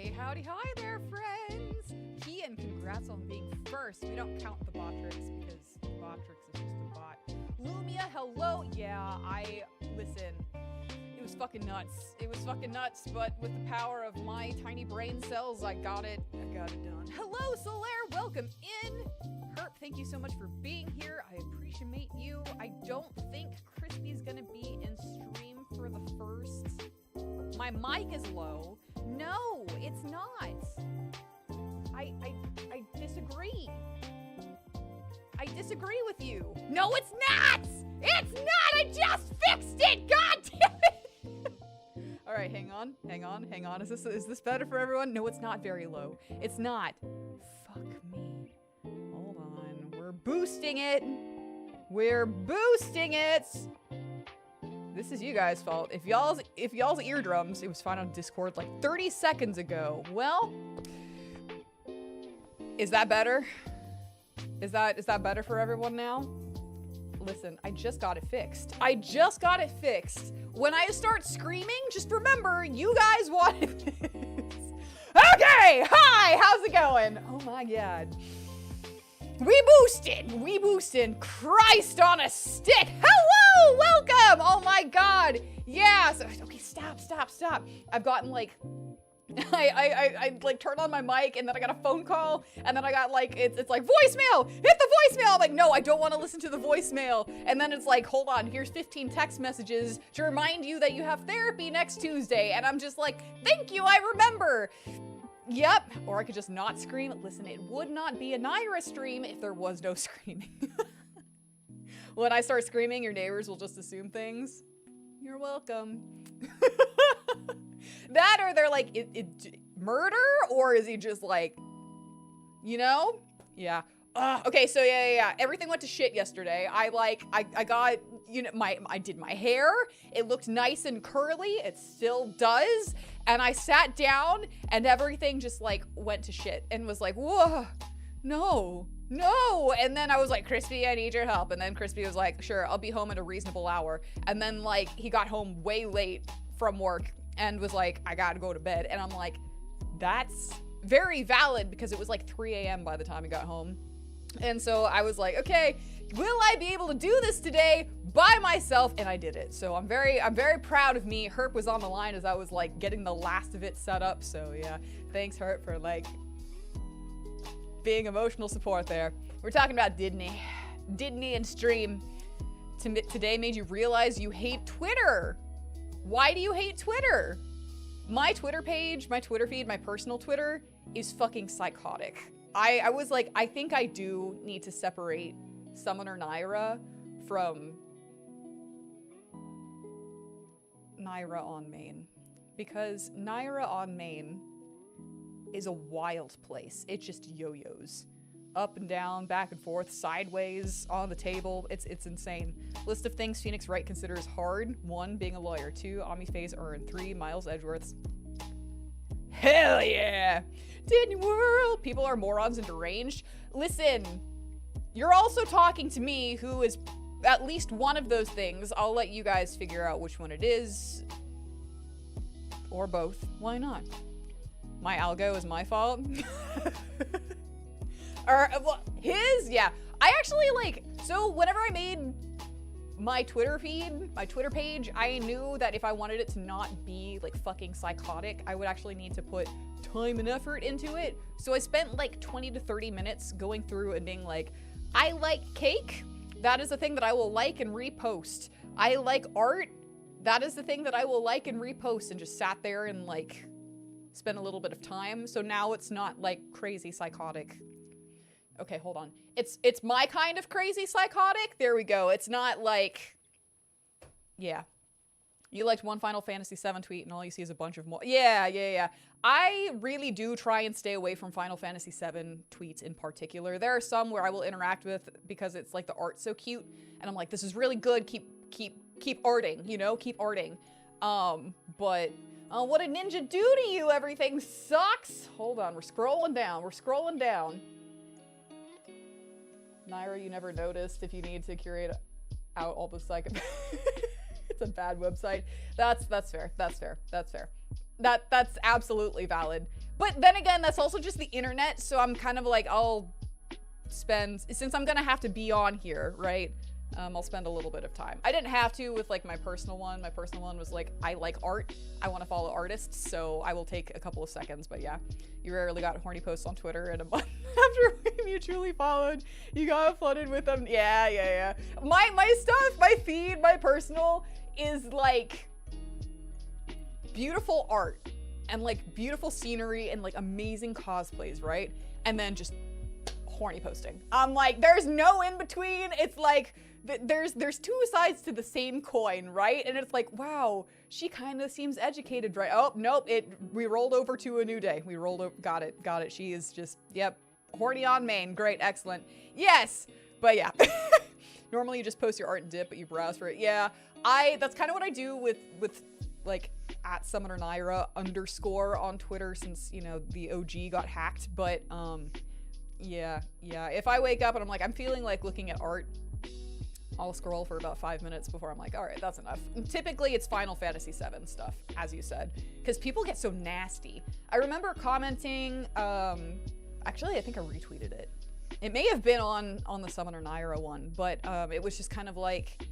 Hey, howdy, hi there, friends! Kian, congrats on being first. We don't count the Botrix because Botrix is just a bot. Lumia, hello! Yeah, listen, it was fucking nuts. It was fucking nuts, but with the power of my tiny brain cells, I got it done. Hello, Solaire, welcome in! Herp, thank you so much for being here. I appreciate you. I don't think Crispy's gonna be in stream for the first. My mic is low. No, it's not. I disagree. I disagree with you. No, it's not! It's not! I just fixed it! God damn it! All right, hang on. Is this better for everyone? No, it's not very low. It's not. Fuck me. Hold on. We're boosting it. We're boosting it. This is you guys' fault. If y'all's eardrums, it was fine on Discord like 30 seconds ago. Well, is that better? Is that better for everyone now? Listen, I just got it fixed. I just got it fixed. When I start screaming, just remember, you guys wanted this. Okay, hi, how's it going? Oh my God. We boosted. Christ on a stick. Hello, welcome. Oh my God. Yeah, so, okay, stop. I've gotten like, I like turned on my mic and then I got a phone call and then I got like, it's like voicemail, hit the voicemail. I'm like, no, I don't want to listen to the voicemail. And then it's like, hold on, here's 15 text messages to remind you that you have therapy next Tuesday. And I'm just like, thank you, I remember. Yep, or I could just not scream. Listen, it would not be a Nayra stream if there was no screaming. When I start screaming, your neighbors will just assume things. You're welcome. That or they're like, murder? Or is he just like, you know? Yeah. Okay, so yeah. Everything went to shit yesterday. I got, you know, I did my hair. It looked nice and curly. It still does. And I sat down and everything just like went to shit and was like, whoa, no. And then I was like, Crispy, I need your help. And then Crispy was like, sure, I'll be home at a reasonable hour. And then like, he got home way late from work and was like, I gotta go to bed. And I'm like, that's very valid because it was like 3 a.m. by the time he got home. And so I was like, okay, will I be able to do this today by myself? And I did it. So I'm very proud of me. Herp was on the line as I was like getting the last of it set up. So yeah, thanks Herp for like being emotional support there. We're talking about Didney and stream. Today made you realize you hate Twitter. Why do you hate Twitter? My Twitter page, my Twitter feed, my personal Twitter is fucking psychotic. I was like, I think I do need to separate Summoner Nayra from Nayra on main. Because Nayra on main is a wild place. It just yo-yos. Up and down, back and forth, sideways, on the table. It's insane. List of things Phoenix Wright considers hard. 1, being a lawyer. 2, Ami Faye's urn. 3, Miles Edgeworth's. Hell yeah! Disney World! People are morons and deranged. Listen, you're also talking to me who is at least one of those things. I'll let you guys figure out which one it is. Or both. Why not? My algo is my fault. Or, well, his? Yeah. I actually like, so whenever I made my Twitter feed, my Twitter page, I knew that if I wanted it to not be like fucking psychotic, I would actually need to put time and effort into it. So I spent like 20 to 30 minutes going through and being like, I like cake. That is the thing that I will like and repost. I like art. That is the thing that I will like and repost, and just sat there and like spent a little bit of time. So now it's not like crazy psychotic. Okay, hold on. It's my kind of crazy psychotic. There we go. It's not like, yeah. You liked one Final Fantasy VII tweet and all you see is a bunch of more. Yeah. I really do try and stay away from Final Fantasy VII tweets in particular. There are some where I will interact with because it's like the art's so cute and I'm like, this is really good. Keep arting, you know, keep arting. But what did Ninja do to you? Everything sucks. Hold on, we're scrolling down. Nayra, you never noticed if you need to curate out all the psycho. It's a bad website. That's fair. That's absolutely valid. But then again, that's also just the internet, so I'm kind of like, I'll spend, since I'm gonna have to be on here, right? I'll spend a little bit of time. I didn't have to with like my personal one. My personal one was like, I like art. I want to follow artists, so I will take a couple of seconds. But yeah, you rarely got horny posts on Twitter, and a month after we mutually followed, you got flooded with them. Yeah. My stuff, my feed, my personal is like beautiful art and like beautiful scenery and like amazing cosplays, right? And then just horny posting. I'm like, there's no in between. It's like there's two sides to the same coin, right? And it's like, wow, she kind of seems educated, right? Oh, nope, we rolled over to a new day. We rolled over, got it. She is just, yep, horny on main. Great, excellent. Yes, but yeah. Normally you just post your art and dip, but you browse for it. Yeah, that's kind of what I do with like at Summoner Nayra _ on Twitter, since, you know, the OG got hacked. But yeah. If I wake up and I'm like, I'm feeling like looking at art, I'll scroll for about 5 minutes before I'm like, all right, that's enough. And typically it's Final Fantasy VII stuff, as you said, because people get so nasty. I remember commenting, actually, I think I retweeted it. It may have been on the Summoner Nayra one, but it was just kind of like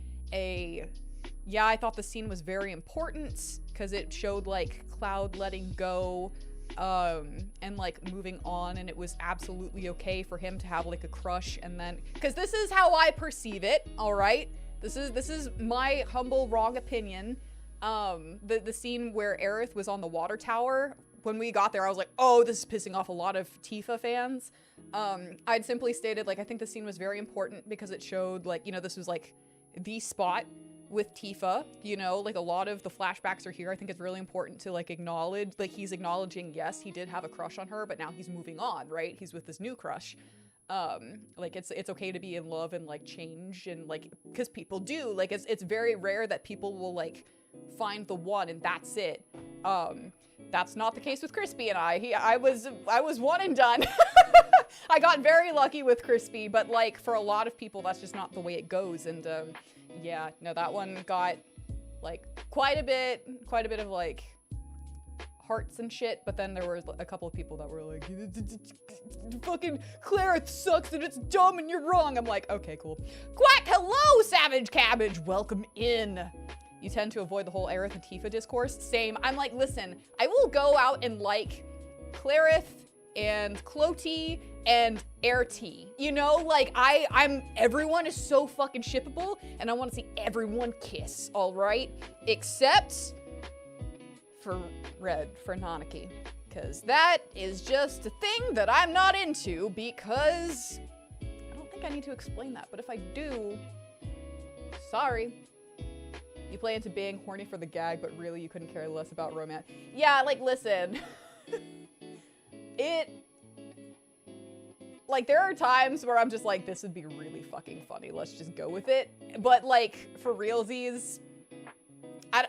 yeah, I thought the scene was very important because it showed like Cloud letting go and like moving on, and it was absolutely okay for him to have like a crush. And then, because this is how I perceive it, all right, this is my humble wrong opinion. The scene where Aerith was on the water tower, when we got there I was like, oh, this is pissing off a lot of Tifa fans. I'd simply stated like, I think the scene was very important because it showed like, you know, this was like the spot with Tifa, you know, like a lot of the flashbacks are here. I think it's really important to like acknowledge, like he's acknowledging, yes, he did have a crush on her, but now he's moving on, right? He's with this new crush. Like it's okay to be in love and like change, and like, because people do, like it's very rare that people will like find the one and that's it. That's not the case with Crispy and I was one and done. I got very lucky with Crispy, but like for a lot of people that's just not the way it goes. And yeah, no, that one got like quite a bit of like hearts and shit, but then there were a couple of people that were like, fucking Clarith sucks and it's dumb and you're wrong. I'm like, okay, cool. Quack, hello, Savage Cabbage, welcome in. You tend to avoid the whole Aerith and Tifa discourse. Same. I'm like, listen, I will go out and like Clarith and Cloti and Airty. You know, like everyone is so fucking shippable and I want to see everyone kiss, all right? Except for Red, for Nanaki. Because that is just a thing that I'm not into, because I don't think I need to explain that, but if I do, sorry. You play into being horny for the gag, but really you couldn't care less about romance. Yeah, like, listen. Like, there are times where I'm just like, this would be really fucking funny. Let's just go with it. But, like, for realsies, I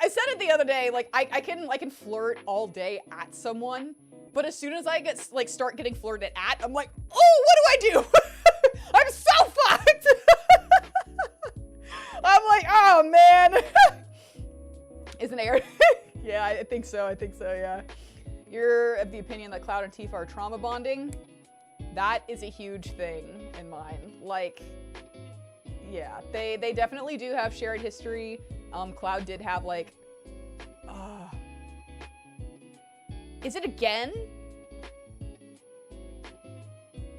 said it the other day, like, I can flirt all day at someone, but as soon as I start getting flirted at, I'm like, oh, what do I do? I'm so fucked! I'm like, oh man. Isn't Aaron? Yeah, I think so, yeah. You're of the opinion that Cloud and Tifa are trauma bonding? That is a huge thing in mine. Like, yeah, they definitely do have shared history. Cloud did have like, is it again?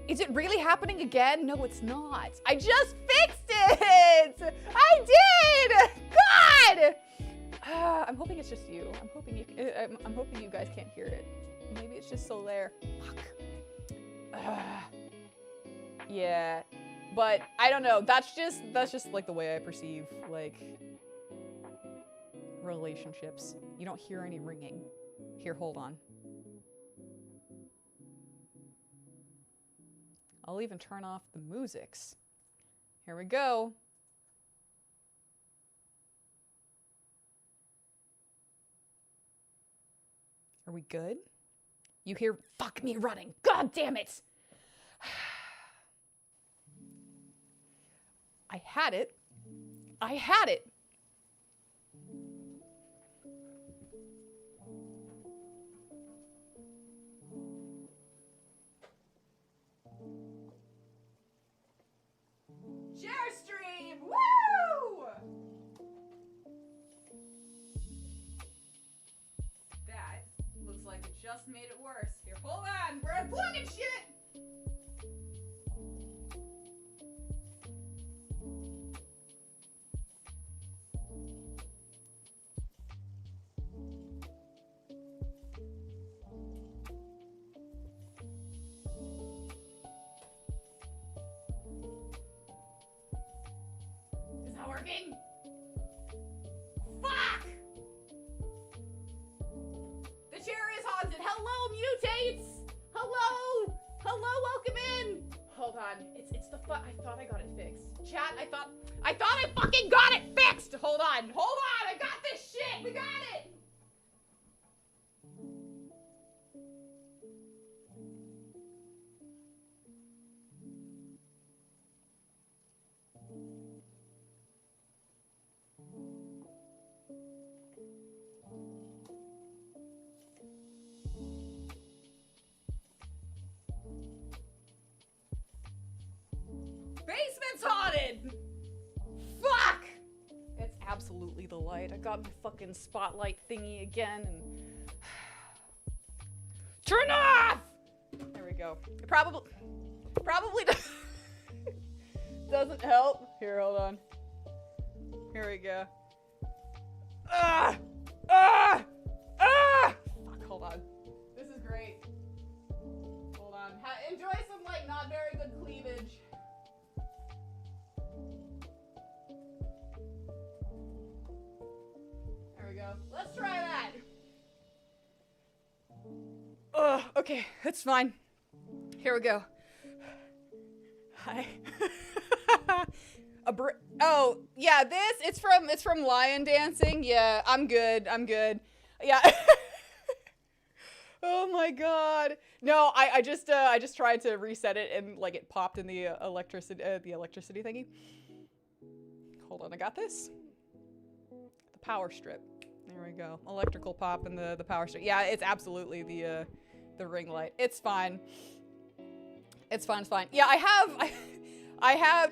Is it really happening again? No, it's not. I just fixed it! I did! God! I'm hoping it's just you. I'm hoping you guys can't hear it. Maybe it's just so there. Fuck. Yeah, but I don't know. That's just like the way I perceive like relationships. You don't hear any ringing. Here, hold on. I'll even turn off the musics. Here we go. Are we good? You hear fuck me running. God damn it. I had it. I had it. just made it worse. Here, hold on. We're unplugging shit. Is that working? Fuck! The chair is haunted. Hello, mutates! Hello! Hello, welcome in! Hold on. It's the I thought I got it fixed. Chat, I thought I fucking got it fixed! Hold on. Hold on! I got this shit! We got it! Basement's haunted! Fuck! It's absolutely the light. I got my fucking spotlight thingy again and... Turn off! There we go. It probably doesn't help. Here, hold on. Here we go. Ah! Ah! Ah! Fuck, hold on. This is great. Hold on. Enjoy some, like, not very good cleavage. There we go. Let's try that. Okay, it's fine. Here we go. Hi. Oh, yeah, it's from Lion Dancing. Yeah, I'm good. Yeah. Oh my god. No, I just tried to reset it and like it popped in the electricity thingy. Hold on, I got this. The power strip. There we go. Electrical pop and the power strip. Yeah, it's absolutely the ring light. It's fine. It's fine. Yeah, I have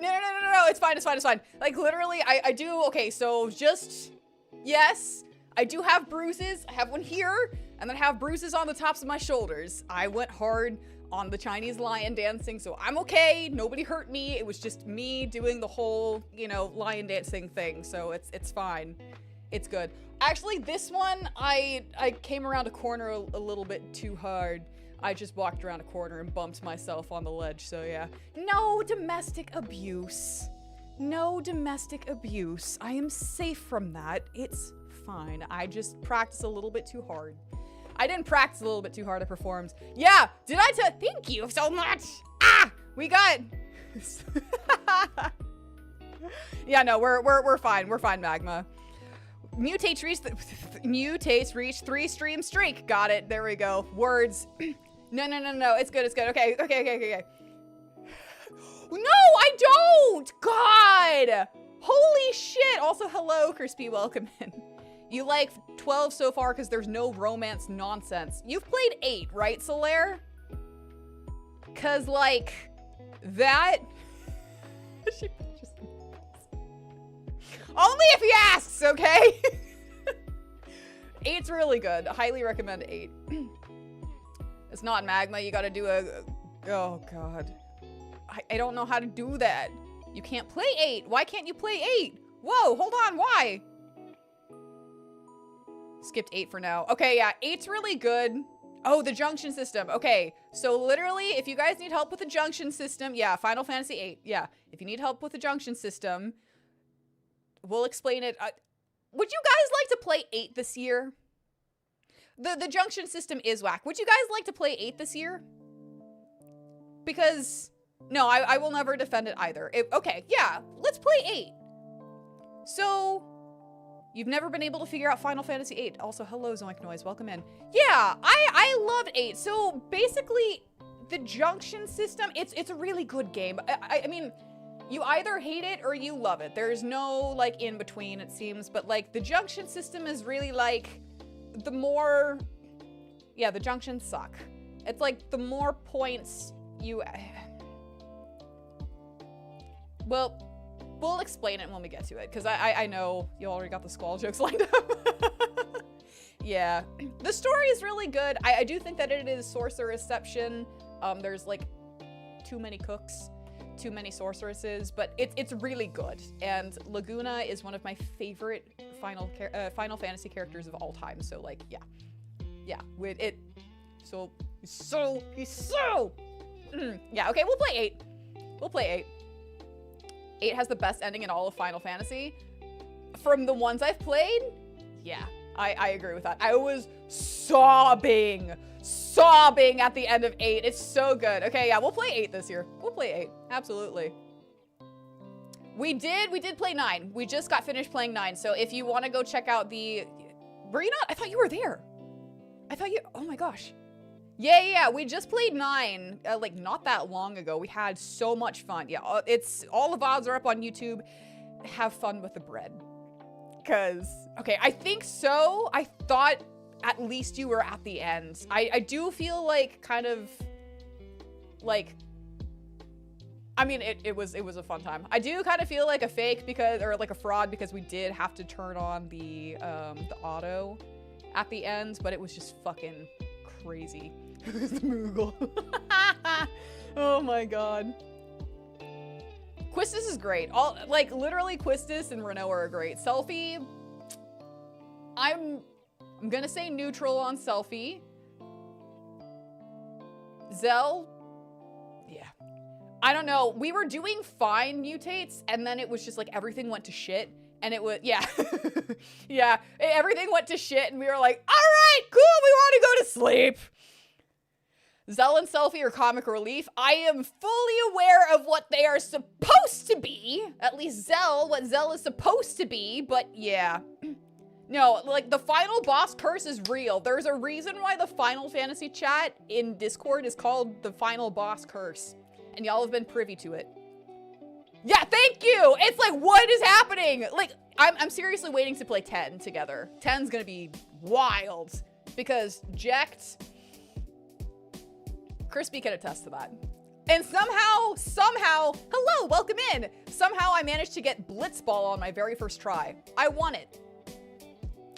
no, it's fine. Like literally I do, okay, so just, yes, I do have bruises. I have one here, and then I have bruises on the tops of my shoulders. I went hard on the Chinese lion dancing, so I'm okay. Nobody hurt me. It was just me doing the whole, you know, lion dancing thing, so it's fine. It's good. Actually, this one, I came around a corner a little bit too hard. I just walked around a corner and bumped myself on the ledge, so yeah. No domestic abuse. No domestic abuse. I am safe from that. It's fine. I just practiced a little bit too hard. I didn't practice a little bit too hard, I performed. Yeah, did I tell- Thank you so much! Ah! We got- Yeah, no, we're fine. We're fine, Magma. Mutates reach 3 stream streak. Got it. There we go. Words. No. It's good. Okay. No, I don't! God! Holy shit! Also, hello, Crispy. Welcome in. You like 12 so far because there's no romance nonsense. You've played 8, right, Solaire? Cause like that. Only if he asks, okay? 8's really good. Highly recommend 8. It's not Magma. You gotta do a... Oh, God. I don't know how to do that. You can't play 8. Why can't you play 8? Whoa, hold on. Why? Skipped 8 for now. Okay, yeah. 8's really good. Oh, the junction system. Okay, so literally, if you guys need help with the junction system... Yeah, Final Fantasy 8. Yeah, if you need help with the junction system... We'll explain it. Would you guys like to play 8 this year? The junction system is whack. Would you guys like to play 8 this year? Because, no, I will never defend it either. Okay, yeah, let's play 8. So, you've never been able to figure out Final Fantasy 8. Also, hello, Zoink Noise, welcome in. Yeah, I loved 8. So, basically, the junction system, it's a really good game. I mean... You either hate it or you love it. There's no, like, in between, it seems. But, like, the junction system is really, like, the more... Yeah, the junctions suck. It's, like, the more points you... Well, we'll explain it when we get to it. Because I know you already got the Squall jokes lined up. Yeah. The story is really good. I do think that it is sorcererception. There's like too many cooks, too many sorceresses, but it's really good. And Laguna is one of my favorite Final Fantasy characters of all time. So like, yeah, with it. So he's so. Yeah. Okay, we'll play 8. We'll play 8. 8 has the best ending in all of Final Fantasy. From the ones I've played, yeah, I agree with that. I was sobbing at the end of 8. It's so good. Okay, yeah, we'll play 8 this year. We'll play 8, absolutely. We did play 9. We just got finished playing 9. So if you want to go check out the, were you not? I thought you were there. I thought you, oh my gosh. Yeah, we just played 9, like not that long ago. We had so much fun. Yeah, it's, all the VODs are up on YouTube. Have fun with the bread. Cause, okay, I think so. I thought at least you were at the end. I do feel like kind of, like, I mean, it was a fun time. I do kind of feel like a fake because, or like a fraud because we did have to turn on the auto at the end, but it was just fucking crazy. Who's the Moogle? Oh my god. Quistis is great. All, like, literally Quistis and Renault are great. Selphie, I'm gonna say neutral on Selphie. Zell, yeah. I don't know. We were doing fine mutates, and then it was just like everything went to shit. And it was, yeah. Yeah, everything went to shit, and we were like, all right, cool, we want to go to sleep. Zell and Selphie are comic relief. I am fully aware of what they are supposed to be. At least Zell, what Zell is supposed to be, but yeah. No, like, the final boss curse is real. There's a reason why the Final Fantasy chat in Discord is called the final boss curse. And y'all have been privy to it. Yeah, thank you! It's like, what is happening? Like, I'm seriously waiting to play 10 together. 10's gonna be wild. Because Jekt, Crispy can attest to that. And somehow, hello, welcome in. Somehow I managed to get Blitzball on my very first try. I won it.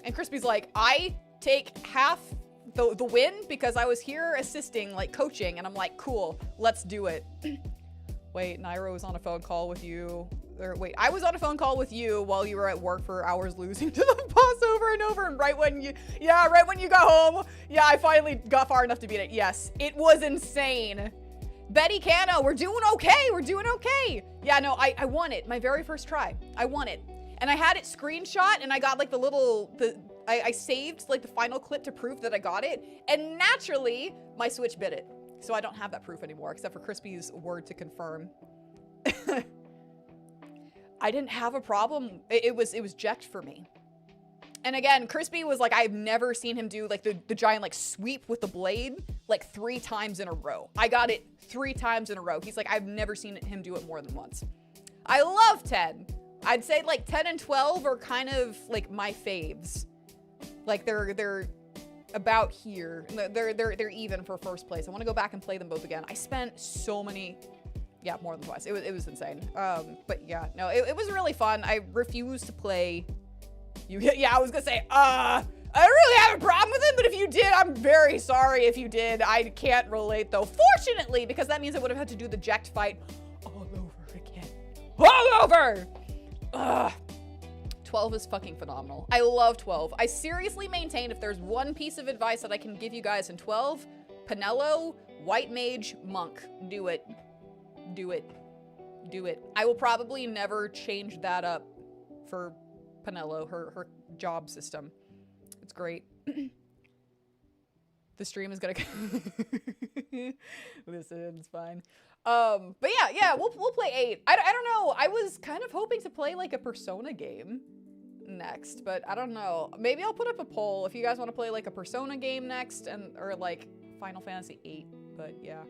And Crispy's like, I take half the win because I was here assisting, like coaching. And I'm like, cool, let's do it. Wait, Nayra was on a phone call with you. Or wait, I was on a phone call with you while you were at work for hours losing to the boss over and over. And right when you got home, yeah, I finally got far enough to beat it. Yes, it was insane. Betty Cano, we're doing okay. We're doing okay. Yeah, no, I won it. My very first try. I won it. And I had it screenshot and I got like I saved like the final clip to prove that I got it. And naturally, my Switch bit it. So I don't have that proof anymore, except for Crispy's word to confirm. I didn't have a problem. It was Jekt for me. And again, Crispy was like, I've never seen him do like the giant like sweep with the blade like 3 times in a row. I got it 3 times in a row. He's like, I've never seen him do it more than once. I love 10. I'd say like 10 and 12 are kind of like my faves. Like they're about here. They're even for first place. I want to go back and play them both again. I spent so many, yeah, more than twice. It was insane. But yeah, no, it was really fun. I refuse to play. Yeah, I was gonna say, I don't really have a problem with it, but if you did, I'm very sorry if you did. I can't relate though. Fortunately, because that means I would have had to do the Jekt fight all over again. All over! Ugh. 12 is fucking phenomenal. I love 12. I seriously maintain if there's one piece of advice that I can give you guys in 12, Penelo, White Mage, Monk. Do it. Do it. Do it. I will probably never change that up for Penelo, her job system. It's great. The stream is gonna listen, it's fine. But yeah, we'll play 8. I don't know. I was kind of hoping to play like a Persona game next, but I don't know. Maybe I'll put up a poll if you guys want to play like a Persona game next or like Final Fantasy 8. But yeah,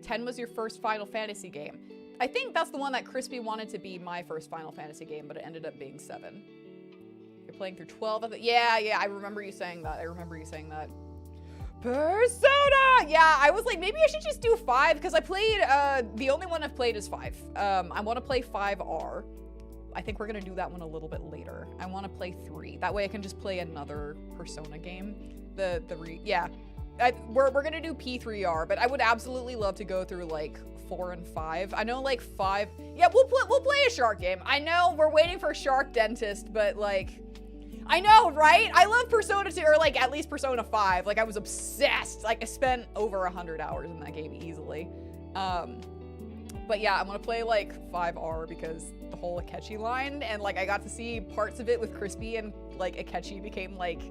10 was your first Final Fantasy game. I think that's the one that Crispy wanted to be my first Final Fantasy game, but it ended up being 7. You're playing through 12 of it. Yeah, I remember you saying that. Persona! Yeah, I was like, maybe I should just do 5 because I played, the only one I've played is 5. I want to play 5R. I think we're gonna do that one a little bit later. I want to play 3. That way I can just play another Persona game. We're gonna do P3R, but I would absolutely love to go through like 4 and 5. I know like 5. Yeah, we'll play a shark game. I know we're waiting for Shark Dentist, but like, I know, right? I love Persona 2, or like at least Persona 5. Like I was obsessed. Like I spent over 100 hours in that game easily. But yeah, I'm gonna play like 5R because the whole Akechi line, and like I got to see parts of it with Crispy, and like Akechi became like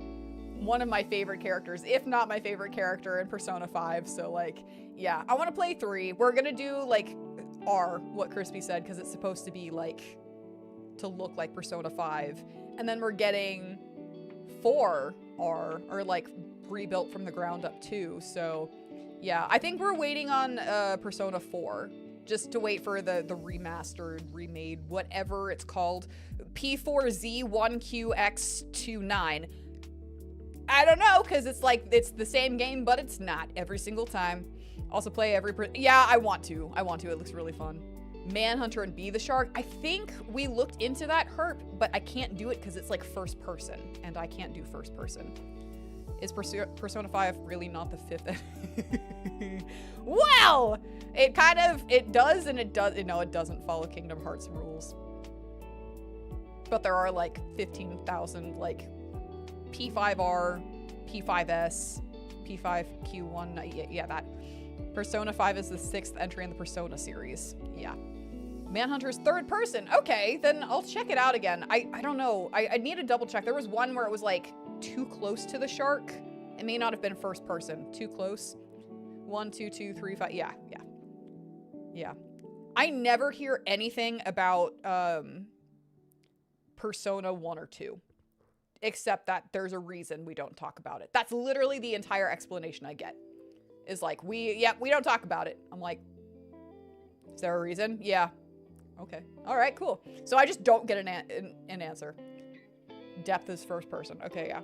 one of my favorite characters, if not my favorite character in Persona 5. So like, yeah, I want to play 3. We're gonna do like R, what Crispy said, because it's supposed to be like, to look like Persona 5. And then we're getting 4R, or like rebuilt from the ground up too. So yeah, I think we're waiting on Persona 4. Just to wait for the remastered, remade, whatever it's called. P4Z1QX29. I don't know, because it's like, it's the same game, but it's not every single time. Also play yeah, I want to. It looks really fun. Manhunter and Be the Shark. I think we looked into that, Herp, but I can't do it because it's like first person, and I can't do first person. Is Persona 5 really not the 5th? Well, it does and it does. No, it doesn't follow Kingdom Hearts rules. But there are like 15,000 like P5R, P5S, P5Q1. Yeah, that. Persona 5 is the 6th entry in the Persona series. Yeah. Manhunter's third person. Okay, then I'll check it out again. I don't know. I need to double check. There was one where it was like too close to the shark. It may not have been first person. Too close. 1, 2, 2, 3, 5. Yeah. I never hear anything about Persona 1 or 2. Except that there's a reason we don't talk about it. That's literally the entire explanation I get. Is like, we don't talk about it. I'm like, is there a reason? Yeah. Okay. All right, cool. So I just don't get an answer. Depth is first person. Okay, yeah.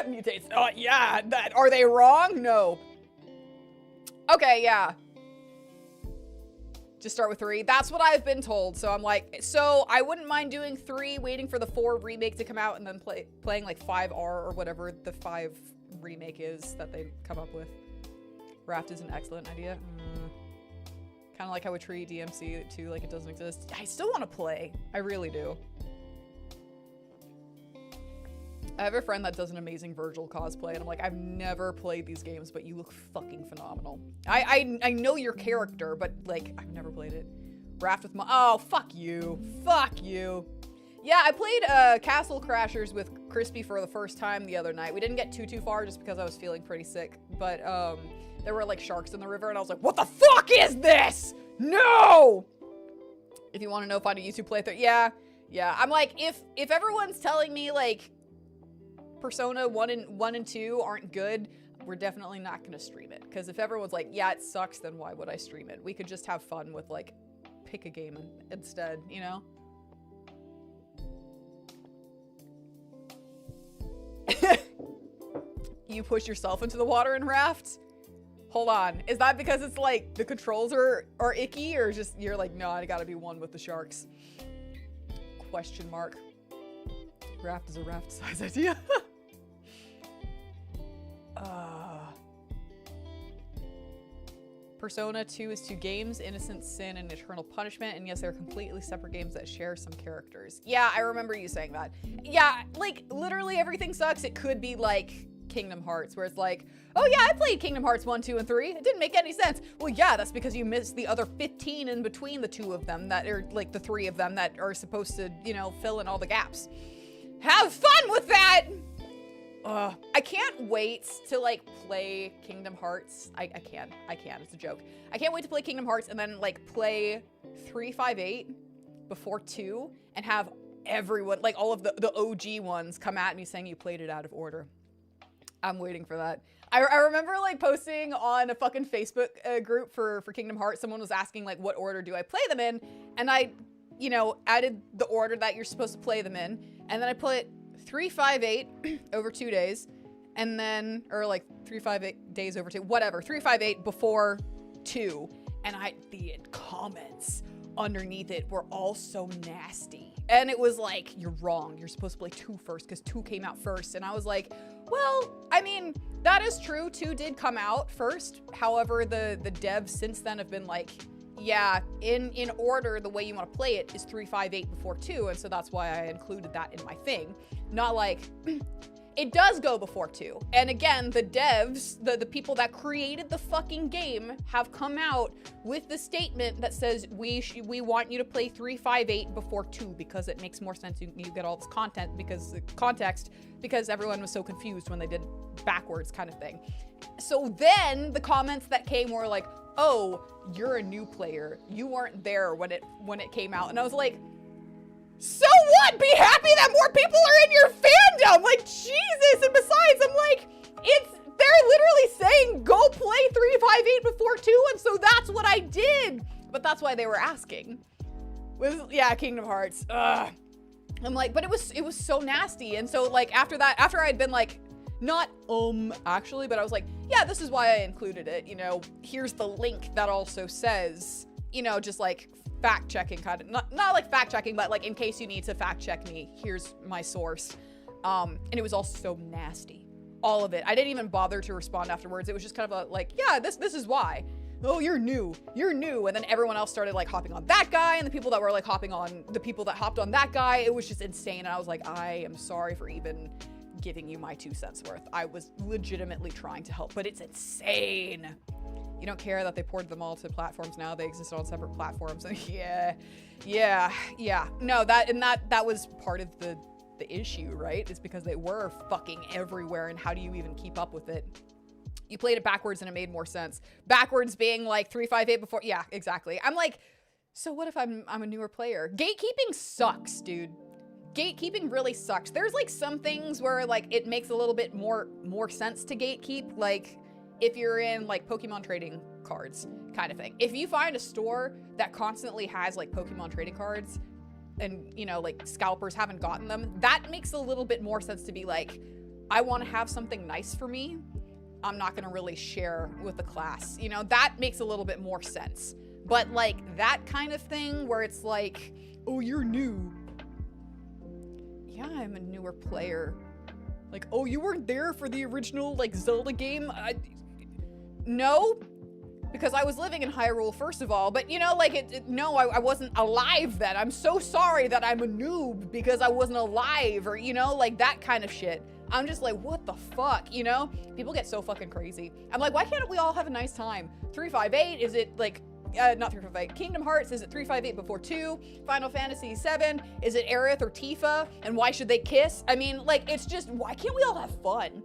Mutates. Oh, yeah. Are they wrong? No. Okay, yeah. Just start with 3. That's what I've been told. So I'm like, so I wouldn't mind doing 3, waiting for the 4 remake to come out, and then playing like 5R or whatever the 5 remake is that they come up with. Raft is an excellent idea. Kind of like how we treat DMC too, like it doesn't exist. I still want to play. I really do. I have a friend that does an amazing Virgil cosplay, and I'm like, I've never played these games, but you look fucking phenomenal. I know your character, but like, I've never played it. Raft with oh, fuck you. Fuck you. Yeah, I played Castle Crashers with Crispy for the first time the other night. We didn't get too far just because I was feeling pretty sick, but there were like sharks in the river, and I was like, what the fuck is this? No! If you want to know, find a YouTube playthrough. Yeah. I'm like, if everyone's telling me like Persona 1 and 2 aren't good, we're definitely not gonna stream it. Because if everyone's like, yeah, it sucks, then why would I stream it? We could just have fun with like, pick a game instead, you know? You push yourself into the water in Raft? Hold on. Is that because it's like the controls are icky, or just you're like, no, I gotta be one with the sharks? Question mark. Raft is a raft size idea. Persona 2 is 2 games, Innocent Sin and Eternal Punishment, and yes, they're completely separate games that share some characters. Yeah, I remember you saying that. Yeah, like, literally everything sucks. It could be like Kingdom Hearts, where it's like, oh yeah, I played Kingdom Hearts 1, 2, and 3. It didn't make any sense. Well, yeah, that's because you missed the other 15 in between the 2 of them that are, like, the 3 of them that are supposed to, you know, fill in all the gaps. Have fun with that! I can't wait to like play Kingdom Hearts. I can. It's a joke. I can't wait to play Kingdom Hearts and then like play 358 before 2 and have everyone, like all of the OG ones, come at me saying you played it out of order. I'm waiting for that. I remember like posting on a fucking Facebook group for Kingdom Hearts. Someone was asking like, what order do I play them in? And I, you know, added the order that you're supposed to play them in. And then I put 358 over 2 days, and then, or like 358 days over 2, whatever, 358 before 2, and the comments underneath it were all so nasty. And it was like, you're wrong. You're supposed to play 2 first because 2 came out first. And I was like, well, I mean, that is true. 2 did come out first. However, the devs since then have been like, yeah, in order, the way you want to play it is 3, 5, 8 before 2. And so that's why I included that in my thing. Not like, it does go before 2. And again, the devs, the people that created the fucking game have come out with the statement that says, we want you to play 3, 5, 8 before 2 because it makes more sense. You get all this content because the context, because everyone was so confused when they did backwards kind of thing. So then the comments that came were like, oh, you're a new player. You weren't there when it came out. And I was like, so what? Be happy that more people are in your fandom. Like, Jesus. And besides, I'm like, they're literally saying go play 3, 5, 8 before 2. And so that's what I did. But that's why they were asking. Yeah, Kingdom Hearts. Ugh. I'm like, but it was so nasty. And so like after that, after I'd been like, not actually, but I was like, yeah, this is why I included it. You know, here's the link that also says, you know, just like fact checking kind of, not like fact checking, but like in case you need to fact check me, here's my source. And it was all so nasty, all of it. I didn't even bother to respond afterwards. It was just kind of a like, yeah, this is why. Oh, you're new. And then everyone else started like hopping on that guy, and the people that were like hopping on the people that hopped on that guy, it was just insane. And I was like, I am sorry for even giving you my 2 cents worth. I was legitimately trying to help, but it's insane. You don't care that they ported them all to platforms now. They exist on separate platforms. And yeah. No, that was part of the issue, right? It's because they were fucking everywhere, and how do you even keep up with it? You played it backwards and it made more sense. Backwards being like 3, 5, 8 before. Yeah, exactly. I'm like, so what if I'm a newer player? Gatekeeping sucks, dude. Gatekeeping really sucks. There's like some things where like it makes a little bit more sense to gatekeep, like if you're in like Pokemon trading cards kind of thing. If you find a store that constantly has like Pokemon trading cards and, you know, like scalpers haven't gotten them, that makes a little bit more sense to be like, I want to have something nice for me. I'm not going to really share with the class. You know, that makes a little bit more sense. But like that kind of thing where it's like, oh, you're new. Yeah, I'm a newer player. Like, oh, you weren't there for the original, like, Zelda game? No, because I was living in Hyrule, first of all. But, you know, like, no, I wasn't alive then. I'm so sorry that I'm a noob because I wasn't alive, or, you know, like, that kind of shit. I'm just like, what the fuck, you know? People get so fucking crazy. I'm like, why can't we all have a nice time? 358, is it, like... not 358. Kingdom Hearts, is it 358 before 2? Final Fantasy 7, is it Aerith or Tifa? And why should they kiss? I mean, like, it's just, why can't we all have fun?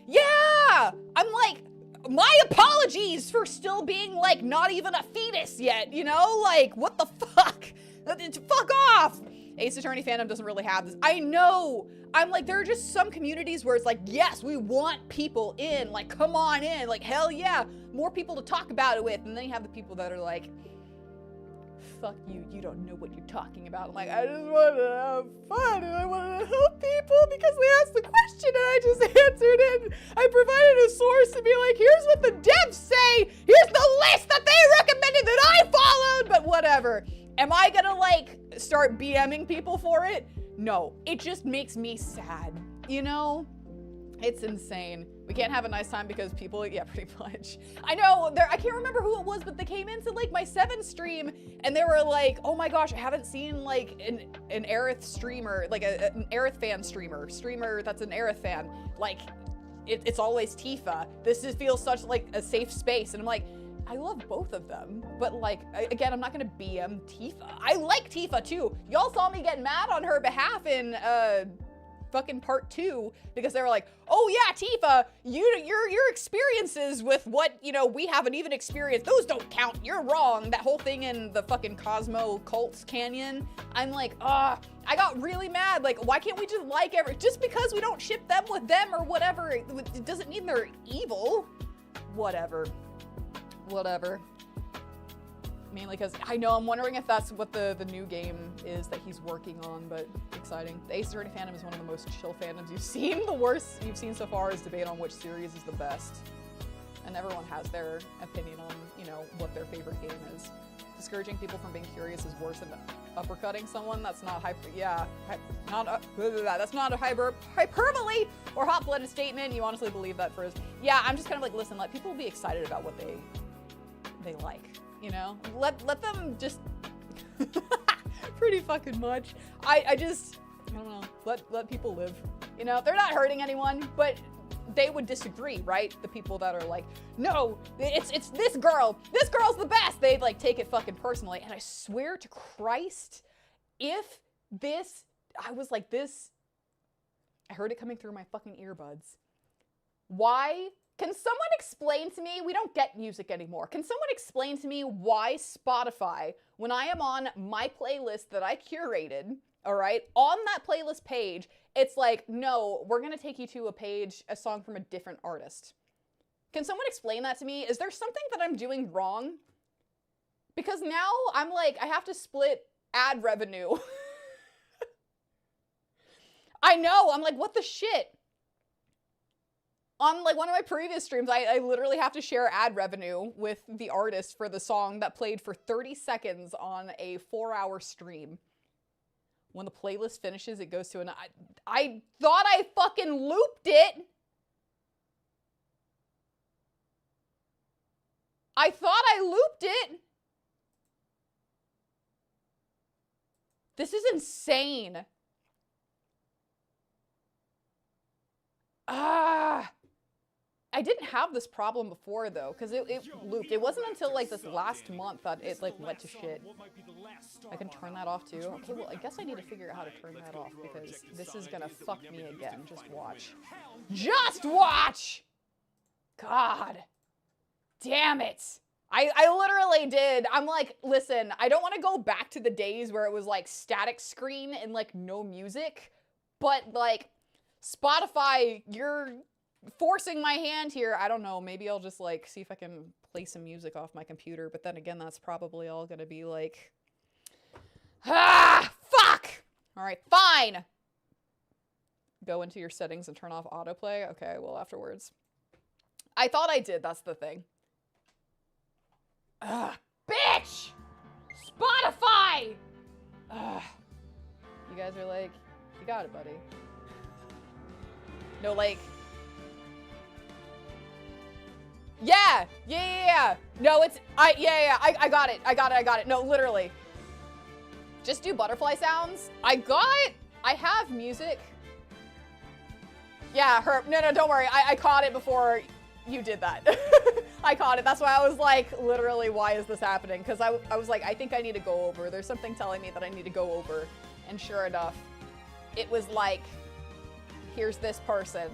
Yeah! I'm like, my apologies for still being, like, not even a fetus yet, you know? Like, what the fuck? Fuck off! Ace Attorney fandom doesn't really have this. I know! I'm like, there are just some communities where it's like, yes, we want people in. Like, come on in. Like, hell yeah. More people to talk about it with. And then you have the people that are like, fuck you. You don't know what you're talking about. I'm like, I just want to have fun. And I want to help people because they asked the question and I just answered it. I provided a source to be like, here's what the devs say. Here's the list that they recommended that I followed. But whatever. Am I gonna like start BMing people for it? No, it just makes me sad, you know? It's insane. We can't have a nice time because people, yeah, pretty much. I know, I can't remember who it was, but they came into like my 7 stream and they were like, oh my gosh, I haven't seen like an Aerith streamer, like an Aerith fan streamer that's an Aerith fan. Like, it's always Tifa. This feels such like a safe space. And I'm like, I love both of them, but like, again, I'm not gonna BM Tifa. I like Tifa too. Y'all saw me get mad on her behalf in fucking part 2 because they were like, oh yeah, Tifa, your experiences with what, you know, we haven't even experienced, those don't count, you're wrong. That whole thing in the fucking Cosmo Cults Canyon, I'm like, I got really mad. Like, why can't we just like just because we don't ship them with them or whatever, it doesn't mean they're evil. Whatever. Mainly because I know I'm wondering if that's what the new game is that he's working on, but exciting. The Ace Attorney fandom is one of the most chill fandoms you've seen. The worst you've seen so far is debate on which series is the best. And everyone has their opinion on, you know, what their favorite game is. discouraging people from being curious is worse than uppercutting someone. That's not that's not a hyperbole or hot-blooded statement. You honestly believe that first. Yeah, I'm just kind of like, listen, let people be excited about what they like, you know? Let them just pretty fucking much. I don't know. Let people live. You know, they're not hurting anyone, but they would disagree, right? The people that are like, no, it's this girl. This girl's the best. They like take it fucking personally. And I swear to Christ, if this, I was like this, I heard it coming through my fucking earbuds. Why? Can someone explain to me, we don't get music anymore. Can someone explain to me why Spotify, when I am on my playlist that I curated, all right, on that playlist page, it's like, no, we're gonna take you to a song from a different artist. Can someone explain that to me? Is there something that I'm doing wrong? Because now I'm like, I have to split ad revenue. I know, I'm like, what the shit? On like one of my previous streams, I literally have to share ad revenue with the artist for the song that played for 30 seconds on a 4-hour stream. When the playlist finishes, it goes to an... I thought I fucking looped it! I thought I looped it! This is insane. I didn't have this problem before though, because it looped. It wasn't until like this last month that it like went to shit. I can turn that off too. Okay, well I guess I need to figure out how to turn that off because this is gonna fuck me again. Just watch. Just watch! God. Damn it. I literally did. I'm like, listen, I don't want to go back to the days where it was like static screen and like no music, but like Spotify, you're forcing my hand here. I don't know, maybe I'll just like see if I can play some music off my computer, but then again, that's probably all gonna be like, fuck! All right, fine. Go into your settings and turn off autoplay. Okay, well afterwards. I thought I did, that's the thing. Bitch! Spotify! You guys are like, you got it, buddy. No, like, yeah. No, it's, I got it. I got it. No, literally. Just do butterfly sounds. I have music. Yeah, Herb, no, don't worry. I caught it before you did that. I caught it. That's why I was like, literally, why is this happening? Because I was like, I think I need to go over. There's something telling me that I need to go over. And sure enough, it was like, here's this person.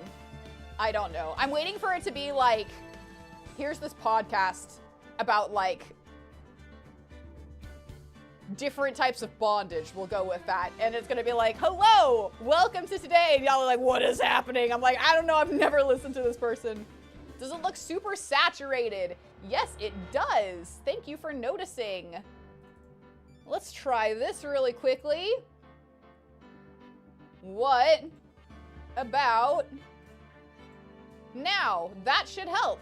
I don't know. I'm waiting for it to be like, here's this podcast about like different types of bondage. We'll go with that. And it's gonna be like, hello, welcome to today. And y'all are like, what is happening? I'm like, I don't know. I've never listened to this person. Does it look super saturated? Yes, it does. Thank you for noticing. Let's try this really quickly. What about now? That should help.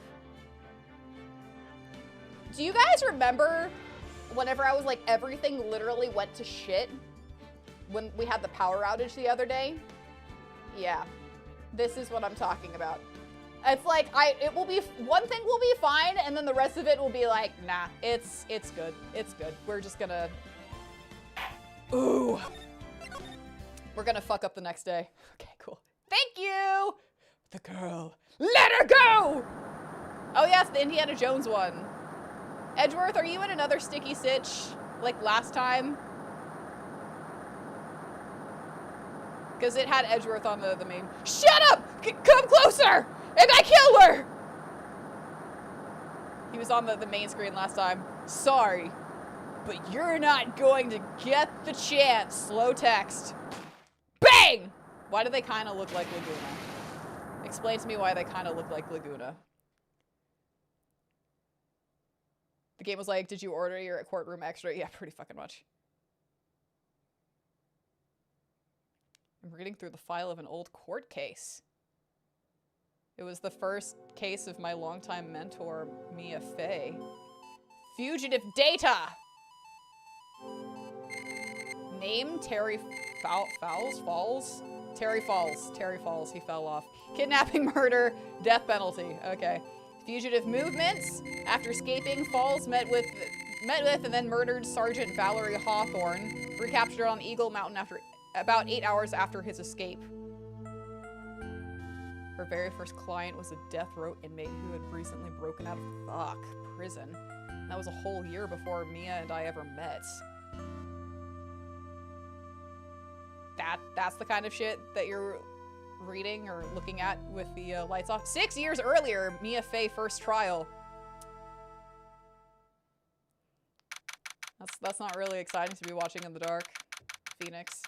Do you guys remember whenever I was like, everything literally went to shit when we had the power outage the other day? Yeah, this is what I'm talking about. It's like, one thing will be fine, and then the rest of it will be like, nah, it's good. It's good. We're just gonna, ooh. We're gonna fuck up the next day. Okay, cool. Thank you! The girl. Let her go! Oh yes, the Indiana Jones one. EdgewORTH, are you in another sticky sitch like last time? Because it had EdgewORTH on the main. Shut up! Come closer! And I kill her! He was on the main screen last time. Sorry, but you're not going to get the chance. Slow text. Bang! Why do they kind of look like Laguna? Explain to me why they kind of look like Laguna. The game was like, did you order your courtroom extra? Yeah, pretty fucking much. I'm reading through the file of an old court case. It was the first case of my longtime mentor, Mia Fey. Fugitive data! Name Terry Falls? Terry Falls. He fell off. Kidnapping, murder, death penalty. Okay. Fugitive movements. After escaping, Falls met with and then murdered Sergeant Valerie Hawthorne. Recaptured on Eagle Mountain after about 8 hours after his escape. Her very first client was a death row inmate who had recently broken out of prison. That was a whole year before Mia and I ever met. That's the kind of shit that you're reading or looking at with the lights off. 6 years earlier, Mia Fey first trial. That's not really exciting to be watching in the dark. Phoenix.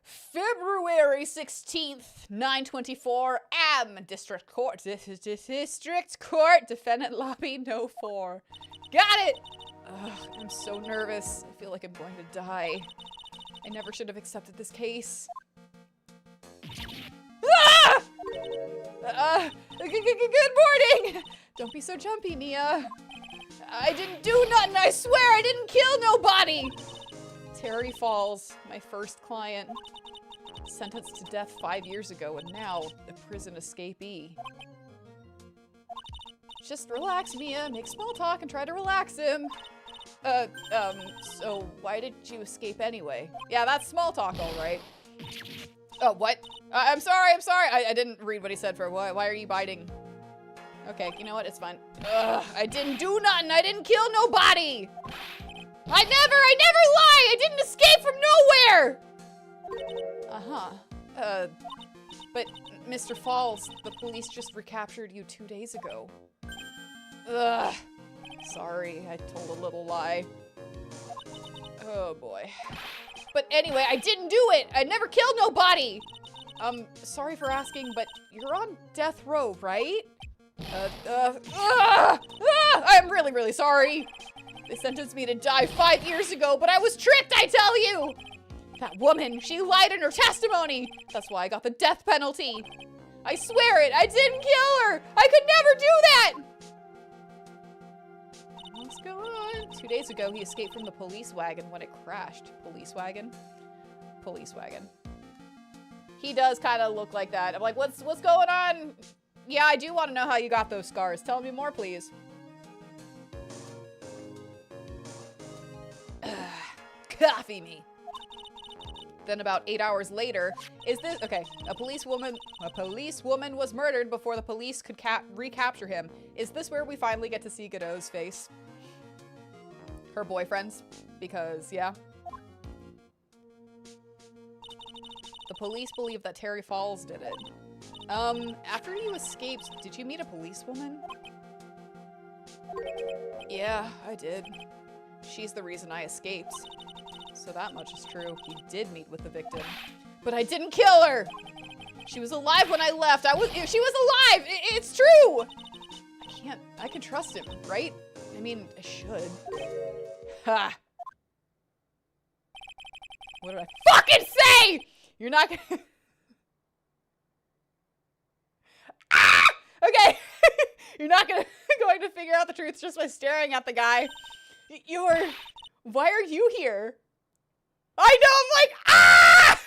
February 16th, 9:24 AM. District Court. District Court. Defendant Lobby No. 4. Got it! Ugh, I'm so nervous. I feel like I'm going to die. I never should have accepted this case. Ah! Good morning! Don't be so jumpy, Mia. I didn't do nothing, I swear! I didn't kill nobody! Terry Falls, my first client. Sentenced to death 5 years ago and now a prison escapee. Just relax, Mia. Make small talk and try to relax him. So why did you escape anyway? Yeah, that's small talk, all right. Oh, what? I'm sorry. I didn't read what he said for why are you biting? Okay, you know what? It's fine. Ugh, I didn't do nothing. I didn't kill nobody. I never lie. I didn't escape from nowhere. But Mr. Falls, the police just recaptured you 2 days ago. Ugh. Sorry, I told a little lie. Oh boy. But anyway, I didn't do it! I never killed nobody! Sorry for asking, but you're on death row, right? I'm really, really sorry. They sentenced me to die 5 years ago, but I was tricked, I tell you! That woman, she lied in her testimony! That's why I got the death penalty. I swear it, I didn't kill her! I could never do that! What's going on? 2 days ago, he escaped from the police wagon when it crashed. Police wagon? Police wagon. He does kind of look like that. I'm like, what's going on? Yeah, I do want to know how you got those scars. Tell me more, please. Coffee me. Then about 8 hours later, okay, a police woman was murdered before the police could recapture him. Is this where we finally get to see Godot's face? Her boyfriend's? Because, yeah. The police believe that Terry Falls did it. After you escaped, did you meet a policewoman? Yeah, I did. She's the reason I escaped. So that much is true. He did meet with the victim. But I didn't kill her! She was alive when I left. She was alive! It's true! I can trust him, right? I mean, I should. Ha! What did I fucking say?! You're not gonna- Ah! Okay! You're not going to figure out the truth just by staring at the guy. Why are you here? I know, I'm like, ah!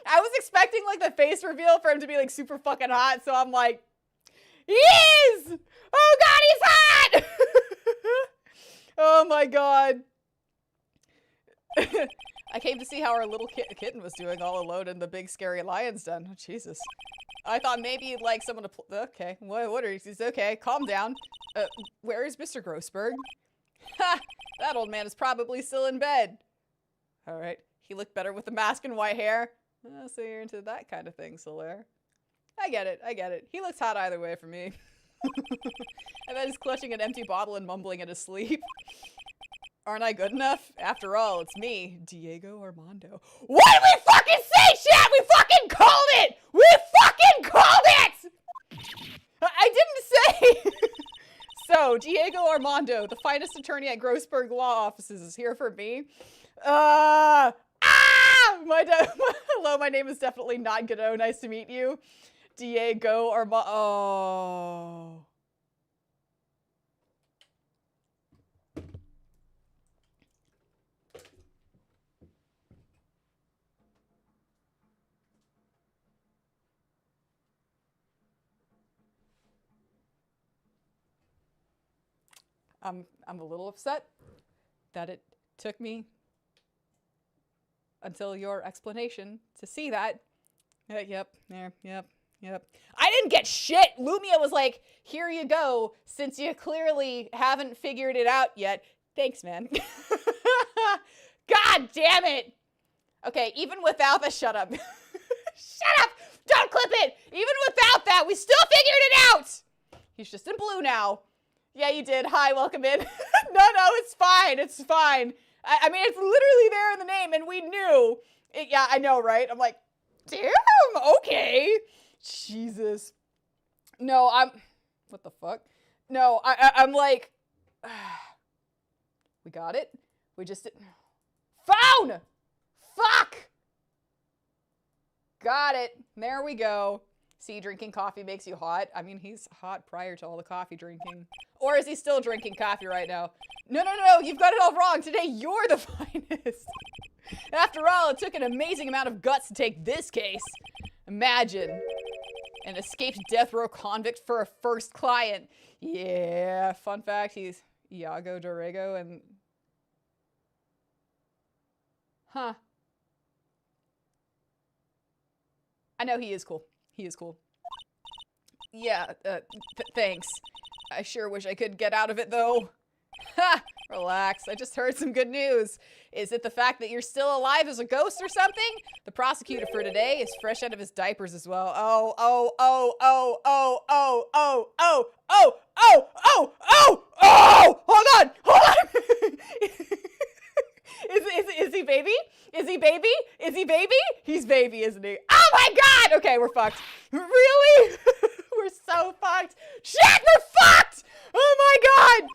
I was expecting like the face reveal for him to be like super fucking hot, so I'm like, he is! Oh god, he's hot! Oh my god. I came to see how our little kitten was doing all alone in the big scary lion's den. Oh, Jesus. I thought maybe you'd like someone to okay, what are you? Okay, calm down. Where is Mr. Grossberg? Ha! That old man is probably still in bed. Alright, he looked better with the mask and white hair. So you're into that kind of thing, Solaire. I get it. He looks hot either way for me. I bet he's clutching an empty bottle and mumbling in his sleep. Aren't I good enough? After all, it's me, Diego Armando. What did we fucking say, chat? We fucking called it! We fucking called it! I didn't say! So, Diego Armando, the finest attorney at Grossberg Law Offices, is here for me. Hello, my name is definitely not Godot. Nice to meet you. Diego Armando. Oh. I'm a little upset that it took me until your explanation to see that. Yep. I didn't get shit. Lumia was like, here you go, since you clearly haven't figured it out yet. Thanks, man. God damn it. Okay, even without the shut up. Shut up! Don't clip it! Even without that, we still figured it out! He's just in blue now. Yeah, you did. Hi, welcome in. No, it's fine. It's fine. I mean, it's literally there in the name, and we knew. Yeah, I know, right? I'm like, damn, okay. Jesus. No, what the fuck? No, I'm like, we got it. We just did. Phone! Fuck! Got it. There we go. See, drinking coffee makes you hot. I mean, he's hot prior to all the coffee drinking. Or is he still drinking coffee right now? No, you've got it all wrong. Today, you're the finest. After all, it took an amazing amount of guts to take this case. Imagine. An escaped death row convict for a first client. Yeah, fun fact, he's Iago Dorego and... Huh. I know he is cool. He is cool. Yeah, thanks. I sure wish I could get out of it, though. Ha! Relax, I just heard some good news. Is it the fact that you're still alive as a ghost or something? The prosecutor for today is fresh out of his diapers as well. Hold on! Is he baby? Is he baby? Is he baby? He's baby, isn't he? Oh my god! Okay, we're fucked. Really? We're so fucked. Shit, we're fucked! Oh my god!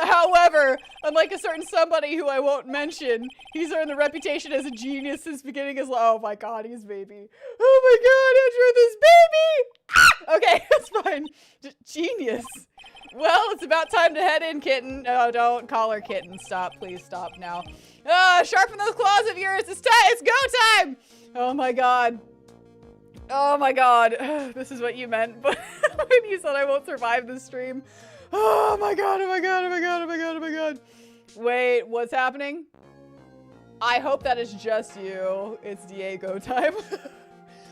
However, unlike a certain somebody who I won't mention, he's earned the reputation as a genius since beginning his life. Oh my god, he's baby. Oh my god, Andrew, this baby! Ah! Okay, that's fine. Genius. Well, it's about time to head in, kitten. No, don't call her kitten. Stop, please stop now. Sharpen those claws of yours. It's time. It's go time. Oh my god. Oh my god. This is what you meant when you said I won't survive this stream. Oh my god. Oh my god. Oh my god. Oh my god. Oh my god. Wait, what's happening? I hope that is just you. It's Diego time.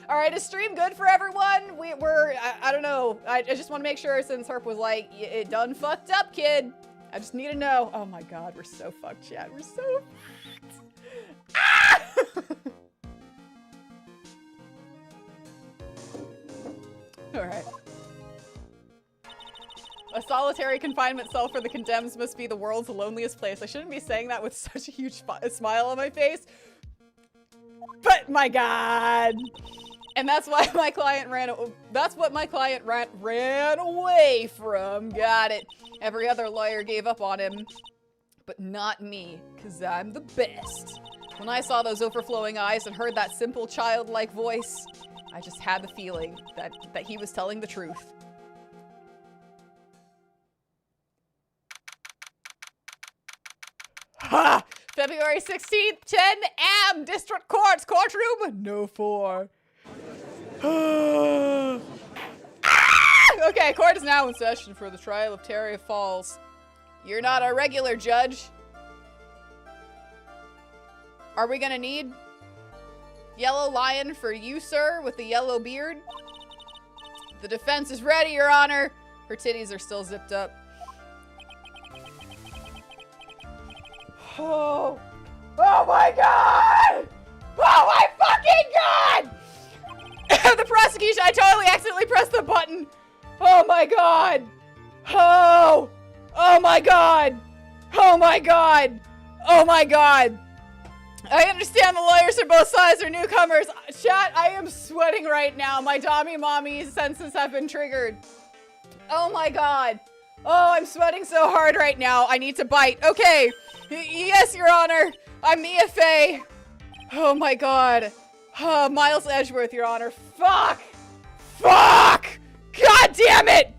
All right, is stream good for everyone? I don't know. I just want to make sure since Herp was like, it done fucked up, kid. I just need to know. Oh my god, we're so fucked, chat. We're so fucked. Ah! All right. A solitary confinement cell for the condemned must be the world's loneliest place. I shouldn't be saying that with such a huge smile on my face. But my god. And that's why my client that's what my client ran away from. Got it. Every other lawyer gave up on him. But not me, because I'm the best. When I saw those overflowing eyes and heard that simple childlike voice, I just had the feeling that he was telling the truth. Ha! February 16th, 10 a.m. District Court's courtroom, no 4. Okay, court is now in session for the trial of Terry Falls. You're not a regular judge. Are we gonna need Yellow Lion for you, sir, with the yellow beard? The defense is ready, Your Honor. Her titties are still zipped up. Oh my god! Oh my fucking god! The prosecution, I totally accidentally pressed the button. Oh my god. Oh my god. Oh my god. Oh my god. I understand the lawyers for both sides are newcomers. Chat, I am sweating right now. My Dommy Mommy senses have been triggered. Oh my god. Oh, I'm sweating so hard right now. I need to bite. Okay. Yes, Your Honor. I'm Mia Fey. Oh my god. Miles Edgeworth, Your Honor. Fuck! Fuck! God damn it!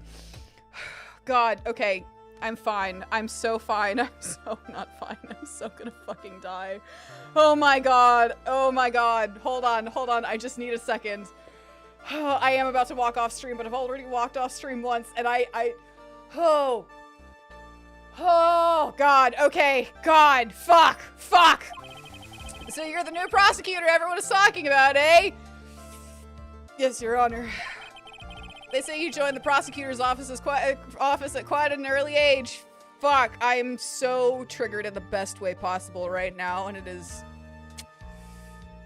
God, okay. I'm fine. I'm so fine. I'm so not fine. I'm so gonna fucking die. Oh my god. Oh my god. Hold on. I just need a second. I am about to walk off stream, but I've already walked off stream once, and Oh, God. Okay. God. Fuck. Fuck. So you're the new prosecutor everyone is talking about, eh? Yes, Your Honor. They say you joined the prosecutor's office at quite an early age. Fuck. I am so triggered in the best way possible right now, and it is...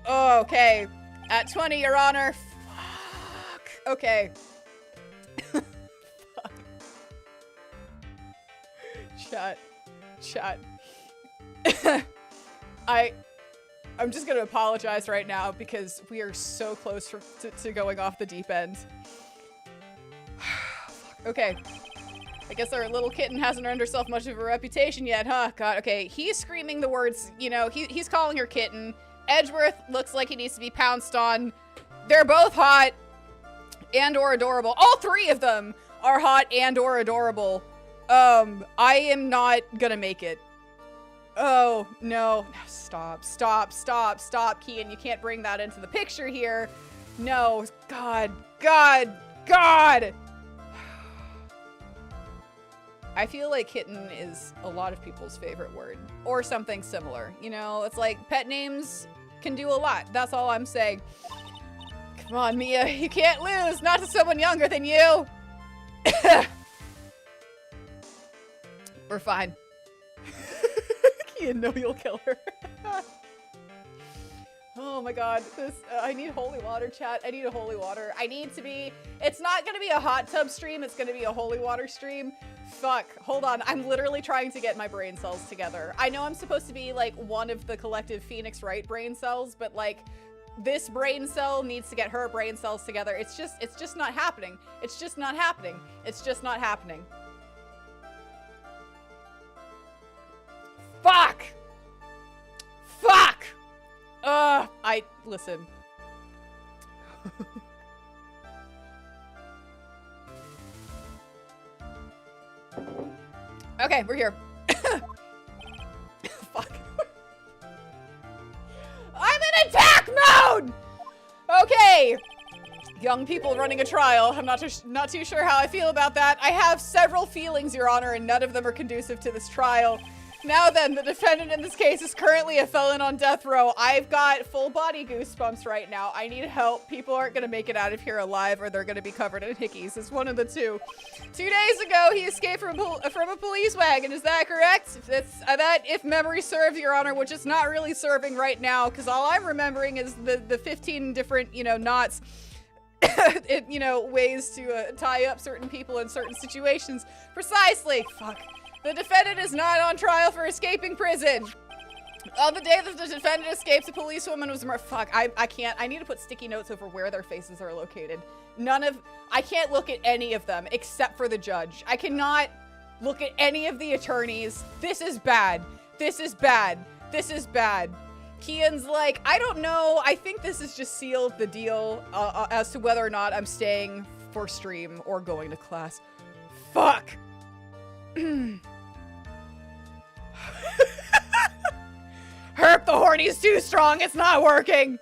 Oh, okay. At 20, Your Honor. Fuck. Okay. Fuck. Chat. I'm just gonna apologize right now because we are so close to going off the deep end. Okay. I guess our little kitten hasn't earned herself much of a reputation yet, huh? God, okay. He's screaming the words, you know, he's calling her kitten. Edgeworth looks like he needs to be pounced on. They're both hot and or adorable. All three of them are hot and or adorable. I am not gonna make it. Oh, no. Stop, Kian. You can't bring that into the picture here. No. God. I feel like kitten is a lot of people's favorite word. Or something similar. You know, it's like pet names can do a lot. That's all I'm saying. Come on, Mia. You can't lose. Not to someone younger than you. We're fine. Kian, no, you'll kill her. Oh my god. I need holy water, chat. I need a holy water. It's not gonna be a hot tub stream. It's gonna be a holy water stream. Fuck. Hold on. I'm literally trying to get my brain cells together. I know I'm supposed to be like one of the collective Phoenix Wright brain cells, but like this brain cell needs to get her brain cells together. It's just not happening. It's just not happening. Fuck! Listen. Okay, we're here. Fuck. I'm in attack mode! Okay. Young people running a trial. I'm not too sure how I feel about that. I have several feelings, Your Honor, and none of them are conducive to this trial. Now then, the defendant in this case is currently a felon on death row. I've got full body goosebumps right now. I need help. People aren't gonna make it out of here alive or they're gonna be covered in hickeys. It's one of the two. 2 days ago, he escaped from a police wagon. Is that correct? That, if memory serves, Your Honor, which is not really serving right now, because all I'm remembering is the 15 different, you know, knots, you know, ways to tie up certain people in certain situations. Precisely. Fuck. The defendant is not on trial for escaping prison. On the day that the defendant escapes, a policewoman was murdered. Fuck, I can't. I need to put sticky notes over where their faces are located. I can't look at any of them except for the judge. I cannot look at any of the attorneys. This is bad. Kian's like, I don't know. I think this has just sealed the deal as to whether or not I'm staying for stream or going to class. Fuck. Herp, the horny's too strong. It's not working.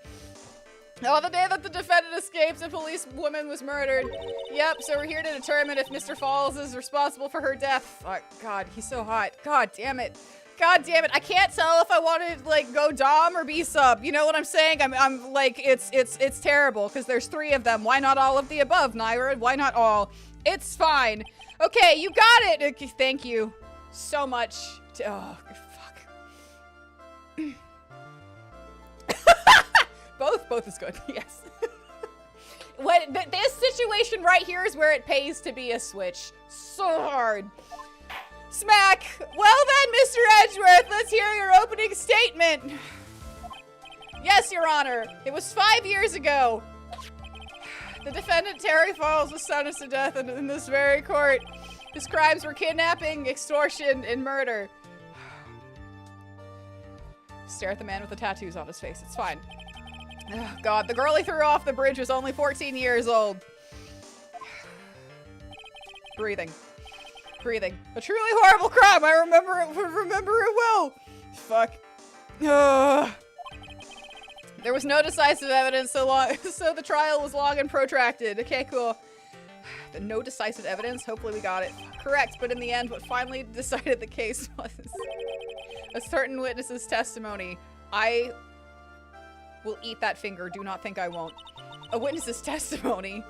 On the day that the defendant escapes, a policewoman was murdered. Yep, so we're here to determine if Mr. Falls is responsible for her death. Oh, God, he's so hot. God damn it. I can't tell if I want to like go dom or be sub. You know what I'm saying? I'm like, it's terrible because there's 3 of them. Why not all of the above, Nayra? Why not all? It's fine. Okay, you got it. Okay, thank you so much. Oh, fuck. Both is good. Yes. This situation right here is where it pays to be a switch. So hard. Smack. Well then, Mr. Edgeworth, let's hear your opening statement. Yes, Your Honor. It was 5 years ago. The defendant, Terry Falls, was sentenced to death in this very court. His crimes were kidnapping, extortion, and murder. Stare at the man with the tattoos on his face. It's fine. Oh, God, the girl he threw off the bridge was only 14 years old. Breathing. A truly horrible crime. I remember it well. Fuck. There was no decisive evidence so the trial was long and protracted. Okay, cool. No decisive evidence. Hopefully we got it. Fuck. correct, but in the end, what finally decided the case was a certain witness's testimony. I will eat that finger. Do not think I won't. A witness's testimony.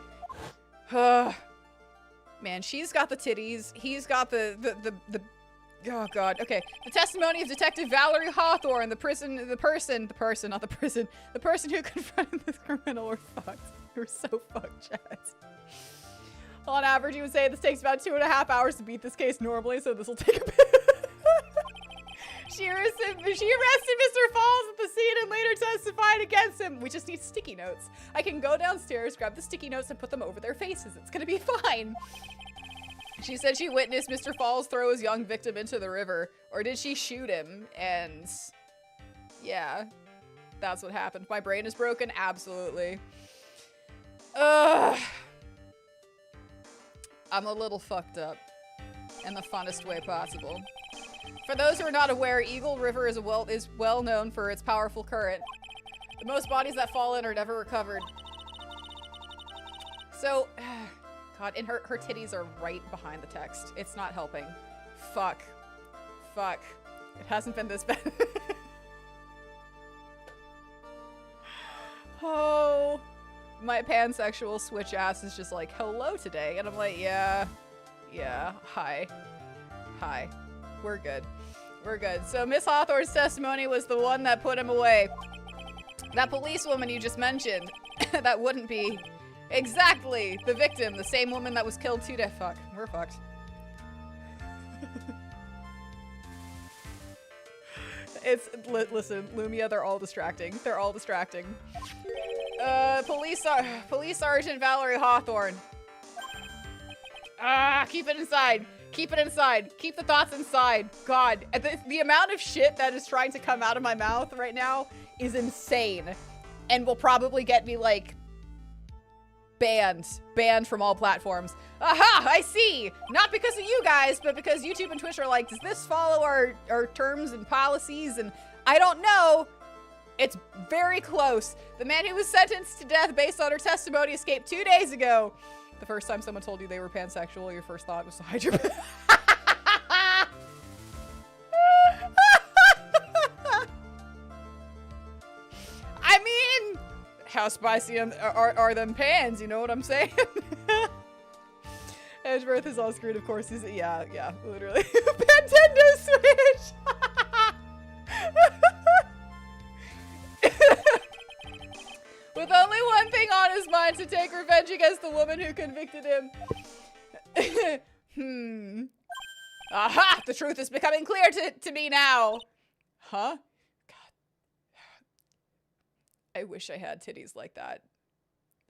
Man, she's got the titties. He's got the oh god. Okay. The testimony of Detective Valerie Hawthorne, the person who confronted this criminal were fucked. They were so fucked, chat. On average, you would say this takes about 2.5 hours to beat this case normally, so this will take a bit. She arrested Mr. Falls at the scene and later testified against him. We just need sticky notes. I can go downstairs, grab the sticky notes, and put them over their faces. It's gonna be fine. She said she witnessed Mr. Falls throw his young victim into the river. Or did she shoot him? And yeah, that's what happened. My brain is broken? Absolutely. Ugh. I'm a little fucked up in the funnest way possible. For those who are not aware, Eagle River is well known for its powerful current. The most bodies that fall in are never recovered. So, God, and her titties are right behind the text. It's not helping. Fuck. Fuck. It hasn't been this bad. Oh. My pansexual switch ass is just like, hello today. And I'm like, yeah, hi. Hi. We're good. We're good. So Miss Hawthorne's testimony was the one that put him away. That policewoman you just mentioned, that wouldn't be exactly the victim, the same woman that was killed 2 days. Fuck. We're fucked. Listen, Lumia, they're all distracting. They're all distracting. Police Sergeant Valerie Hawthorne. Keep it inside. Keep it inside. Keep the thoughts inside. God, the amount of shit that is trying to come out of my mouth right now is insane. And will probably get me, like, banned from all platforms. Aha, I see. Not because of you guys, but because YouTube and Twitch are like, does this follow our terms and policies? And I don't know. It's very close. The man who was sentenced to death based on her testimony escaped 2 days ago. The first time someone told you they were pansexual, your first thought was to hide your I mean, how spicy are them pans? You know what I'm saying? EdgewORTH is all screwed, of course. Yeah, literally. Nintendo Switch! With only one thing on his mind, to take revenge against the woman who convicted him. Aha! The truth is becoming clear to me now. Huh? God. I wish I had titties like that.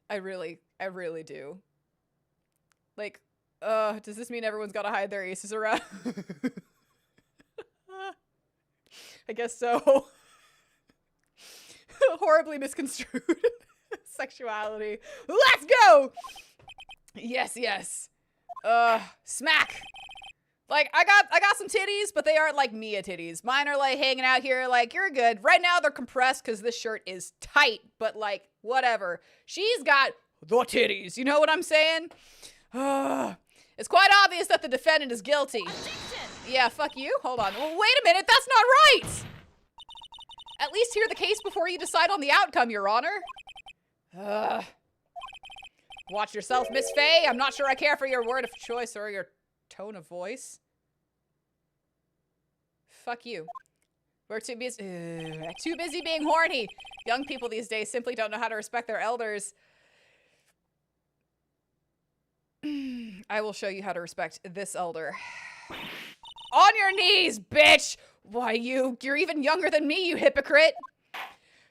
I really do. Like, does this mean everyone's gotta hide their aces around? I guess so. Horribly misconstrued sexuality. Let's go! Yes. Smack. Like, I got some titties, but they aren't like Mia titties. Mine are like hanging out here like, you're good. Right now they're compressed because this shirt is tight, but like, whatever. She's got the titties. You know what I'm saying? It's quite obvious that the defendant is guilty. Objection. Yeah, fuck you. Hold on. Well, wait a minute. That's not right. At least hear the case before you decide on the outcome, Your Honor. Watch yourself, Miss Faye. I'm not sure I care for your word of choice or your tone of voice. Fuck you. We're too busy being horny. Young people these days simply don't know how to respect their elders. I will show you how to respect this elder. On your knees, bitch! Why, you're even younger than me, you hypocrite!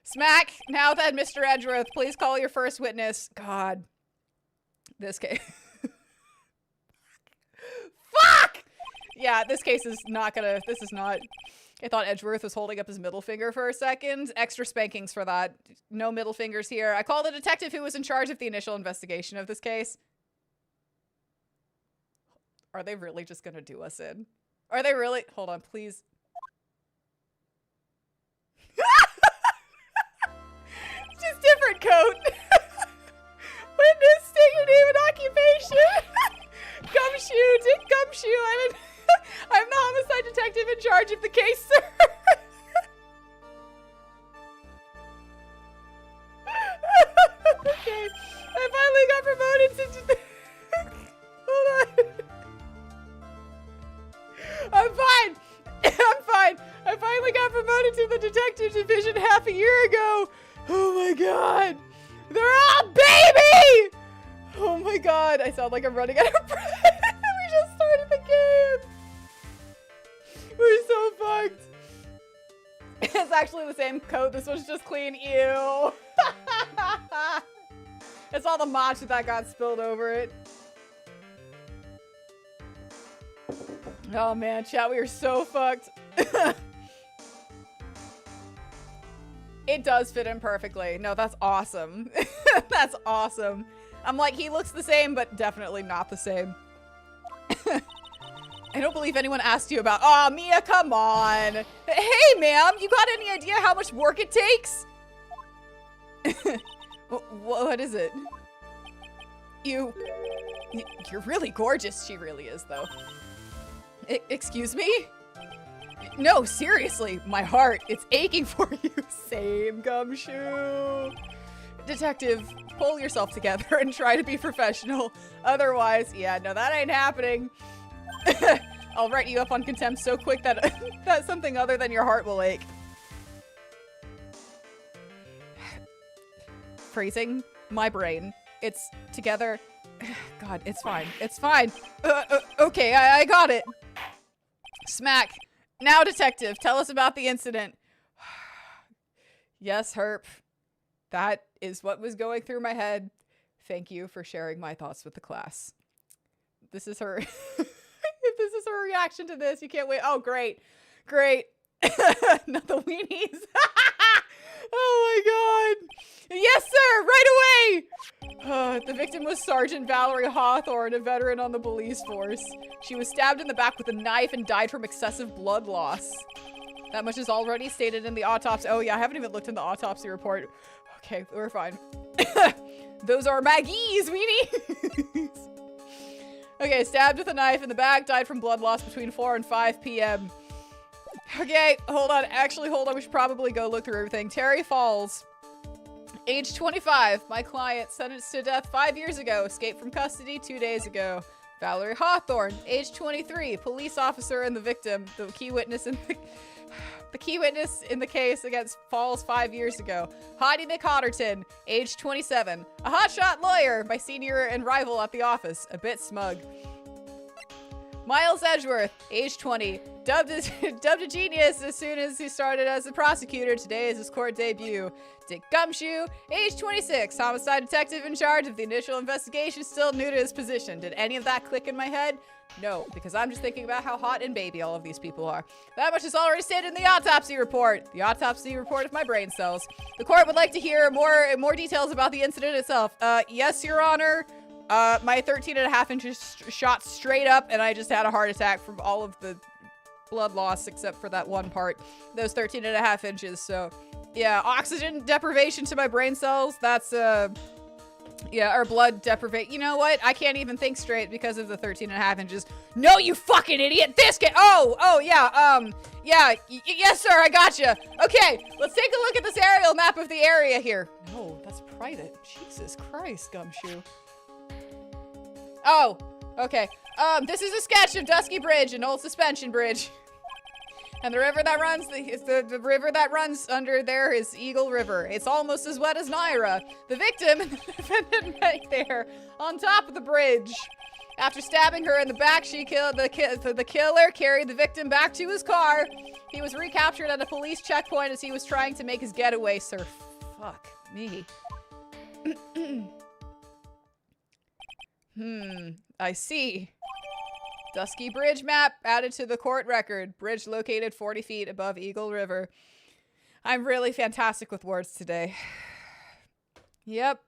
Smack! Now then, Mr. EdgewORTH, please call your first witness. God. This case. Fuck! Yeah, this case is not gonna, this is not. I thought EdgewORTH was holding up his middle finger for a second. Extra spankings for that. No middle fingers here. I called the detective who was in charge of the initial investigation of this case. Are they really just gonna do us in? Are they really? Hold on, please. Just different coat. Witness, state your name and occupation. Gumshoe, Dick Gumshoe. Hold on. I'm fine. I'm fine. I finally got promoted to the detective division half a year ago. Oh my god. They're all baby! Oh my god. I sound like I'm running out of breath. We just started the game. We're so fucked. It's actually the same coat. This one's just clean. Ew. It's all the matcha that got spilled over it. Oh man, chat, we are so fucked. It does fit in perfectly. No, that's awesome. That's awesome. I'm like, he looks the same, but definitely not the same. I don't believe anyone asked you about— oh, Mia, come on. Hey, ma'am, you got any idea how much work it takes? What is it? You're really gorgeous. She really is, though. Excuse me? No, seriously, my heart, it's aching for you. Same, Gumshoe. Detective, pull yourself together and try to be professional. Otherwise, yeah, no, that ain't happening. I'll write you up on contempt so quick that that something other than your heart will ache. Phrasing my brain. It's together. God, it's fine. It's fine. Okay, I got it. Smack. Now, detective, tell us about the incident. Yes, Herp. That is what was going through my head. Thank you for sharing my thoughts with the class. This is her. If this is her reaction to this, you can't wait. Oh, great. Great. Not the weenies. Oh my god. Yes, sir. Right away. The victim was Sergeant Valerie Hawthorne, a veteran on the police force. She was stabbed in the back with a knife and died from excessive blood loss. That much is already stated in the autopsy. Oh yeah, I haven't even looked in the autopsy report. Okay, we're fine. Those are Maggie's weenies. Okay, stabbed with a knife in the back, died from blood loss between 4 and 5 p.m. Okay, hold on. Actually, hold on. We should probably go look through everything. Terry Falls, age 25. My client, sentenced to death 5 years ago. Escaped from custody 2 days ago. Valerie Hawthorne, age 23. Police officer and the victim. The key witness in the case against Falls 5 years ago. Heidi McHotterton, age 27. A hotshot lawyer, my senior and rival at the office. A bit smug. Miles Edgeworth, age 20. Dubbed a genius as soon as he started as a prosecutor. Today is his court debut. Dick Gumshoe, age 26. Homicide detective in charge of the initial investigation, still new to his position. Did any of that click in my head? No, because I'm just thinking about how hot and baby all of these people are. That much is already stated in the autopsy report. The autopsy report of my brain cells. The court would like to hear more details about the incident itself. Yes, Your Honor. My 13.5 inches shot straight up, and I just had a heart attack from all of the blood loss except for that one part. Those 13.5 inches, so yeah, oxygen deprivation to my brain cells. That's yeah, or blood deprivation. You know what? I can't even think straight because of the 13.5 inches. No, you fucking idiot! This kid. Oh yeah. Yeah. Yes, sir. I gotcha. Okay, let's take a look at this aerial map of the area here. No, that's private. Jesus Christ, Gumshoe. Oh, okay. This is a sketch of Dusky Bridge, an old suspension bridge. And the river that runs, the river that runs under there is Eagle River. It's almost as wet as Nayra. The victim and the defendant met there on top of the bridge. After stabbing her in the back, she killed the killer, carried the victim back to his car. He was recaptured at a police checkpoint as he was trying to make his getaway, sir. Fuck me. I see. Dusky Bridge map added to the court record. Bridge located 40 feet above Eagle River. I'm really fantastic with words today. Yep.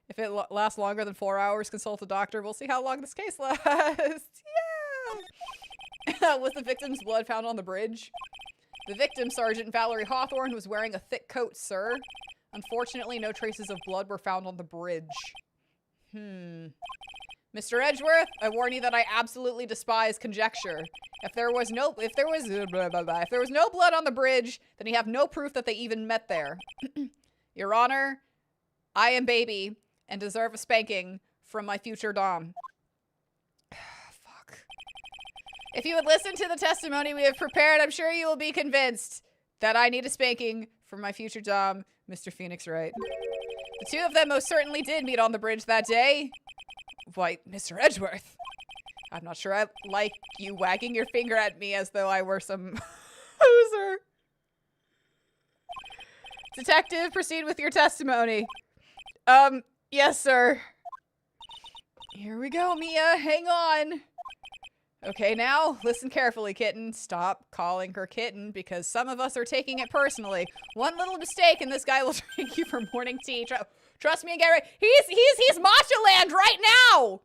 If it lasts longer than 4 hours, consult a doctor. We'll see how long this case lasts. Yeah. Was the victim's blood found on the bridge? The victim, Sergeant Valerie Hawthorne, was wearing a thick coat, sir. Unfortunately, no traces of blood were found on the bridge. Mr. Edgeworth, I warn you that I absolutely despise conjecture. If there was no blood on the bridge, then you have no proof that they even met there. Your Honor, I am baby and deserve a spanking from my future dom. Fuck. If you would listen to the testimony we have prepared, I'm sure you will be convinced that I need a spanking from my future dom, Mr. Phoenix Wright. The two of them most certainly did meet on the bridge that day. Why, Mr. Edgeworth. I'm not sure I like you wagging your finger at me as though I were some loser. Detective, proceed with your testimony. Yes, sir. Here we go, Mia. Hang on. Okay, now, listen carefully, kitten. Stop calling her kitten, because some of us are taking it personally. One little mistake, and this guy will drink you for morning tea. Trust me and get ready. He's Matcha Land right now!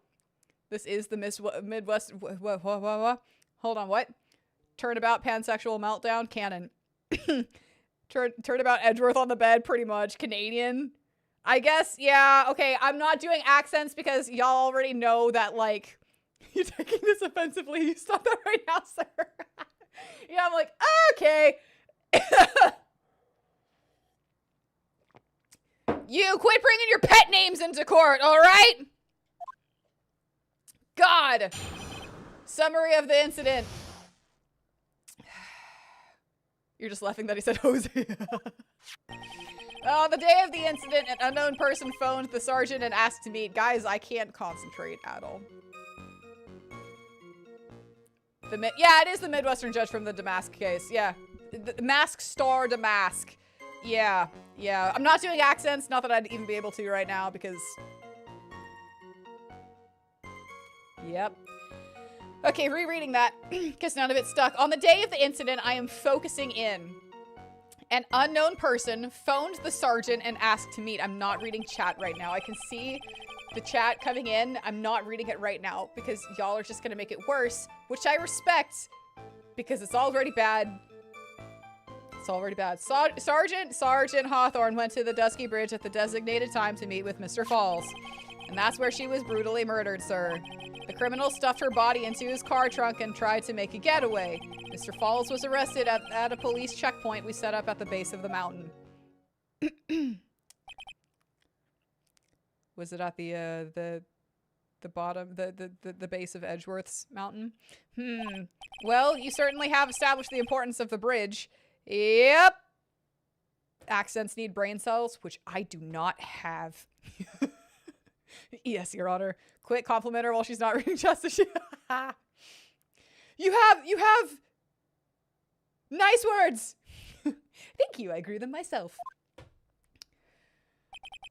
This is the Midwest... What? Hold on, what? Turnabout pansexual meltdown? Canon. Turnabout Edgeworth on the bed, pretty much. Canadian. I guess, yeah, okay, I'm not doing accents because y'all already know that, like... You're taking this offensively. You stop that right now, sir. Yeah, I'm like, okay. You quit bringing your pet names into court, all right? God. Summary of the incident. You're just laughing that he said Jose. On the day of the incident, an unknown person phoned the sergeant and asked to meet. Guys, I can't concentrate at all. Yeah, it is the Midwestern judge from the Damask case. Yeah. The Mask Star Damask. Yeah. Yeah. I'm not doing accents. Not that I'd even be able to right now because... Yep. Okay, rereading that because none of it stuck. On the day of the incident, I am focusing in. An unknown person phoned the sergeant and asked to meet. I'm not reading chat right now. I can see the chat coming in. I'm not reading it right now because y'all are just gonna make it worse, which I respect because it's already bad. It's already bad. Sergeant Hawthorne went to the Dusky Bridge at the designated time to meet with Mr. Falls. And that's where she was brutally murdered, sir. The criminal stuffed her body into his car trunk and tried to make a getaway. Mr. Falls was arrested at a police checkpoint we set up at the base of the mountain. Was it at the bottom, the base of Edgeworth's mountain? Well, you certainly have established the importance of the bridge. Yep. Accents need brain cells, which I do not have. Yes, Your Honor. Quick, compliment her while she's not reading justice. You have nice words. Thank you. I grew them myself.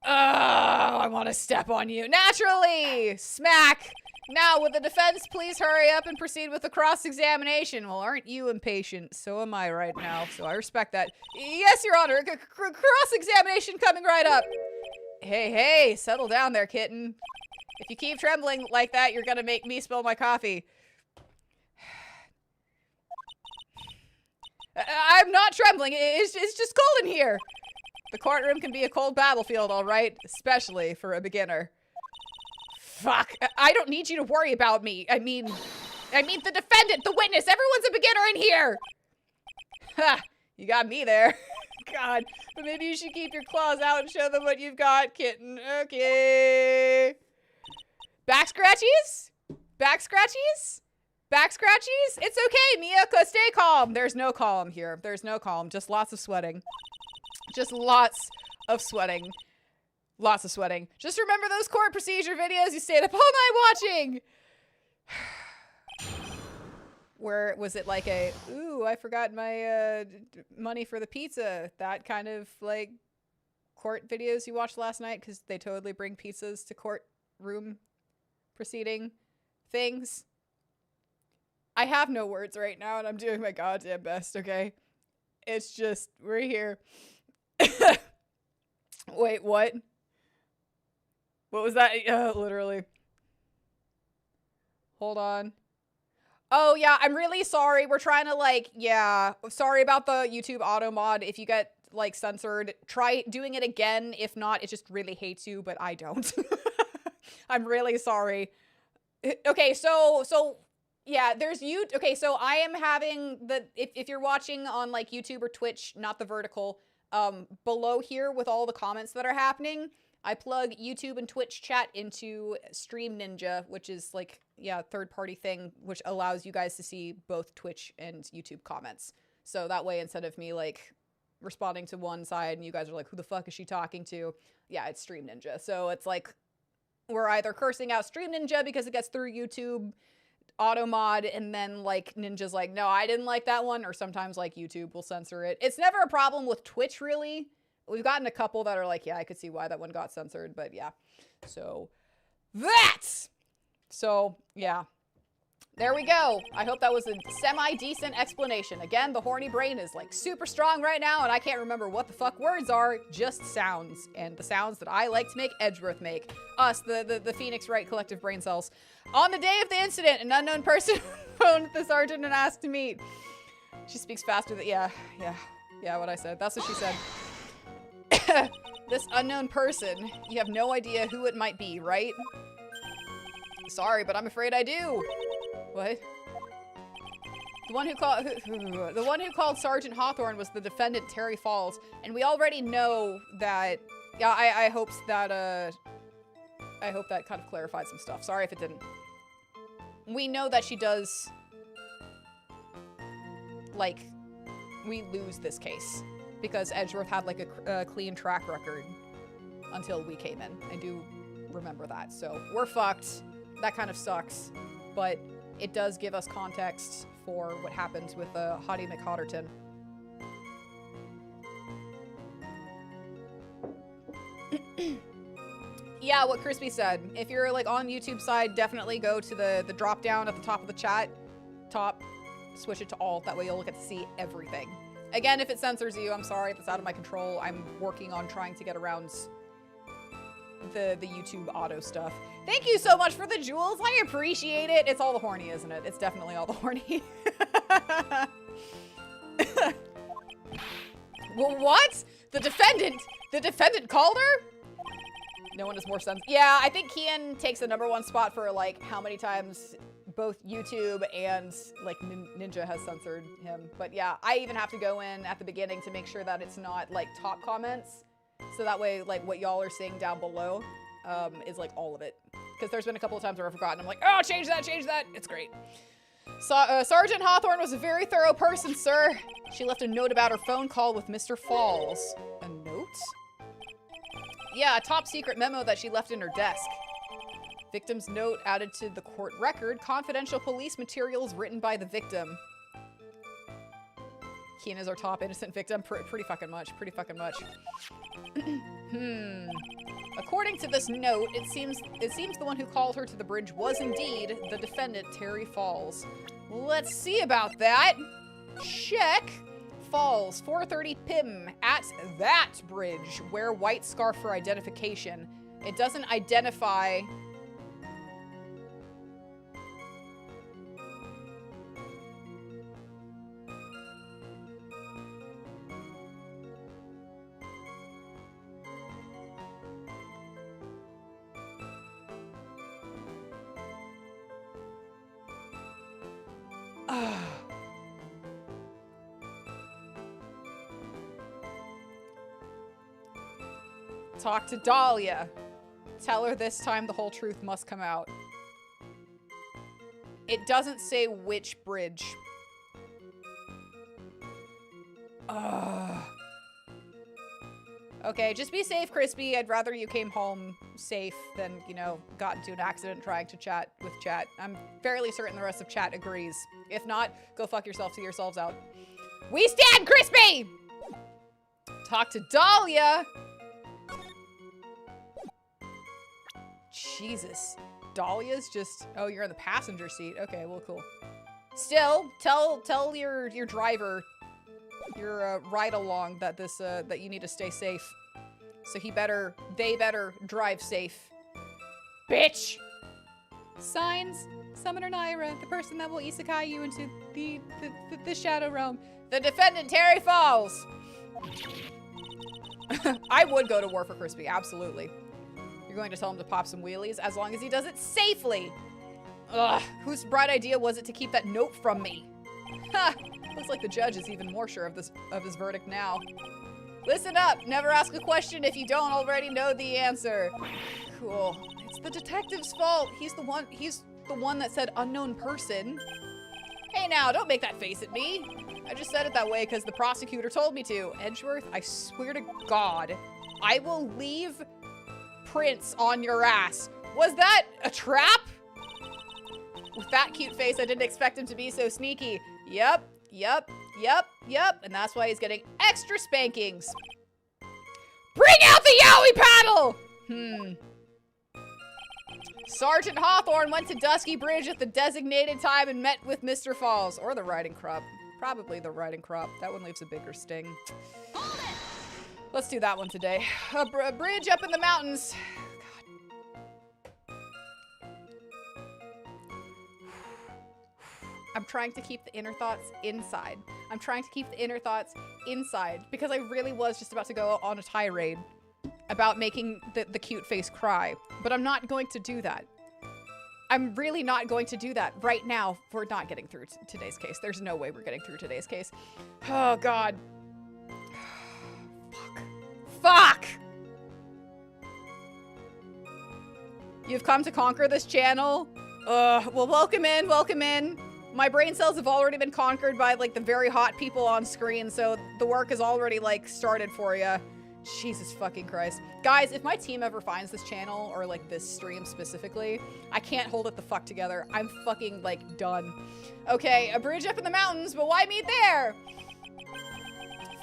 Oh, I want to step on you. Naturally! Smack! Now, would the defense please hurry up and proceed with the cross-examination? Well, aren't you impatient? So am I right now, so I respect that. Yes, Your Honor. Cross-examination coming right up. Hey, settle down there, kitten. If you keep trembling like that, you're gonna make me spill my coffee. I'm not trembling. It's just cold in here. The courtroom can be a cold battlefield, all right? Especially for a beginner. Fuck. I don't need you to worry about me. I mean the defendant, the witness. Everyone's a beginner in here. Ha! You got me there. God. But maybe you should keep your claws out and show them what you've got, kitten. Okay. Back scratchies? Back scratchies? Back scratchies? It's okay, Mia. Stay calm. There's no calm here. There's no calm. Just lots of sweating. Just lots of sweating. Lots of sweating. Just remember those court procedure videos you stayed up all night watching. Where was it like a, ooh, I forgot my money for the pizza. That kind of like court videos you watched last night because they totally bring pizzas to courtroom proceeding things. I have no words right now and I'm doing my goddamn best, okay? It's just, we're here. Wait, what? What was that? Literally. Hold on. Oh, yeah, I'm really sorry. We're trying to, like, yeah. Sorry about the YouTube auto mod. If you get, like, censored, try doing it again. If not, it just really hates you, but I don't. I'm really sorry. Okay, so, yeah, there's you. Okay, so I am having the, if you're watching on, like, YouTube or Twitch, not the vertical, below here with all the comments that are happening, I plug YouTube and Twitch chat into Stream Ninja, which is like, yeah, third-party thing, which allows you guys to see both Twitch and YouTube comments. So that way, instead of me, like, responding to one side and you guys are like, who the fuck is she talking to? Yeah, it's Stream Ninja. So it's like, we're either cursing out Stream Ninja because it gets through YouTube auto mod, and then like Ninja's like, no, I didn't like that one, or sometimes like YouTube will censor it. It's never a problem with Twitch, really. We've gotten a couple that are like, yeah, I could see why that one got censored, but yeah. So yeah, there we go. I hope that was a semi-decent explanation. Again, the horny brain is like super strong right now, and I can't remember what the fuck words are, just sounds. And the sounds that I like to make, EdgewORTH make. Us, the Phoenix Wright collective brain cells. On the day of the incident, an unknown person phoned the sergeant and asked to meet. She speaks faster than, yeah, what I said. That's what she said. This unknown person, you have no idea who it might be, right? Sorry, but I'm afraid I do. What? The one who called Sergeant Hawthorne was the defendant, Terry Falls, and we already know that. Yeah, I hope that kind of clarified some stuff. Sorry if it didn't. We know that she does. Like, we lose this case because EdgewORTH had like a clean track record until we came in. I do remember that, so we're fucked. That kind of sucks, but it does give us context for what happens with Hottie McHotterton. Yeah, what Crispy said. If you're like on YouTube side, definitely go to the drop down at the top of the chat. Switch it to all. That way you'll get to see everything. Again, if it censors you, I'm sorry. That's out of my control. I'm working on trying to get around the YouTube auto stuff. Thank you so much for the jewels. I appreciate it. It's all the horny, isn't it? It's definitely all the horny. Well, what? The defendant called her? No one is more sensitive. Yeah, I think Kian takes the #1 spot for like how many times both YouTube and like Ninja has censored him. But yeah, I even have to go in at the beginning to make sure that it's not like top comments. So that way, like what y'all are seeing down below is like all of it. Because there's been a couple of times where I've forgotten. I'm like, oh, change that. It's great. So, Sergeant Hawthorne was a very thorough person, sir. She left a note about her phone call with Mr. Falls. A note? Yeah, a top secret memo that she left in her desk. Victim's note added to the court record. Confidential police materials written by the victim. Keen is our top innocent victim. Pretty fucking much. According to this note, it seems the one who called her to the bridge was indeed the defendant, Terry Falls. Let's see about that. Check. Falls, 4:30 p.m. at that bridge. Wear white scarf for identification. It doesn't identify. Talk to Dahlia. Tell her this time the whole truth must come out. It doesn't say which bridge. Okay, just be safe, Crispy. I'd rather you came home safe than, you know, got into an accident trying to chat with chat. I'm fairly certain the rest of chat agrees. If not, go fuck yourself, see yourselves out. We stand, Crispy! Talk to Dahlia! Jesus. Dahlia's just... Oh, you're in the passenger seat. Okay, well, cool. Still, tell your driver, your ride-along that this, that you need to stay safe. So they better drive safe. Bitch! Signs. Summoner Nayra, the person that will isekai you into the Shadow Realm. The defendant, Terry Falls! I would go to war for Crispy, absolutely. You're going to tell him to pop some wheelies as long as he does it safely. Ugh, whose bright idea was it to keep that note from me? Ha! Looks like the judge is even more sure of his verdict now. Listen up. Never ask a question if you don't already know the answer. Cool. It's the detective's fault. He's the one that said unknown person. Hey now, don't make that face at me. I just said it that way because the prosecutor told me to. EdgewORTH, I swear to God, I will leave prints on your ass. Was that a trap? With that cute face, I didn't expect him to be so sneaky. Yep. And that's why he's getting extra spankings. Bring out the yowie paddle! Sergeant Hawthorne went to Dusky Bridge at the designated time and met with Mr. Falls. Or the riding crop. Probably the riding crop. That one leaves a bigger sting. Let's do that one today. A bridge up in the mountains. God. I'm trying to keep the inner thoughts inside. I'm trying to keep the inner thoughts inside because I really was just about to go on a tirade about making the cute face cry, but I'm not going to do that. I'm really not going to do that right now. We're not getting through today's case. There's no way we're getting through today's case. Oh, God. Fuck! You've come to conquer this channel? Well, welcome in, welcome in. My brain cells have already been conquered by, like, the very hot people on screen, so the work has already, like, started for you. Jesus fucking Christ. Guys, if my team ever finds this channel, or, like, this stream specifically, I can't hold it the fuck together. I'm fucking, like, done. Okay, a bridge up in the mountains, but why meet there?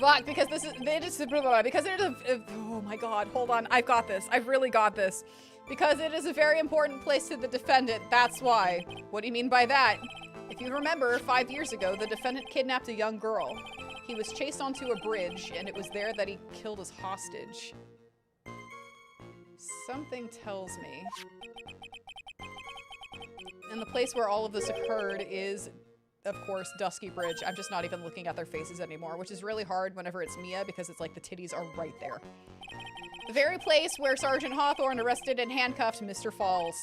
Fuck, because this is, because it is, oh my God, hold on, I've got this. I've really got this. Because it is a very important place to the defendant, that's why. What do you mean by that? If you remember, 5 years ago, the defendant kidnapped a young girl. He was chased onto a bridge, and it was there that he killed his hostage. Something tells me. And the place where all of this occurred is, of course, Dusky Bridge. I'm just not even looking at their faces anymore, which is really hard whenever it's Mia because it's like the titties are right there. The very place where Sergeant Hawthorne arrested and handcuffed Mr. Falls.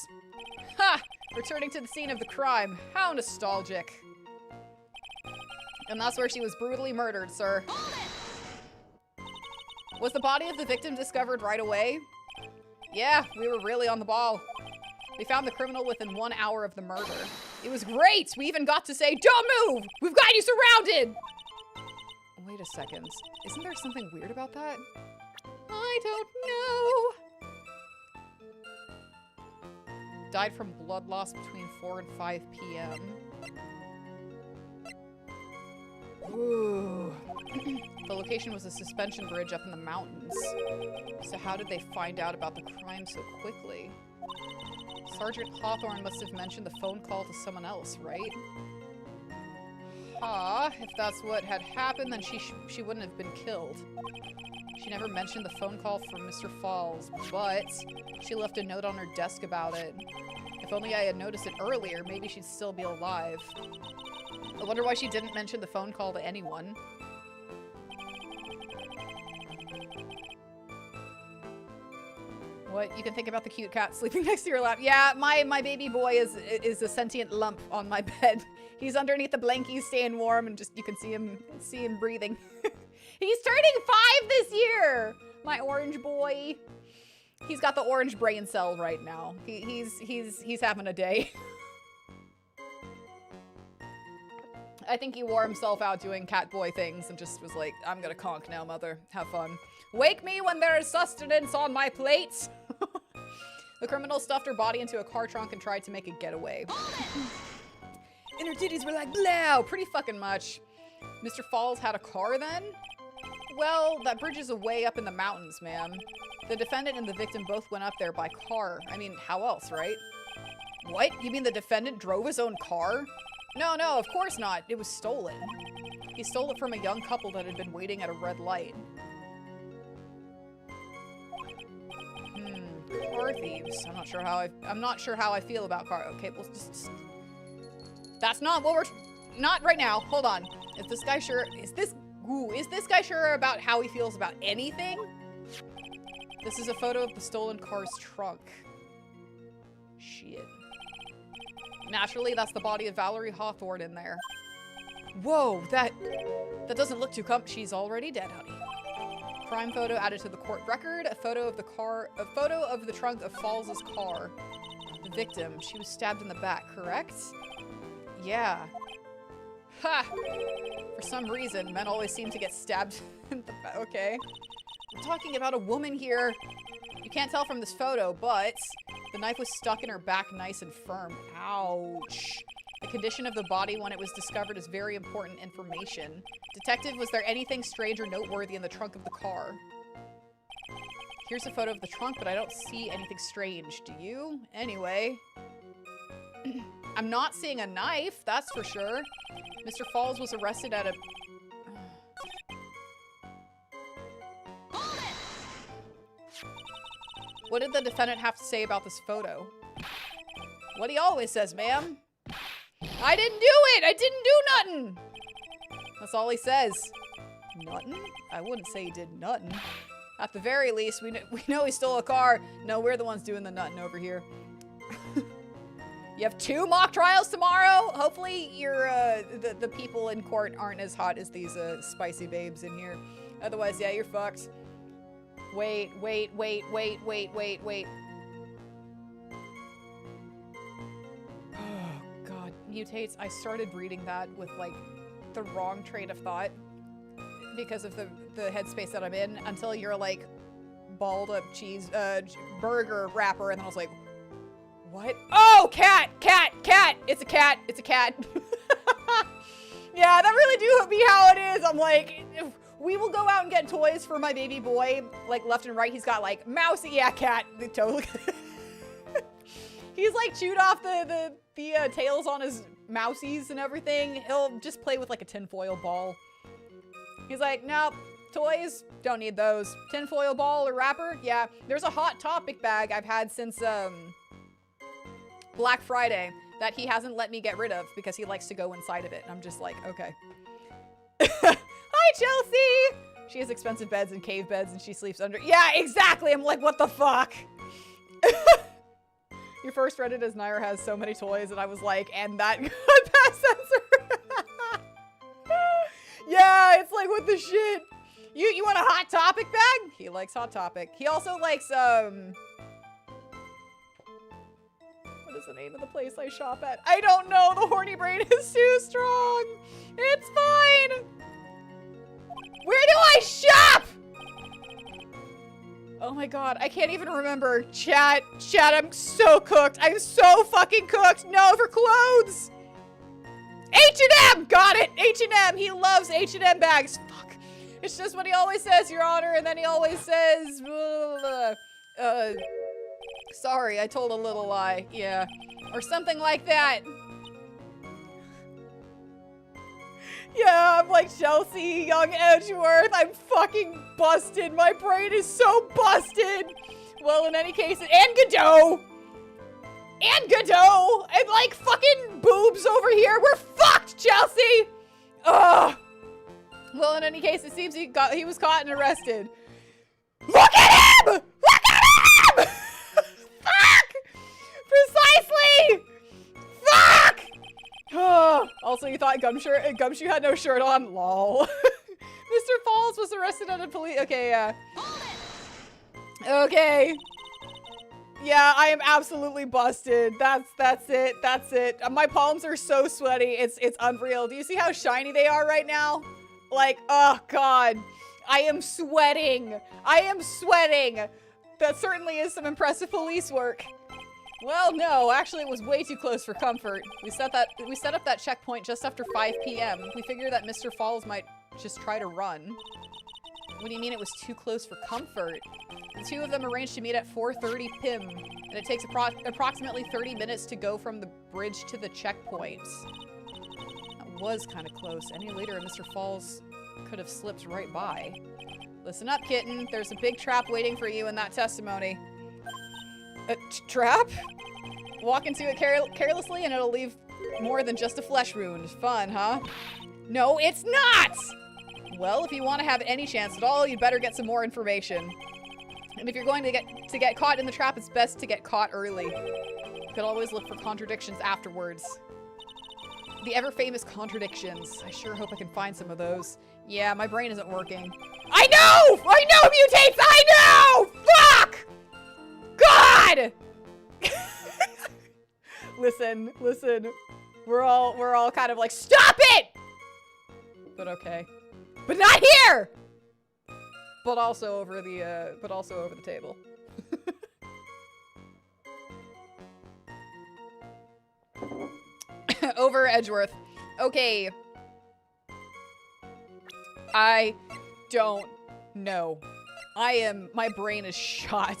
Ha! Returning to the scene of the crime. How nostalgic. And that's where she was brutally murdered, sir. Was the body of the victim discovered right away? Yeah, we were really on the ball. We found the criminal within 1 hour of the murder. It was great! We even got to say, don't move! We've got you surrounded! Wait a second. Isn't there something weird about that? I don't know. Died from blood loss between 4 and 5 p.m. Ooh. The location was a suspension bridge up in the mountains. So how did they find out about the crime so quickly? Sergeant Hawthorne must have mentioned the phone call to someone else, right? If that's what had happened, then she wouldn't have been killed. She never mentioned the phone call from Mr. Falls, but she left a note on her desk about it. If only I had noticed it earlier, maybe she'd still be alive. I wonder why she didn't mention the phone call to anyone. What? You can think about the cute cat sleeping next to your lap. Yeah, my baby boy is a sentient lump on my bed. He's underneath the blankies staying warm and just you can see him breathing. He's turning 5 this year! My orange boy. He's got the orange brain cell right now. He's having a day. I think he wore himself out doing cat boy things and just was like, I'm gonna conk now, mother. Have fun. Wake me when there is sustenance on my plate! The criminal stuffed her body into a car trunk and tried to make a getaway. And her titties were like, blow! Pretty fucking much. Mr. Falls had a car then? Well, that bridge is way up in the mountains, ma'am. The defendant and the victim both went up there by car. I mean, how else, right? What? You mean the defendant drove his own car? No, of course not. It was stolen. He stole it from a young couple that had been waiting at a red light. Car thieves. I'm not sure how I feel about car. Okay, well, just that's not what we're. Not right now. Hold on. Is this guy sure? Is this guy sure about how he feels about anything? This is a photo of the stolen car's trunk. Shit. Naturally, that's the body of Valerie Hawthorne in there. Whoa, that doesn't look too she's already dead, honey. Crime photo added to the court record. A photo of the trunk of Falls' car. The victim. She was stabbed in the back, correct? Yeah. Ha! For some reason, men always seem to get stabbed in the back. Okay. We're talking about a woman here. You can't tell from this photo, but the knife was stuck in her back nice and firm. Ouch. The condition of the body when it was discovered is very important information. Detective, was there anything strange or noteworthy in the trunk of the car? Here's a photo of the trunk, but I don't see anything strange. Do you? Anyway. I'm not seeing a knife, that's for sure. Mr. Falls was arrested at a... What did the defendant have to say about this photo? What he always says, ma'am. I didn't do it! I didn't do nothing! That's all he says. Nothing? I wouldn't say he did nothing. At the very least, we know he stole a car. No, we're the ones doing the nothing over here. You have 2 mock trials tomorrow? Hopefully the people in court aren't as hot as these spicy babes in here. Otherwise, yeah, you're fucked. Wait. Oh, God. Mutates. I started reading that with, like, the wrong train of thought because of the headspace that I'm in until you're, like, balled up cheese, burger wrapper, and then I was like, what? Oh, cat! It's a cat. Yeah, that really do be how it is. I'm like, we will go out and get toys for my baby boy, like left and right. He's got like mousy, yeah, cat, totally. He's like chewed off the tails on his mousies and everything. He'll just play with like a tinfoil ball. He's like, nope, toys, don't need those. Tinfoil ball or wrapper, yeah. There's a Hot Topic bag I've had since Black Friday that he hasn't let me get rid of because he likes to go inside of it. And I'm just like, okay. Hi, Chelsea! She has expensive beds and cave beds and she sleeps under. Yeah, exactly! I'm like, what the fuck? Your first Reddit is Nayra has so many toys, and I was like, and that pass sensor. Yeah, it's like, what the shit? You want a Hot Topic bag? He likes Hot Topic. He also likes, what is the name of the place I shop at? I don't know. The horny brain is too strong. It's fine. Where do I shop? Oh my God, I can't even remember. Chat, I'm so cooked. I'm so fucking cooked. No, for clothes. H&M, got it. H&M, he loves H&M bags. Fuck. It's just what he always says, Your Honor, and then he always says, sorry, I told a little lie. Yeah. Or something like that. Yeah, I'm like Chelsea, young Edgeworth. I'm fucking busted. My brain is so busted. Well, in any case, and Godot. And like fucking boobs over here. We're fucked, Chelsea. Ugh. Well, in any case, it seems he was caught and arrested. Look at him! Look at him! Fuck! Precisely! Fuck! Also, you thought Gumshoe had no shirt on? Lol. Mr. Falls was arrested at a police. Okay, yeah. Okay. Yeah, I am absolutely busted. That's it. That's it. My palms are so sweaty. It's unreal. Do you see how shiny they are right now? Like, oh God. I am sweating. I am sweating. That certainly is some impressive police work. Well, no, actually it was way too close for comfort. We set up that checkpoint just after 5 p.m. We figured that Mr. Falls might just try to run. What do you mean it was too close for comfort? The two of them arranged to meet at 4:30 p.m. and it takes approximately 30 minutes to go from the bridge to the checkpoints. That was kind of close. Any later, Mr. Falls could have slipped right by. Listen up, kitten. There's a big trap waiting for you in that testimony. A trap? Walk into it carelessly and it'll leave more than just a flesh wound. Fun, huh? No, it's not! Well, if you want to have any chance at all, you'd better get some more information. And if you're going to get caught in the trap, it's best to get caught early. You could always look for contradictions afterwards. The ever-famous contradictions. I sure hope I can find some of those. Yeah, my brain isn't working. I know! I know mutates! I know! Fuck! God! Listen, listen. We're all kind of like, stop it! But okay. But not here! But also over the table. Over Edgeworth. Okay. I don't know. My brain is shot.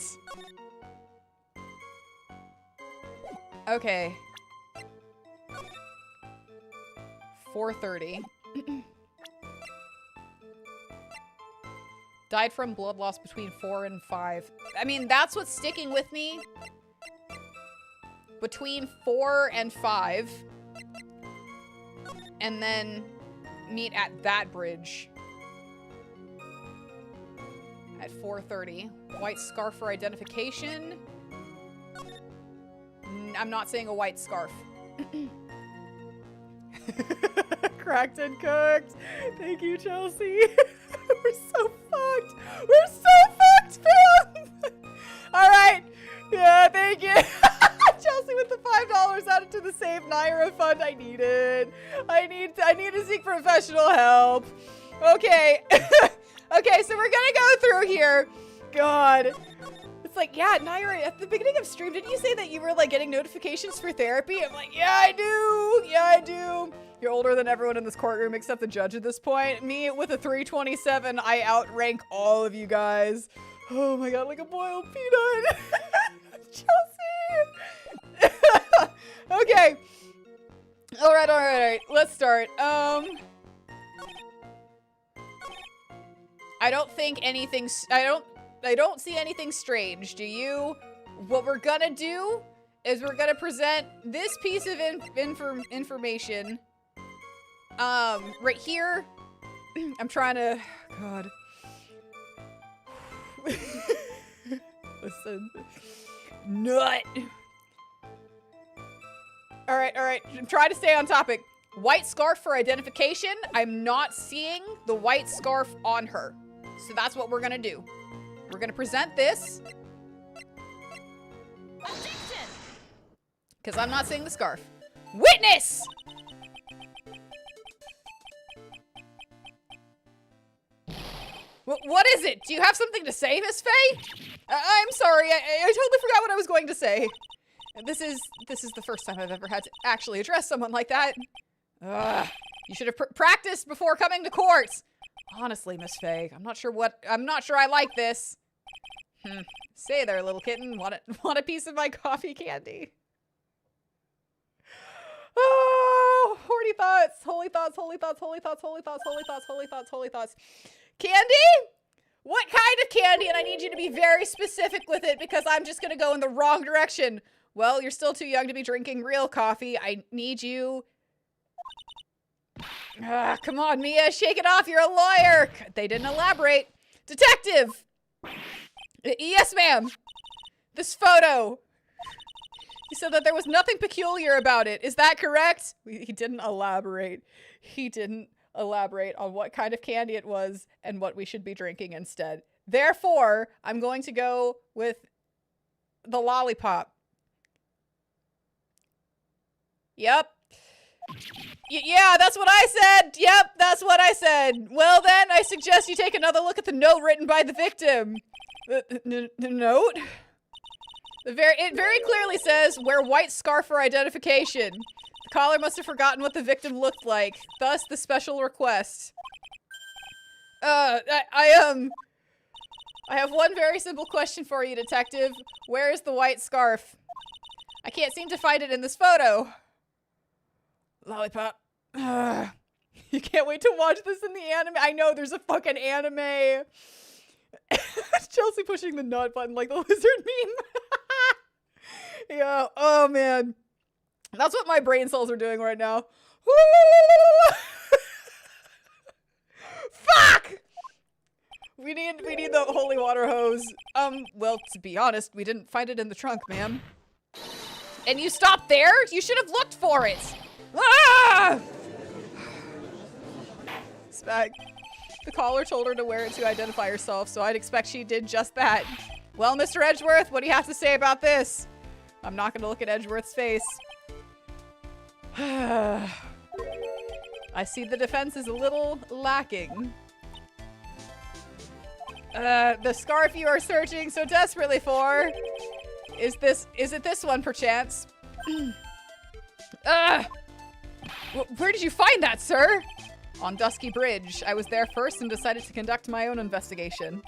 Okay. 4:30. Died from blood loss between 4 and 5. I mean, that's what's sticking with me. Between 4 and 5. And then meet at that bridge. At 4:30. White scarf for identification. I'm not saying a white scarf. Cracked and cooked. Thank you, Chelsea. We're so fucked. We're so fucked, fam. All right. Yeah, thank you. Chelsea with the $5 added to the Save Nayra fund. I need it. I need to seek professional help. Okay. Okay, so we're gonna go through here. God. It's like, yeah, Nayra, at the beginning of stream, didn't you say that you were like getting notifications for therapy? I'm like, yeah, I do. Yeah, I do. You're older than everyone in this courtroom except the judge at this point. Me with a 327, I outrank all of you guys. Oh my god, like a boiled peanut. Chelsea. Okay. All right. Let's start. I don't think anything's, I don't see anything strange. Do you? What we're gonna do is we're gonna present this piece of information. Right here. I'm trying to, God. Listen. Nut. All right. Try to stay on topic. White scarf for identification. I'm not seeing the white scarf on her. So that's what we're gonna do. We're gonna present this. Because I'm not seeing the scarf. Witness! What is it? Do you have something to say, Miss Faye? I'm sorry, I totally forgot what I was going to say. This is the first time I've ever had to actually address someone like that. You should have practiced before coming to court. Honestly, Miss Faye, I'm not sure I like this. Say there, little kitten. Want a piece of my coffee candy? Oh, holy thoughts, holy thoughts, holy thoughts, holy thoughts, holy thoughts, holy thoughts, holy thoughts, holy thoughts. Candy? What kind of candy? And I need you to be very specific with it because I'm just gonna go in the wrong direction. Well, you're still too young to be drinking real coffee. I need you. Come on, Mia, shake it off. You're a lawyer. They didn't elaborate. Detective. Yes, ma'am. This photo. He said that there was nothing peculiar about it. Is that correct? He didn't elaborate. He didn't elaborate on what kind of candy it was and what we should be drinking instead. Therefore, I'm going to go with the lollipop. Yep. Yeah, that's what I said. Yep, that's what I said. Well then, I suggest you take another look at the note written by the victim. The note? It very clearly says, wear white scarf for identification. The caller must have forgotten what the victim looked like. Thus, the special request. I have one very simple question for you, detective. Where is the white scarf? I can't seem to find it in this photo. Lollipop. You can't wait to watch this in the anime. I know, there's a fucking anime. Chelsea pushing the nut button like the lizard meme. Yeah, oh man. That's what my brain cells are doing right now. Fuck! We need the holy water hose. Well, to be honest, we didn't find it in the trunk, ma'am. And you stopped there? You should have looked for it. Ah! Spag. The caller told her to wear it to identify herself, so I'd expect she did just that. Well, Mr. Edgeworth, what do you have to say about this? I'm not going to look at Edgeworth's face. I see the defense is a little lacking. The scarf you are searching so desperately for. Is it this one, perchance? Where did you find that, sir? On Dusky Bridge. I was there first and decided to conduct my own investigation.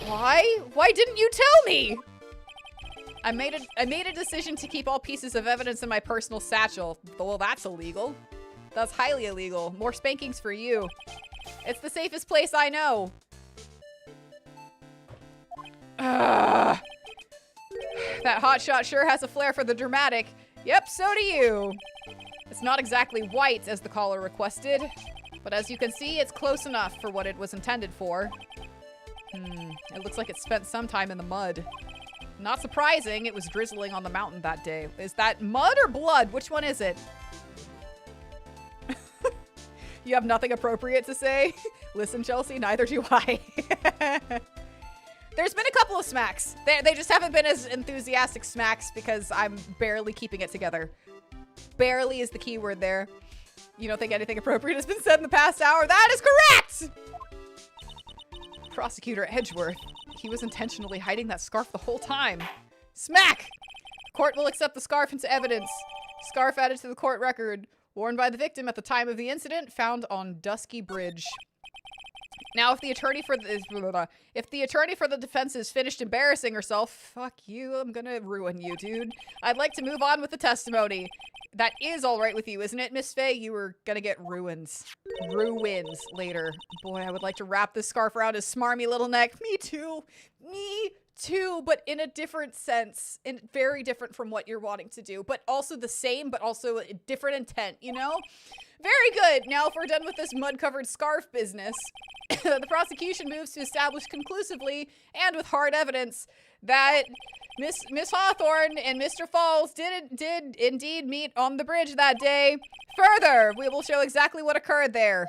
Why? Why didn't you tell me? I made a decision to keep all pieces of evidence in my personal satchel. Well, that's illegal. That's highly illegal. More spankings for you. It's the safest place I know. That hotshot sure has a flair for the dramatic. Yep, so do you. It's not exactly white, as the caller requested, but as you can see, it's close enough for what it was intended for. It looks like it spent some time in the mud. Not surprising, it was drizzling on the mountain that day. Is that mud or blood? Which one is it? You have nothing appropriate to say? Listen, Chelsea, neither do I. There's been a couple of smacks. They just haven't been as enthusiastic smacks because I'm barely keeping it together. Barely is the key word there. You don't think anything appropriate has been said in the past hour? That is correct! Prosecutor Edgeworth. He was intentionally hiding that scarf the whole time. Smack! Court will accept the scarf into evidence. Scarf added to the court record. Worn by the victim at the time of the incident, found on Dusky Bridge. Now, if the attorney for the defense is finished embarrassing herself, fuck you, I'm gonna ruin you, dude. I'd like to move on with the testimony. That is all right with you, isn't it, Miss Faye? You were gonna get ruins later. Boy, I would like to wrap this scarf around his smarmy little neck. Me too. Me too, but in a different sense. And very different from what you're wanting to do. But also the same, but also a different intent, you know? Very good. Now, if we're done with this mud-covered scarf business, the prosecution moves to establish conclusively and with hard evidence that Miss Hawthorne and Mr. Falls did indeed meet on the bridge that day. Further, we will show exactly what occurred there.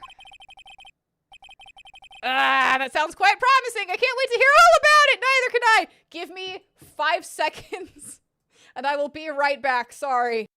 That sounds quite promising. I can't wait to hear all about it. Neither can I. Give me 5 seconds and I will be right back. Sorry.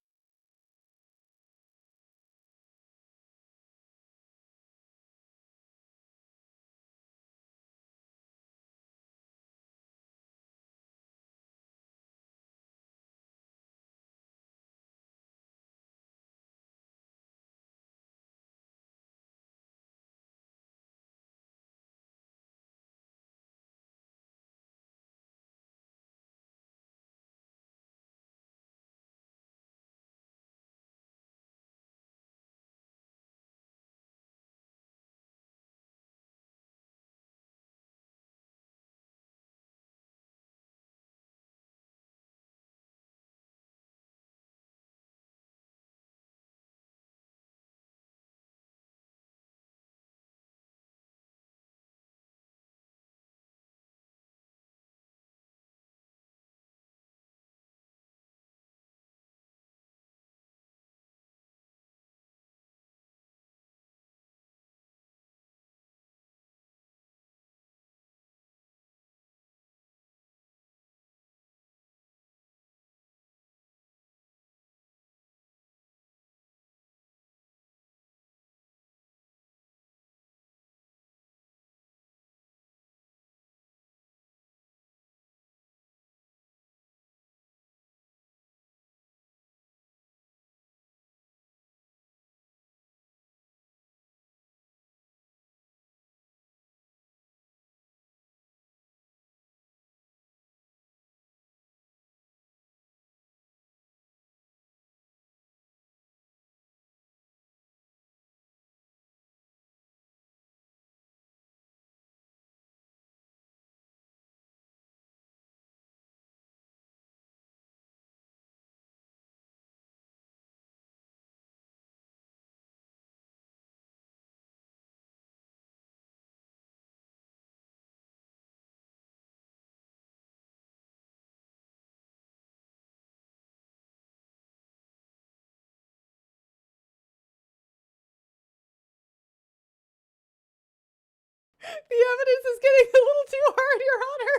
The evidence is getting a little too hard, Your Honor.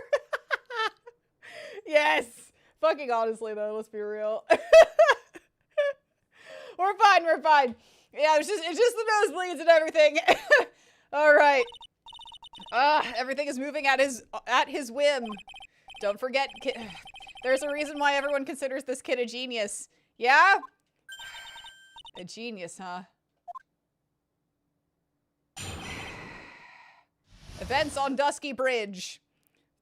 Yes. Fucking honestly, though, let's be real. We're fine, we're fine. Yeah, it's just the nosebleeds and everything. All right. Everything is moving at his whim. Don't forget, there's a reason why everyone considers this kid a genius. Yeah? A genius, huh? Events on Dusky Bridge.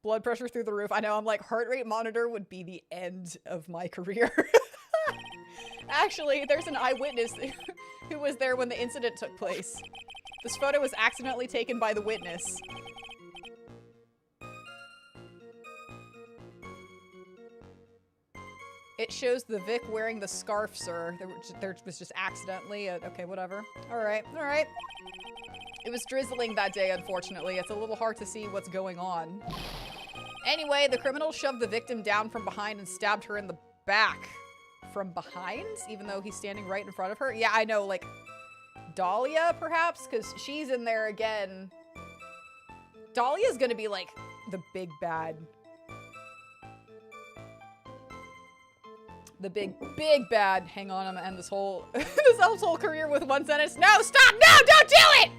Blood pressure through the roof. I know, I'm like, heart rate monitor would be the end of my career. Actually, there's an eyewitness who was there when the incident took place. This photo was accidentally taken by the witness. It shows the Vic wearing the scarf, sir. There was just accidentally okay, whatever. All right. It was drizzling that day, unfortunately. It's a little hard to see what's going on. Anyway, the criminal shoved the victim down from behind and stabbed her in the back. From behind? Even though he's standing right in front of her? Yeah, I know, like, Dahlia, perhaps? Because she's in there again. Dahlia's gonna be, like, the big bad. The big bad. Hang on, I'm gonna end this whole whole career with one sentence. No, stop! No, don't do it!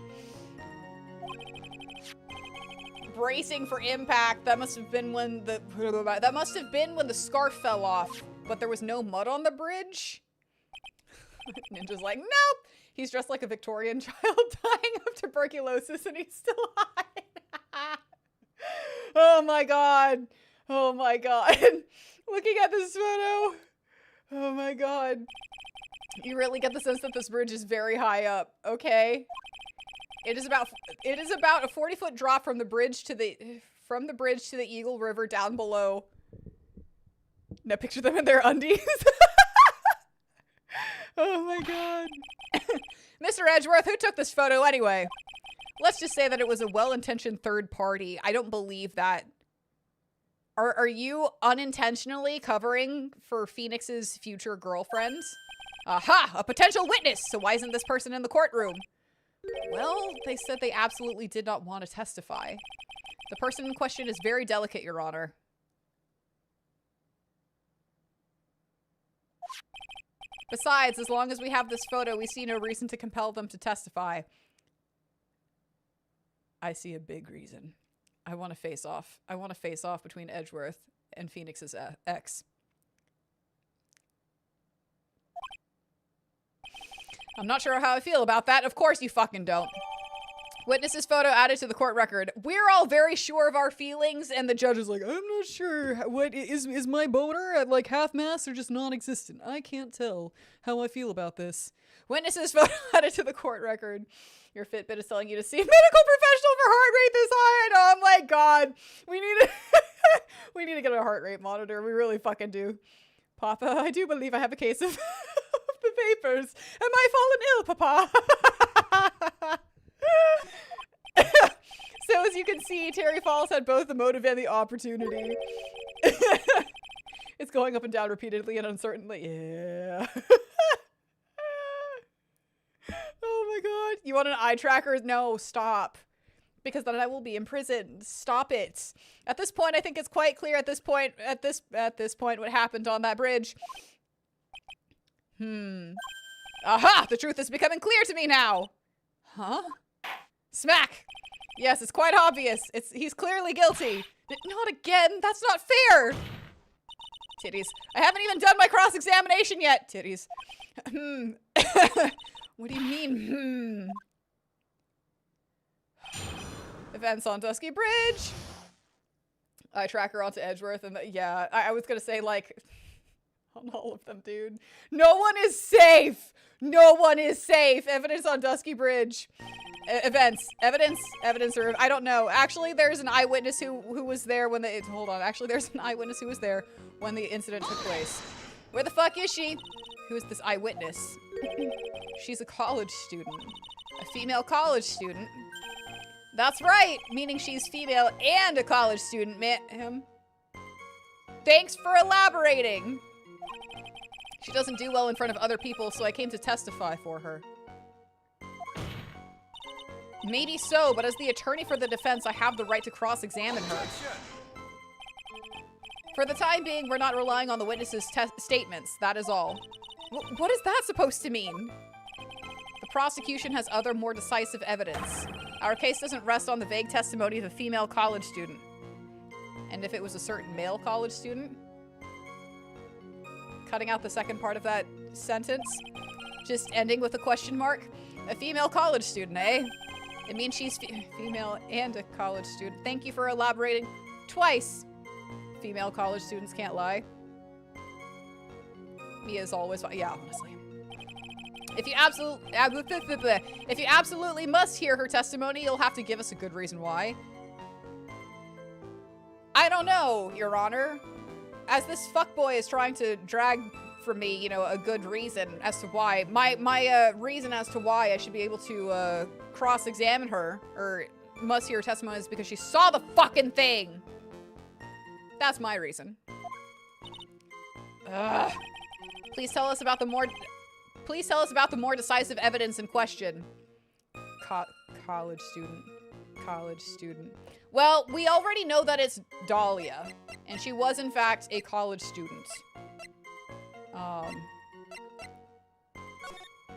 Bracing for impact. That must have been when the scarf fell off, but there was no mud on the bridge. Ninja's like, nope. He's dressed like a Victorian child dying of tuberculosis, and he's still high. Oh my god. Oh my god. Looking at this photo. Oh my god. You really get the sense that this bridge is very high up. Okay. It is about a 40-foot drop from the bridge to the Eagle River down below. Now picture them in their undies. Oh my god. Mr. Edgeworth, who took this photo anyway? Let's just say that it was a well-intentioned third party. I don't believe that. Are you unintentionally covering for Phoenix's future girlfriends? Aha! A potential witness! So why isn't this person in the courtroom? Well, they said they absolutely did not want to testify. The person in question is very delicate, Your Honor. Besides, as long as we have this photo, we see no reason to compel them to testify. I see a big reason. I want to face off. I want to face off between Edgeworth and Phoenix's ex. I'm not sure how I feel about that. Of course you fucking don't. Witness's photo added to the court record. We're all very sure of our feelings, and the judge is like, I'm not sure. What is my boner at like half-mast or just non-existent? I can't tell how I feel about this. Witness's photo added to the court record. Your Fitbit is telling you to see a medical professional for heart rate this high. I know, I'm like, God, we need to get a heart rate monitor. We really fucking do. Papa, I do believe I have a case of the vapors. Am I fallen ill, Papa? So as you can see, Terry Falls had both the motive and the opportunity. It's going up and down repeatedly and uncertainly. Yeah. Oh my god. You want an eye tracker? No, stop. Because then I will be imprisoned. Stop it. At this point, I think it's quite clear at this point what happened on that bridge. Aha! The truth is becoming clear to me now. Huh? Smack! Yes, it's quite obvious. He's clearly guilty. Not again. That's not fair. Titties. I haven't even done my cross-examination yet. Titties. What do you mean? Events on Dusky Bridge. I track her onto Edgeworth, and yeah, I was gonna say, like, on all of them, dude. No one is safe. No one is safe. Evidence on Dusky Bridge. Evidence, or I don't know. Actually, there's an eyewitness who was there when hold on. Actually, there's an eyewitness who was there when the incident took place. Where the fuck is she? Who is this eyewitness? She's a college student. A female college student. That's right, meaning she's female and a college student, ma'am. Thanks for elaborating. She doesn't do well in front of other people, so I came to testify for her. Maybe so, but as the attorney for the defense, I have the right to cross-examine her. For the time being, we're not relying on the witness's statements, that is all. What is that supposed to mean? The prosecution has other, more decisive evidence. Our case doesn't rest on the vague testimony of a female college student. And if it was a certain male college student? Cutting out the second part of that sentence. Just ending with a question mark. A female college student, eh? It means she's female and a college student. Thank you for elaborating twice. Female college students can't lie. Me as always. Yeah, honestly. If you absolutely must hear her testimony, you'll have to give us a good reason why. I don't know, Your Honor. As this fuckboy is trying to drag from me, you know, a good reason as to why. My reason as to why I should be able to cross-examine her, or must hear her testimony, is because she saw the fucking thing. That's my reason. Ugh. Please tell us about the more decisive evidence in question. College student. Well, we already know that it's Dahlia, and she was in fact a college student.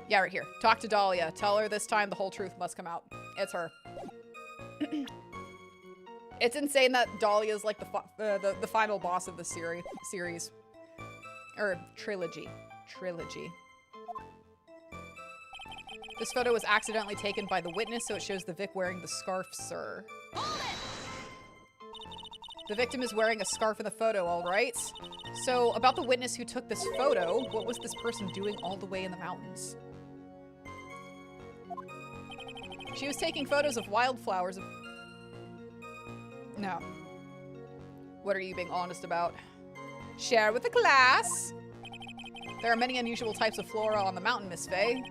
Yeah, right here. Talk to Dahlia. Tell her this time the whole truth must come out. It's her. It's insane that Dahlia is like the final boss of the series. Or trilogy. This photo was accidentally taken by the witness, so it shows the Vic wearing the scarf, sir. The victim is wearing a scarf in the photo, all right? So, about the witness who took this photo, what was this person doing all the way in the mountains? She was taking photos of wildflowers. No. What are you being honest about? Share with the class. There are many unusual types of flora on the mountain, Miss Faye.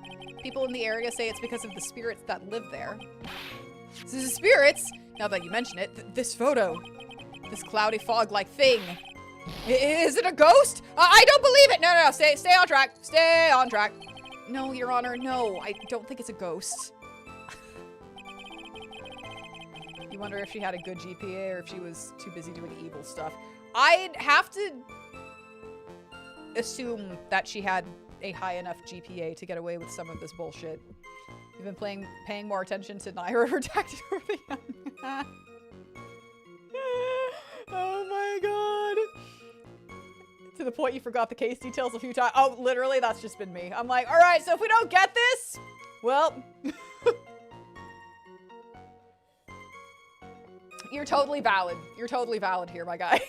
People in the area say it's because of the spirits that live there. This is spirits? Now that you mention it, this photo. This cloudy fog-like thing. Is it a ghost? I don't believe it! No, stay on track. Stay on track. No, Your Honor, no. I don't think it's a ghost. You wonder if she had a good GPA or if she was too busy doing evil stuff. I'd have to assume that she had a high enough GPA to get away with some of this bullshit. You've been paying more attention to Nayra redacted over the young. Oh my god. To the point you forgot the case details a few times. Oh, literally, that's just been me. I'm like, all right, so if we don't get this, well. You're totally valid. You're totally valid here, my guy.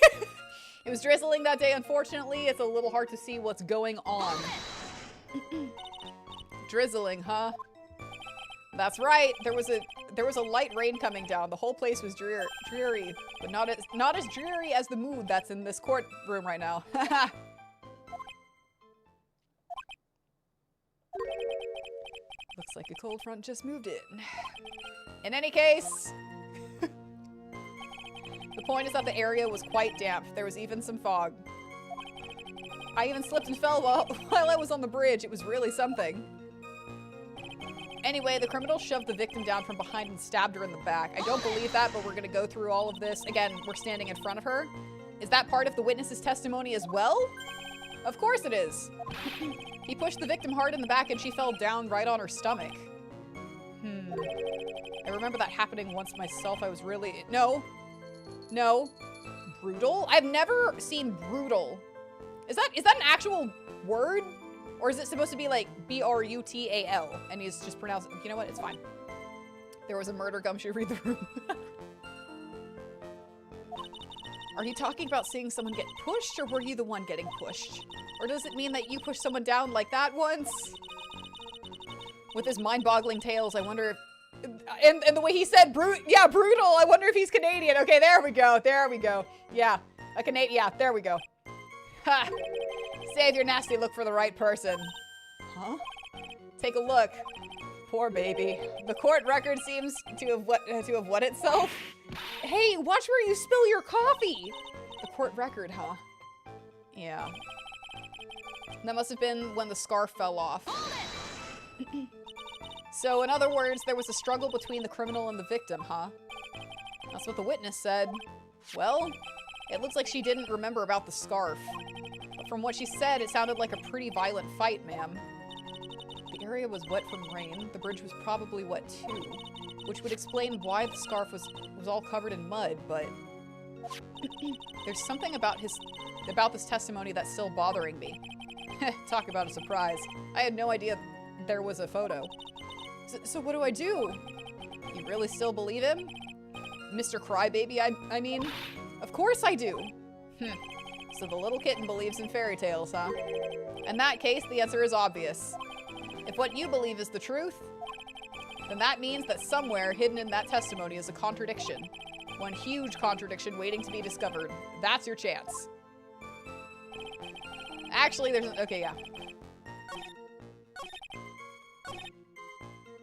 It was drizzling that day, unfortunately. It's a little hard to see what's going on. Drizzling, huh? That's right. There was a light rain coming down. The whole place was dreary, but not as dreary as the mood that's in this courtroom right now. Looks like a cold front just moved in. In any case, the point is that the area was quite damp. There was even some fog. I even slipped and fell while I was on the bridge. It was really something. Anyway, the criminal shoved the victim down from behind and stabbed her in the back. I don't believe that, but we're gonna go through all of this. Again, we're standing in front of her. Is that part of the witness's testimony as well? Of course it is. He pushed the victim hard in the back and she fell down right on her stomach. I remember that happening once myself. I was really... No. Brutal? I've never seen brutal. Is that an actual word? Or is it supposed to be like B-R-U-T-A-L? And he's just pronounced, you know what? It's fine. There was a murder gumshoe. Read the room. Are you talking about seeing someone get pushed, or were you the one getting pushed? Or does it mean that you pushed someone down like that once? With his mind-boggling tales, I wonder if... And the way he said brutal, I wonder if he's Canadian. Okay, there we go. Yeah, a Canadian, yeah, there we go. Ha! Save your nasty look for the right person. Huh? Take a look. Poor baby. The court record seems to have wet itself. Hey, watch where you spill your coffee. The court record, huh? Yeah. That must have been when the scarf fell off. So in other words, there was a struggle between the criminal and the victim, huh? That's what the witness said. Well, it looks like she didn't remember about the scarf. But from what she said, it sounded like a pretty violent fight, ma'am. The area was wet from rain. The bridge was probably wet too, which would explain why the scarf was all covered in mud, but there's something about this testimony that's still bothering me. Talk about a surprise. I had no idea there was a photo. So what do I do? You really still believe him? Mr. Crybaby, I mean? Of course I do. So the little kitten believes in fairy tales, huh? In that case, the answer is obvious. If what you believe is the truth, then that means that somewhere hidden in that testimony is a contradiction. One huge contradiction waiting to be discovered. That's your chance. Actually, okay, yeah.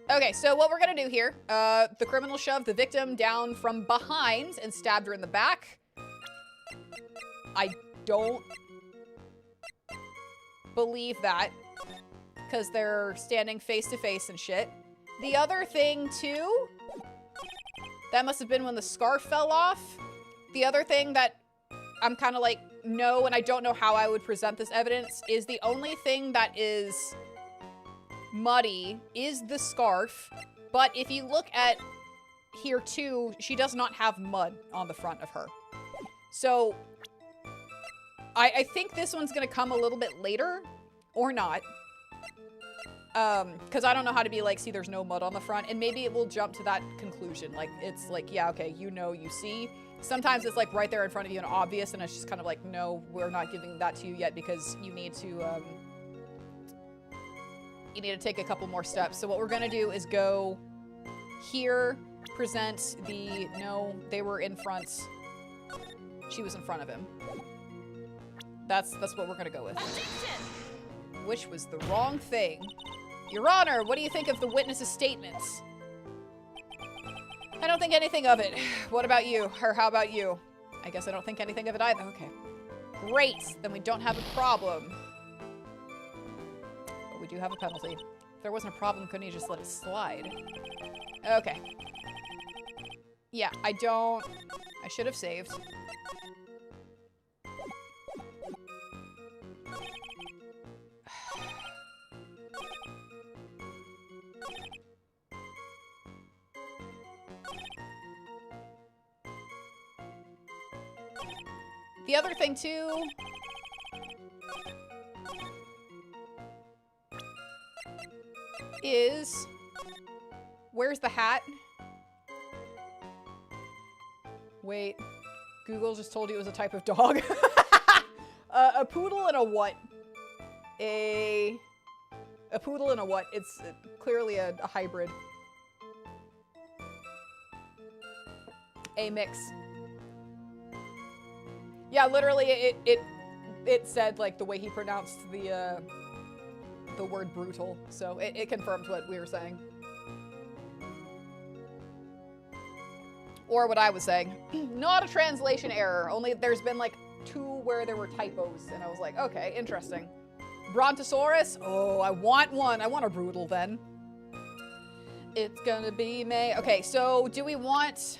Okay, so what we're gonna do here, the criminal shoved the victim down from behind and stabbed her in the back. I don't believe that, because they're standing face to face and shit. The other thing, too, that must have been when the scarf fell off. The other thing that I'm kind of like, no, and I don't know how I would present this evidence, is the only thing that is muddy is the scarf. But if you look at here, too, she does not have mud on the front of her. So I think this one's going to come a little bit later, or not. Because I don't know how to be like, see, there's no mud on the front, and maybe it will jump to that conclusion. Like, it's like, yeah, okay, you know, you see. Sometimes it's like right there in front of you and obvious, and it's just kind of like, no, we're not giving that to you yet because you need to take a couple more steps. So what we're gonna do is go here, present the, no, they were in front. She was in front of him. That's what we're gonna go with. Which was the wrong thing. Your Honor, what do you think of the witness's statements? I don't think anything of it. What about you? Or how about you? I guess I don't think anything of it either. Okay. Great. Then we don't have a problem. But we do have a penalty. If there wasn't a problem, couldn't you just let it slide? Okay. Yeah, I should have saved. The other thing, too, is, where's the hat? Wait, Google just told you it was a type of dog. A poodle and a what? A poodle and a what? It's clearly a hybrid. A mix. Yeah, literally, it said, like, the way he pronounced the word brutal. So it confirms what we were saying. Or what I was saying. Not a translation error. Only there's been, like, 2 where there were typos. And I was like, okay, interesting. Brontosaurus? Oh, I want one. I want a brutal, then. It's gonna be May. Okay, so do we want...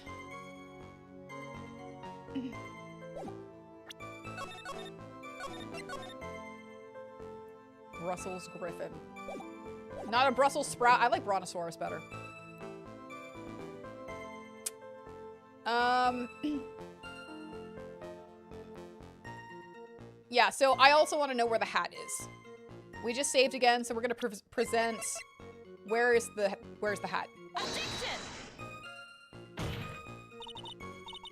Brussels Griffin. Not a Brussels sprout. I like Brontosaurus better. Yeah, so I also want to know where the hat is. We just saved again, so we're gonna present. Where's the hat?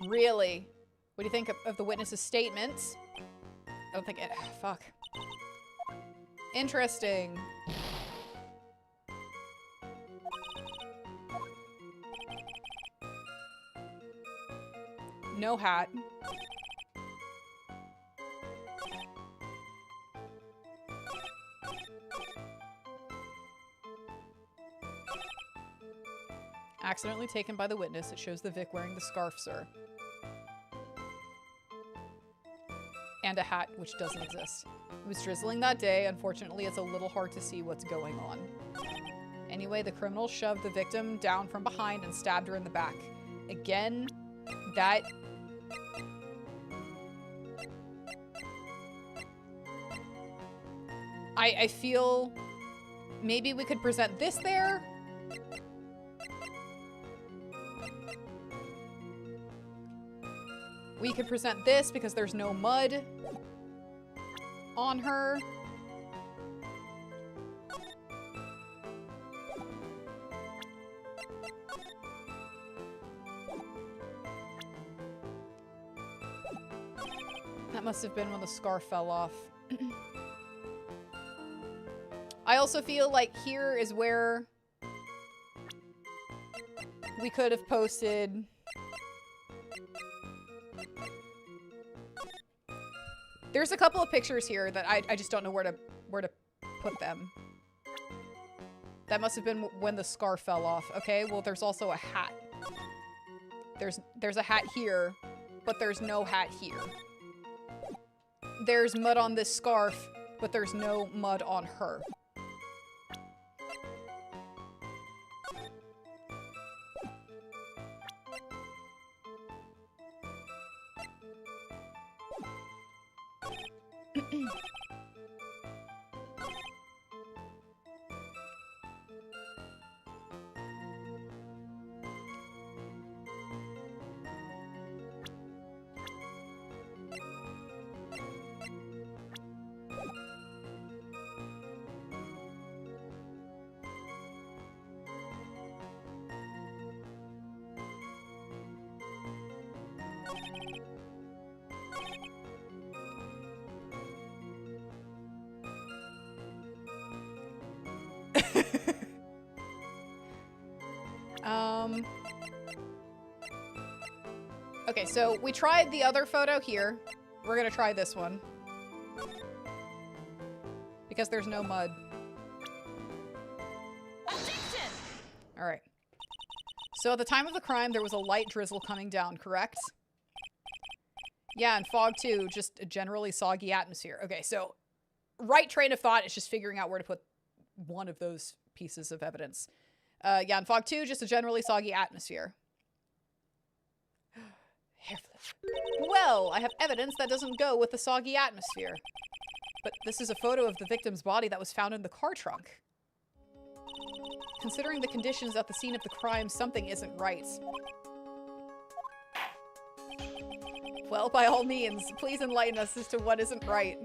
Really? What do you think of the witness's statements? I don't think it. Fuck. Interesting. No hat. Accidentally taken by the witness. It shows the Vic wearing the scarf, sir. And a hat, which doesn't exist. It was drizzling that day. Unfortunately, it's a little hard to see what's going on. Anyway, the criminal shoved the victim down from behind and stabbed her in the back. Again, that... I feel maybe we could present this there. We could present this because there's no mud on her. That must have been when the scarf fell off. I also feel like here is where we could have posted there's a couple of pictures here that I just don't know where to put them. That must have been when the scarf fell off. Okay, well there's also a hat. There's a hat here, but there's no hat here. There's mud on this scarf, but there's no mud on her. Okay, so we tried the other photo here. We're gonna try this one. Because there's no mud. Alright. So at the time of the crime, there was a light drizzle coming down, correct? Yeah, and fog too, just a generally soggy atmosphere. Okay, so right train of thought is just figuring out where to put one of those pieces of evidence. Yeah, and fog too, just a generally soggy atmosphere. Well, I have evidence that doesn't go with the soggy atmosphere. But this is a photo of the victim's body that was found in the car trunk. Considering the conditions at the scene of the crime, something isn't right. Well, by all means, please enlighten us as to what isn't right.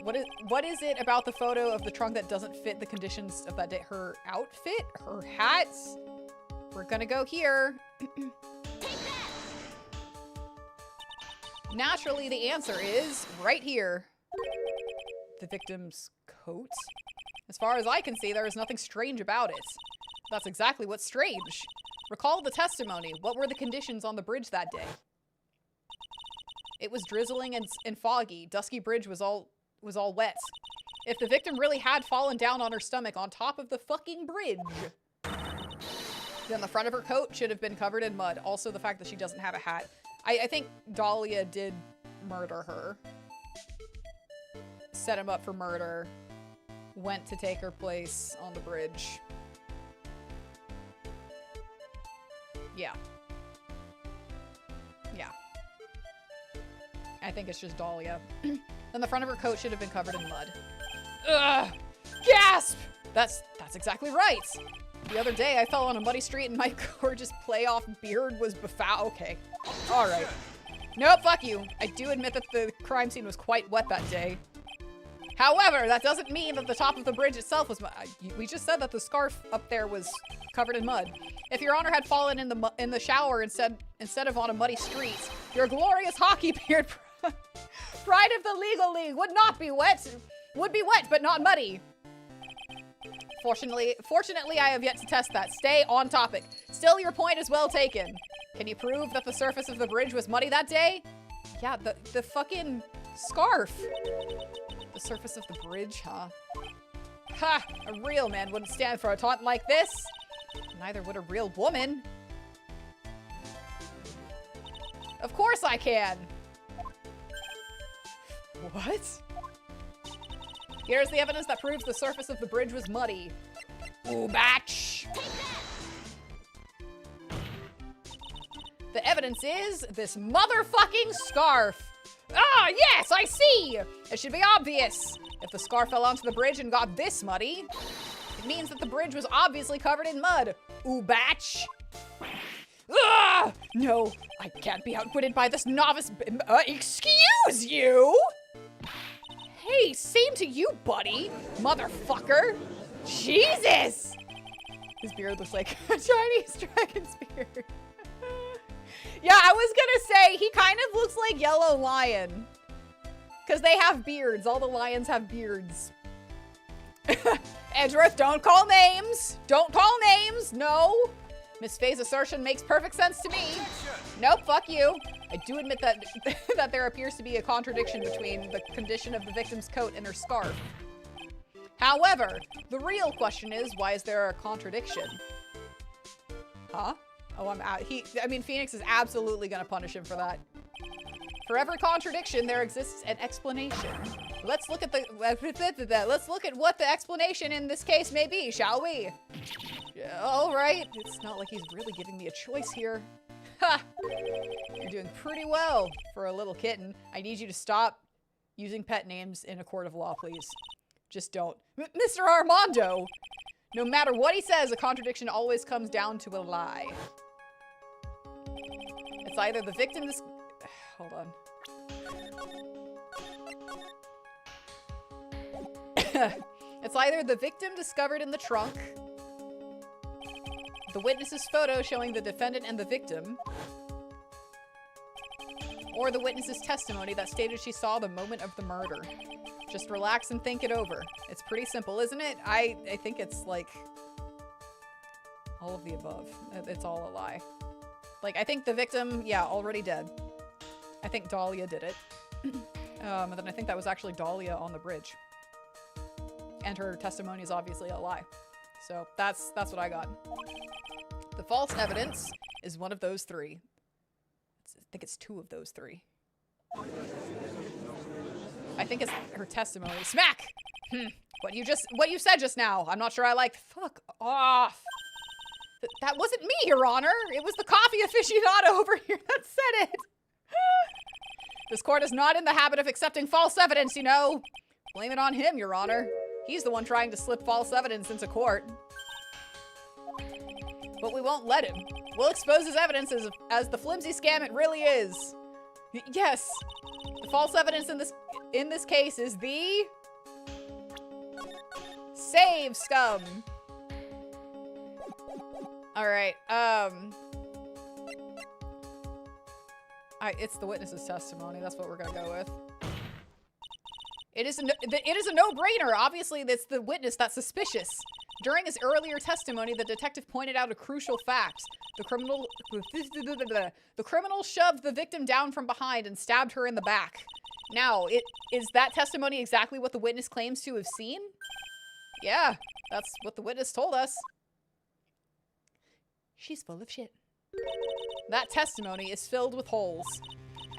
What is it about the photo of the trunk that doesn't fit the conditions of that day? Her outfit? Her hat? We're gonna go here. Naturally, the answer is right here. The victim's coat? As far as I can see, there is nothing strange about it. That's exactly what's strange. Recall the testimony. What were the conditions on the bridge that day? It was drizzling and foggy. Dusky bridge was all wet. If the victim really had fallen down on her stomach on top of the fucking bridge, then the front of her coat should have been covered in mud. Also, the fact that she doesn't have a hat. I think Dahlia did murder her. Set him up for murder. Went to take her place on the bridge. Yeah. Yeah. I think it's just Dahlia. Then the front of her coat should have been covered in mud. Ugh! Gasp! That's exactly right! The other day, I fell on a muddy street and my gorgeous playoff beard was befouled. Okay. Alright. Nope, fuck you. I do admit that the crime scene was quite wet that day. However, that doesn't mean that the top of the bridge itself was mud. We just said that the scarf up there was covered in mud. If Your Honor had fallen in the shower instead of on a muddy street, your glorious hockey beard pride of the legal league would not be wet. Would be wet, but not muddy. Fortunately, I have yet to test that. Stay on topic. Still, your point is well taken. Can you prove that the surface of the bridge was muddy that day? Yeah, the fucking scarf. The surface of the bridge, huh? Ha! A real man wouldn't stand for a taunt like this. Neither would a real woman. Of course I can. What? Here's the evidence that proves the surface of the bridge was muddy. Ooh, batch. The evidence is this motherfucking scarf. Ah, yes, I see. It should be obvious. If the scarf fell onto the bridge and got this muddy, it means that the bridge was obviously covered in mud. Ooh, batch. Ah! No, I can't be outwitted by this novice. Excuse you? Hey, same to you, buddy. Motherfucker. Jesus! His beard looks like a Chinese dragon's beard. Yeah, I was gonna say, he kind of looks like Yellow Lion. Because they have beards. All the lions have beards. Edgeworth, don't call names. Don't call names. No. Miss Faye's assertion makes perfect sense to me. Nope, fuck you. I do admit that, that there appears to be a contradiction between the condition of the victim's coat and her scarf. However, the real question is, why is there a contradiction? Huh? Oh, I'm out. I mean, Phoenix is absolutely gonna punish him for that. For every contradiction, there exists an explanation. Let's look at what the explanation in this case may be, shall we? Yeah, all right. It's not like he's really giving me a choice here. Ha! You're doing pretty well for a little kitten. I need you to stop using pet names in a court of law, please. Just don't. Mr. Armando! No matter what he says, a contradiction always comes down to a lie. It's either the victim is... Hold on. It's either the victim discovered in the trunk, the witness's photo showing the defendant and the victim, or the witness's testimony that stated she saw the moment of the murder. Just relax and think it over. It's pretty simple, isn't it? I think it's like all of the above. It's all a lie. Like, I think the victim, yeah, already dead. I think Dahlia did it. And then I think that was actually Dahlia on the bridge. And her testimony is obviously a lie. So that's what I got. The false evidence is one of those three. I think it's two of those three. I think it's her testimony. Smack! What you said just now. I'm not sure I liked. Fuck off. That wasn't me, Your Honor. It was the coffee aficionado over here that said it. This court is not in the habit of accepting false evidence, you know. Blame it on him, Your Honor. He's the one trying to slip false evidence into court. But we won't let him. We'll expose his evidence as the flimsy scam it really is. Yes. The false evidence in this case is the save scum. All right. It's the witness's testimony. That's what we're gonna go with. It is a no-brainer. Obviously, it's the witness that's suspicious. During his earlier testimony, the detective pointed out a crucial fact. The criminal shoved the victim down from behind and stabbed her in the back. Now, is that testimony exactly what the witness claims to have seen? Yeah, that's what the witness told us. She's full of shit. That testimony is filled with holes.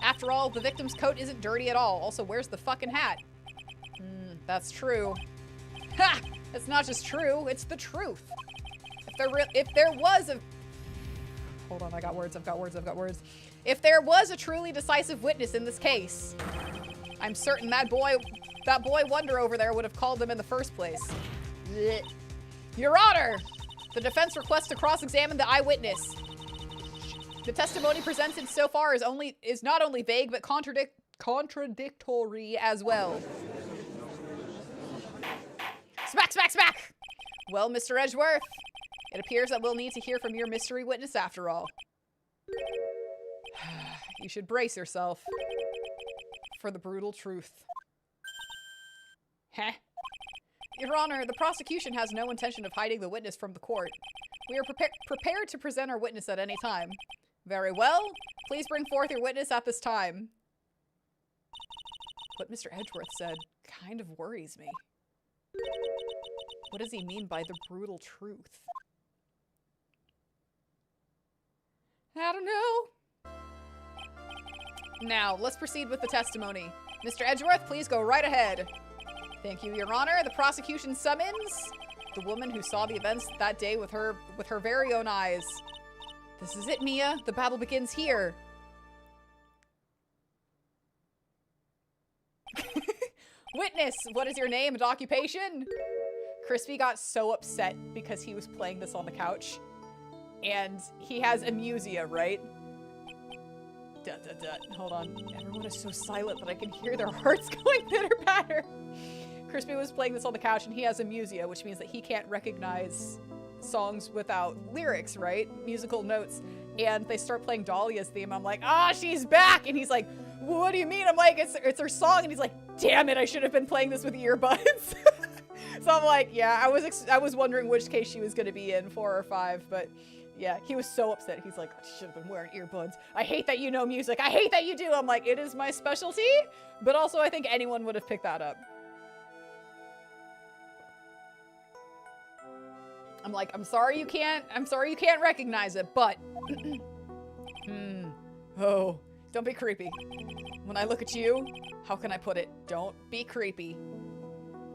After all, the victim's coat isn't dirty at all. Also, where's the fucking hat? That's true. Ha! It's not just true, it's the truth. If there was a... Hold on, I've got words. If there was a truly decisive witness in this case, I'm certain that boy Wonder over there would have called them in the first place. Blech. Your Honor! The defense requests to cross-examine the eyewitness. The testimony presented so far is not only vague, but contradictory as well. Smack, smack, smack! Well, Mr. Edgeworth, it appears that we'll need to hear from your mystery witness after all. You should brace yourself for the brutal truth. Heh. Your Honor, the prosecution has no intention of hiding the witness from the court. We are prepared to present our witness at any time. Very well. Please bring forth your witness at this time. What Mr. Edgeworth said kind of worries me. What does he mean by the brutal truth? I don't know. Now, let's proceed with the testimony. Mr. Edgeworth, please go right ahead. Thank you, Your Honor. The prosecution summons The woman who saw the events that day with her very own eyes. This is it, Mia. The battle begins here. Witness, what is your name and occupation? Crispy got so upset because he was playing this on the couch. And he has amusia, right? Hold on. Everyone is so silent that I can hear their hearts going pitter-patter. Crispy was playing this on the couch and he has amusia, which means that he can't recognize songs without lyrics, right? Musical notes. And they start playing Dahlia's theme. I'm like, ah, she's back! And he's like, what do you mean? I'm like, it's her song. And he's like, damn it, I should have been playing this with earbuds. So I'm like, yeah, I was wondering which case she was going to be in, 4 or 5, but yeah, he was so upset. He's like, I should have been wearing earbuds. I hate that you know music. I hate that you do. I'm like, it is my specialty, but also I think anyone would have picked that up. I'm like, I'm sorry you can't recognize it, but oh, don't be creepy. When I look at you, how can I put it? Don't be creepy.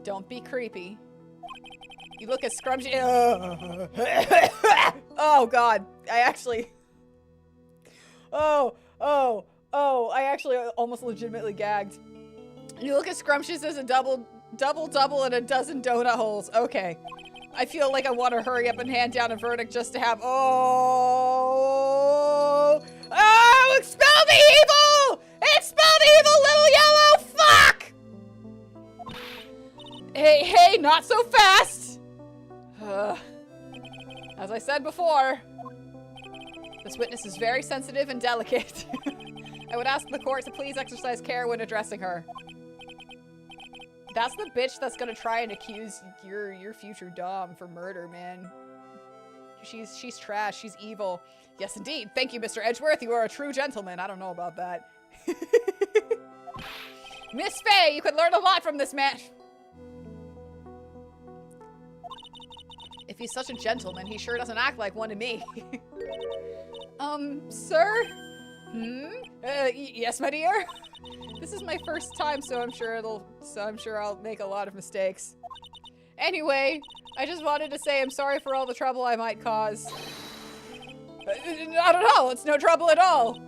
Don't be creepy. You look as scrumptious. Oh God, I actually. I actually almost legitimately gagged. You look as scrumptious as a double and a dozen donut holes. Okay. I feel like I want to hurry up and hand down a verdict just to have. Oh! Expel the evil! Expel the evil, little yellow fuck! Hey, not so fast! As I said before, this witness is very sensitive and delicate. I would ask the court to please exercise care when addressing her. That's the bitch that's gonna try and accuse your future dom for murder, man. She's trash. She's evil. Yes, indeed. Thank you, Mr. Edgeworth. You are a true gentleman. I don't know about that. Miss Faye, you could learn a lot from this man. If he's such a gentleman, he sure doesn't act like one to me. Sir? Yes, my dear? This is my first time, so I'm sure I'll make a lot of mistakes. Anyway, I just wanted to say I'm sorry for all the trouble I might cause. Not at all. It's no trouble at all.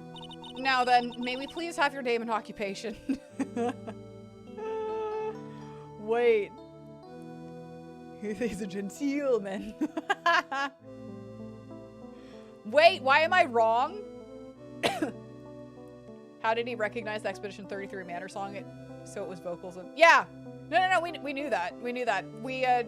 Now then, may we please have your name and occupation? Wait. He's a gentleman. Wait, why am I wrong? How did he recognize the Expedition 33 Manor song? So it was vocals and yeah. No, we knew that. We knew that.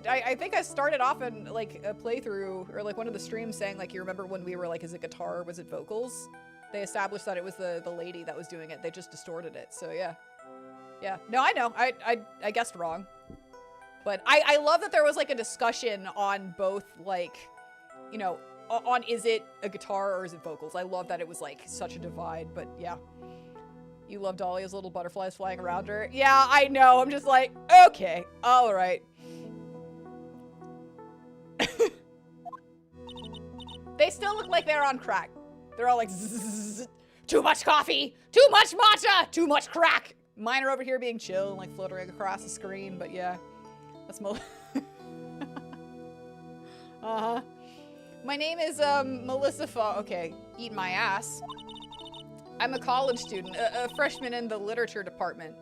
I think I started off in like a playthrough or like one of the streams saying like, you remember when we were like, is it guitar or was it vocals? They established that it was the lady that was doing it. They just distorted it. So yeah. Yeah. No, I know. I guessed wrong. But I love that there was like a discussion on both like, you know, on is it a guitar or is it vocals? I love that it was like such a divide, but yeah. You love Dahlia's little butterflies flying around her. Yeah, I know. I'm just like, okay, all right. They still look like they're on crack. They're all like, zzz, too much coffee, too much matcha, too much crack. Mine are over here being chill and like fluttering across the screen, but yeah. That's uh-huh. My name is, Melissa okay, eat my ass. I'm a college student, a freshman in the literature department.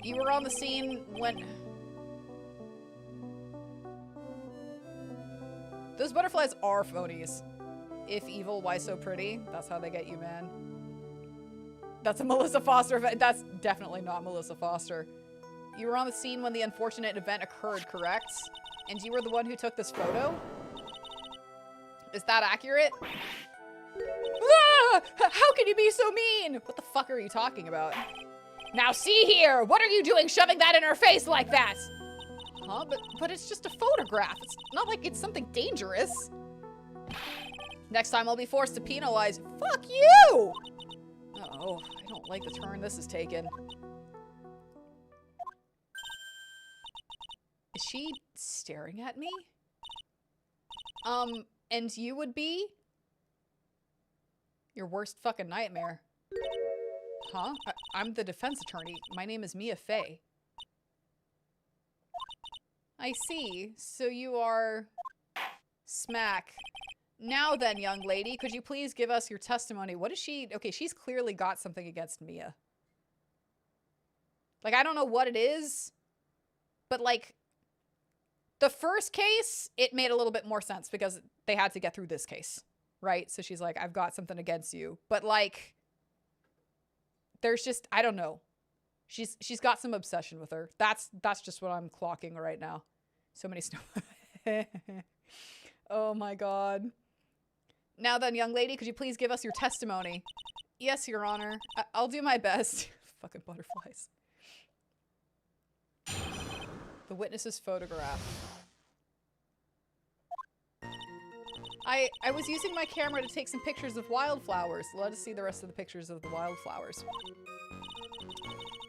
You were on the scene when... Those butterflies are phonies. If evil, why so pretty? That's how they get you, man. That's a Melissa Foster event. That's definitely not Melissa Foster. You were on the scene when the unfortunate event occurred, correct? And you were the one who took this photo? Is that accurate? Ah! How can you be so mean? What the fuck are you talking about? Now see here! What are you doing shoving that in her face like that? Huh? But it's just a photograph. It's not like it's something dangerous. Next time I'll be forced to penalize. Fuck you! Uh-oh, I don't like the turn this is taken. Is she staring at me? And you would be? Your worst fucking nightmare. Huh? I'm the defense attorney. My name is Mia Fey. I see. So you are... Smack. Now then, young lady, could you please give us your testimony? What is she... Okay, she's clearly got something against Mia. Like, I don't know what it is, but, like, the first case, it made a little bit more sense because they had to get through this case, right? So she's like, I've got something against you. But, like, there's just... I don't know. She's got some obsession with her. That's just what I'm clocking right now. So many snow... Oh my god. Now then, young lady, could you please give us your testimony? Yes, Your Honor. I'll do my best. Fucking butterflies. The witness's photograph. I was using my camera to take some pictures of wildflowers. Let us see the rest of the pictures of the wildflowers.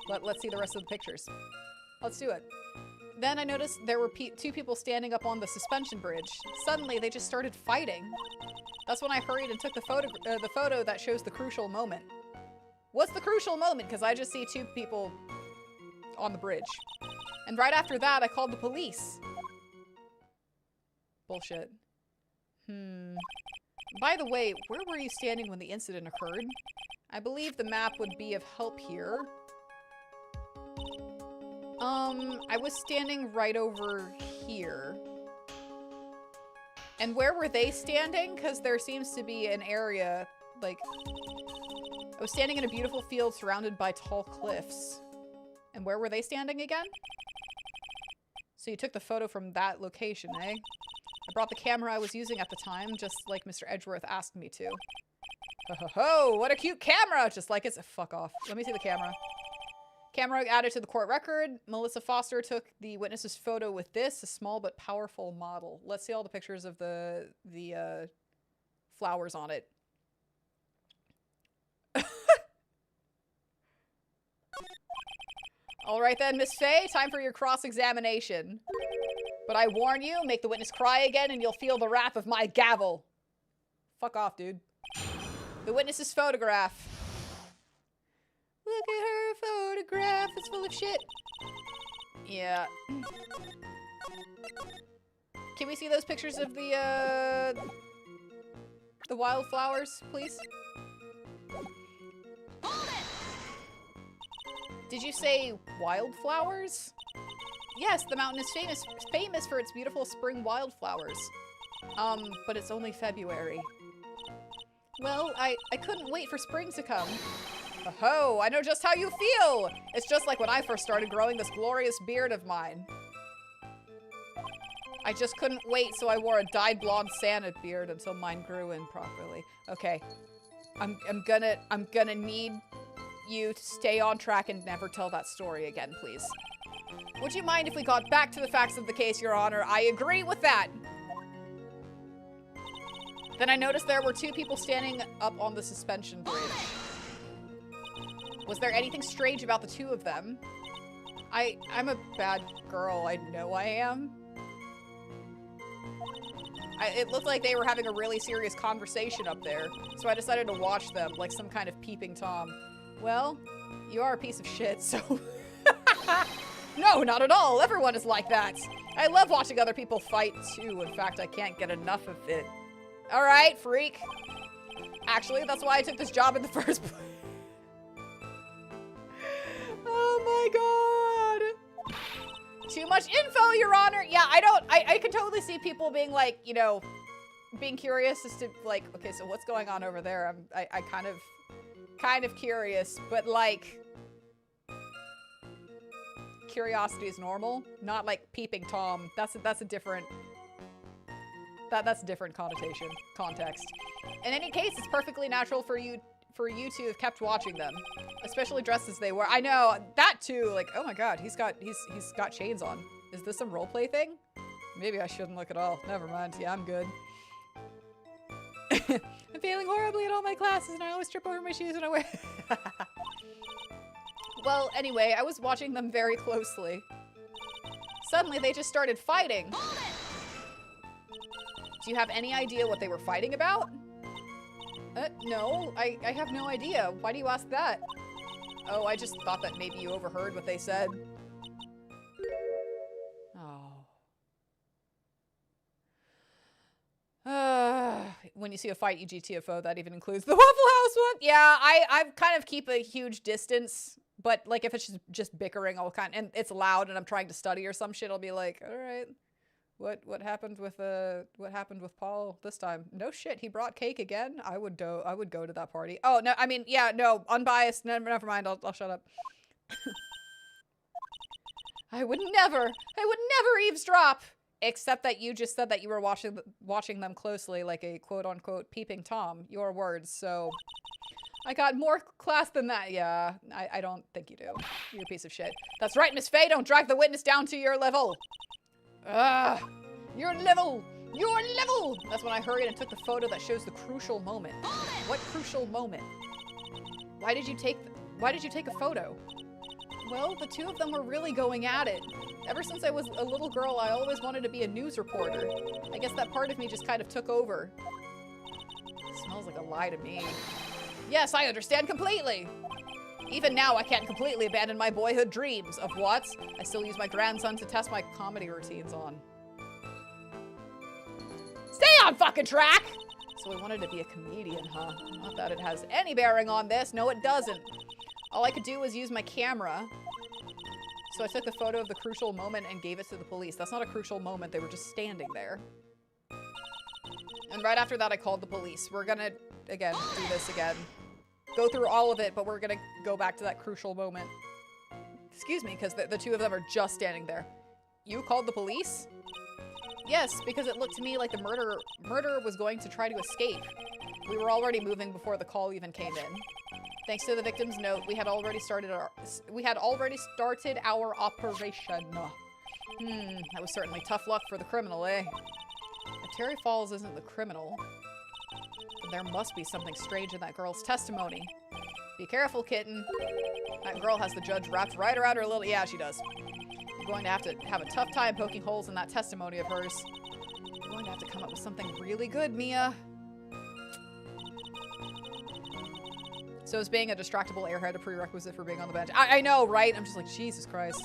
Let's see the rest of the pictures. Let's do it. Then I noticed there were two people standing up on the suspension bridge. Suddenly, they just started fighting. That's when I hurried and took the photo that shows the crucial moment. What's the crucial moment? Because I just see two people on the bridge. And right after that, I called the police. Bullshit. By the way, where were you standing when the incident occurred? I believe the map would be of help here. I was standing right over here. And where were they standing? Because there seems to be an area, like... I was standing in a beautiful field surrounded by tall cliffs. And where were they standing again? So you took the photo from that location, eh? I brought the camera I was using at the time, just like Mr. Edgeworth asked me to. Ho ho ho, what a cute camera! Just like it's... Fuck off. Let me see the camera. Camera added to the court record. Melissa Foster took the witness's photo with this, a small but powerful model. Let's see all the pictures of the flowers on it. All right then, Miss Faye, time for your cross-examination. But I warn you, make the witness cry again and you'll feel the wrath of my gavel. Fuck off, dude. The witness's photograph. Look at her photograph, it's full of shit. Yeah. Can we see those pictures of the wildflowers, please? Hold it! Did you say wildflowers? Yes, the mountain is famous for its beautiful spring wildflowers. But it's only February. Well, I couldn't wait for spring to come. Oh, I know just how you feel! It's just like when I first started growing this glorious beard of mine. I just couldn't wait, so I wore a dyed blonde Santa beard until mine grew in properly. Okay. I'm gonna need you to stay on track and never tell that story again, please. Would you mind if we got back to the facts of the case, Your Honor? I agree with that! Then I noticed there were two people standing up on the suspension bridge. Was there anything strange about the two of them? I'm a bad girl, I know I am. It looked like they were having a really serious conversation up there, so I decided to watch them like some kind of peeping Tom. Well, you are a piece of shit, so... No, not at all. Everyone is like that. I love watching other people fight, too. In fact, I can't get enough of it. All right, freak. Actually, that's why I took this job in the first place. Oh my god. Too much info, Your Honor. Yeah, I can totally see people being like, you know, being curious as to like, okay, so what's going on over there? I kind of curious, but like, curiosity is normal, not like peeping Tom. That's a different, that's a different context. In any case, it's perfectly natural for you to have kept watching them, especially dressed as they were. I know that too. Like, oh my god, he's got chains on. Is this some roleplay thing? Maybe I shouldn't look at all. Never mind. Yeah, I'm good. I'm failing horribly in all my classes, and I always trip over my shoes when I wear. Well, anyway, I was watching them very closely. Suddenly, they just started fighting. Do you have any idea what they were fighting about? No, I have no idea. Why do you ask that? Oh, I just thought that maybe you overheard what they said. Oh. When you see a fight, you GTFO, that even includes the Waffle House one. Yeah, I kind of keep a huge distance, but like if it's just bickering, and it's loud and I'm trying to study or some shit, I'll be like, all right, what happened with Paul this time? No shit, he brought cake again. I would go to that party. Oh no, I mean, yeah, no, unbiased. Never mind. I'll shut up. I would never eavesdrop. Except that you just said that you were watching them closely like a quote-unquote peeping Tom. Your words, so... I got more class than that. Yeah, I don't think you do. You're a piece of shit. That's right, Miss Faye, don't drag the witness down to your level. Your level! Your level! That's when I hurried and took the photo that shows the crucial moment. What crucial moment? Why did you take a photo? Well, the two of them were really going at it. Ever since I was a little girl, I always wanted to be a news reporter. I guess that part of me just kind of took over. It smells like a lie to me. Yes, I understand completely. Even now, I can't completely abandon my boyhood dreams. Of what? I still use my grandson to test my comedy routines on. Stay on fucking track! So I wanted to be a comedian, huh? Not that it has any bearing on this. No, it doesn't. All I could do was use my camera. So I took the photo of the crucial moment and gave it to the police. That's not a crucial moment. They were just standing there. And right after that, I called the police. We're gonna, again, do this again. Go through all of it, but we're gonna go back to that crucial moment. Excuse me, because the two of them are just standing there. You called the police? Yes, because it looked to me like the murderer was going to try to escape. We were already moving before the call even came in. Thanks to the victim's note, we had already started our operation. That was certainly tough luck for the criminal, eh? If Terry Falls isn't the criminal, then there must be something strange in that girl's testimony. Be careful, kitten. That girl has the judge wrapped right around her little— yeah, she does. You're going to have a tough time poking holes in that testimony of hers. You're going to have to come up with something really good, Mia. So is being a distractible airhead a prerequisite for being on the bench? I know, right? I'm just like, Jesus Christ.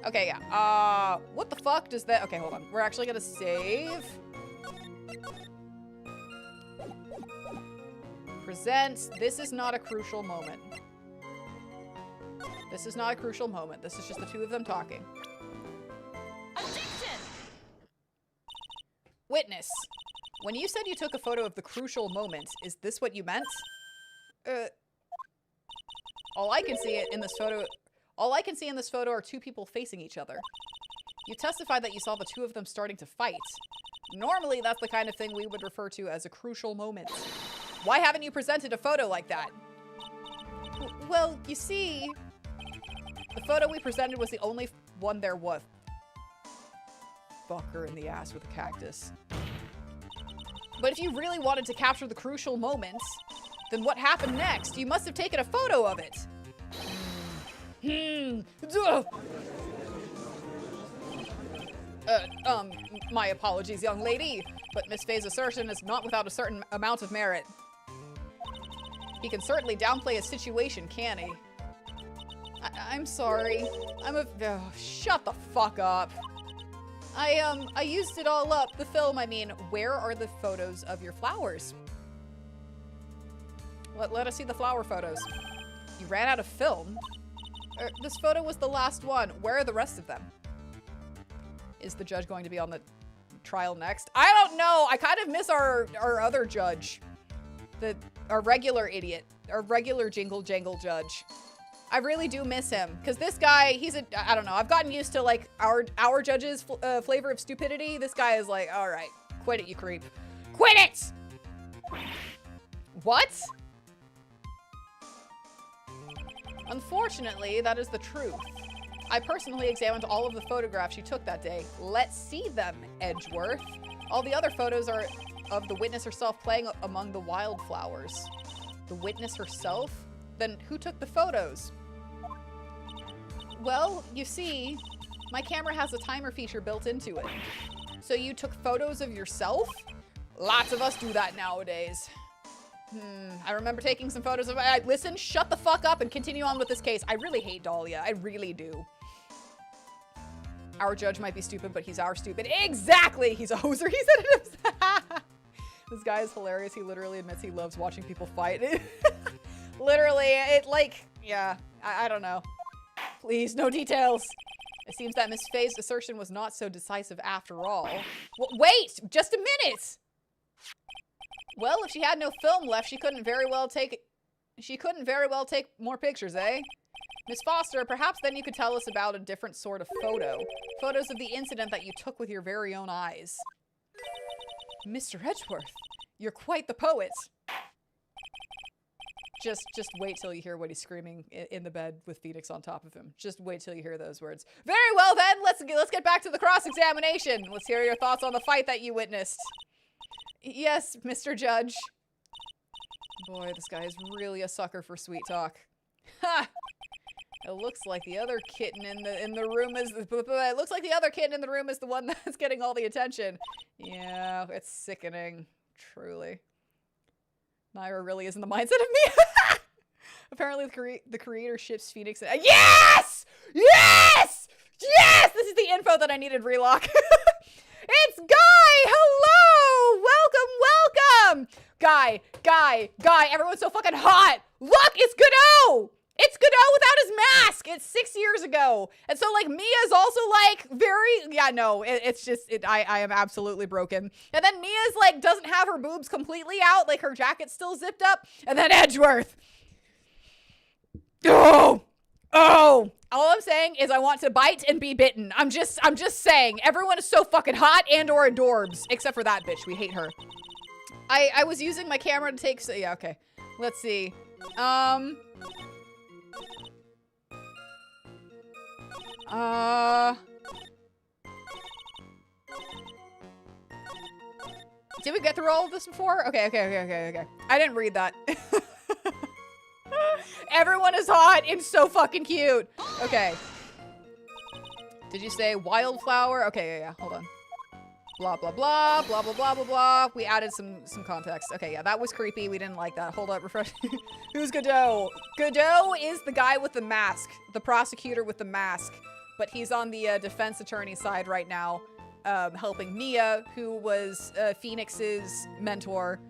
Okay, yeah. What the fuck does that— okay, hold on. We're actually gonna save. Present. This is not a crucial moment. This is not a crucial moment. This is just the two of them talking. Objection! Witness. When you said you took a photo of the crucial moment, is this what you meant? All I can see in this photo are two people facing each other. You testified that you saw the two of them starting to fight. Normally, that's the kind of thing we would refer to as a crucial moment. Why haven't you presented a photo like that? Well, you see, the photo we presented was the only one there was. Fuck her in the ass with a cactus. But if you really wanted to capture the crucial moments, then what happened next? You must have taken a photo of it. My apologies, young lady, but Miss Faye's assertion is not without a certain amount of merit. He can certainly downplay a situation, can he? I'm sorry. Shut the fuck up. I used it all up. The film, I mean. Where are the photos of your flowers? Let us see the flower photos. You ran out of film? This photo was the last one. Where are the rest of them? Is the judge going to be on the trial next? I don't know. I kind of miss our other judge. Our regular idiot. Our regular jingle jangle judge. I really do miss him, because this guy, I don't know, I've gotten used to, like, our judge's flavor of stupidity. This guy is like, all right, quit it, you creep. Quit it! What? Unfortunately, that is the truth. I personally examined all of the photographs you took that day. Let's see them, Edgeworth. All the other photos are of the witness herself playing among the wildflowers. The witness herself? Then who took the photos? Well, you see, my camera has a timer feature built into it. So you took photos of yourself? Lots of us do that nowadays. I remember taking some photos of— listen, shut the fuck up and continue on with this case. I really hate Dahlia. I really do. Our judge might be stupid, but he's our stupid. Exactly! He's a hoser. He said it himself. This guy is hilarious. He literally admits he loves watching people fight. Literally, yeah, I don't know. Please, no details. It seems that Miss Faye's assertion was not so decisive after all. Wait, just a minute! Well, if she had no film left, she couldn't very well take more pictures, eh? Miss Foster, perhaps then you could tell us about a different sort of photo. Photos of the incident that you took with your very own eyes. Mr. Edgeworth, you're quite the poet. Just wait till you hear what he's screaming in the bed with Phoenix on top of him. Just wait till you hear those words. Very well then, let's get back to the cross-examination. Let's hear your thoughts on the fight that you witnessed. Yes, Mr. Judge. Boy, this guy is really a sucker for sweet talk. Ha! It looks like the other kitten in the room is the one that's getting all the attention. Yeah, it's sickening, truly. Nayra really is in the mindset of me. Apparently the creator ships Phoenix. Yes! Yes! Yes! This is the info that I needed, Relock. It's Guy! Hello! Welcome! Guy! Everyone's so fucking hot! Look, it's Godot! It's Godot without his mask! It's 6 years ago. And so, like, Mia's also, like, I am absolutely broken. And then Mia's, like, doesn't have her boobs completely out. Like, her jacket's still zipped up. And then Edgeworth. Oh! All I'm saying is I want to bite and be bitten. I'm just saying. Everyone is so fucking hot and or adorbs. Except for that bitch. We hate her. I was using my camera to take... yeah, okay. Let's see. Did we get through all of this before? Okay. I didn't read that. Everyone is hot and so fucking cute. Okay. Did you say wildflower? Okay, yeah, hold on. Blah, blah, blah, blah, blah, blah, blah, blah. We added some context. Okay, yeah, that was creepy. We didn't like that. Hold up, refresh. Who's Godot? Godot is the guy with the mask. The prosecutor with the mask. But he's on the defense attorney side right now, helping Mia, who was Phoenix's mentor,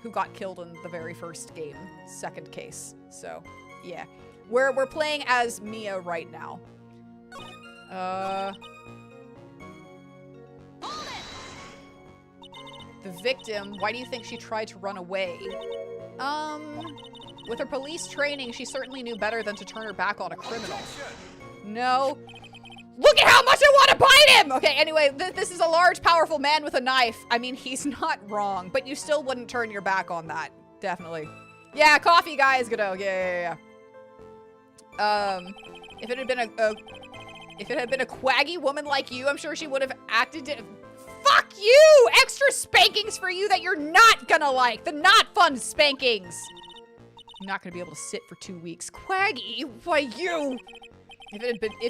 who got killed in the very first game, second case. So, yeah. We're playing as Mia right now. The victim, why do you think she tried to run away? With her police training, she certainly knew better than to turn her back on a criminal. No. Look at how much I want to bite him! Okay, anyway, this is a large, powerful man with a knife. I mean, he's not wrong, but you still wouldn't turn your back on that. Definitely. Yeah, coffee guy is Godot. Yeah. If it had been a quaggy woman like you, I'm sure she would have acted Fuck you! Extra spankings for you that you're not gonna like. The not fun spankings. You're not gonna be able to sit for 2 weeks. Quaggy? Why you? If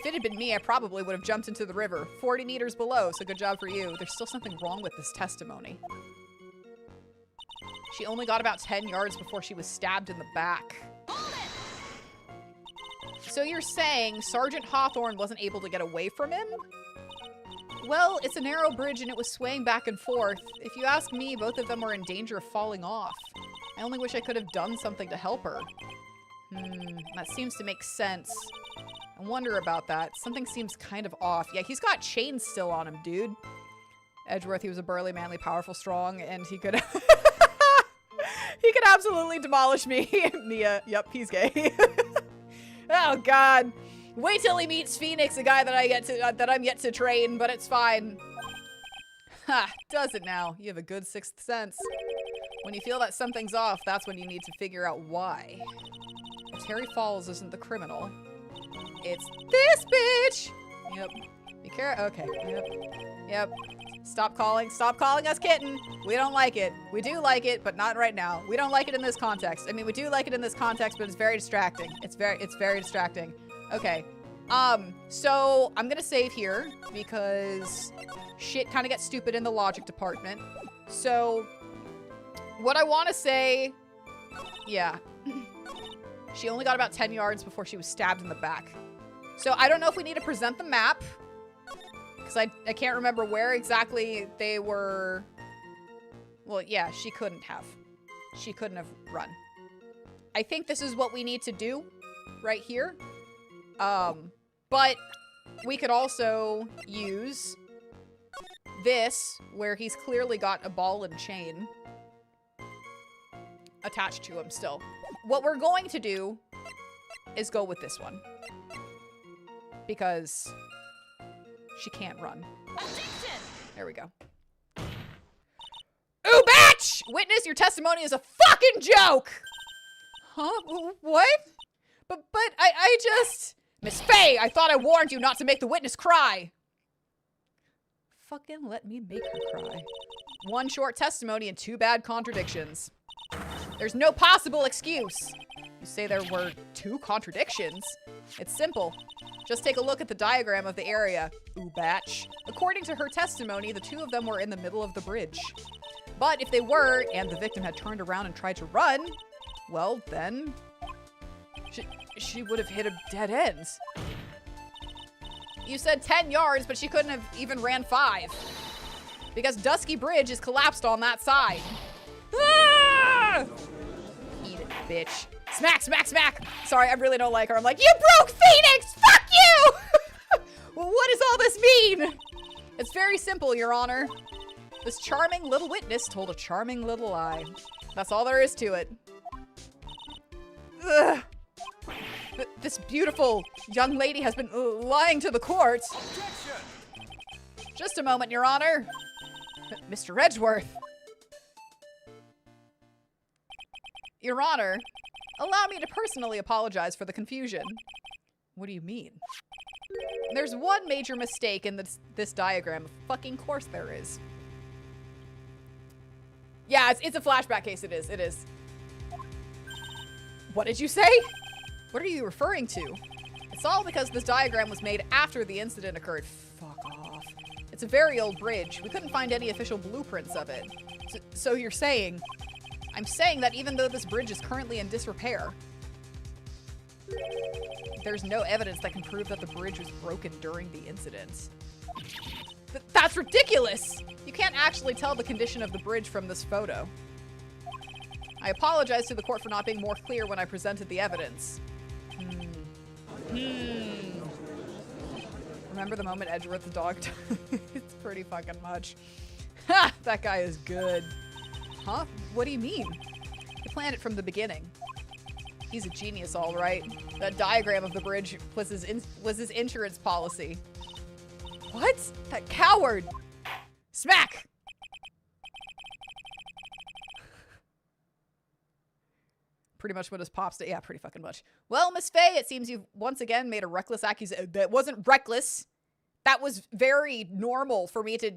it had been me, I probably would have jumped into the river. 40 meters below, so good job for you. There's still something wrong with this testimony. She only got about 10 yards before she was stabbed in the back. So you're saying Sergeant Hawthorne wasn't able to get away from him? Well, it's a narrow bridge and it was swaying back and forth. If you ask me, both of them were in danger of falling off. I only wish I could have done something to help her. That seems to make sense. I wonder about that. Something seems kind of off. Yeah, he's got chains still on him, dude. Edgeworth, he was a burly, manly, powerful, strong, and he could... he could absolutely demolish me. Nia, yep, he's gay. Oh, God. Wait till he meets Phoenix, a guy that I'm yet to train, but it's fine. Ha, does it now. You have a good sixth sense. When you feel that something's off, that's when you need to figure out why. If Terry Falls isn't the criminal, it's this bitch! Yep. Be careful. Okay. Yep. Stop calling us kitten. We don't like it. We do like it, but not right now. We don't like it in this context. I mean, we do like it in this context, but it's very distracting. It's very distracting. Okay. So I'm gonna save here because shit kind of gets stupid in the logic department. So what I want to say, yeah. She only got about 10 yards before she was stabbed in the back. So I don't know if we need to present the map. Because I can't remember where exactly they were. Well, yeah, she couldn't have. She couldn't have run. I think this is what we need to do right here. But we could also use this, where he's clearly got a ball and chain attached to him still. What we're going to do is go with this one. Because she can't run. There we go. Ooh, bitch! Witness, your testimony is a fucking joke! Huh? What? But I just... Miss Faye, I thought I warned you not to make the witness cry. Fucking let me make her cry. One short testimony and 2 bad contradictions. There's no possible excuse. You say there were 2 contradictions? It's simple. Just take a look at the diagram of the area. Ooh, batch. According to her testimony, the 2 of them were in the middle of the bridge. But if they were, and the victim had turned around and tried to run, well, then she would have hit a dead end. You said 10 yards, but she couldn't have even ran 5. Because Dusky Bridge is collapsed on that side. Ah! Eat it, bitch. Smack, smack, smack. Sorry, I really don't like her. I'm like, you broke Phoenix! Fuck you! Well, what does all this mean? It's very simple, Your Honor. This charming little witness told a charming little lie. That's all there is to it. Ugh. This beautiful young lady has been lying to the court. Objection! Just a moment, Your Honor. Mr. Edgeworth. Your Honor, allow me to personally apologize for the confusion. What do you mean? There's one major mistake in this diagram. Of fucking course there is. Yeah, it's a flashback case. It is. What did you say? What are you referring to? It's all because this diagram was made after the incident occurred. Fuck off. It's a very old bridge. We couldn't find any official blueprints of it. So you're saying... I'm saying that even though this bridge is currently in disrepair, there's no evidence that can prove that the bridge was broken during the incident. That's ridiculous! You can't actually tell the condition of the bridge from this photo. I apologize to the court for not being more clear when I presented the evidence. Remember the moment Edgeworth the dog? It's pretty fucking much. Ha! That guy is good. Huh? What do you mean? I planned it from the beginning. He's a genius, all right. That diagram of the bridge was his insurance policy. What? That coward! Smack! Pretty much what his pops did. Yeah, pretty fucking much. Well, Miss Faye, it seems you've once again made a reckless accusation. That wasn't reckless. That was very normal for me to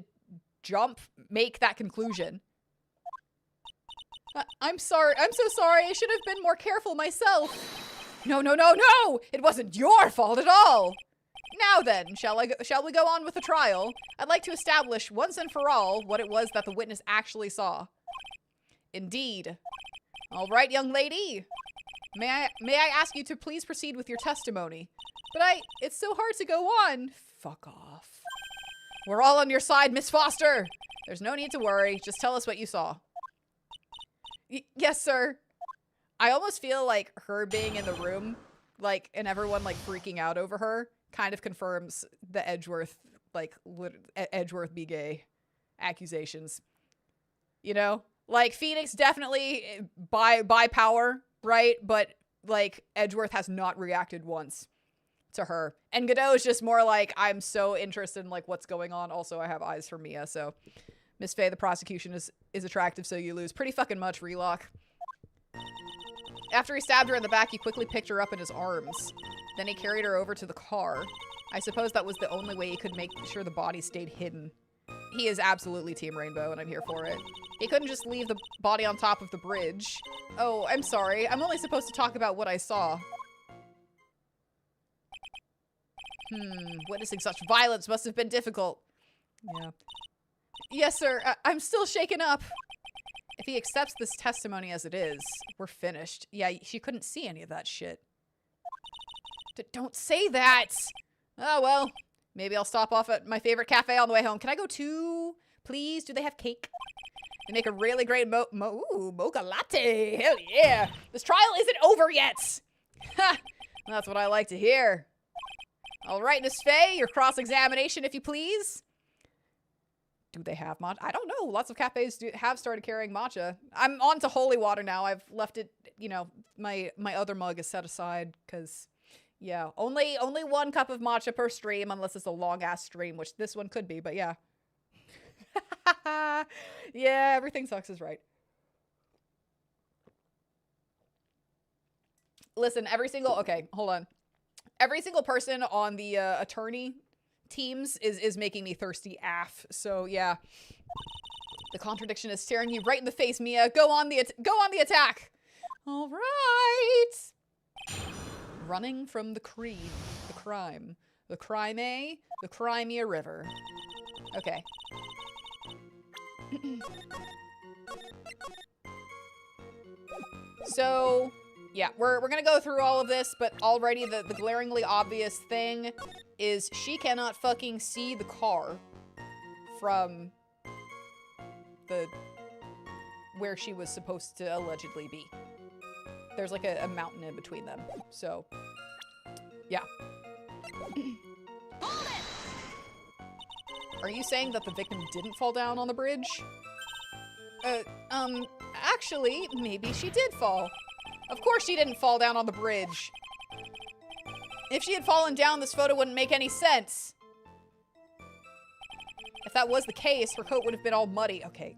make that conclusion. I'm sorry. I'm so sorry. I should have been more careful myself. No. It wasn't your fault at all. Now then, shall we go on with the trial? I'd like to establish once and for all what it was that the witness actually saw. Indeed. All right, young lady. May I ask you to please proceed with your testimony? But it's so hard to go on. Fuck off. We're all on your side, Miss Foster. There's no need to worry. Just tell us what you saw. Yes, sir. I almost feel like her being in the room, like, and everyone, like, freaking out over her kind of confirms the Edgeworth, like, Edgeworth be gay accusations. You know? Like, Phoenix definitely by power, right? But, like, Edgeworth has not reacted once to her. And Godot is just more like, I'm so interested in, like, what's going on. Also, I have eyes for Mia, so... Miss Faye, the prosecution is attractive, so you lose. Pretty fucking much, Relock. After he stabbed her in the back, he quickly picked her up in his arms. Then he carried her over to the car. I suppose that was the only way he could make sure the body stayed hidden. He is absolutely Team Rainbow, and I'm here for it. He couldn't just leave the body on top of the bridge. Oh, I'm sorry. I'm only supposed to talk about what I saw. Witnessing such violence must have been difficult. Yeah. Yes, sir. I'm still shaken up. If he accepts this testimony as it is, we're finished. Yeah, she couldn't see any of that shit. Don't say that! Oh, well. Maybe I'll stop off at my favorite cafe on the way home. Can I go too? Please? Do they have cake? They make a really great mocha latte. Hell yeah. This trial isn't over yet. Ha! That's what I like to hear. All right, Miss Faye, your cross-examination, if you please. Do they have matcha? I don't know. Lots of cafes have started carrying matcha. I'm on to holy water now. I've left it, you know, my other mug is set aside because, yeah, only 1 cup of matcha per stream unless it's a long-ass stream, which this one could be, but yeah. Yeah, everything sucks is right. Listen, okay, hold on. Every single person on the attorney teams is making me thirsty AF. So yeah, the contradiction is staring you right in the face, Mia. Go on the attack. All right. Running from the crime, the Crimea River. Okay. So, yeah, we're gonna go through all of this, but already the glaringly obvious thing is she cannot fucking see the car from where she was supposed to allegedly be. There's like a mountain in between them, so, yeah. Are you saying that the victim didn't fall down on the bridge? Actually, maybe she did fall. Of course she didn't fall down on the bridge. If she had fallen down, this photo wouldn't make any sense. If that was the case, her coat would have been all muddy. Okay.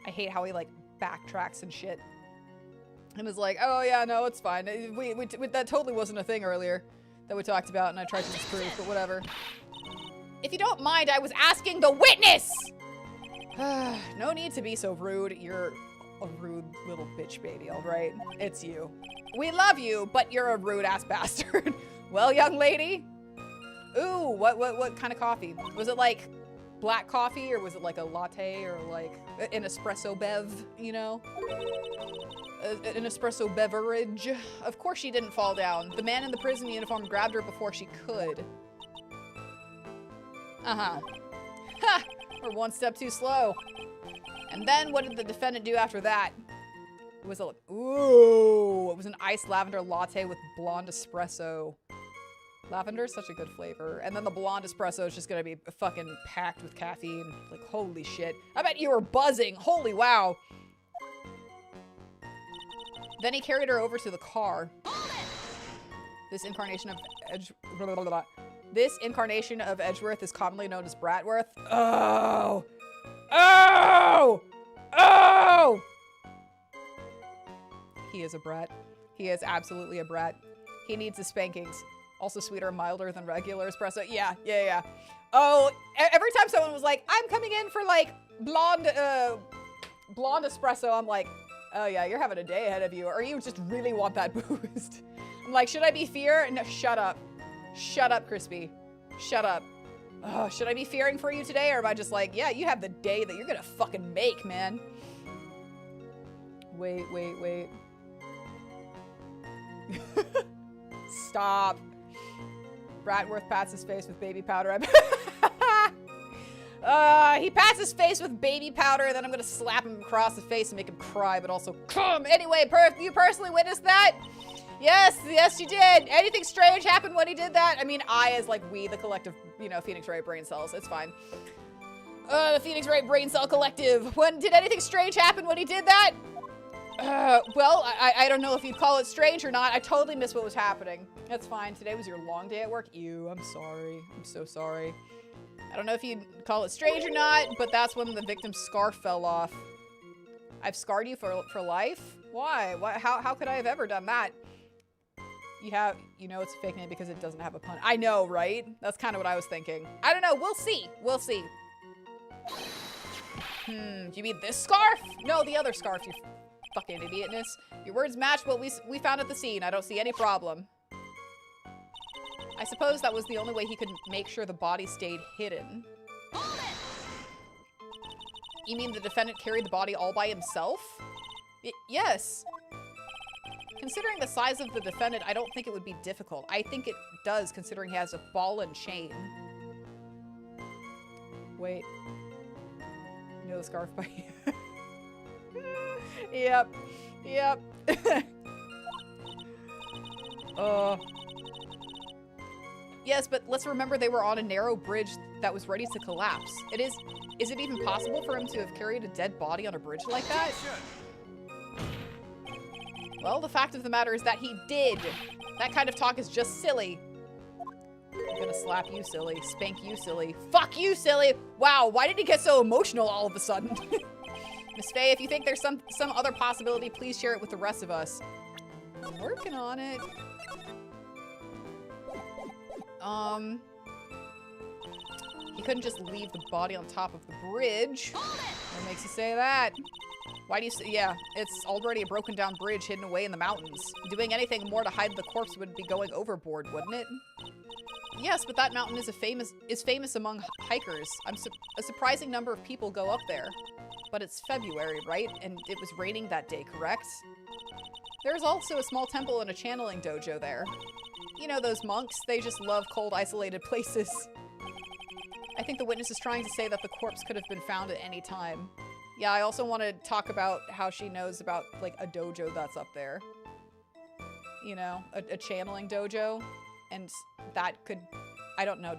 I hate how he, like, backtracks and shit. And is like, oh yeah, no, it's fine. That totally wasn't a thing earlier that we talked about, and I tried to disprove, but whatever. If you don't mind, I was asking the witness! No need to be so rude. You're a rude little bitch baby, alright? It's you. We love you, but you're a rude-ass bastard. Well, young lady? Ooh, what kind of coffee? Was it like black coffee, or was it like a latte, or like an espresso bev, you know? An espresso beverage. Of course she didn't fall down. The man in the prison uniform grabbed her before she could. Uh-huh. Ha! We're one step too slow. And then what did the defendant do after that? It was ooh, it was an iced lavender latte with blonde espresso. Lavender is such a good flavor. And then the blonde espresso is just gonna be fucking packed with caffeine. Like, holy shit. I bet you were buzzing. Holy wow. Then he carried her over to the car. This incarnation of This incarnation of EdgewORTH is commonly known as Bratworth. Oh! Oh! Oh! He is a brat. He is absolutely a brat. He needs his spankings. Also sweeter and milder than regular espresso. Yeah. Oh, every time someone was like, I'm coming in for like blonde espresso, I'm like, oh yeah, you're having a day ahead of you. Or you just really want that boost. I'm like, should I be fear? No, shut up. Shut up, Crispy. Shut up. Oh, should I be fearing for you today? Or am I just like, yeah, you have the day that you're gonna fucking make, man. Wait. Stop. Bratworth pats his face with baby powder. He pats his face with baby powder, and then I'm gonna slap him across the face and make him cry, but also come. Anyway, you personally witnessed that? Yes, you did. Anything strange happened when he did that? I mean, I as like we, the collective, you know, Phoenix Wright brain cells. It's fine. The Phoenix Wright brain cell collective. Did anything strange happen when he did that? Well, I don't know if you'd call it strange or not. I totally missed what was happening. That's fine. Today was your long day at work. Ew, I'm sorry. I'm so sorry. I don't know if you'd call it strange or not, but that's when the victim's scarf fell off. I've scarred you for life? Why? How could I have ever done that? You know it's a fake name because it doesn't have a pun. I know, right? That's kind of what I was thinking. I don't know. We'll see. We'll see. Do you mean this scarf? No, the other scarf, you fucking idiotness. Your words match what we found at the scene. I don't see any problem. I suppose that was the only way he could make sure the body stayed hidden. You mean the defendant carried the body all by himself? Yes. Considering the size of the defendant, I don't think it would be difficult. I think it does, considering he has a ball and chain. Wait. You know the scarf by Yep. Yep. Yes, but let's remember they were on a narrow bridge that was ready to collapse. Is it even possible for him to have carried a dead body on a bridge like that? Well, the fact of the matter is that he did. That kind of talk is just silly. I'm gonna slap you, silly. Spank you, silly. Fuck you, silly! Wow, why did he get so emotional all of a sudden? Miss Faye, if you think there's some other possibility, please share it with the rest of us. I'm working on it. He couldn't just leave the body on top of the bridge. What makes you say that? Why do you say, yeah, it's already a broken down bridge hidden away in the mountains. Doing anything more to hide the corpse would be going overboard, wouldn't it? Yes, but that mountain is famous among hikers. A surprising number of people go up there. But it's February, right? And it was raining that day, correct? There's also a small temple and a channeling dojo there. You know those monks, they just love cold, isolated places. I think the witness is trying to say that the corpse could have been found at any time. Yeah, I also want to talk about how she knows about, like, a dojo that's up there. You know, a channeling dojo. And that could, I don't know,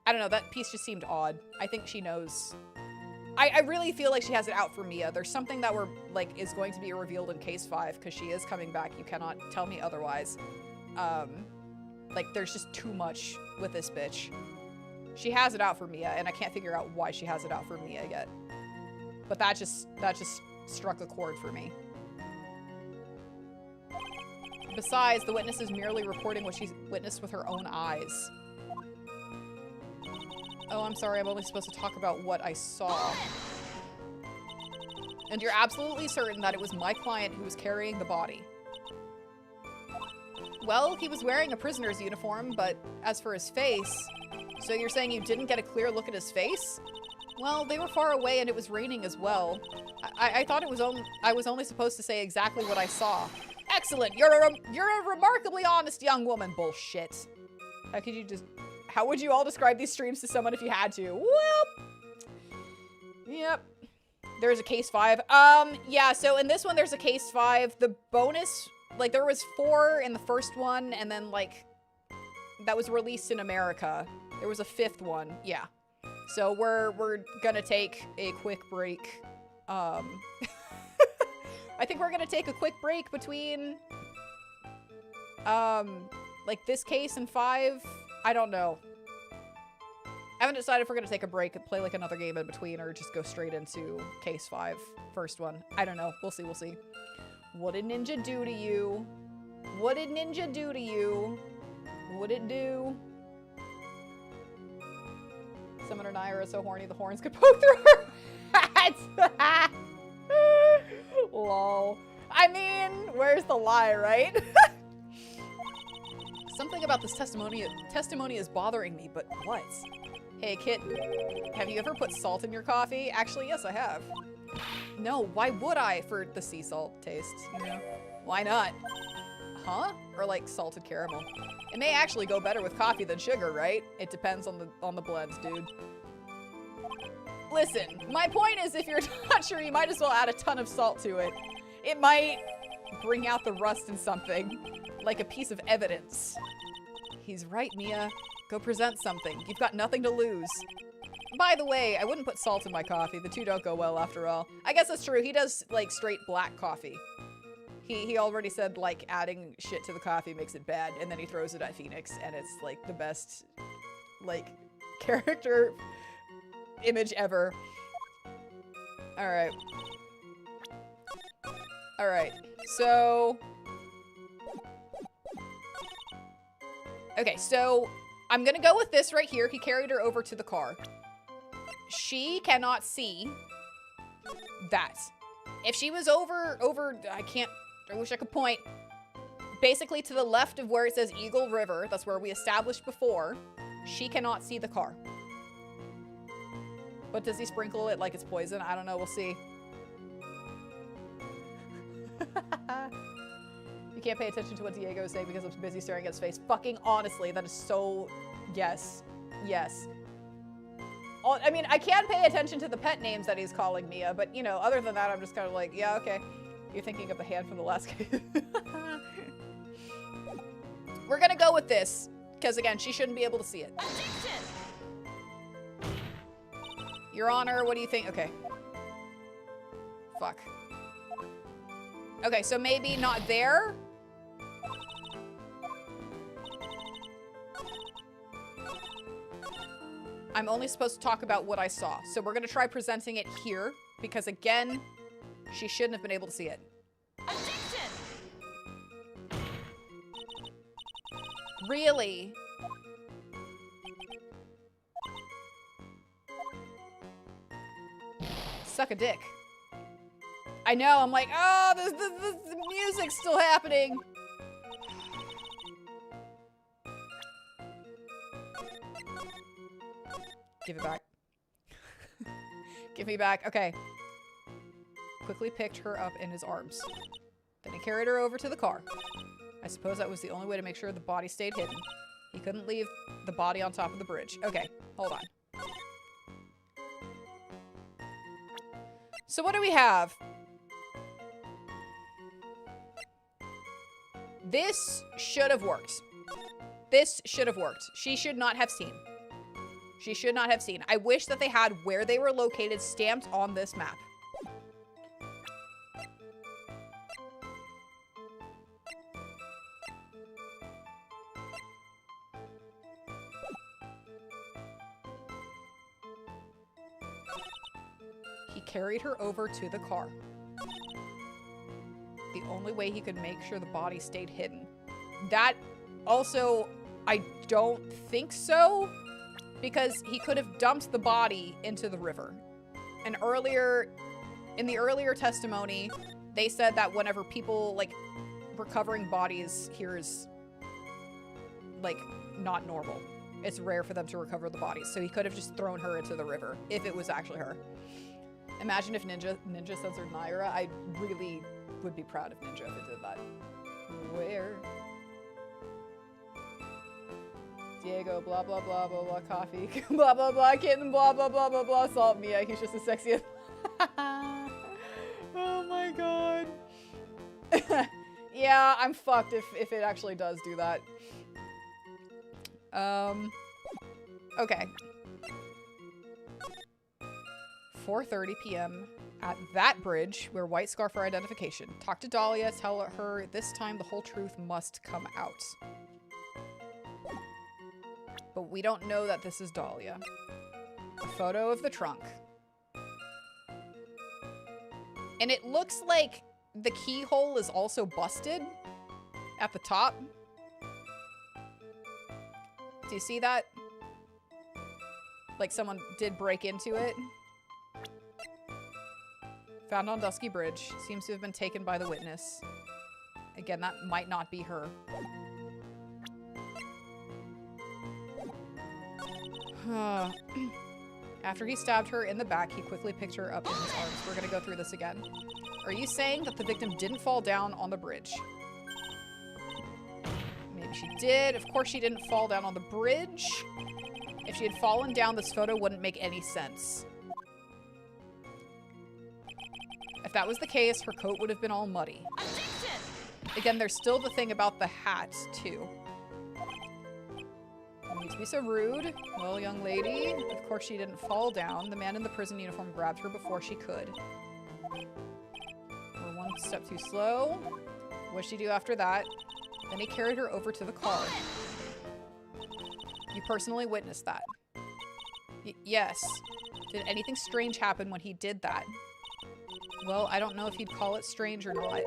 I don't know, that piece just seemed odd. I think she knows. I really feel like she has it out for Mia. There's something that is going to be revealed in case 5, because she is coming back. You cannot tell me otherwise. Like, there's just too much with this bitch. She has it out for Mia, and I can't figure out why she has it out for Mia yet. But that just struck a chord for me. Besides, the witness is merely reporting what she's witnessed with her own eyes. Oh, I'm sorry, I'm only supposed to talk about what I saw. And you're absolutely certain that it was my client who was carrying the body. Well, he was wearing a prisoner's uniform, but as for his face... So you're saying you didn't get a clear look at his face? Well, they were far away and it was raining as well. I thought I was only supposed to say exactly what I saw. Excellent! You're a remarkably honest young woman. Bullshit. How would you all describe these streams to someone if you had to? Well, yep. There's a case 5. Yeah, so in this one there's a case 5. The bonus, like, there was 4 in the first one, and then, like, that was released in America. There was a 5th one, yeah. So we're gonna take a quick break. I think we're gonna take a quick break between, like, this case and 5. I don't know. I haven't decided if we're gonna take a break and play, like, another game in between, or just go straight into case 5, first one. I don't know. We'll see, we'll see. What did Ninja do to you? What did Ninja do to you? What'd it do? Summoner Nayra is so horny the horns could poke through her hat. Lol. I mean, where's the lie, right? Something about this testimony is bothering me, but what? Hey, Kit, have you ever put salt in your coffee? Actually, yes, I have. No, why would I for the sea salt taste, you know? Why not? Huh? Or like salted caramel. It may actually go better with coffee than sugar, right? It depends on the blends, dude. Listen, my point is if you're not sure, you might as well add a ton of salt to it. It might bring out the rust in something, like a piece of evidence. He's right, Mia. Go present something. You've got nothing to lose. By the way, I wouldn't put salt in my coffee. The two don't go well after all. I guess that's true. He does like straight black coffee. He already said, like, adding shit to the coffee makes it bad, and then he throws it at Phoenix, and it's, like, the best, like, character image ever. Alright. Alright, so... Okay, so I'm gonna go with this right here. He carried her over to the car. She cannot see that. If she was over, I wish I could point. Basically to the left of where it says Eagle River, that's where we established before, she cannot see the car. But does he sprinkle it like it's poison? I don't know, we'll see. You can't pay attention to what Diego is saying because I'm busy staring at his face. Fucking honestly, that is so, yes. Yes. I mean, I can pay attention to the pet names that he's calling Mia, but, you know, other than that, I'm just kind of like, yeah, okay. You're thinking of the hand from the last case. We're gonna go with this, because, again, she shouldn't be able to see it. Your Honor, what do you think? Okay. Fuck. Okay, so maybe not there? I'm only supposed to talk about what I saw. So we're gonna try presenting it here, because again, she shouldn't have been able to see it. Addiction! Really? Suck a dick. I know, I'm like, oh, the music's still happening. Give it back. Give me back. Okay. Quickly picked her up in his arms. Then he carried her over to the car. I suppose that was the only way to make sure the body stayed hidden. He couldn't leave the body on top of the bridge. Okay, hold on. So what do we have? This should have worked. This should have worked. She should not have seen. She should not have seen. I wish that they had where they were located stamped on this map. He carried her over to the car. The only way he could make sure the body stayed hidden. That also, I don't think so. Because he could have dumped the body into the river. And in the earlier testimony, they said that whenever people, like, recovering bodies here is, like, not normal. It's rare for them to recover the bodies. So he could have just thrown her into the river, if it was actually her. Imagine if Ninja censored Nayra. I really would be proud of Ninja if it did that. Where? Diego, blah, blah, blah, blah, blah, coffee, blah, blah, blah, kitten, blah, blah, blah, blah, blah, salt Mia. He's just as sexy as... Oh my god. Yeah, I'm fucked if it actually does do that. Okay. 4:30 p.m. at that bridge where white scarf for identification. Talk to Dahlia, tell her this time the whole truth must come out. But we don't know that this is Dahlia. A photo of the trunk. And it looks like the keyhole is also busted at the top. Do you see that? Like someone did break into it. Found on Dusky Bridge. Seems to have been taken by the witness. Again, that might not be her. After he stabbed her in the back, he quickly picked her up in his arms. We're gonna go through this again. Are you saying that the victim didn't fall down on the bridge? Maybe she did. Of course she didn't fall down on the bridge. If she had fallen down, this photo wouldn't make any sense. If that was the case, her coat would have been all muddy. Again, there's still the thing about the hat, too. You need to be so rude. Well, young lady, of course she didn't fall down. The man in the prison uniform grabbed her before she could. We're one step too slow. What'd she do after that? Then he carried her over to the car. You personally witnessed that? Yes. Did anything strange happen when he did that? Well, I don't know if he'd call it strange or not,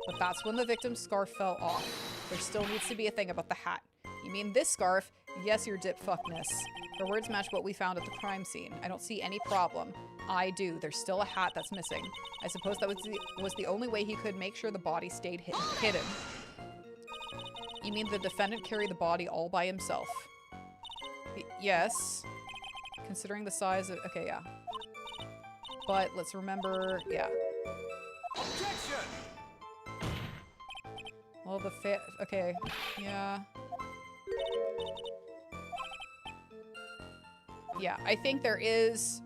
but that's when the victim's scarf fell off. There still needs to be a thing about the hat. You mean this scarf? Yes, your dip fuckness. Her words match what we found at the crime scene. I don't see any problem. I do. There's still a hat that's missing. I suppose that was the only way he could make sure the body stayed hidden. You mean the defendant carried the body all by himself? Yes. Considering the size of... Okay, yeah. But let's remember... Yeah. Objection! Well, okay. Yeah. Yeah, I think there is...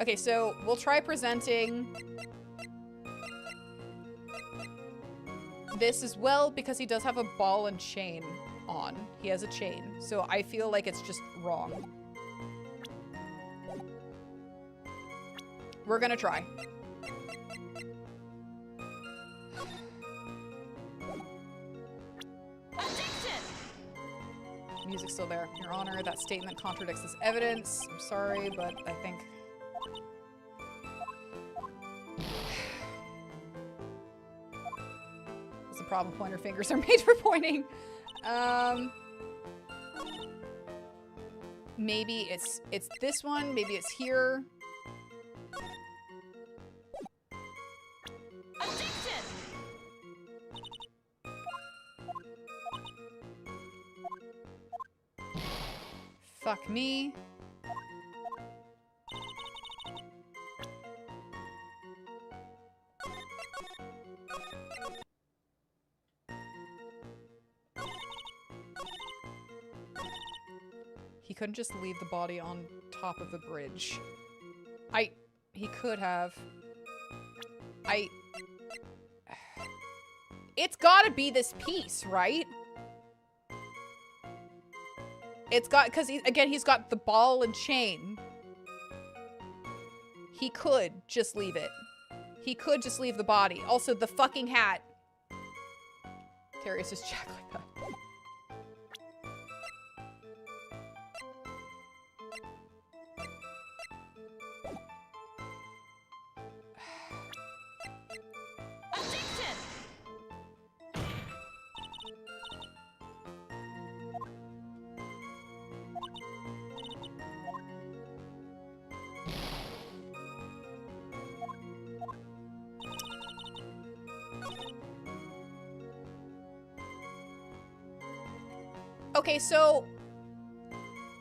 Okay, so we'll try presenting this as well because he does have a ball and chain on. He has a chain, so I feel like it's just wrong. We're gonna try. Music's still there. Your Honor, that statement contradicts this evidence. I'm sorry, but I think... What's the problem? Pointer fingers are made for pointing. Maybe it's this one. Maybe it's here. Fuck me. He couldn't just leave the body on top of the bridge. He could have. It's gotta be this piece, right? It's got, because again, he's got the ball and chain. He could just leave it. He could just leave the body. Also, the fucking hat. Carries his check like that. Okay, so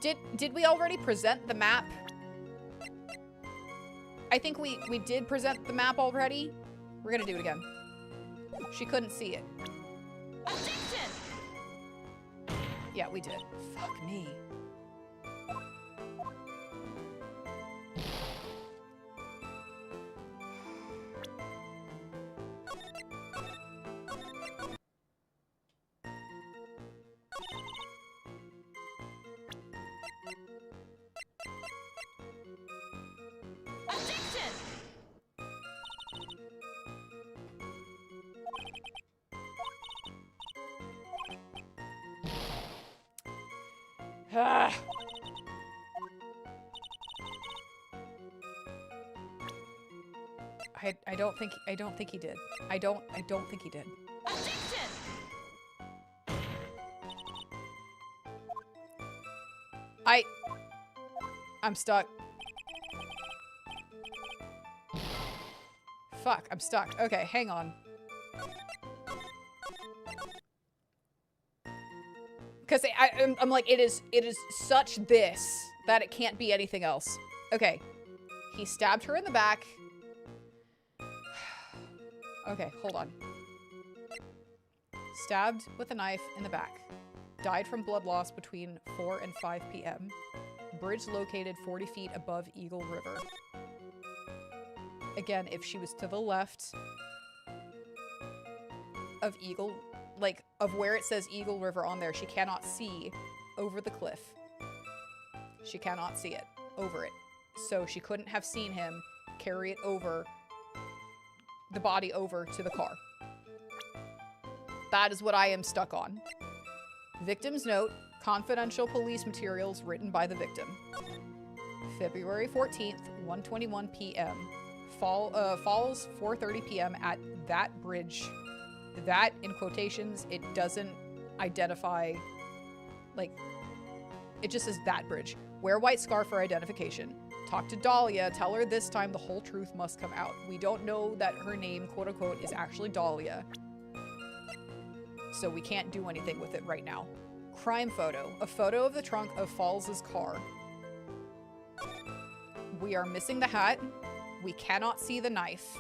did we already present the map? I think we did present the map already. We're gonna do it again. She couldn't see it. Yeah, we did. Fuck me. I don't think he did. I don't think he did. I'm stuck. Fuck, I'm stuck. Okay, hang on. Because I'm like, it is such this that it can't be anything else. Okay. He stabbed her in the back. Okay, hold on. Stabbed with a knife in the back. Died from blood loss between 4 and 5 p.m. Bridge located 40 feet above Eagle River. Again, if she was to the left of Eagle, like, of where it says Eagle River on there, she cannot see over the cliff. She cannot see it over it. So she couldn't have seen him carry it over, the body over to the car. That is what I am stuck on. Victim's note, confidential police materials written by the victim. February 14th, 1:21 p.m. Falls 4:30 p.m. at that bridge. That, in quotations, it doesn't identify, like, it just says that bridge. Wear white scarf for identification. Talk to Dahlia. Tell her this time the whole truth must come out. We don't know that her name, quote unquote, is actually Dahlia. So we can't do anything with it right now. Crime photo. A photo of the trunk of Falls' car. We are missing the hat. We cannot see the knife.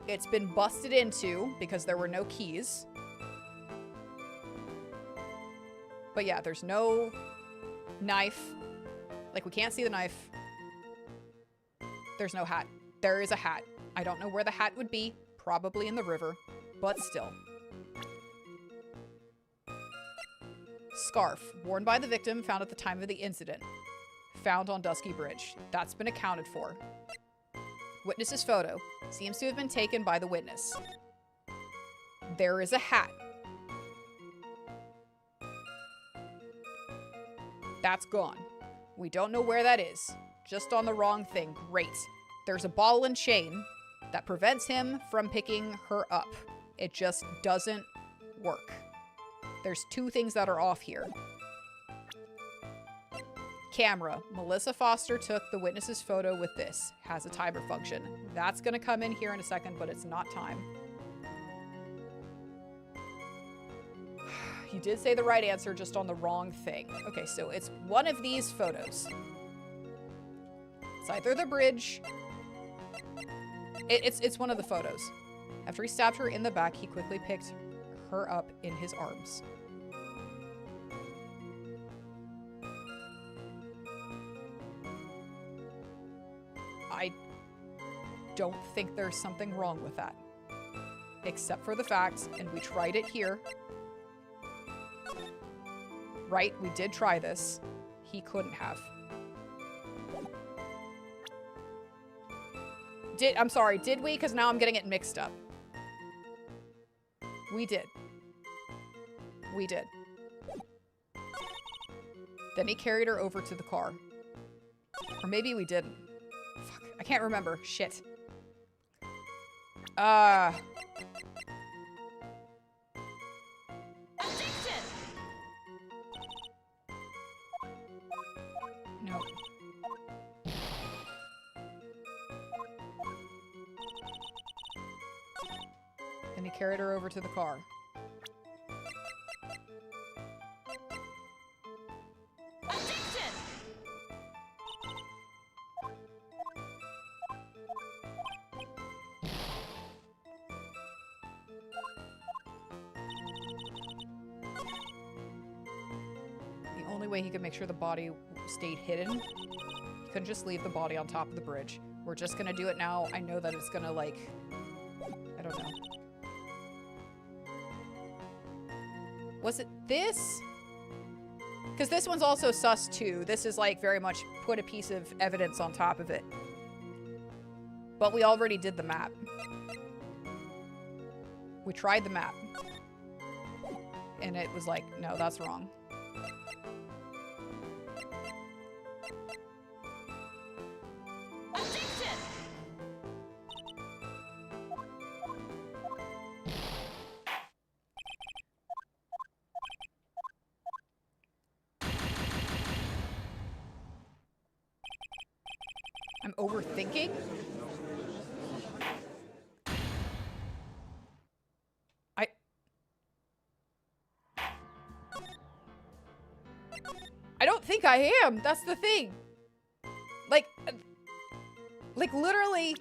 It's been busted into because there were no keys. But yeah, there's no knife. Like, we can't see the knife. There's no hat. There is a hat. I don't know where the hat would be. Probably in the river, but still. Scarf, worn by the victim, found at the time of the incident. Found on Dusky Bridge. That's been accounted for. Witness's photo seems to have been taken by the witness. There is a hat. That's gone. We don't know where that is. Just on the wrong thing. Great. There's a ball and chain that prevents him from picking her up. It just doesn't work. There's two things that are off here. Camera. Melissa Foster took the witness's photo with this. Has a timer function. That's gonna come in here in a second, but it's not time. You did say the right answer, just on the wrong thing. Okay, so it's one of these photos. It's either the bridge. It's one of the photos. After he stabbed her in the back, he quickly picked her up in his arms. I don't think there's something wrong with that. Except for the fact, and we tried it here. Right, we did try this. He couldn't have. I'm sorry, did we? Because now I'm getting it mixed up. We did. We did. Then he carried her over to the car. Or maybe we didn't. Fuck, I can't remember. Shit. No. Then he carried her over to the car. The only way he could make sure the body stayed hidden, he couldn't just leave the body on top of the bridge. We're just gonna do it now. I know that it's gonna, like, I don't know. Was it this? Because this one's also sus too. This is like very much put a piece of evidence on top of it. But we already did the map. We tried the map. And it was like, no, that's wrong. I'm overthinking? I don't think I am. That's the thing. Like literally,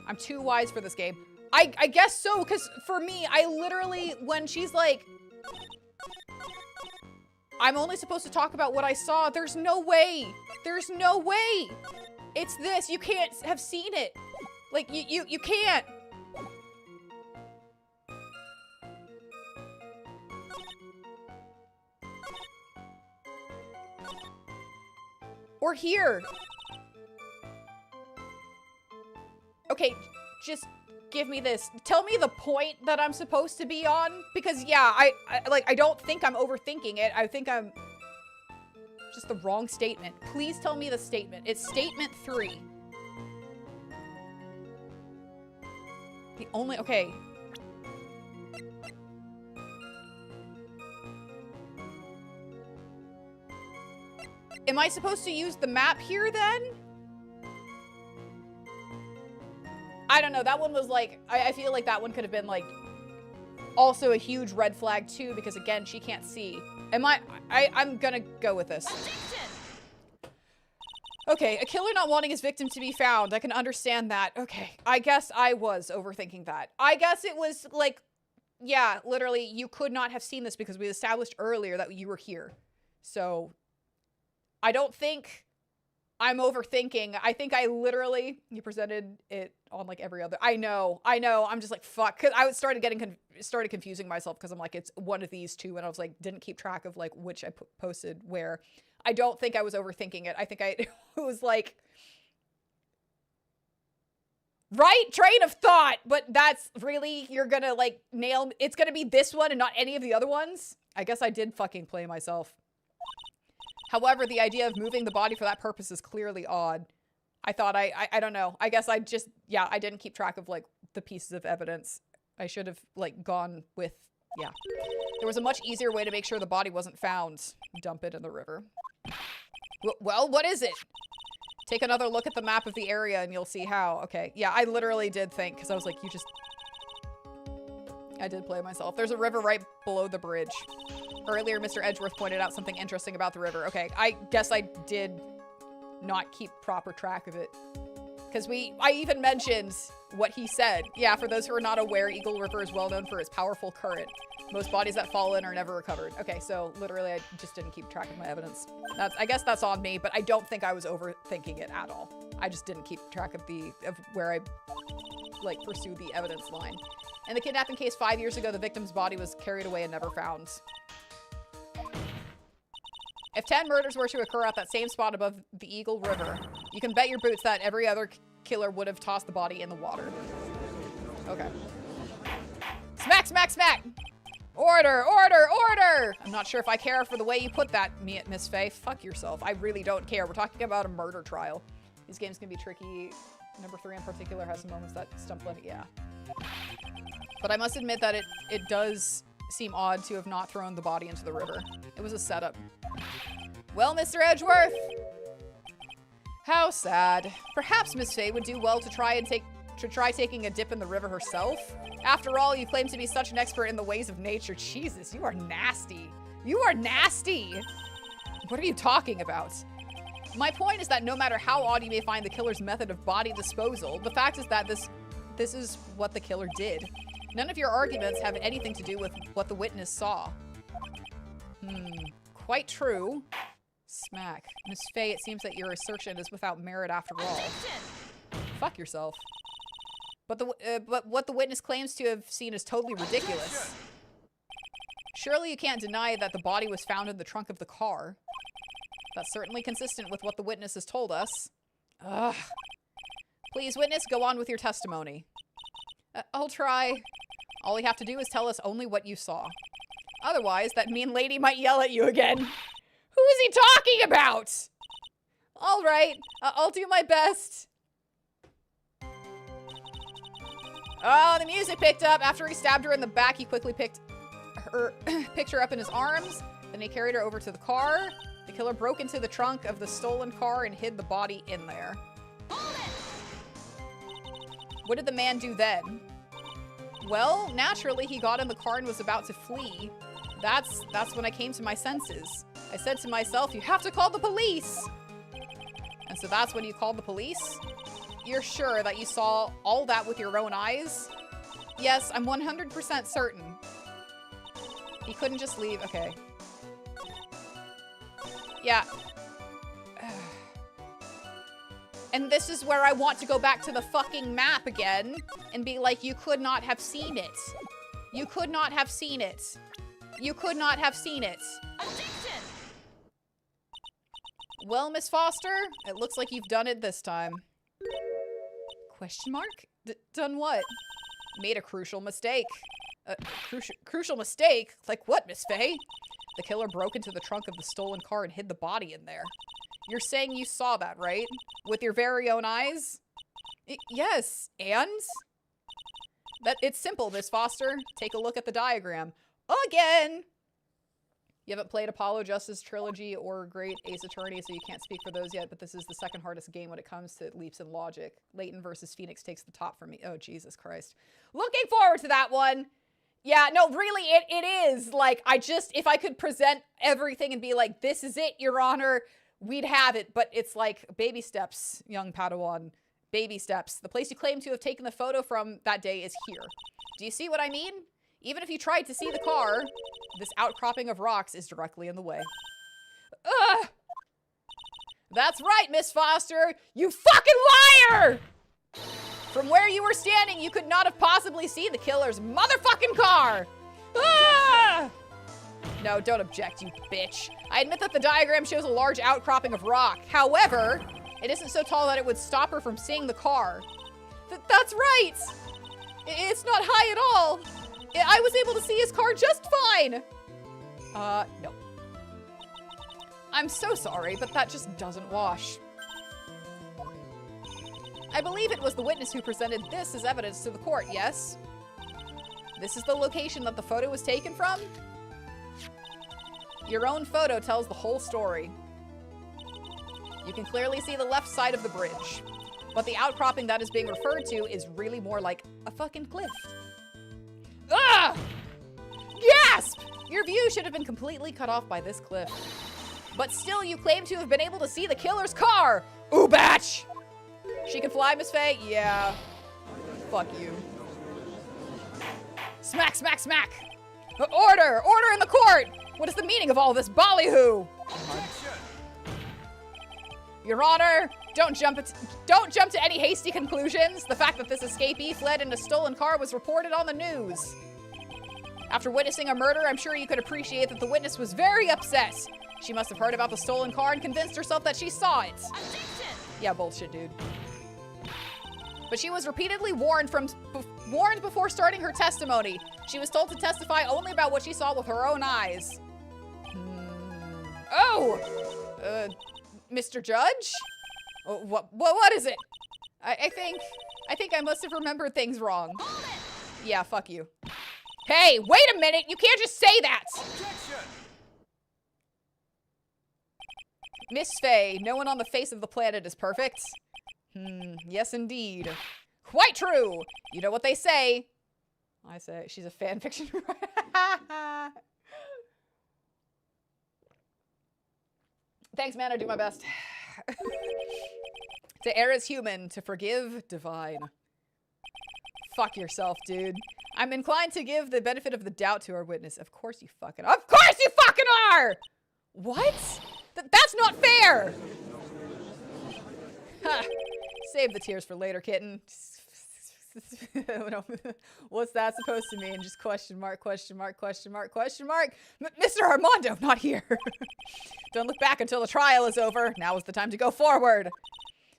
I'm too wise for this game. I guess so, because for me, I literally, when she's like, I'm only supposed to talk about what I saw, there's no way. There's no way. It's this. You can't have seen it. Like, you can't. Or here. Okay, just give me this. Tell me the point that I'm supposed to be on. Because, yeah, I don't think I'm overthinking it. I think I'm just the wrong statement. Please tell me the statement. It's statement 3. The only, okay. Am I supposed to use the map here then? I don't know. That one was like, I feel like that one could have been like also a huge red flag too, because again, she can't see. I'm gonna go with this. Okay, a killer not wanting his victim to be found. I can understand that. Okay, I guess I was overthinking that. I guess it was like yeah, literally, you could not have seen this because we established earlier that you were here. So, I don't think I'm overthinking. I think I literally, you presented it on like every other, I know, I'm just like, fuck, because I started confusing myself because I'm like, it's one of these two, and I was like, didn't keep track of like which I posted where. I don't think I was overthinking it. I think it was like, right train of thought, but that's really, you're gonna like nail, it's gonna be this one and not any of the other ones? I guess I did fucking play myself. However, the idea of moving the body for that purpose is clearly odd. I thought I don't know. I guess I just, yeah, I didn't keep track of like the pieces of evidence. I should have like gone with, yeah. There was a much easier way to make sure the body wasn't found. Dump it in the river. Well, what is it? Take another look at the map of the area and you'll see how. Okay, yeah, I literally did think, because I was like, you just... I did play myself. There's a river right below the bridge. Earlier, Mr. Edgeworth pointed out something interesting about the river. Okay, I guess I did not keep proper track of it. Because I even mentioned what he said. Yeah, for those who are not aware, Eagle River is well known for its powerful current. Most bodies that fall in are never recovered. Okay, so literally I just didn't keep track of my evidence. I guess that's on me, but I don't think I was overthinking it at all. I just didn't keep track of where I like pursued the evidence line. In the kidnapping case 5 years ago, the victim's body was carried away and never found. If 10 murders were to occur at that same spot above the Eagle River, you can bet your boots that every other killer would have tossed the body in the water. Okay. Smack, smack, smack! Order, order, order! I'm not sure if I care for the way you put that, Miss Faye. Fuck yourself. I really don't care. We're talking about a murder trial. These games can be tricky. Number 3 in particular has some moments that stump Lenny. Yeah. But I must admit that it does seem odd to have not thrown the body into the river. It was a setup. Well, Mr. Edgeworth! How sad. Perhaps Miss Faye would do well to try taking a dip in the river herself. After all, you claim to be such an expert in the ways of nature. Jesus, you are nasty. You are nasty! What are you talking about? My point is that no matter how odd you may find the killer's method of body disposal, the fact is that this is what the killer did. None of your arguments have anything to do with what the witness saw. Quite true. Smack. Miss Faye, it seems that your assertion is without merit after all. Fuck yourself. But what the witness claims to have seen is totally ridiculous. Surely you can't deny that the body was found in the trunk of the car. That's certainly consistent with what the witness has told us. Ugh. Please, witness, go on with your testimony. I'll try. All you have to do is tell us only what you saw. Otherwise, that mean lady might yell at you again. Who is he talking about? All right, I'll do my best. Oh, the music picked up. After he stabbed her in the back, he quickly picked her up in his arms. Then he carried her over to the car. The killer broke into the trunk of the stolen car and hid the body in there. What did the man do then? Well, naturally, he got in the car and was about to flee. That's when I came to my senses. I said to myself, you have to call the police! And so that's when you called the police? You're sure that you saw all that with your own eyes? Yes, I'm 100% certain. He couldn't just leave. Okay. Yeah. And this is where I want to go back to the fucking map again and be like, you could not have seen it. You could not have seen it. You could not have seen it. Objection! Well, Miss Foster, it looks like you've done it this time. Question mark? Done what? Made a crucial mistake. Crucial mistake? Like what, Miss Faye? The killer broke into the trunk of the stolen car and hid the body in there. You're saying you saw that, right? With your very own eyes? Yes, and? It's simple, Miss Foster. Take a look at the diagram. Again! You haven't played Apollo Justice Trilogy or Great Ace Attorney, so you can't speak for those yet, but this is the second hardest game when it comes to leaps in logic. Layton versus Phoenix takes the top for me. Oh, Jesus Christ. Looking forward to that one! Yeah, no, really, it is. Like, if I could present everything and be like, this is it, Your Honor, we'd have it. But it's like, baby steps, young Padawan. Baby steps. The place you claim to have taken the photo from that day is here. Do you see what I mean? Even if you tried to see the car, this outcropping of rocks is directly in the way. Ugh! That's right, Miss Foster! You fucking liar! From where you were standing, you could not have possibly seen the killer's motherfucking car! Ah! No, don't object, you bitch. I admit that the diagram shows a large outcropping of rock. However, it isn't so tall that it would stop her from seeing the car. That's right! It's not high at all. I was able to see his car just fine. No. I'm so sorry, but that just doesn't wash. I believe it was the witness who presented this as evidence to the court, yes? This is the location that the photo was taken from? Your own photo tells the whole story. You can clearly see the left side of the bridge, but the outcropping that is being referred to is really more like a fucking cliff. Ah! Gasp! Your view should have been completely cut off by this cliff. But still, you claim to have been able to see the killer's car! Ooh, batch! She can fly, Miss Faye? Yeah. Fuck you. Smack, smack, smack! Order! Order in the court! What is the meaning of all this ballyhoo? Your Honor, don't jump to any hasty conclusions. The fact that this escapee fled in a stolen car was reported on the news. After witnessing a murder, I'm sure you could appreciate that the witness was very upset. She must have heard about the stolen car and convinced herself that she saw it. Yeah, bullshit, dude. But she was repeatedly warned before starting her testimony. She was told to testify only about what she saw with her own eyes. Oh! Mr. Judge? What is it? I think I must have remembered things wrong. Yeah, fuck you. Hey, wait a minute! You can't just say that! Objection! Miss Faye, no one on the face of the planet is perfect. Yes indeed. Quite true! You know what they say. I say she's a fanfiction writer. Thanks, man, I do my best. To err is human, to forgive, divine. Fuck yourself, dude. I'm inclined to give the benefit of the doubt to our witness. Of course you fucking are. Of course you fucking are! What? That's not fair! Ha. Save the tears for later, kitten. What's that supposed to mean? Just question mark, question mark, question mark, question mark. Mr. Armando, not here. Don't look back until the trial is over. Now is the time to go forward.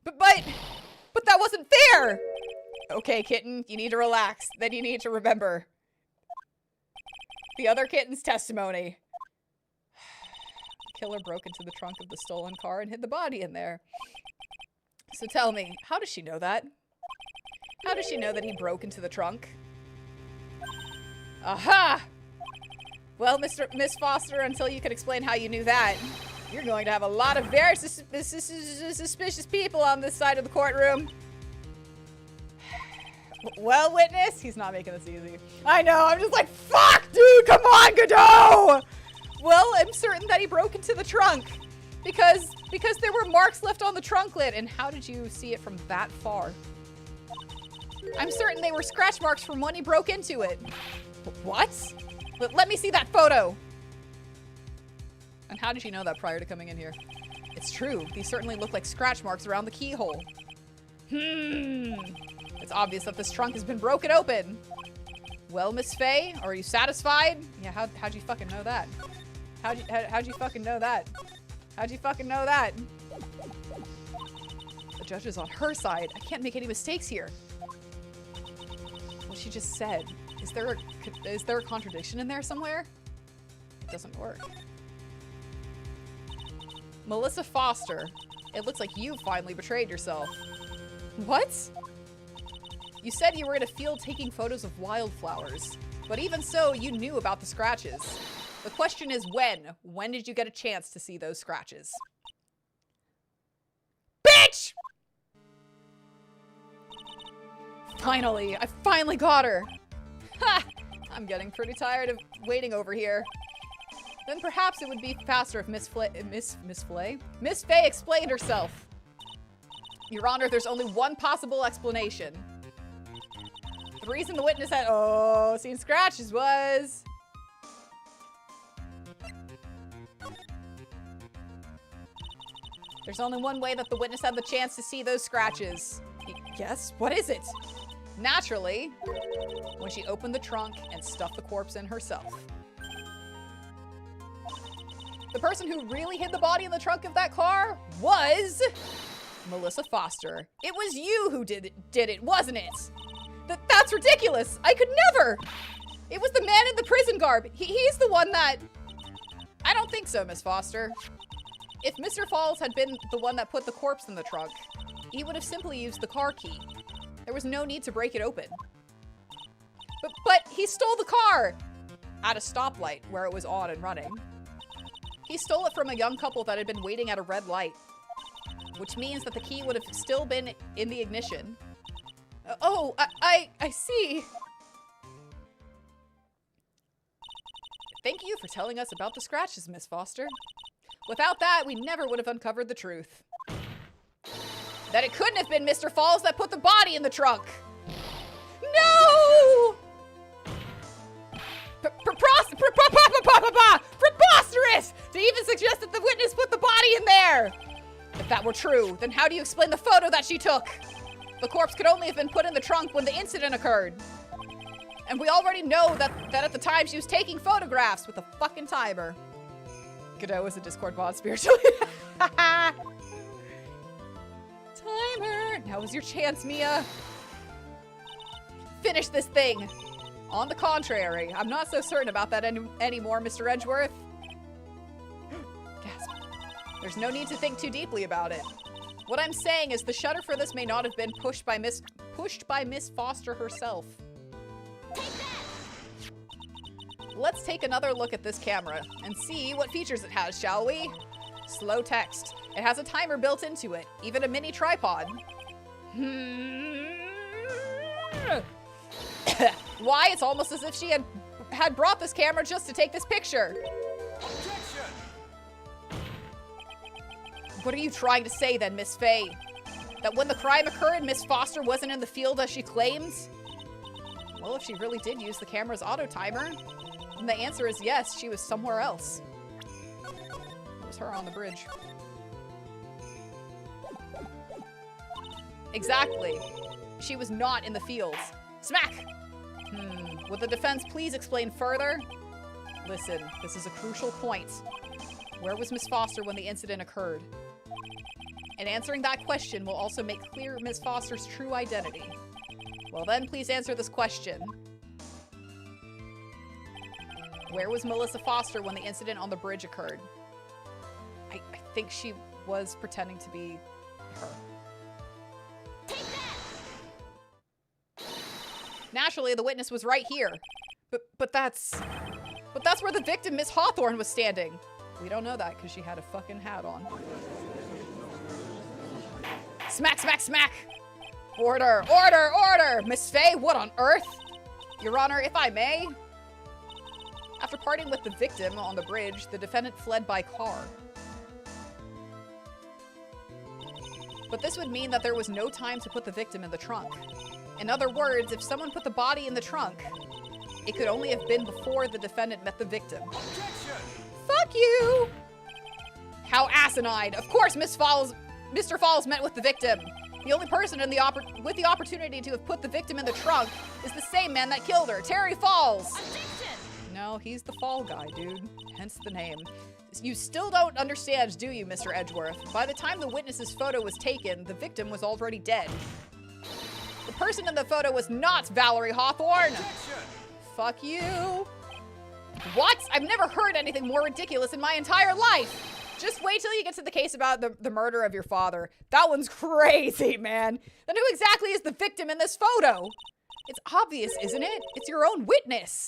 But that wasn't fair! Okay, kitten, you need to relax. Then you need to remember the other kitten's testimony. The killer broke into the trunk of the stolen car and hid the body in there. So tell me, how does she know that? How does she know that he broke into the trunk? Aha! Well, Miss Foster, until you can explain how you knew that, you're going to have a lot of very suspicious people on this side of the courtroom. Well, witness, he's not making this easy. I know, I'm just like, fuck, dude, come on, Godot! Well, I'm certain that he broke into the trunk because there were marks left on the trunk lid. And how did you see it from that far? I'm certain they were scratch marks from when he broke into it. What? Let me see that photo. And how did you know that prior to coming in here? It's true. These certainly look like scratch marks around the keyhole. It's obvious that this trunk has been broken open. Well, Miss Faye, are you satisfied? Yeah, how'd you fucking know that? How'd you fucking know that? How'd you fucking know that? The judge is on her side. I can't make any mistakes here. What she just said. Is there a contradiction in there somewhere? It doesn't work. Melissa Foster. It looks like you finally betrayed yourself. What? You said you were in a field taking photos of wildflowers, but even so, you knew about the scratches. The question is when? When did you get a chance to see those scratches? Bitch! Finally, I finally got her. Ha! I'm getting pretty tired of waiting over here. Then perhaps it would be faster if Miss Faye explained herself. Your Honor, there's only one possible explanation. The reason the witness had, seen scratches was... There's only one way that the witness had the chance to see those scratches. Yes? What is it? Naturally, when she opened the trunk and stuffed the corpse in herself. The person who really hid the body in the trunk of that car was Melissa Foster. It was you who did it, wasn't it? That's ridiculous. I could never. It was the man in the prison garb. He's the one that... I don't think so, Miss Foster. If Mr. Falls had been the one that put the corpse in the trunk, he would have simply used the car key. There was no need to break it open. But he stole the car at a stoplight where it was on and running. He stole it from a young couple that had been waiting at a red light, which means that the key would have still been in the ignition. I see. Thank you for telling us about the scratches, Miss Foster. Without that, we never would have uncovered the truth. That it couldn't have been Mr. Falls that put the body in the trunk. No! Preposterous! To even suggest that the witness put the body in there! If that were true, then how do you explain the photo that she took? The corpse could only have been put in the trunk when the incident occurred. And we already know that at the time she was taking photographs with a fucking timer. Godot is a Discord bot spiritually. Timer! Now is your chance, Mia. Finish this thing. On the contrary, I'm not so certain about that anymore, Mr. Edgeworth. Gasp. There's no need to think too deeply about it. What I'm saying is the shutter for this may not have been pushed by Miss Foster herself. Let's take another look at this camera and see what features it has, shall we? Slow text. It has a timer built into it, even a mini tripod. Why? It's almost as if she had brought this camera just to take this picture. Objection! What are you trying to say then, Miss Faye? That when the crime occurred, Miss Foster wasn't in the field as she claims? Well, if she really did use the camera's auto timer, then the answer is yes, she was somewhere else. It was her on the bridge. Exactly. She was not in the fields. Smack! Would the defense please explain further? Listen, this is a crucial point. Where was Miss Foster when the incident occurred? And answering that question will also make clear Miss Foster's true identity. Well then, please answer this question. Where was Melissa Foster when the incident on the bridge occurred? I think she was pretending to be her. Naturally, the witness was right here. But that's where the victim, Miss Hawthorne, was standing. We don't know that because she had a fucking hat on. Smack, smack, smack! Order, order, order! Miss Faye, what on earth? Your Honor, if I may? After parting with the victim on the bridge, the defendant fled by car. But this would mean that there was no time to put the victim in the trunk. In other words, if someone put the body in the trunk, it could only have been before the defendant met the victim. Objection! Fuck you! How asinine! Of course, Mr. Falls met with the victim. The only person with the opportunity to have put the victim in the trunk is the same man that killed her, Terry Falls. Objection! No, he's the fall guy, dude. Hence the name. You still don't understand, do you, Mr. Edgeworth? By the time the witness's photo was taken, the victim was already dead. The person in the photo was not Valerie Hawthorne. Objection! Fuck you. What? I've never heard anything more ridiculous in my entire life. Just wait till you get to the case about the murder of your father. That one's crazy, man. Then who exactly is the victim in this photo? It's obvious, isn't it? It's your own witness.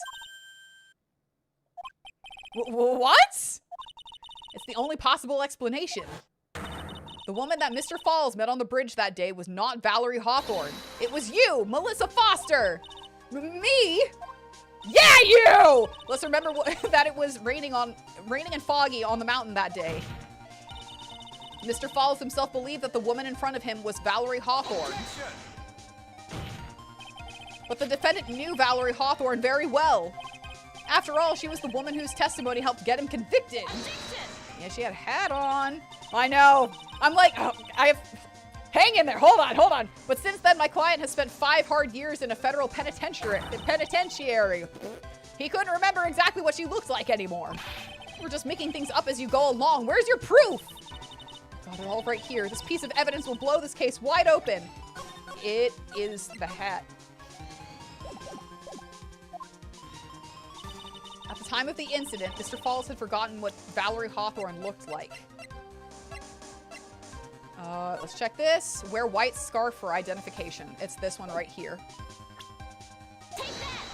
What? It's the only possible explanation. The woman that Mr. Falls met on the bridge that day was not Valerie Hawthorne. It was you, Melissa Foster. Me? Yeah, you! Let's remember that it was raining and foggy on the mountain that day. Mr. Falls himself believed that the woman in front of him was Valerie Hawthorne. But the defendant knew Valerie Hawthorne very well. After all, she was the woman whose testimony helped get him convicted. Yeah, she had a hat on. I know. I'm like, oh, hang in there. Hold on. But since then, my client has spent 5 hard years in a federal penitentiary. He couldn't remember exactly what she looked like anymore. We're just making things up as you go along. Where's your proof? Got it all right here. This piece of evidence will blow this case wide open. It is the hat. At the time of the incident, Mr. Falls had forgotten what Valerie Hawthorne looked like. Let's check this. Wear white scarf for identification. It's this one right here. Take that!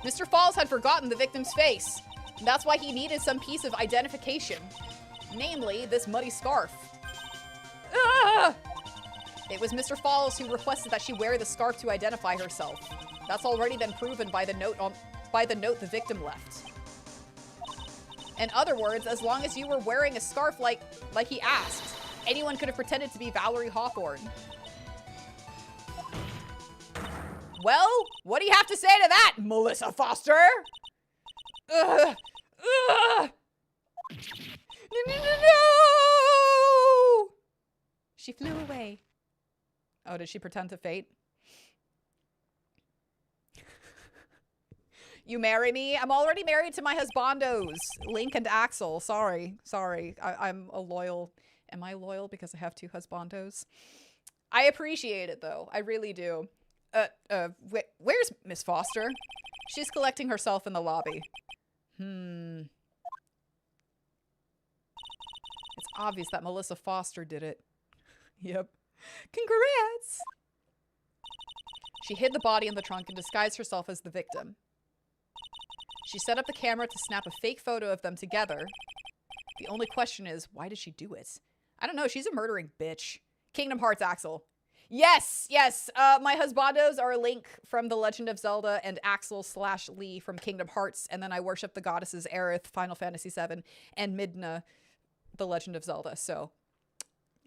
Mr. Falls had forgotten the victim's face. And that's why he needed some piece of identification. Namely, this muddy scarf. Ah! It was Mr. Falls who requested that she wear the scarf to identify herself. That's already been proven by the note the victim left. In other words, as long as you were wearing a scarf like he asked, anyone could have pretended to be Valerie Hawthorne. Well, what do you have to say to that, Melissa Foster? No! She flew away. Oh, did she pretend to faint? You marry me? I'm already married to my husbandos, Link and Axel. Sorry. I'm a loyal. Am I loyal because I have 2 husbandos? I appreciate it though. I really do. Where's Miss Foster? She's collecting herself in the lobby. It's obvious that Melissa Foster did it. Yep. Congrats! She hid the body in the trunk and disguised herself as the victim. She set up the camera to snap a fake photo of them together. The only question is, why did she do it? I don't know. She's a murdering bitch. Kingdom Hearts Axel. Yes. My husbandos are Link from The Legend of Zelda and Axel/Lee from Kingdom Hearts. And then I worship the goddesses Aerith, Final Fantasy VII, and Midna, The Legend of Zelda. So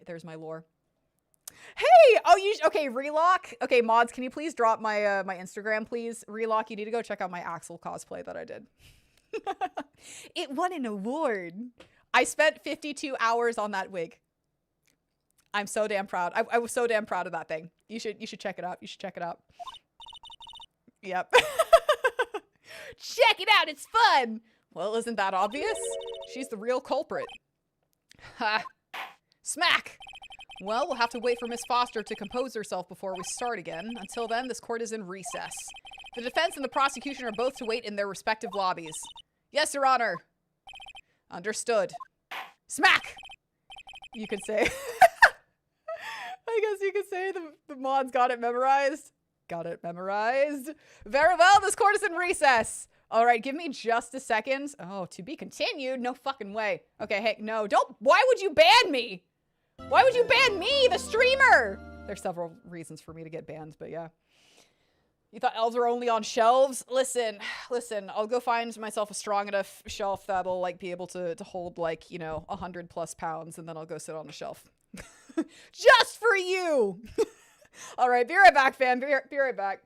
there's my lore. Hey! Oh, okay, Relock. Okay, mods, can you please drop my my Instagram, please? Relock, you need to go check out my Axel cosplay that I did. It won an award. I spent 52 hours on that wig. I'm so damn proud. I was so damn proud of that thing. You should check it out. You should check it out. Yep. Check it out. It's fun. Well, isn't that obvious? She's the real culprit. Ha. Smack. Well, we'll have to wait for Miss Foster to compose herself before we start again. Until then, this court is in recess. The defense and the prosecution are both to wait in their respective lobbies. Yes, Your Honor. Understood. Smack! You could say. I guess you could say the mods got it memorized. Got it memorized. Very well, this court is in recess. All right, give me just a second. Oh, to be continued? No fucking way. Okay, hey, no, don't. Why would you ban me? Why would you ban me, the streamer? There's several reasons for me to get banned, but yeah. You thought elves were only on shelves? Listen, I'll go find myself a strong enough shelf that'll like be able to hold like, 100+ pounds, and then I'll go sit on a shelf. Just for you! All right, be right back, fam. Be right back.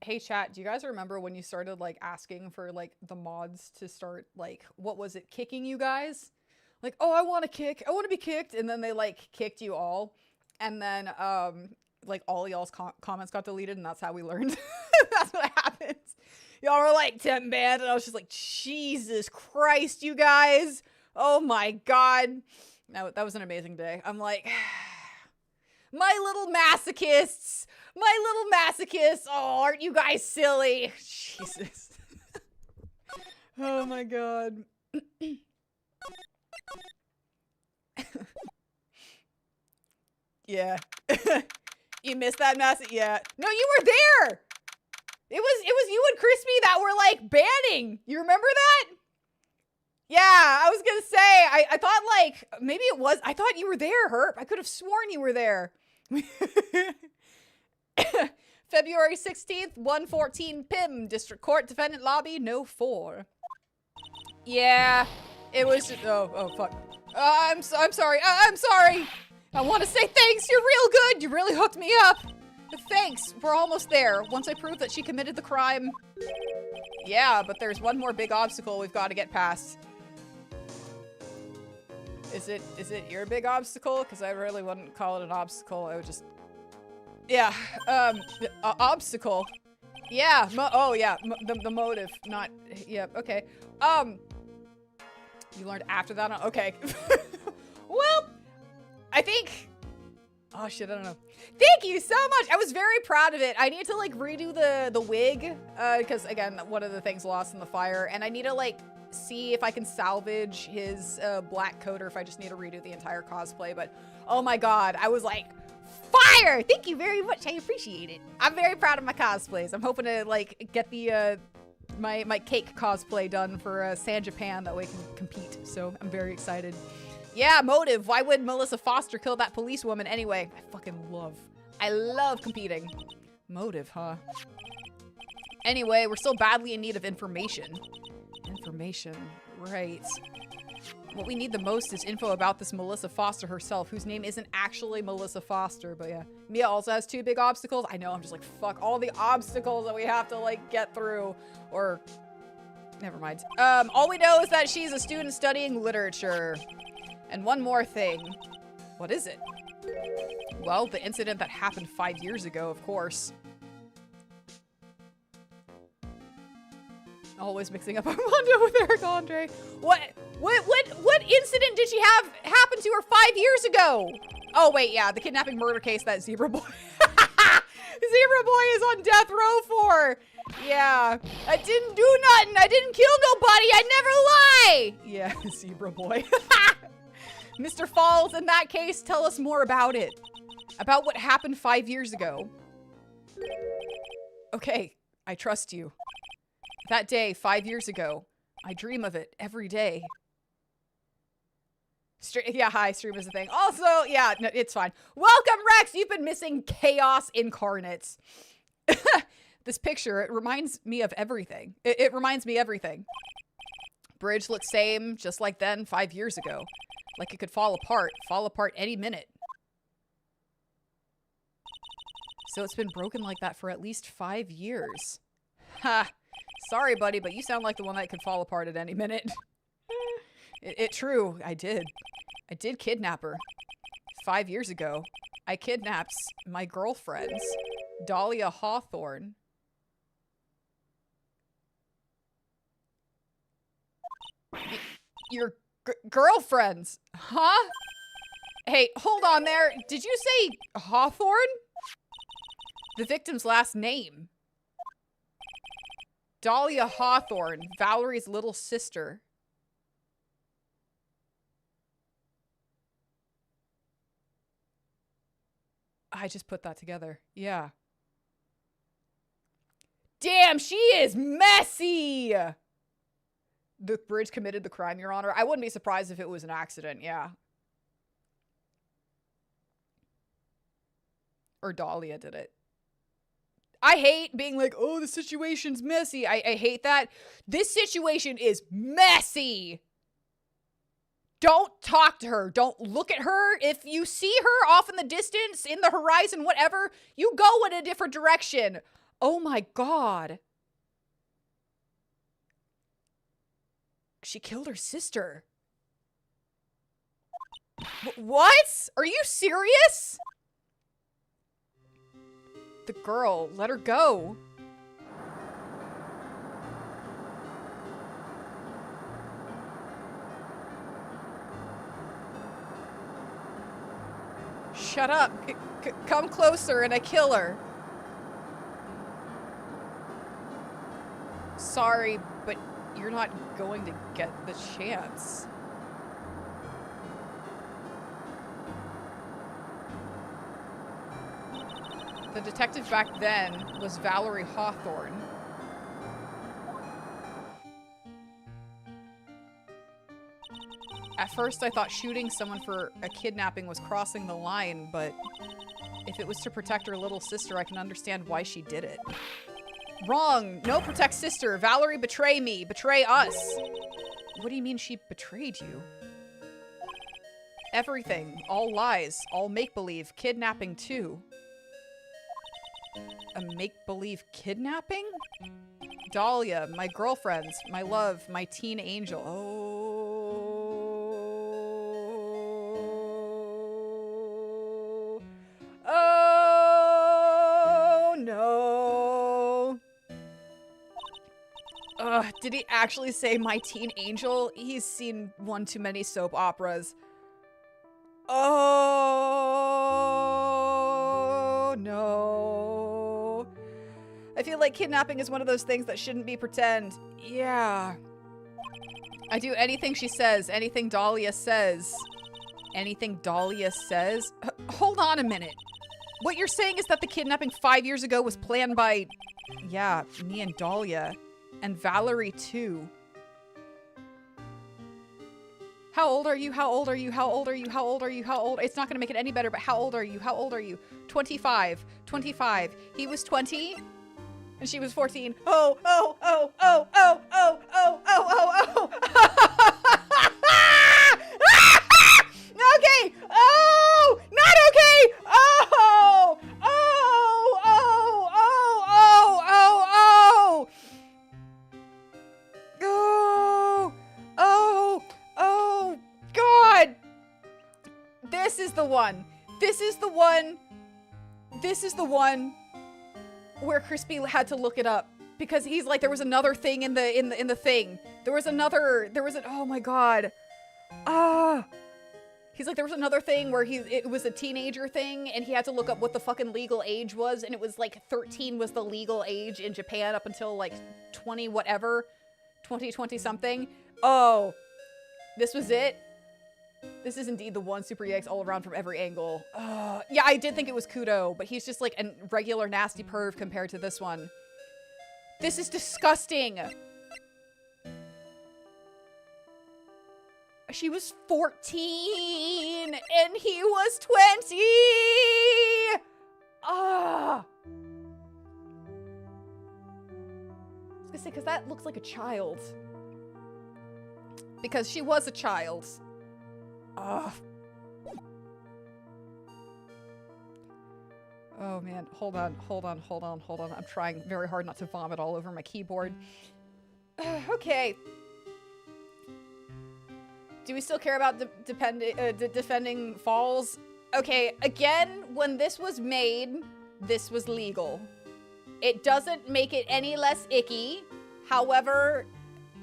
Hey chat, do you guys remember when you started like asking for like the mods to start like, what was it, kicking you guys? Like, oh, I want to kick, I want to be kicked, and then they like kicked you all, and then like all y'all's comments got deleted, and that's how we learned. That's what happens. Y'all were like 10 banned, and I was just like, Jesus Christ, you guys! Oh my God, that was an amazing day. I'm like, my little masochists. My little masochists. Oh, aren't you guys silly? Jesus. Oh my God. Yeah. You missed that message? Yeah. No, you were there. It was you and Crispy that were like banning. You remember that? Yeah, I was gonna say, I thought like, maybe it was, I thought you were there, Herp. I could have sworn you were there. February 16th, 114 PIM, District Court, Defendant Lobby, no 4. Yeah, it was, oh, fuck. I'm sorry, I'm sorry. I want to say thanks, you're real good. You really hooked me up. Thanks, we're almost there. Once I prove that she committed the crime. Yeah, but there's one more big obstacle we've got to get past. Is it your big obstacle? Because I really wouldn't call it an obstacle. I would just... Yeah, obstacle. Yeah, oh yeah, the motive, not... Yeah, okay. You learned after that? Okay. Well, I think... Oh shit, I don't know. Thank you so much! I was very proud of it. I need to like redo the wig, because again, one of the things lost in the fire, and I need to like see if I can salvage his black coat or if I just need to redo the entire cosplay, but oh my God, I was like, fire! Thank you very much, I appreciate it. I'm very proud of my cosplays. I'm hoping to like get the my cake cosplay done for San Japan, that way I can compete, so I'm very excited. Yeah, motive. Why would Melissa Foster kill that police woman anyway? I love competing. Motive, huh? Anyway, we're still badly in need of information. Information, right. What we need the most is info about this Melissa Foster herself, whose name isn't actually Melissa Foster, but yeah. Mia also has 2 big obstacles. I know, I'm just like, fuck all the obstacles that we have to like get through, or never mind. All we know is that she's a student studying literature. And one more thing. What is it? Well, the incident that happened 5 years ago, of course. Always mixing up Armando with Eric Andre. What incident did she have happen to her 5 years ago? Oh wait, yeah, the kidnapping murder case that Zebra Boy Zebra Boy is on death row for. Yeah, I didn't do nothing. I didn't kill nobody. I never lie. Yeah, Zebra Boy. Mr. Falls, in that case, tell us more about it. About what happened 5 years ago. Okay, I trust you. That day, 5 years ago, I dream of it every day. Yeah, hi, stream is a thing. Also, yeah, no, it's fine. Welcome, Rex! You've been missing chaos incarnates. This picture, it reminds me of everything. It reminds me everything. Bridge looks same, just like then, 5 years ago. Like it could fall apart any minute. So it's been broken like that for at least 5 years. Ha! Sorry, buddy, but you sound like the one that could fall apart at any minute. True, I did kidnap her. 5 years ago, I kidnapped my girlfriends, Dahlia Hawthorne. Your girlfriends, huh? Hey, hold on there. Did you say Hawthorne? The victim's last name. Dahlia Hawthorne, Valerie's little sister. I just put that together. Yeah. Damn, she is messy! The Bridge committed the crime, Your Honor. I wouldn't be surprised if it was an accident, yeah. Or Dahlia did it. I hate being like, oh, the situation's messy. I hate that. This situation is messy. Don't talk to her. Don't look at her. If you see her off in the distance, in the horizon, whatever, you go in a different direction. Oh my god. She killed her sister. What? Are you serious? The girl, let her go. Shut up. Come closer and I kill her. Sorry, but you're not going to get the chance. The detective back then was Valerie Hawthorne. At first, I thought shooting someone for a kidnapping was crossing the line, but if it was to protect her little sister, I can understand why she did it. Wrong! No protect sister! Valerie, betray me! Betray us! What do you mean she betrayed you? Everything. All lies. All make-believe. Kidnapping, too. A make-believe kidnapping? Dahlia, my girlfriend, my love, my teen angel. Oh no. Did he actually say my teen angel? He's seen one too many soap operas. Oh no. I feel like kidnapping is one of those things that shouldn't be pretend. Yeah. I do anything she says, anything Dahlia says. Anything Dahlia says? Hold on a minute. What you're saying is that the kidnapping 5 years ago was planned by, yeah, me and Dahlia. And Valerie, too. How old are you? How old are you? How old are you? How old are you? How old? It's not going to make it any better, but how old are you? How old are you? 25. 25. He was 20. And she was 14. Oh, oh, oh, oh, oh, oh, oh, oh, oh, oh. Okay. Oh, not okay. Oh, oh, oh, oh, oh, oh, oh. Oh, oh, God. This is the one. This is the one. This is the one where Crispy had to look it up because he's like, there was another thing in the thing. Oh my God. He's like, there was another thing where it was a teenager thing and he had to look up what the fucking legal age was. And it was like 13 was the legal age in Japan up until like 20 whatever, 20 something. Oh, this was it. This is indeed the one. Super EX all around from every angle. Yeah, I did think it was Kudo, but he's just like a regular nasty perv compared to this one. This is disgusting. She was 14 and he was 20. I was gonna say, because that looks like a child. Because she was a child. Oh man, hold on. I'm trying very hard not to vomit all over my keyboard. Okay. Do we still care about defending Falls? Okay, again, when this was made, this was legal. It doesn't make it any less icky. However,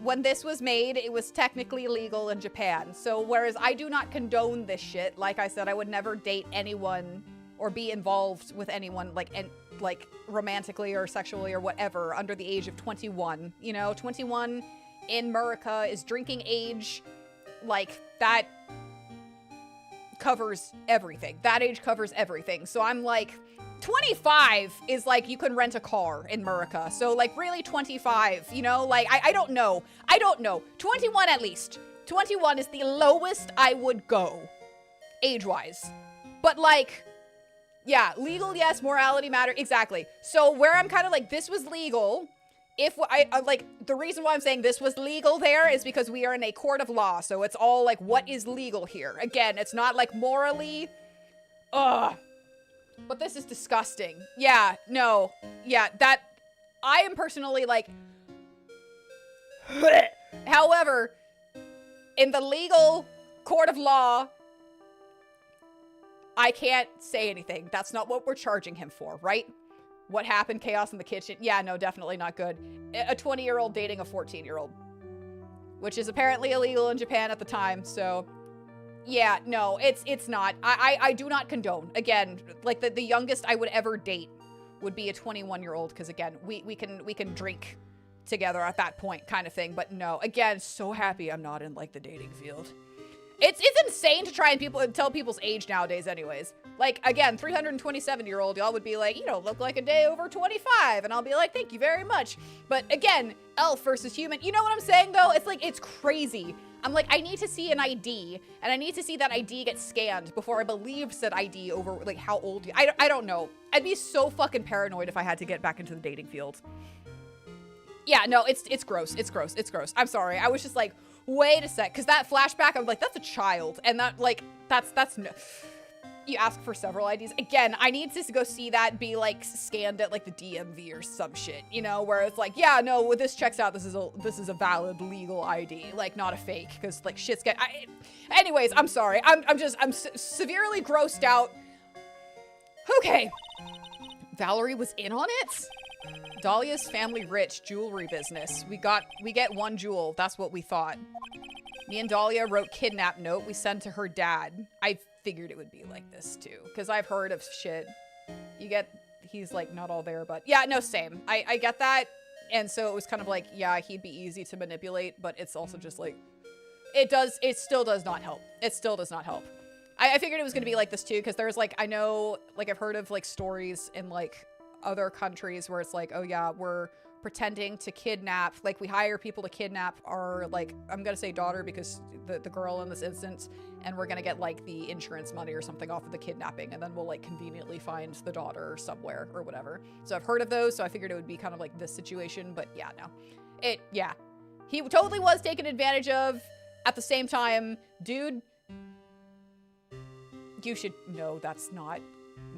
when this was made, it was technically legal in Japan. So whereas I do not condone this shit, like I said, I would never date anyone or be involved with anyone like romantically or sexually or whatever under the age of 21. You know, 21 in America is drinking age. Like, that covers everything. That age covers everything. So I'm like, 25 is like, you can rent a car in America. So like, really 25, you know? Like, I don't know. 21 at least. 21 is the lowest I would go, age-wise. But like, yeah, legal, yes, morality matter, exactly. So where I'm kind of like, this was legal. If I like, the reason why I'm saying this was legal there is because we are in a court of law. So it's all like, what is legal here? Again, it's not like morally, But this is disgusting. Yeah, no. Yeah, that... I am personally like... However, in the legal court of law, I can't say anything. That's not what we're charging him for, right? What happened? Chaos in the kitchen? Yeah, no, definitely not good. A 20-year-old dating a 14-year-old. Which is apparently illegal in Japan at the time, so... Yeah, no, it's not. I do not condone. Again, like the youngest I would ever date would be a 21-year-old, because again, we can drink together at that point kind of thing. But no, again, so happy I'm not in like the dating field. It's insane to try and tell people's age nowadays anyways. Like, again, 327-year-old, y'all would be like, you don't look like a day over 25. And I'll be like, thank you very much. But again, elf versus human. You know what I'm saying, though? It's like, it's crazy. I'm like, I need to see an ID, and I need to see that ID get scanned before I believe said ID over, like, how old you... I don't know. I'd be so fucking paranoid if I had to get back into the dating field. Yeah, no, it's gross. It's gross. It's gross. I'm sorry. I was just like, wait a sec. Because that flashback, I'm like, that's a child. And that, like, that's no... You ask for several IDs. Again, I need to go see that be, like, scanned at, like, the DMV or some shit, you know, where it's like, yeah, no, well, this checks out. This is a valid legal ID, like, not a fake, because, like, shit's get... Anyways, I'm sorry. I'm severely grossed out. Okay. Valerie was in on it? Dahlia's family rich, jewelry business. We get one jewel. That's what we thought. Me and Dahlia wrote kidnap note we sent to her dad. I figured it would be like this too, because I've heard of shit. He's like not all there, but yeah, no, same. I get that. And so it was kind of like, yeah, he'd be easy to manipulate, but it's also just like, it still does not help. It still does not help. I figured it was going to be like this too, because there's like, I know, like I've heard of like stories in like other countries where it's like, oh yeah, we're pretending to kidnap, like we hire people to kidnap our, like, I'm gonna say daughter because the girl in this instance, and we're gonna get like the insurance money or something off of the kidnapping, and then we'll like conveniently find the daughter somewhere or whatever. So I've heard of those, so I figured it would be kind of like this situation, but yeah, no. Yeah. He totally was taken advantage of. At the same time, dude, you should, no, that's not,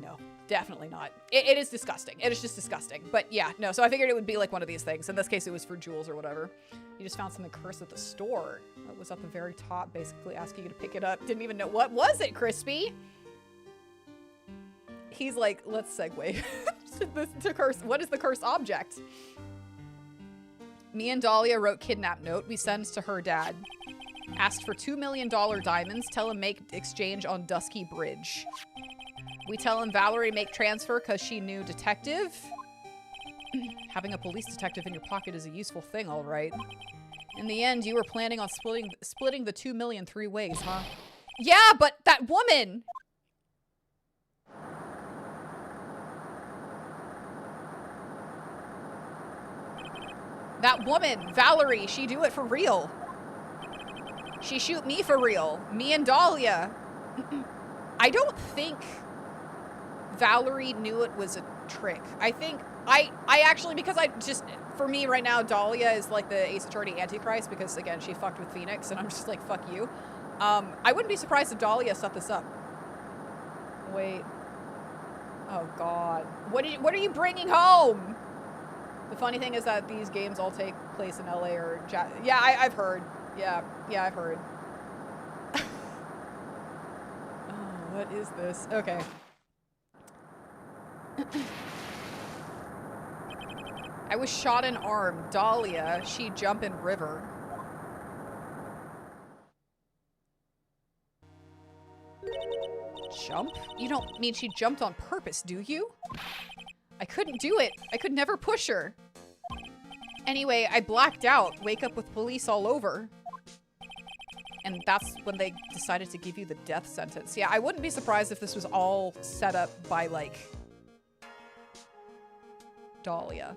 no. Definitely not. It is disgusting. It is just disgusting. But yeah, no, so I figured it would be like one of these things. In this case, it was for jewels or whatever. You just found something cursed at the store. It was at the very top, basically asking you to pick it up. Didn't even know. What was it, Crispy? He's like, let's segue to curse. What is the cursed object? Me and Dahlia wrote kidnap note we send to her dad. Asked for $2 million diamonds. Tell him make exchange on Dusky Bridge. We tell him Valerie make transfer because she knew detective. Having a police detective in your pocket is a useful thing, all right. In the end, you were planning on splitting the 2 million 3 ways, huh? Yeah, but that woman! That woman, Valerie, she do it for real. She shoot me for real. Me and Dahlia. I don't think Valerie knew it was a trick. I think I actually, because I just, for me right now, Dahlia is like the Ace Attorney Antichrist because again, she fucked with Phoenix and I'm just like, fuck you. I wouldn't be surprised if Dahlia set this up. Wait. Oh God. What are you bringing home? The funny thing is that these games all take place in LA or yeah, I've heard. Yeah, I've heard. Oh, what is this? Okay. I was shot in arm. Dahlia, she jump in river. Jump? You don't mean she jumped on purpose, do you? I couldn't do it. I could never push her. Anyway, I blacked out. Wake up with police all over. And that's when they decided to give you the death sentence. Yeah, I wouldn't be surprised if this was all set up by, like, Dahlia.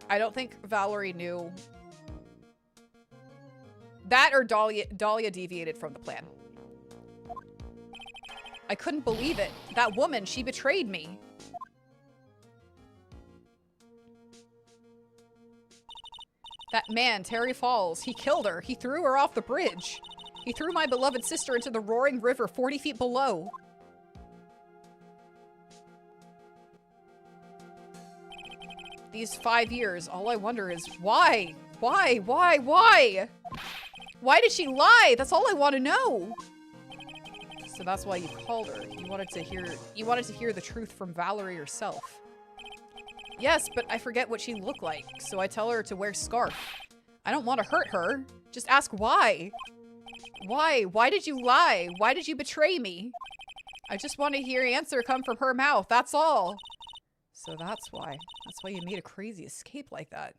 I don't think Valerie knew. That or Dahlia deviated from the plan. I couldn't believe it. That woman, she betrayed me. That man, Terry Falls, he killed her. He threw her off the bridge. He threw my beloved sister into the roaring river 40 feet below. These 5 years, all I wonder is why? Why? Why did she lie? That's all I want to know. So that's why you called her. You wanted to hear the truth from Valerie herself. Yes, but I forget what she looked like, so I tell her to wear scarf. I don't want to hurt her. Just ask why. Why? Why did you lie? Why did you betray me? I just want to hear an answer come from her mouth, that's all. So that's why. That's why you made a crazy escape like that.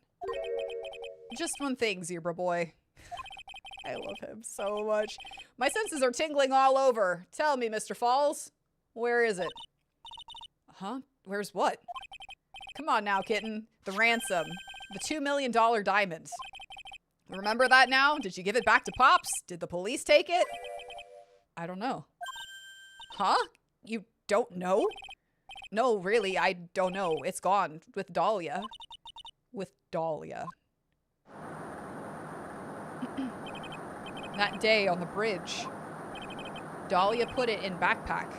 Just one thing, Zebra Boy. I love him so much. My senses are tingling all over. Tell me, Mr. Falls. Where is it? Huh? Where's what? Come on now, kitten. The ransom. The $2 million diamond. Remember that now? Did you give it back to Pops? Did the police take it? I don't know. Huh? You don't know? No, really, I don't know. It's gone. With Dahlia. With Dahlia. That day on the bridge. Dahlia put it in backpack.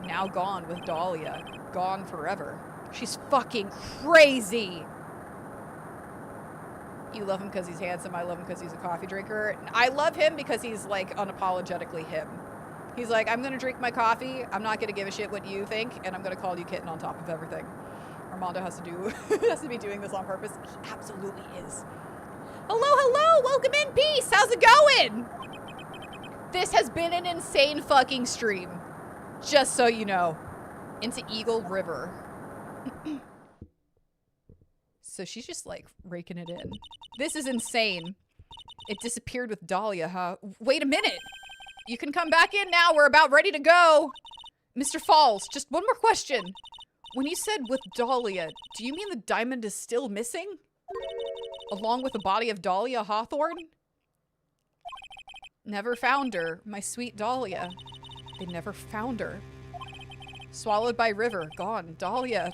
Now gone with Dahlia. Gone forever. She's fucking crazy! You love him because he's handsome. I love him because he's a coffee drinker. I love him because he's, like, unapologetically him. He's like, I'm gonna drink my coffee. I'm not gonna give a shit what you think. And I'm gonna call you kitten on top of everything. Armando has to be doing this on purpose. He absolutely is. Hello! Welcome in, peace! How's it going? This has been an insane fucking stream. Just so you know. Into Eagle River. So she's just like raking it in. This is insane. It disappeared with Dahlia, huh? Wait a minute. You can come back in now. We're about ready to go. Mr. Falls, just one more question. When you said with Dahlia, do you mean the diamond is still missing? Along with the body of Dahlia Hawthorne? Never found her. My sweet Dahlia. They never found her. Swallowed by river. Gone. Dahlia.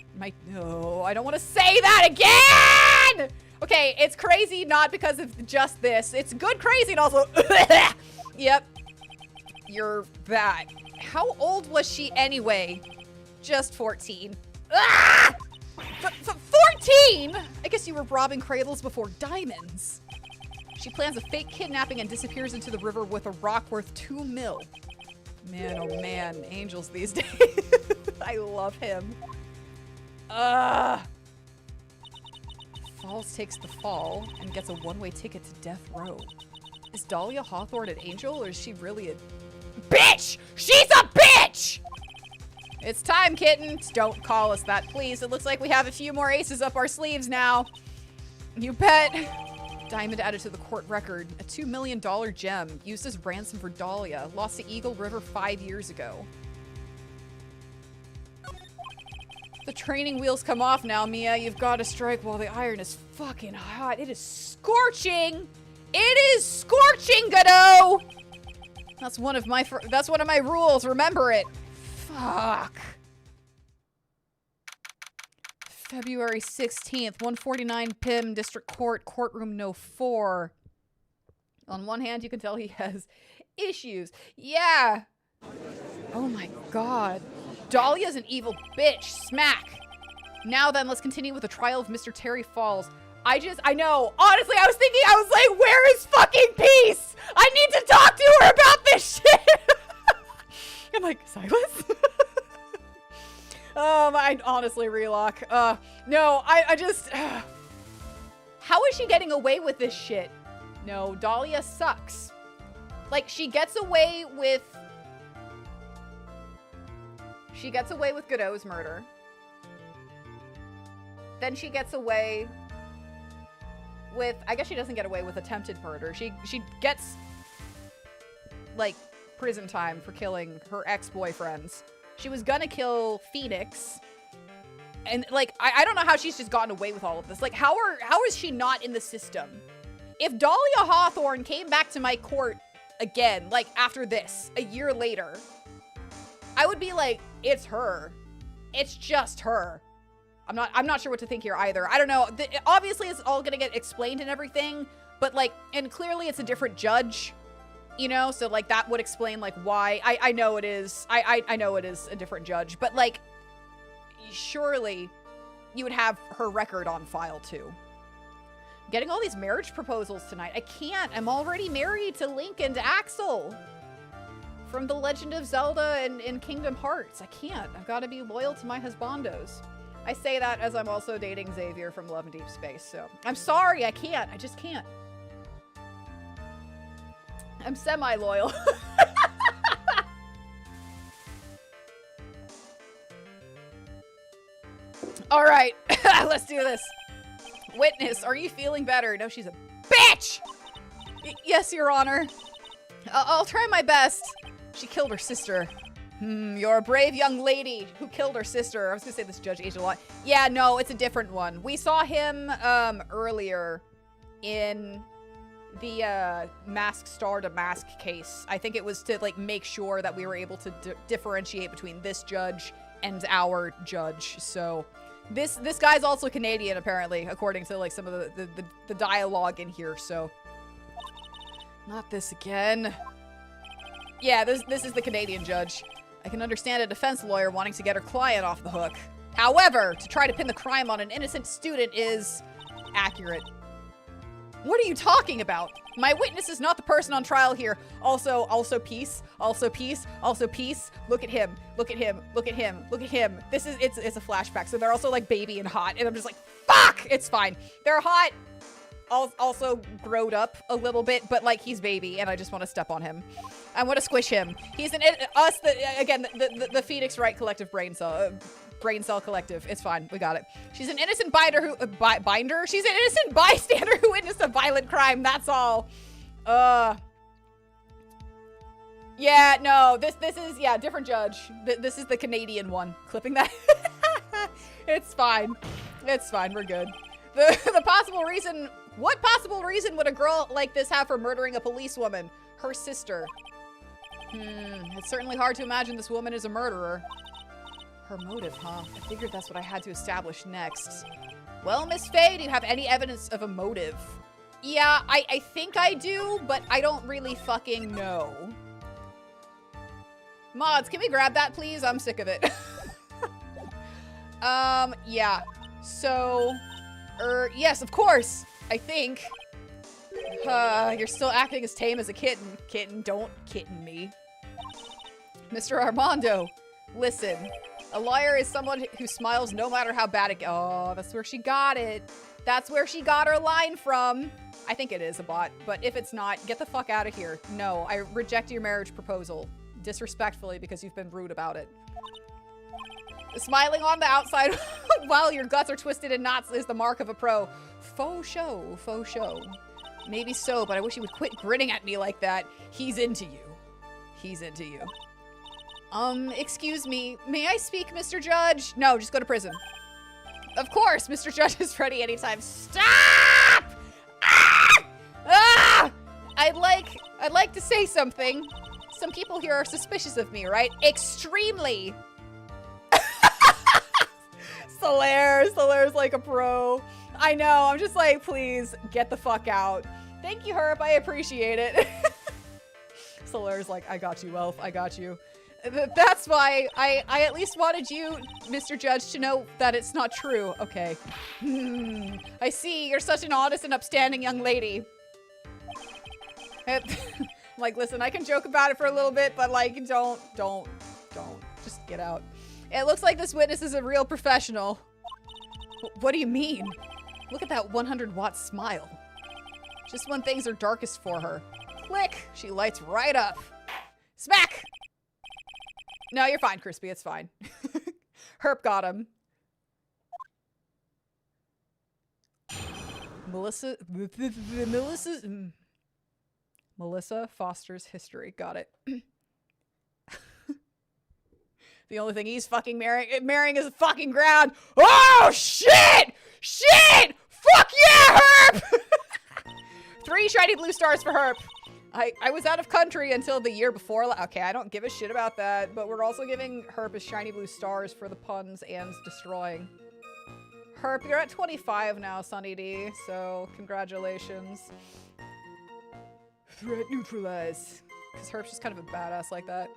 No, I don't want to say that again! Okay, it's crazy not because of just this. It's good crazy and also... Yep. You're that. How old was she anyway? Just 14. Ah! 14?! I guess you were robbing cradles before diamonds. She plans a fake kidnapping and disappears into the river with a rock worth 2 mil. Man, oh man, angels these days. I love him. Falls takes the fall and gets a one-way ticket to death row. Is Dahlia Hawthorne an angel or is she really a... Bitch! She's a bitch! It's time, kittens. Don't call us that, please. It looks like we have a few more aces up our sleeves now. You bet. Diamond added to the court record. A $2 million gem used as ransom for Dahlia. Lost to Eagle River 5 years ago. The training wheels come off now, Mia. You've got to strike while the iron is fucking hot. It is scorching. It is scorching, Godot. That's one of my rules. Remember it. Fuck. February 16th, 149 Pim, District Court, Courtroom No. 4. On one hand, you can tell he has issues. Yeah. Oh my god. Dahlia's an evil bitch. Smack. Now then, let's continue with the trial of Mr. Terry Falls. I know. Honestly, I was like, where is fucking peace? I need to talk to her about this shit. I'm like, Silas? I honestly, Relock. No, I just... How is she getting away with this shit? No, Dahlia sucks. Like, she gets away with Godot's murder. Then she gets away with... I guess she doesn't get away with attempted murder. She gets, like, prison time for killing her ex-boyfriends. She was gonna kill Phoenix. And, like, I don't know how she's just gotten away with all of this. Like, how is she not in the system? If Dahlia Hawthorne came back to my court again, like, after this, a year later, I would be like, it's her. It's just her. I'm not sure what to think here either. I don't know. Obviously, it's all gonna get explained and everything, but, like, and clearly it's a different judge. You know, so like that would explain like why I know it is I know it is a different judge, but like surely you would have her record on file too. Getting all these marriage proposals tonight. I can't. I'm already married to Link and Axel from The Legend of Zelda and Kingdom Hearts. I can't. I've got to be loyal to my husbandos. I say that as I'm also dating Xavier from Love and Deep Space, so I'm sorry, I can't. I just can't. I'm semi-loyal. All right, let's do this. Witness, are you feeling better? No, she's a bitch! Yes, Your Honor. I'll try my best. She killed her sister. You're a brave young lady who killed her sister. I was gonna say this judge aged a lot. Yeah, no, it's a different one. We saw him earlier in the mask star to mask case. I think it was to like make sure that we were able to differentiate between this judge and our judge. So this guy's also Canadian apparently, according to like some of the dialogue in here. So not this again. Yeah, this is the Canadian judge. I can understand a defense lawyer wanting to get her client off the hook. However, to try to pin the crime on an innocent student is accurate. What are you talking about? My witness is not the person on trial here. Also peace. Also peace. Also peace. Look at him. Look at him. Look at him. Look at him. It's a flashback. So they're also like baby and hot. And I'm just like, fuck! It's fine. They're hot. Also growed up a little bit, but like he's baby and I just want to step on him. I want to squish him. He's the Phoenix Wright collective brain cell collective. It's fine. We got it. She's an innocent binder. She's an innocent bystander who witnessed a violent crime. That's all. Yeah, no, this is, yeah, different judge. This is the Canadian one. Clipping that. It's fine. It's fine. We're good. The possible reason, what possible reason would a girl like this have for murdering a policewoman? Her sister. It's certainly hard to imagine this woman is a murderer. Her motive, huh? I figured that's what I had to establish next. Well, Miss Faye, do you have any evidence of a motive? Yeah, I think I do, but I don't really fucking know. Mods, can we grab that, please? I'm sick of it. Yeah. So, yes, of course, I think. You're still acting as tame as a kitten. Kitten, don't kitten me. Mr. Armando, listen. A liar is someone who smiles no matter how bad it goes. Oh, that's where she got it. That's where she got her line from. I think it is a bot, but if it's not, get the fuck out of here. No, I reject your marriage proposal. Disrespectfully because you've been rude about it. Smiling on the outside while your guts are twisted in knots is the mark of a pro. Faux show, faux show. Maybe so, but I wish you would quit grinning at me like that. He's into you. He's into you. Excuse me. May I speak, Mr. Judge? No, just go to prison. Of course, Mr. Judge is ready anytime. Stop! Ah! Ah! I'd like to say something. Some people here are suspicious of me, right? Extremely. Solaire's like a pro. I know, I'm just like, please, get the fuck out. Thank you, Herb, I appreciate it. Solaire's like, I got you, Elf, I got you. That's why I at least wanted you, Mr. Judge, to know that it's not true. Okay. I see, you're such an honest and upstanding young lady. Like, listen, I can joke about it for a little bit, but like, don't. Just get out. It looks like this witness is a real professional. What do you mean? Look at that 100-watt smile. Just when things are darkest for her. Click! She lights right up. Smack! No, you're fine, Crispy. It's fine. Herp got him. Melissa Foster's history. Got it. The only thing he's fucking marrying is a fucking ground. Oh, shit! Shit! Fuck yeah, Herp! 3 shiny blue stars for Herp. I was out of country until the year before. Okay, I don't give a shit about that, but we're also giving Herp his shiny blue stars for the puns and destroying. Herp, you're at 25 now, Sunny D, so congratulations. Threat neutralized. Because Herb's just kind of a badass like that.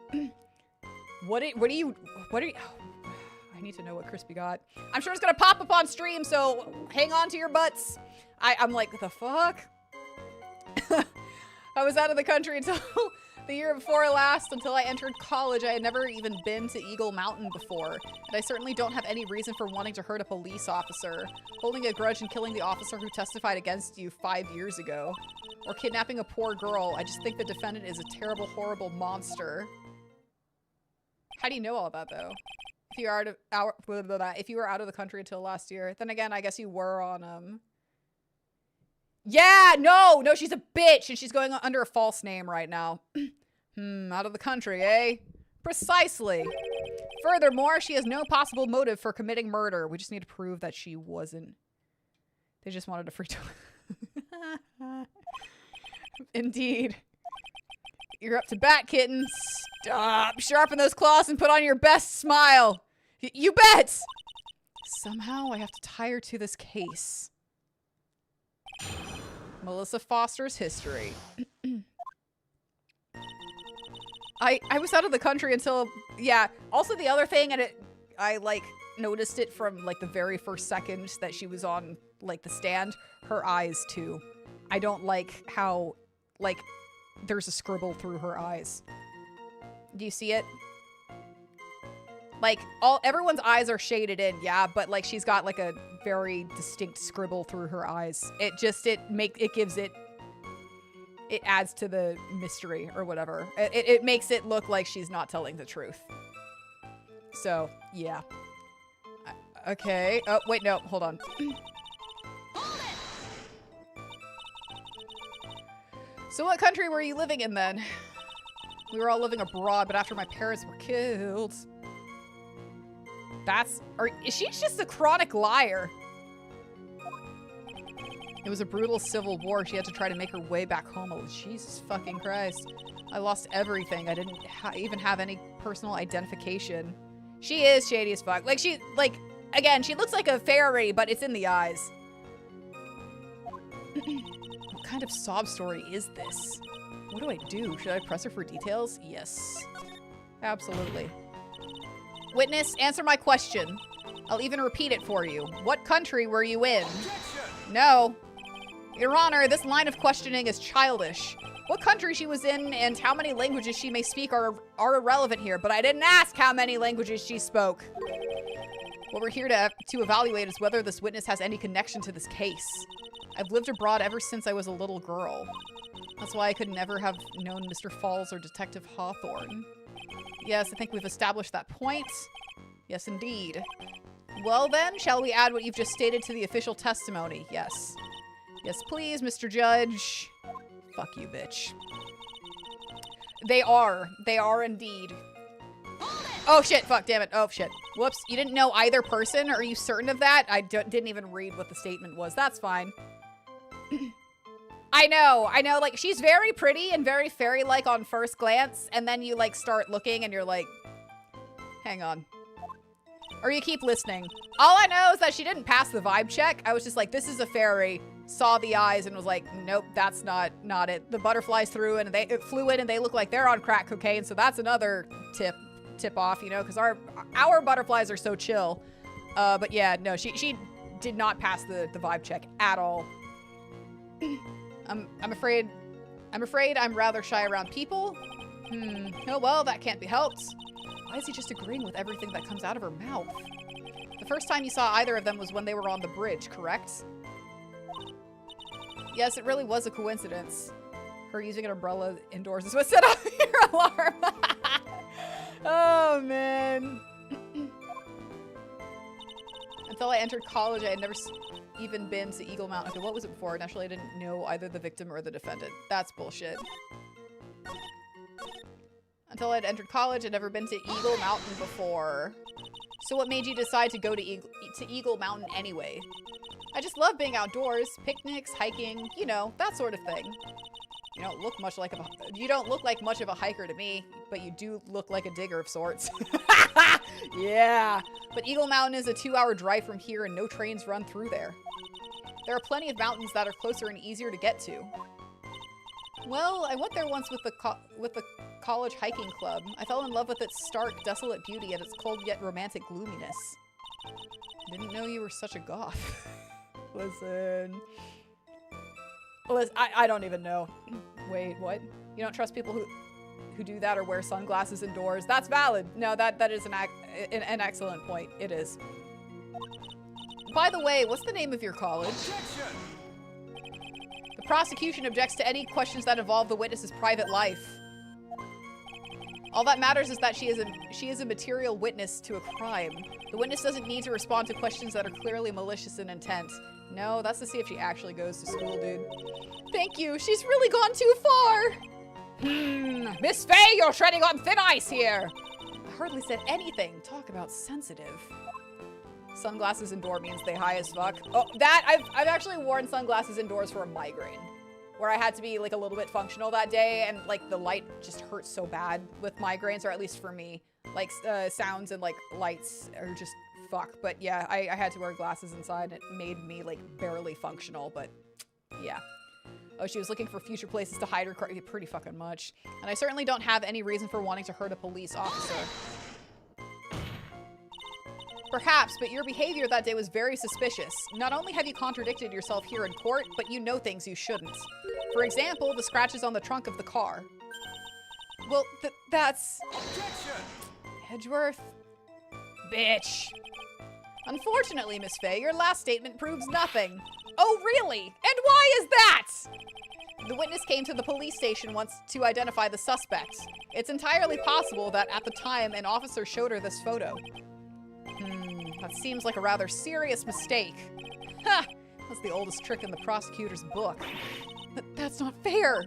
What are you... I need to know what Crispy got. I'm sure it's gonna pop up on stream, so hang on to your butts. I'm like, what the fuck? I was out of the country until the year before last, until I entered college. I had never even been to Eagle Mountain before, and I certainly don't have any reason for wanting to hurt a police officer, holding a grudge and killing the officer who testified against you 5 years ago, or kidnapping a poor girl. I just think the defendant is a terrible, horrible monster. How do you know all that, though? If you are if you were out of the country until last year, then again, I guess you were on Yeah, no, she's a bitch, and she's going under a false name right now. Out of the country, eh? Precisely. Furthermore, she has no possible motive for committing murder. We just need to prove that she wasn't. They just wanted to free to. Indeed. You're up to bat, kitten. Stop. Sharpen those claws and put on your best smile. You bet! Somehow I have to tie her to this case. Melissa Foster's history. I was out of the country until, yeah. Also the other thing, and I like noticed it from like the very first second that she was on like the stand, her eyes too. I don't like how like there's a scribble through her eyes. Do you see it? Like everyone's eyes are shaded in, yeah, but like she's got like a very distinct scribble through her eyes. It adds to the mystery or whatever. It makes it look like she's not telling the truth. So, yeah. Okay. Oh, wait, no, hold on. So what country were you living in then? We were all living abroad, but after my parents were killed. Is she just a chronic liar? It was a brutal civil war. She had to try to make her way back home. Oh, Jesus fucking Christ. I lost everything. I didn't even have any personal identification. She is shady as fuck. Like, again, she looks like a fairy, but it's in the eyes. What kind of sob story is this? What do I do? Should I press her for details? Yes. Absolutely. Witness, answer my question. I'll even repeat it for you. What country were you in? No. Your Honor, this line of questioning is childish. What country she was in and how many languages she may speak are irrelevant here, but I didn't ask how many languages she spoke. What we're here to evaluate is whether this witness has any connection to this case. I've lived abroad ever since I was a little girl. That's why I could never have known Mr. Falls or Detective Hawthorne. Yes, I think we've established that point. Yes, indeed. Well then, shall we add what you've just stated to the official testimony? Yes. Yes, please, Mr. Judge. Fuck you, bitch. They are indeed. Oh shit, fuck, damn it. Oh shit. Whoops, you didn't know either person? Are you certain of that? I didn't even read what the statement was. That's fine. I know, like, she's very pretty and very fairy-like on first glance, and then you, like, start looking and you're like, hang on. Or you keep listening. All I know is that she didn't pass the vibe check. I was just like, this is a fairy, saw the eyes and was like, nope, that's not it. The butterflies flew in and they look like they're on crack cocaine, so that's another tip off, you know, because our butterflies are so chill. But yeah, no, she did not pass the vibe check at all. I'm afraid I'm rather shy around people. Oh well, that can't be helped. Why is he just agreeing with everything that comes out of her mouth? The first time you saw either of them was when they were on the bridge, correct? Yes, it really was a coincidence. Her using an umbrella indoors is what set off your alarm. Oh, man. Until I entered college, I had never even been to Eagle Mountain. Okay, what was it before? Naturally, I didn't know either the victim or the defendant. That's bullshit. Until I'd entered college, I'd never been to Eagle Mountain before. So what made you decide to go to Eagle Mountain anyway? I just love being outdoors, picnics, hiking, you know, that sort of thing. You don't look like much of a hiker to me, but you do look like a digger of sorts. Yeah. But Eagle Mountain is a 2-hour drive from here and no trains run through there. There are plenty of mountains that are closer and easier to get to. Well, I went there once with the college hiking club. I fell in love with its stark, desolate beauty and its cold yet romantic gloominess. Didn't know you were such a goth. Listen, I don't even know. Wait, what? You don't trust people who do that or wear sunglasses indoors? That's valid. No, that is an excellent point. It is. By the way, what's the name of your college? Objection! The prosecution objects to any questions that involve the witness's private life. All that matters is that she is a material witness to a crime. The witness doesn't need to respond to questions that are clearly malicious in intent. No, that's to see if she actually goes to school, dude. Thank you. She's really gone too far. Miss Faye, you're treading on thin ice here. I hardly said anything. Talk about sensitive. Sunglasses indoor means they high as fuck. Oh, that I've actually worn sunglasses indoors for a migraine, where I had to be like a little bit functional that day, and like the light just hurts so bad with migraines, or at least for me. Like sounds and like lights are just fuck. But yeah, I had to wear glasses inside. It made me like barely functional, but yeah. Oh, she was looking for future places to hide her car. Pretty fucking much. And I certainly don't have any reason for wanting to hurt a police officer. Perhaps, but your behavior that day was very suspicious. Not only have you contradicted yourself here in court, but you know things you shouldn't. For example, the scratches on the trunk of the car. Well, that's... Objection! Edgeworth. Bitch. Unfortunately, Miss Faye, your last statement proves nothing. Oh, really? And why is that? The witness came to the police station once to identify the suspect. It's entirely possible that at the time, an officer showed her this photo. That seems like a rather serious mistake. Ha! That's the oldest trick in the prosecutor's book. That's not fair.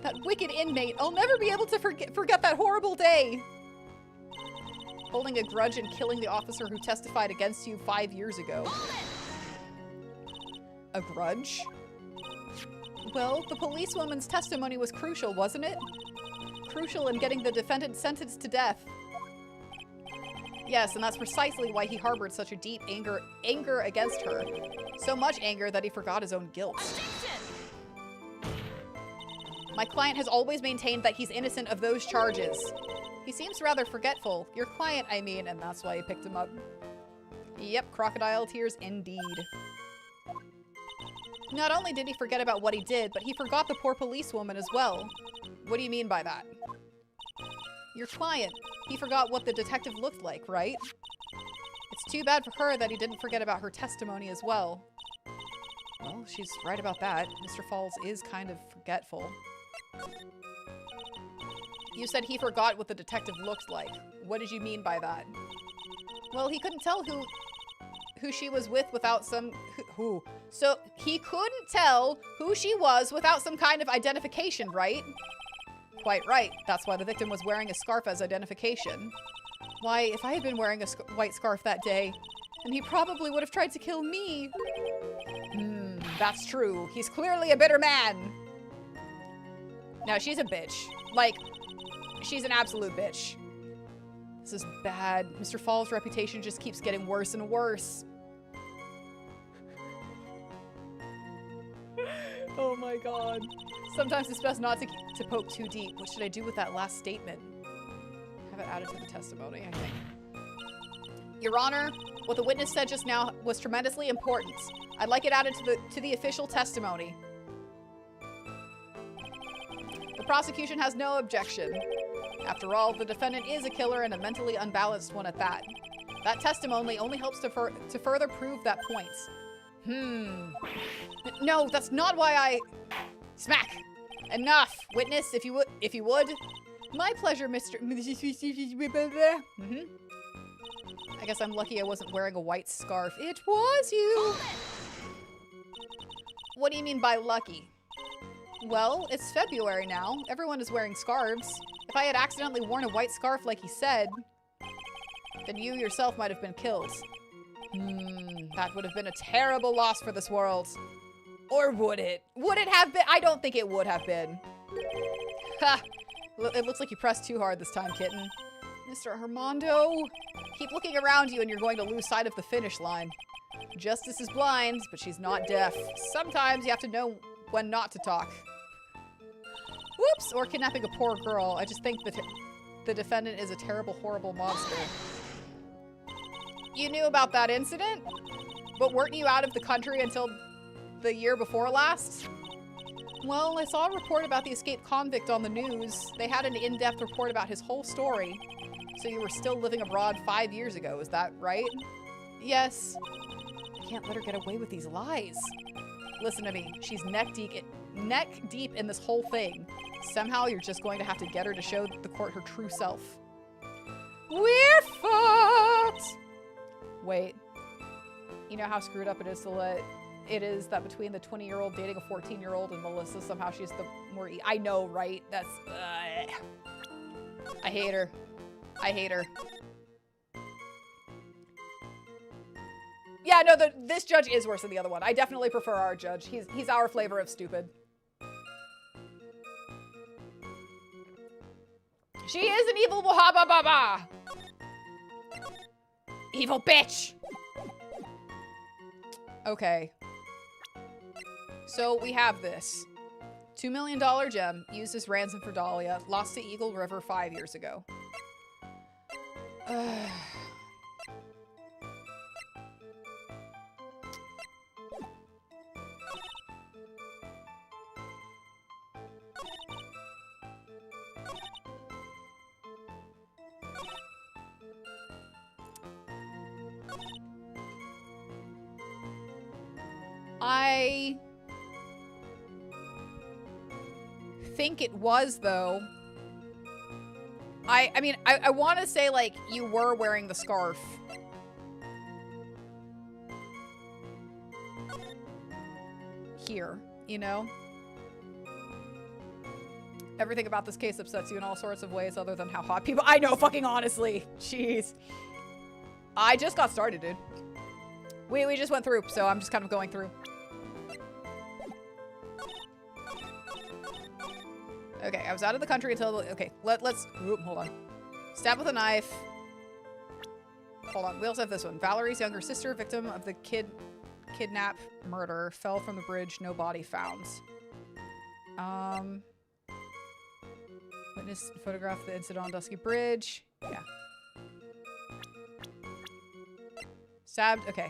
That wicked inmate. I'll never be able to forget that horrible day. Holding a grudge and killing the officer who testified against you 5 years ago. A grudge? Well, the policewoman's testimony was crucial, wasn't it? Crucial in getting the defendant sentenced to death. Yes, and that's precisely why he harbored such a deep anger against her. So much anger that he forgot his own guilt. Objection! My client has always maintained that he's innocent of those charges. He seems rather forgetful. Your client, I mean, and that's why he picked him up. Yep, crocodile tears indeed. Not only did he forget about what he did, but he forgot the poor policewoman as well. What do you mean by that? Your client. He forgot what the detective looked like, right? It's too bad for her that he didn't forget about her testimony as well. Well, she's right about that. Mr. Falls is kind of forgetful. You said he forgot what the detective looked like. What did you mean by that? Well, he couldn't tell who she was with without some... Who? So he couldn't tell who she was without some kind of identification, right? Quite right. That's why the victim was wearing a scarf as identification. Why, if I had been wearing a white scarf that day, then he probably would have tried to kill me. That's true. He's clearly a bitter man. No, she's a bitch. Like, she's an absolute bitch. This is bad. Mr. Falls' reputation just keeps getting worse and worse. Oh my god. Sometimes it's best not to poke too deep. What should I do with that last statement? Have it added to the testimony, I think. Your Honor, what the witness said just now was tremendously important. I'd like it added to the official testimony. The prosecution has no objection. After all, the defendant is a killer and a mentally unbalanced one at that. That testimony only helps to further prove that point. No, that's not why I... Smack! Enough! Witness, if you would. My pleasure, Mr. I guess I'm lucky I wasn't wearing a white scarf. It was you! What do you mean by lucky? Well, it's February now. Everyone is wearing scarves. If I had accidentally worn a white scarf like he said, then you yourself might have been killed. That would have been a terrible loss for this world. Or would it? Would it have been? I don't think it would have been. Ha! It looks like you pressed too hard this time, kitten. Mr. Armando, keep looking around you and you're going to lose sight of the finish line. Justice is blind, but she's not deaf. Sometimes you have to know when not to talk. Whoops! Or kidnapping a poor girl. I just think that the defendant is a terrible, horrible monster. You knew about that incident? But weren't you out of the country until the year before last? Well, I saw a report about the escaped convict on the news. They had an in-depth report about his whole story. So you were still living abroad 5 years ago, is that right? Yes. I can't let her get away with these lies. Listen to me. She's neck deep in this whole thing. Somehow you're just going to have to get her to show the court her true self. We're fucked! Wait. You know how screwed up it is to let... It is that between the 20-year-old dating a 14-year-old and Melissa, somehow she's the more... I know, right? That's... I hate her. I hate her. Yeah, no, this judge is worse than the other one. I definitely prefer our judge. He's our flavor of stupid. She is an evil wahaba baba. Evil bitch. Okay. So we have this. $2 million gem used as ransom for Dahlia. Lost to Eagle River 5 years ago. I think it was, though. I mean, I want to say, like, you were wearing the scarf. Here, you know? Everything about this case upsets you in all sorts of ways other than how hot people— I know, fucking honestly. Jeez. I just got started, dude. We just went through, so I'm just kind of going through. Okay, I was out of the country until... Okay, let's... hold on. Stab with a knife. Hold on, we also have this one. Valerie's younger sister, victim of the kidnap murder, fell from the bridge, no body found. Witness photographed the incident on Dusky Bridge. Yeah. Stabbed, okay.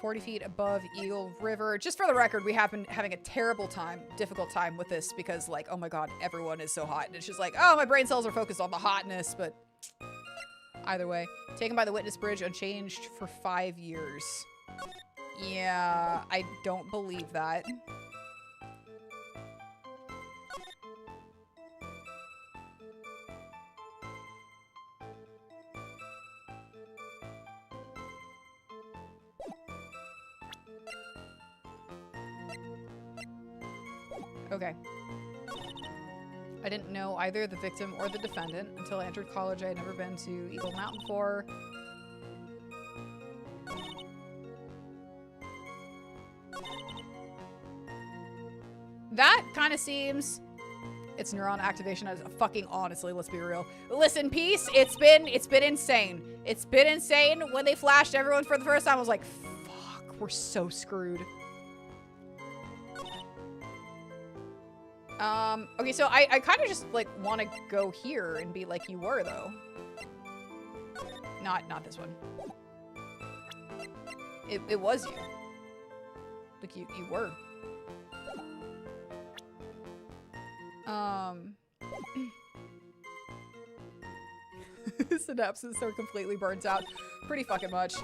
40 feet above Eagle River. Just for the record, we have been having a terrible time, difficult time with this because, like, oh my god, everyone is so hot. And it's just like, oh, my brain cells are focused on the hotness, but either way. Taken by the witness bridge, unchanged for 5 years. Yeah, I don't believe that. Okay. I didn't know either the victim or the defendant until I entered college. I had never been to Eagle Mountain before. That kind of seems... It's neuron activation. Fucking honestly, let's be real. Listen, Peace, it's been insane. It's been insane. When they flashed everyone for the first time, I was like, fuck, we're so screwed. Okay, so I kind of just, like, want to go here and be like you were, though. Not this one. It was you. Like, you were. Synapses are completely burnt out. Pretty fucking much.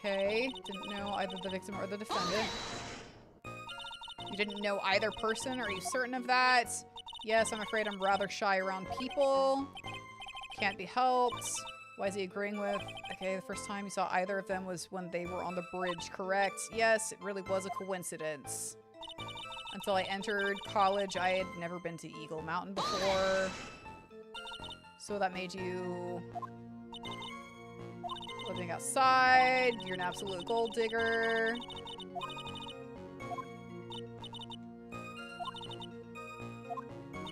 Okay, didn't know either the victim or the defendant. You didn't know either person? Are you certain of that? Yes, I'm afraid I'm rather shy around people. Can't be helped. Why is he agreeing with? Okay, the first time you saw either of them was when they were on the bridge, correct? Yes, it really was a coincidence. Until I entered college, I had never been to Eagle Mountain before. So that made you... living outside. You're an absolute gold digger.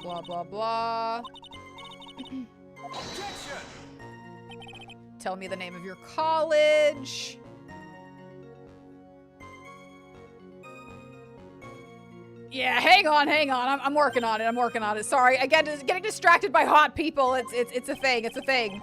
Blah, blah, blah. Objection! Tell me the name of your college. Yeah, hang on. I'm working on it. Sorry, again, just getting distracted by hot people. It's a thing. It's a thing.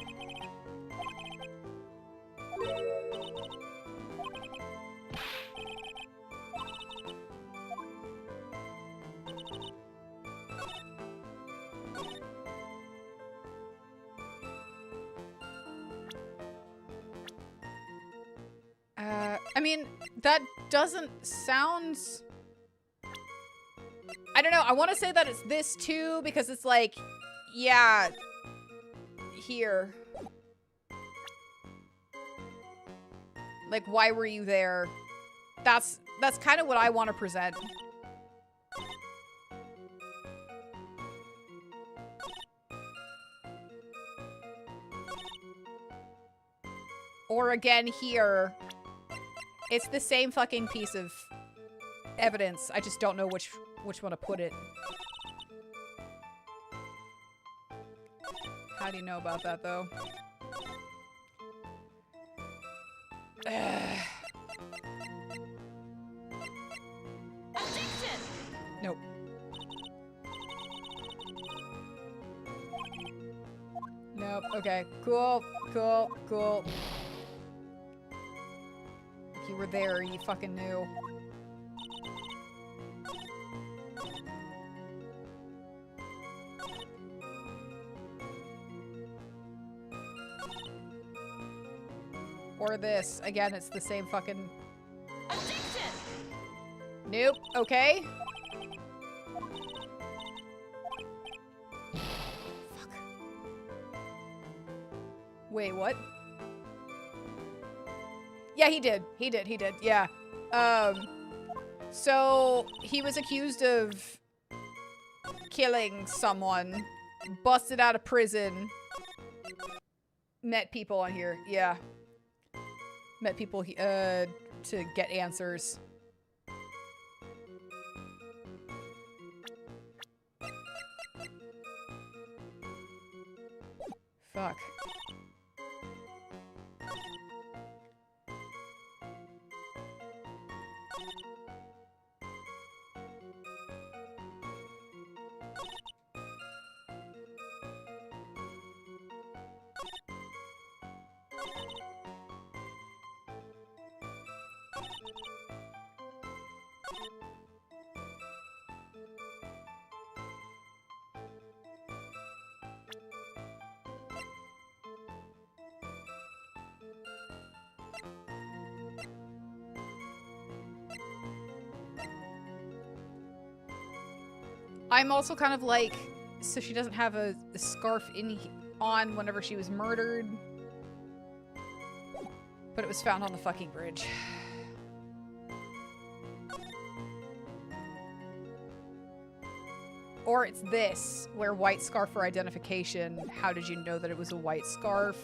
I mean, that doesn't sound... I don't know. I want to say that it's this too, because it's like, yeah, here. Like, why were you there? That's kind of what I want to present. Or again, here. It's the same fucking piece of evidence. I just don't know which one to put it. How do you know about that, though? Objection! Nope. Nope. Okay. Cool. You were there. You fucking knew. Or this. Again, it's the same fucking... Objection! Nope. Okay. Fuck. Wait, what? Yeah, he did. Yeah. So he was accused of killing someone, busted out of prison, met people on here. Yeah. Met people to get answers. Fuck. I'm also kind of like, so she doesn't have a scarf on whenever she was murdered. But it was found on the fucking bridge. Or it's this, where white scarf for identification. How did you know that it was a white scarf?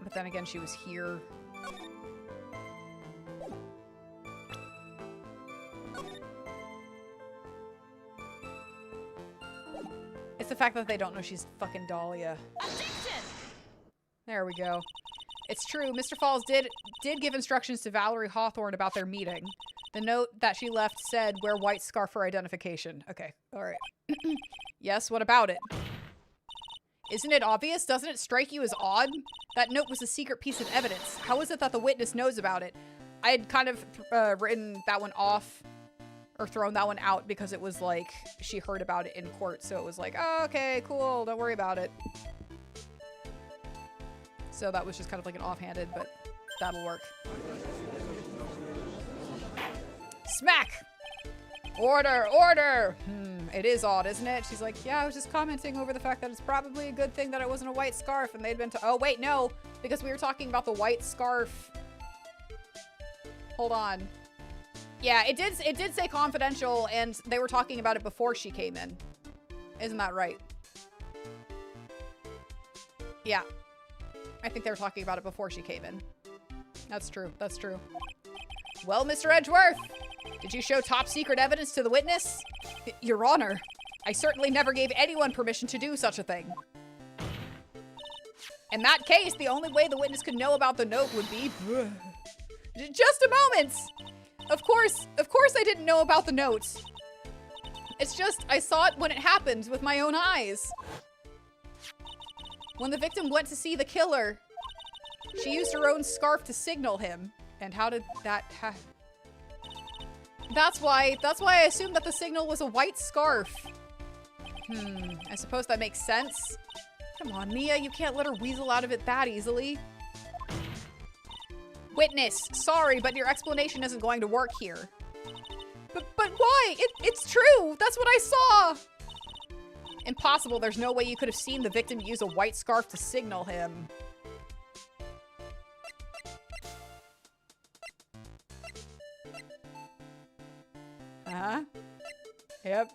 But then again, she was here. It's the fact that they don't know she's fucking Dahlia. Objection! There we go. It's true, Mr. Falls did give instructions to Valerie Hawthorne about their meeting. The note that she left said, wear white scarf for identification. Okay, alright. Yes, what about it? Isn't it obvious? Doesn't it strike you as odd? That note was a secret piece of evidence. How is it that the witness knows about it? I had kind of written that one off, or thrown that one out, because it was like, she heard about it in court, so it was like, oh, okay, cool, don't worry about it. So that was just kind of like an offhanded, but that'll work. Smack! Order, order! It is odd, isn't it? She's like, yeah, I was just commenting over the fact that it's probably a good thing that it wasn't a white scarf and they'd been to- oh, wait, no! Because we were talking about the white scarf. Hold on. Yeah, it did say confidential, and they were talking about it before she came in. Isn't that right? Yeah. I think they were talking about it before she came in. That's true. That's true. Well, Mr. Edgeworth, did you show top secret evidence to the witness? Your Honor, I certainly never gave anyone permission to do such a thing. In that case, the only way the witness could know about the note would be... Just a moment! Of course I didn't know about the notes. It's just, I saw it when it happened with my own eyes. When the victim went to see the killer, she used her own scarf to signal him. And how did that That's why I assumed that the signal was a white scarf. I suppose that makes sense. Come on, Mia, you can't let her weasel out of it that easily. Witness, sorry, but your explanation isn't going to work here. But why? It's true. That's what I saw. Impossible. There's no way you could have seen the victim use a white scarf to signal him. Uh-huh. Yep.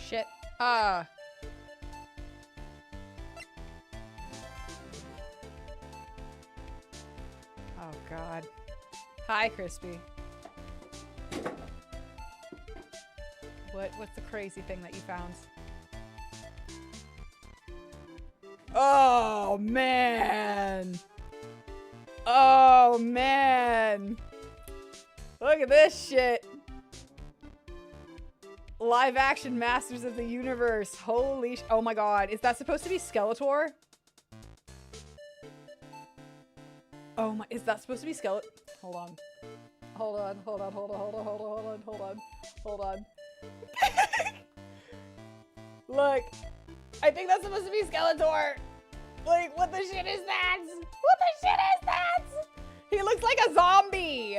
Shit. Oh, God. Hi, Crispy. What's the crazy thing that you found? Oh, man. Oh, man. Look at this shit. Live action Masters of the Universe. Holy oh my God. Is that supposed to be Skeletor? Oh my, is that supposed to be Skeletor? Hold on. Hold on, hold on, hold on, hold on, hold on, hold on, hold on, hold on. Look, I think that's supposed to be Skeletor. Like, what the shit is that? What the shit is that? He looks like a zombie.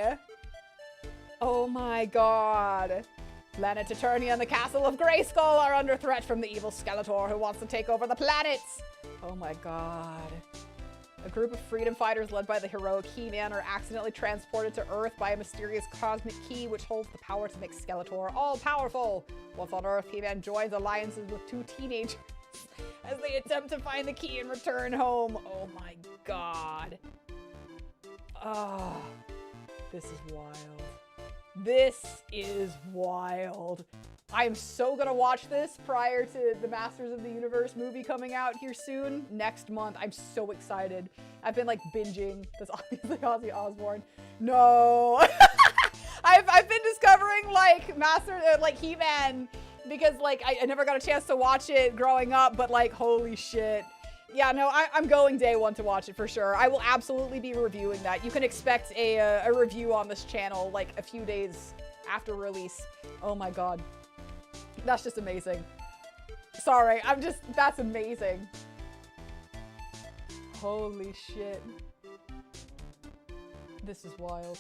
Oh my God. Planet Eternia and the Castle of Grayskull are under threat from the evil Skeletor who wants to take over the planets. Oh my God. A group of freedom fighters led by the heroic He-Man are accidentally transported to Earth by a mysterious cosmic key which holds the power to make Skeletor all-powerful. Once on Earth, He-Man joins alliances with two teenagers as they attempt to find the key and return home. Oh my God. Oh, this is wild. This is wild. I am so gonna watch this prior to the Masters of the Universe movie coming out here soon, next month. I'm so excited. I've been like binging. That's obviously Ozzy Osbourne. No. I've been discovering like like He-Man because like I never got a chance to watch it growing up, but like holy shit. Yeah, no, I'm going day one to watch it for sure. I will absolutely be reviewing that. You can expect a review on this channel like a few days after release. Oh my God. That's just amazing. Sorry, that's amazing. Holy shit. This is wild.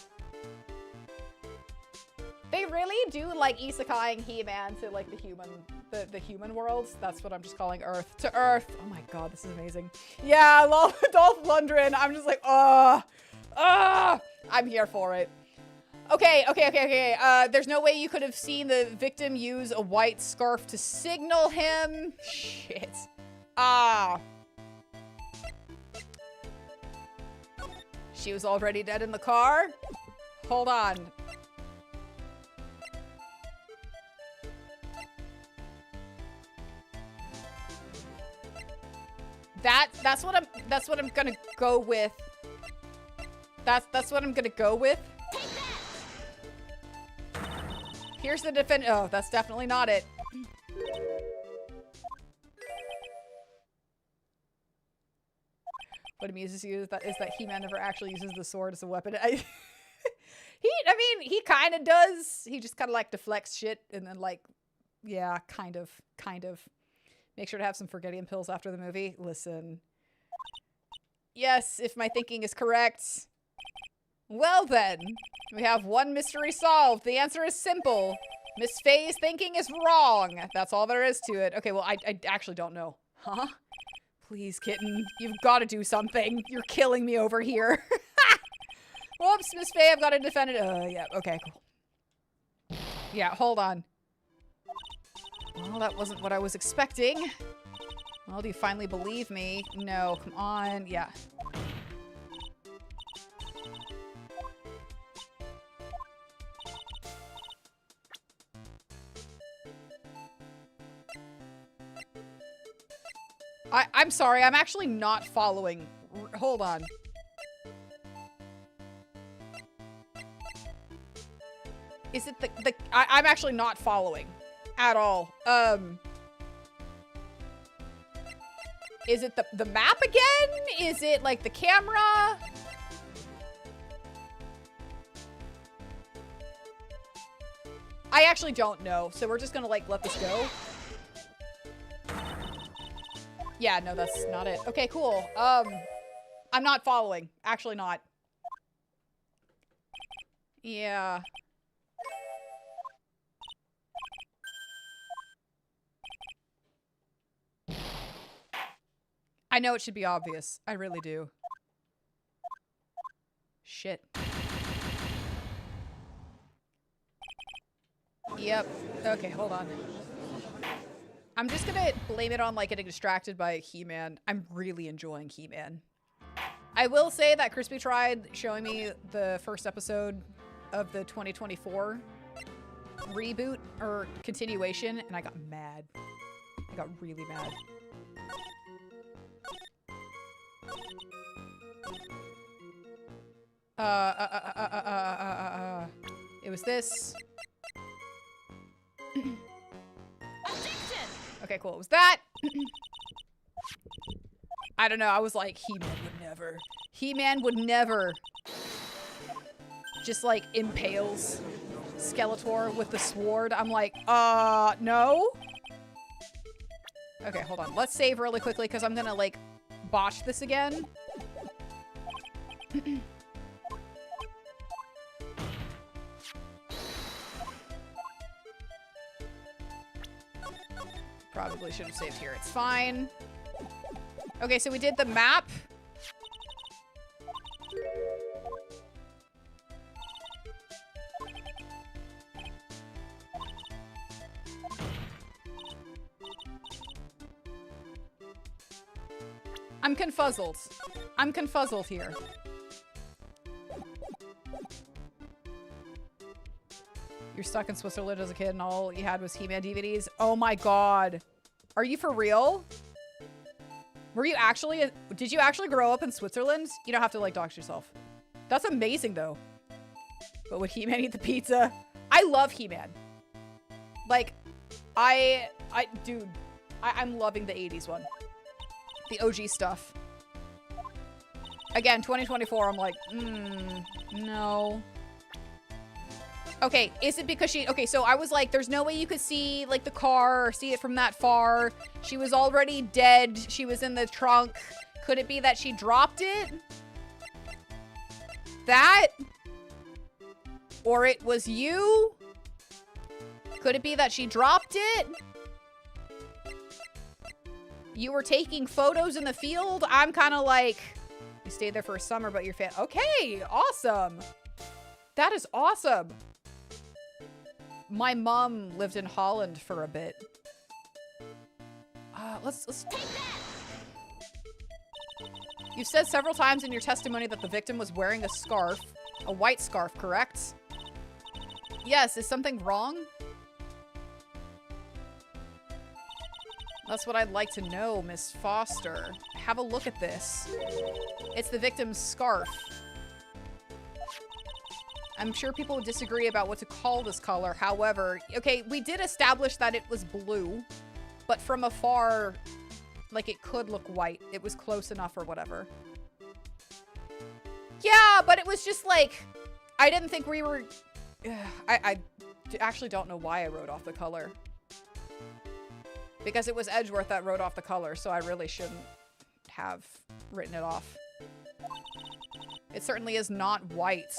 They really do like isekaiing He-Man to like the human worlds. That's what I'm just calling Earth. To Earth. Oh my God, this is amazing. Yeah, Dolph Lundgren. I'm just like, I'm here for it. Okay. There's no way you could have seen the victim use a white scarf to signal him. Shit. She was already dead in the car? Hold on. That's what I'm gonna go with. That's what I'm gonna go with. Here's the oh, that's definitely not it. What amuses you is that He-Man never actually uses the sword as a weapon. I mean, he kind of does. He just kind of like deflects shit and then like, yeah, kind of. Make sure to have some forgetting pills after the movie. Listen. Yes, if my thinking is correct. Well then, we have one mystery solved. The answer is simple. Miss Faye's thinking is wrong. That's all there is to it. Okay, well, I actually don't know. Huh? Please, kitten. You've got to do something. You're killing me over here. Whoops, Miss Faye, I've got to defend it. Yeah, okay, cool. Yeah, hold on. Well, that wasn't what I was expecting. Well, do you finally believe me? No, come on. Yeah. I'm sorry, I'm actually not following. Hold on. Is it I'm actually not following at all. Is it the map again? Is it like the camera? I actually don't know, so we're just gonna like let this go. Yeah, no, that's not it. Okay, cool. I'm not following. Actually not. Yeah. I know it should be obvious. I really do. Shit. Yep. Okay, hold on. I'm just gonna blame it on like getting distracted by He-Man. I'm really enjoying He-Man. I will say that Crispy tried showing me the first episode of the 2024 reboot or continuation, and I got mad. I got really mad. It was this. Okay, cool. It was that. I don't know. I was like, He-Man would never. He-Man would never. Just like impales Skeletor with the sword. I'm like, no. Okay, hold on. Let's save really quickly because I'm gonna like botch this again. Probably should have saved here. It's fine. Okay, so we did the map. I'm confuzzled. I'm confuzzled here. You're stuck in Switzerland as a kid and all you had was He-Man DVDs? Oh my god. Are you for real? Were you actually... Did you actually grow up in Switzerland? You don't have to like dox yourself. That's amazing though. But would He-Man eat the pizza? I love He-Man. Like, dude, I'm loving the 80s one. The OG stuff. Again, 2024, I'm like, no. Okay, is it because she... Okay, so I was like, there's no way you could see, like, the car or see it from that far. She was already dead. She was in the trunk. Could it be that she dropped it? That? Or it was you? Could it be that she dropped it? You were taking photos in the field? I'm kind of like... You stayed there for a summer, but you're fan... Okay, awesome. That is awesome. My mom lived in Holland for a bit. Let's take that. You've said several times in your testimony that the victim was wearing a scarf. A white scarf, correct? Yes, is something wrong? That's what I'd like to know, Miss Foster. Have a look at this. It's the victim's scarf. I'm sure people would disagree about what to call this color. However, okay, we did establish that it was blue, but from afar, like it could look white. It was close enough or whatever. Yeah, but it was just like, I didn't think we were, I actually don't know why I wrote off the color. Because it was EdgewORTH that wrote off the color, so I really shouldn't have written it off. It certainly is not white.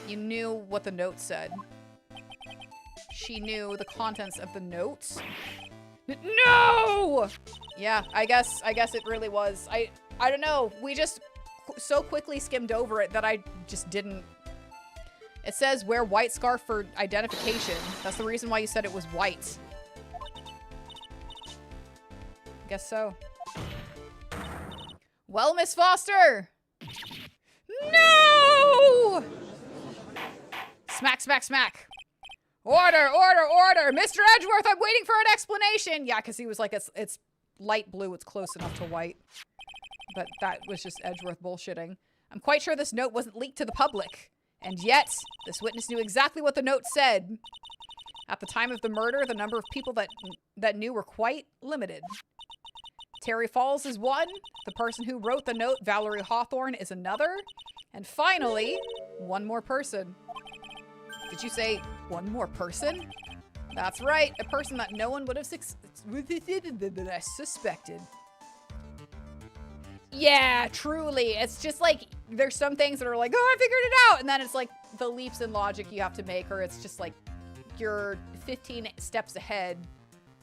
You knew what the note said. She knew the contents of the note. No! Yeah, I guess it really was. I don't know. We just so quickly skimmed over it that I just didn't. It says wear white scarf for identification. That's the reason why you said it was white. Guess so. Well, Miss Foster! No! Smack, smack, smack. Order, order, order! Mr. Edgeworth, I'm waiting for an explanation! Yeah, because he was like, it's light blue, it's close enough to white. But that was just Edgeworth bullshitting. I'm quite sure this note wasn't leaked to the public. And yet, this witness knew exactly what the note said. At the time of the murder, the number of people that knew were quite limited. Terry Falls is one. The person who wrote the note, Valerie Hawthorne, is another. And finally, one more person. Did you say one more person? That's right, a person that no one would have suspected. Yeah, truly. It's just like, there's some things that are like, oh, I figured it out. And then it's like the leaps in logic you have to make, or it's just like you're 15 steps ahead,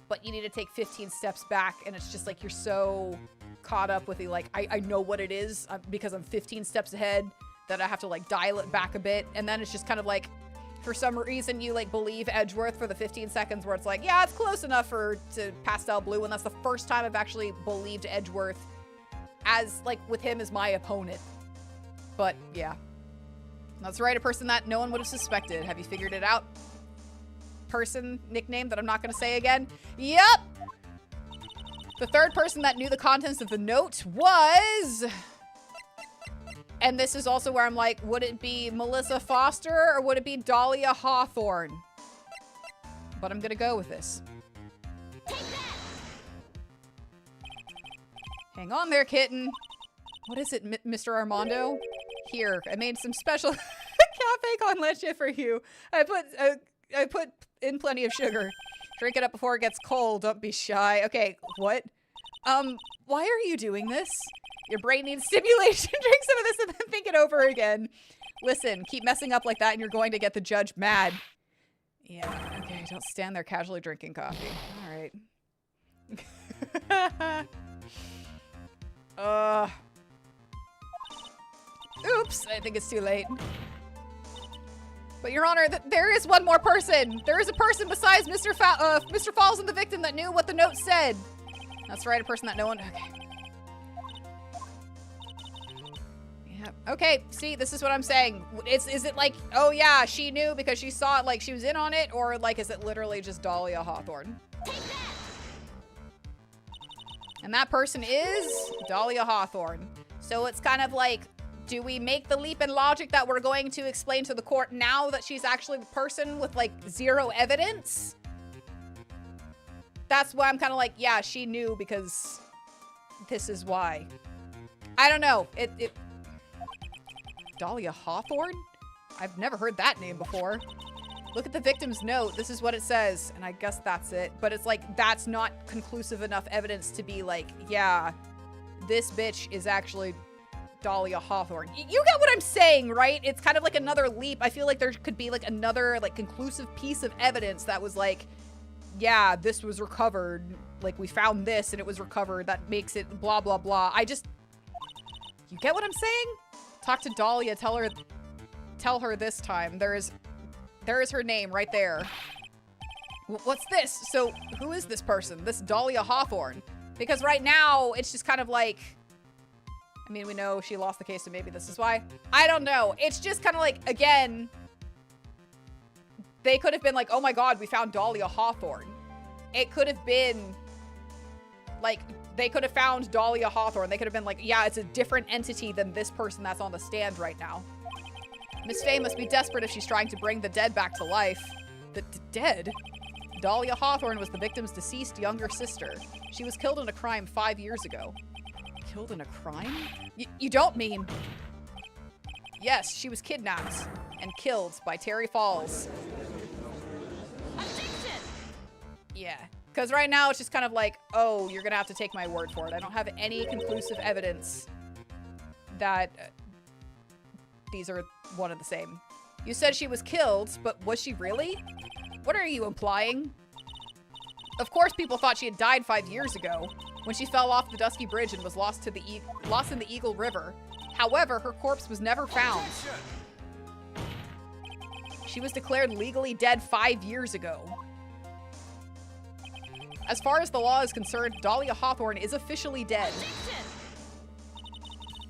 but you need to take 15 steps back. And it's just like, you're so caught up with the, like, I know what it is because I'm 15 steps ahead that I have to like dial it back a bit. And then it's just kind of like, for some reason you like believe Edgeworth for the 15 seconds where it's like, yeah, it's close enough to pastel blue. And that's the first time I've actually believed Edgeworth as like with him as my opponent. But yeah, that's right, a person that no one would have suspected. Have you figured it out? Person nickname that I'm not going to say again. Yep. The third person that knew the contents of the note was, and this is also where I'm like, would it be Melissa Foster or would it be Dahlia Hawthorne? But I'm going to go with this. Hang on there, kitten. What is it, Mr. Armando? Here, I made some special cafe con leche for you. I put in plenty of sugar. Drink it up before it gets cold. Don't be shy. Okay, what? Why are you doing this? Your brain needs stimulation. Drink some of this and then think it over again. Listen, keep messing up like that and you're going to get the judge mad. Yeah, okay, don't stand there casually drinking coffee. All right. Oops, I think it's too late. But Your Honor, there is one more person. There is a person besides Mr. Falls and the victim that knew what the note said. That's right, a person that no one, okay. Yeah, okay, see, this is what I'm saying. Is it like, oh yeah, she knew because she saw it, like she was in on it, or like, is it literally just Dahlia Hawthorne? And that person is Dahlia Hawthorne. So it's kind of like, do we make the leap in logic that we're going to explain to the court now that she's actually the person with like zero evidence? That's why I'm kind of like, yeah, she knew because this is why. I don't know. Dahlia Hawthorne? I've never heard that name before. Look at the victim's note. This is what it says. And I guess that's it. But it's like, that's not conclusive enough evidence to be like, yeah, this bitch is actually Dahlia Hawthorne. You get what I'm saying, right? It's kind of like another leap. I feel like there could be like another like conclusive piece of evidence that was like, yeah, this was recovered. Like we found this and it was recovered. That makes it blah, blah, blah. You get what I'm saying? Talk to Dahlia. Tell her this time. There is her name right there. What's this? So who is this person? This Dahlia Hawthorne? Because right now it's just kind of like, I mean, we know she lost the case, so maybe this is why. I don't know. It's just kind of like, again, they could have been like, oh my God, we found Dahlia Hawthorne. It could have been like, they could have found Dahlia Hawthorne. They could have been like, yeah, it's a different entity than this person that's on the stand right now. Miss Faye must be desperate if she's trying to bring the dead back to life. The dead? Dahlia Hawthorne was the victim's deceased younger sister. She was killed in a crime 5 years ago. Killed in a crime? You don't mean... Yes, she was kidnapped and killed by Terry Falls. Objection! Yeah, because right now it's just kind of like, oh, you're gonna have to take my word for it. I don't have any conclusive evidence that these are one and the same. You said she was killed, but was she really? What are you implying? Of course people thought she had died 5 years ago when she fell off the Dusky Bridge and was lost in the Eagle River. However, her corpse was never found. She was declared legally dead 5 years ago. As far as the law is concerned, Dahlia Hawthorne is officially dead.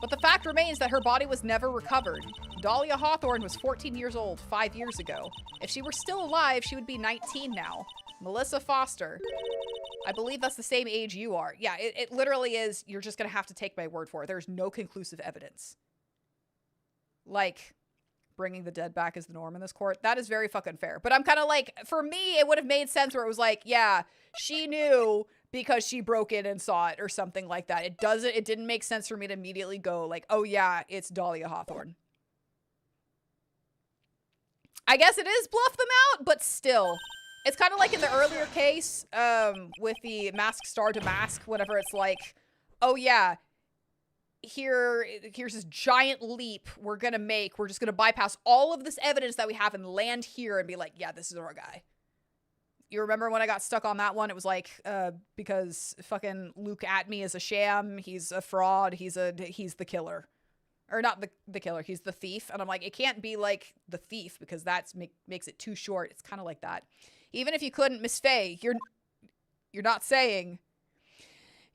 But the fact remains that her body was never recovered. Dahlia Hawthorne was 14 years old 5 years ago. If she were still alive, she would be 19 now. Melissa Foster. I believe that's the same age you are. Yeah, it literally is. You're just going to have to take my word for it. There's no conclusive evidence. Like, bringing the dead back is the norm in this court. That is very fucking fair. But I'm kind of like, for me, it would have made sense where it was like, yeah, she knew because she broke in and saw it or something like that. It didn't make sense for me to immediately go like, oh yeah, it's Dahlia Hawthorne. I guess it is bluff them out, but still. It's kind of like in the earlier case with the mask star to mask, whatever. It's like, oh yeah, here's this giant leap we're gonna make. We're just gonna bypass all of this evidence that we have and land here and be like, yeah, this is our guy. You remember when I got stuck on that one? It was like, because fucking Luke Atme is a sham. He's a fraud. He's the killer. Or not the killer. He's the thief. And I'm like, it can't be like the thief because that's makes it too short. It's kind of like that. Even if you couldn't, Miss Faye, you're not saying,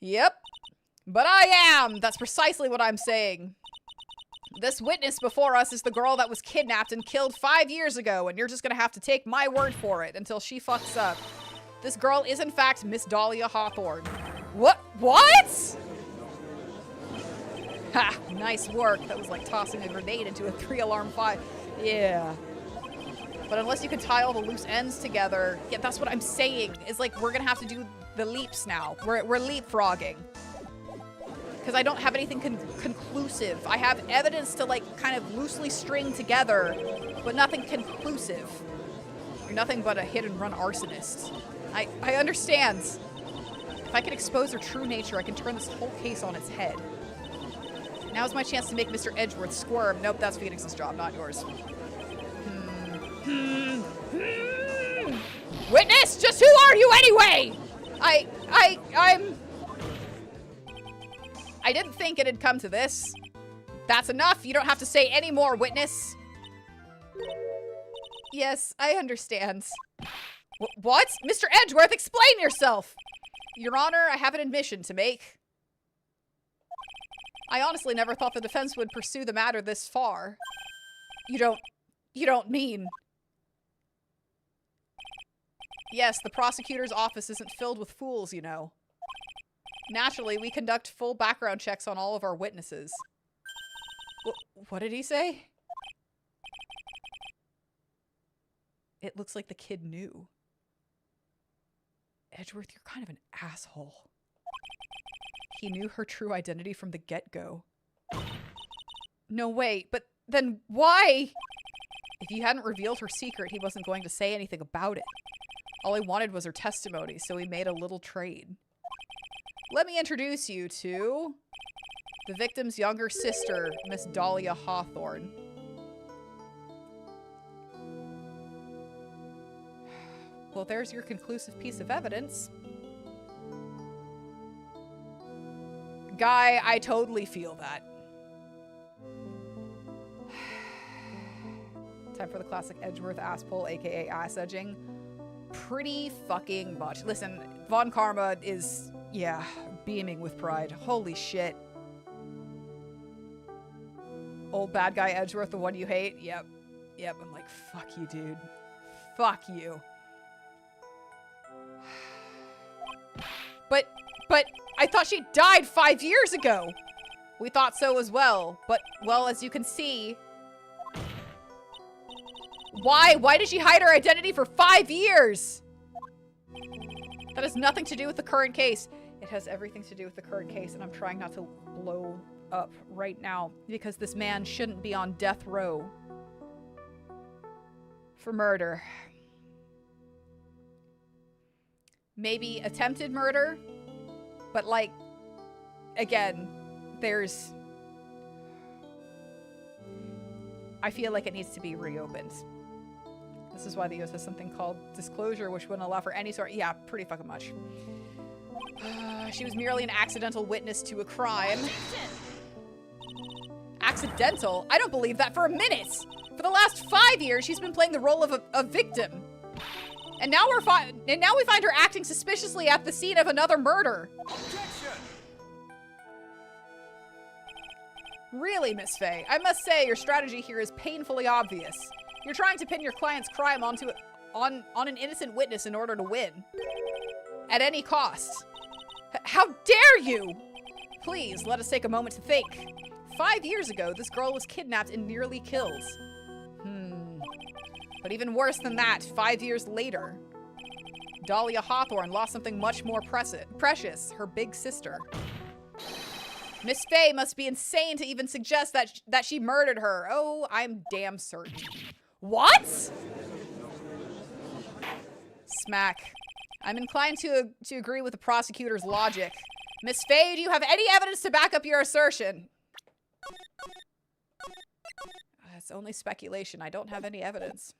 yep, but I am. That's precisely what I'm saying. This witness before us is the girl that was kidnapped and killed 5 years ago, and you're just gonna have to take my word for it until she fucks up. This girl is in fact Miss Dahlia Hawthorne. What? Ha! Nice work. That was like tossing a grenade into a 3-alarm fire. Yeah. But unless you can tie all the loose ends together, yeah, that's what I'm saying. Is like we're gonna have to do the leaps now. We're leapfrogging. Because I don't have anything conclusive. I have evidence to like kind of loosely string together, but nothing conclusive. You're nothing but a hit and run arsonist. I understand. If I can expose her true nature, I can turn this whole case on its head. Now's my chance to make Mr. Edgeworth squirm. Nope, that's Phoenix's job, not yours. Witness, just who are you anyway? I didn't think it'd come to this. That's enough. You don't have to say any more, witness. Yes, I understand. What? Mr. Edgeworth, explain yourself! Your Honor, I have an admission to make. I honestly never thought the defense would pursue the matter this far. You don't mean... Yes, the prosecutor's office isn't filled with fools, you know. Naturally, we conduct full background checks on all of our witnesses. What did he say? It looks like the kid knew. Edgeworth, you're kind of an asshole. He knew her true identity from the get-go. No, wait, but then why? If you hadn't revealed her secret, he wasn't going to say anything about it. All he wanted was her testimony, so he made a little trade. Let me introduce you to the victim's younger sister, Miss Dahlia Hawthorne. Well, there's your conclusive piece of evidence. Guy, I totally feel that. Time for the classic Edgeworth ass pull, aka ass edging. Pretty fucking much. Listen, Von Karma is, yeah, beaming with pride. Holy shit. Old bad guy Edgeworth, the one you hate? Yep. Yep, I'm like, fuck you, dude. Fuck you. But I thought she died 5 years ago. We thought so as well. But, well, as you can see... Why? Why did she hide her identity for 5 years? That has nothing to do with the current case. It has everything to do with the current case, and I'm trying not to blow up right now because this man shouldn't be on death row for murder. Maybe attempted murder, but like, again, there's... I feel like it needs to be reopened. This is why the US has something called disclosure, which wouldn't allow for any sort... Yeah, pretty fucking much. She was merely an accidental witness to a crime. Accidental? I don't believe that for a minute. For the last 5 years, she's been playing the role of a victim. And now we find her acting suspiciously at the scene of another murder. Objection! Really, Miss Faye, I must say your strategy here is painfully obvious. You're trying to pin your client's crime on an innocent witness in order to win. At any cost. How dare you! Please, let us take a moment to think. 5 years ago, this girl was kidnapped and nearly killed. But even worse than that, 5 years later, Dahlia Hawthorne lost something much more precious, her big sister. Miss Faye must be insane to even suggest that she murdered her. Oh, I'm damn certain. What? Smack. I'm inclined to agree with the prosecutor's logic. Miss Faye, do you have any evidence to back up your assertion? It's only speculation. I don't have any evidence.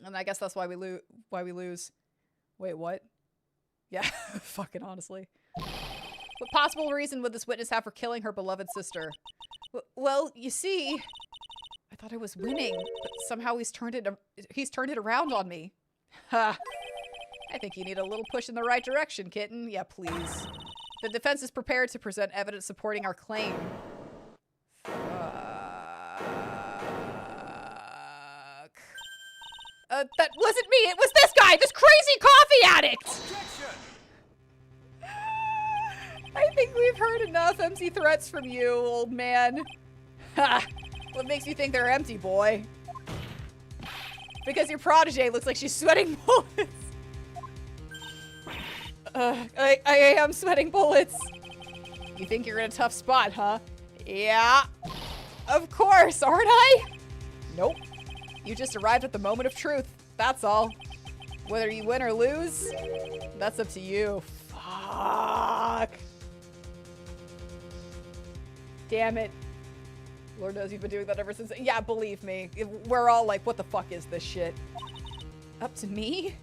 And I guess that's why we lose. Wait, what? Yeah, fucking honestly. What possible reason would this witness have for killing her beloved sister? Well, you see, I thought I was winning, but somehow he's turned it around on me. Ha. I think you need a little push in the right direction, kitten. Yeah, please. The defense is prepared to present evidence supporting our claim. Fuck. That wasn't me. It was this guy, this crazy coffee addict. Objection! I think we've heard enough empty threats from you, old man. Ha! What makes you think they're empty, boy? Because your protege looks like she's sweating bullets. I am sweating bullets. You think you're in a tough spot, huh? Yeah. Of course, aren't I? Nope. You just arrived at the moment of truth. That's all. Whether you win or lose, that's up to you. Fuck. Damn it. Lord knows you've been doing that ever since. Yeah, believe me. We're all like, what the fuck is this shit? Up to me?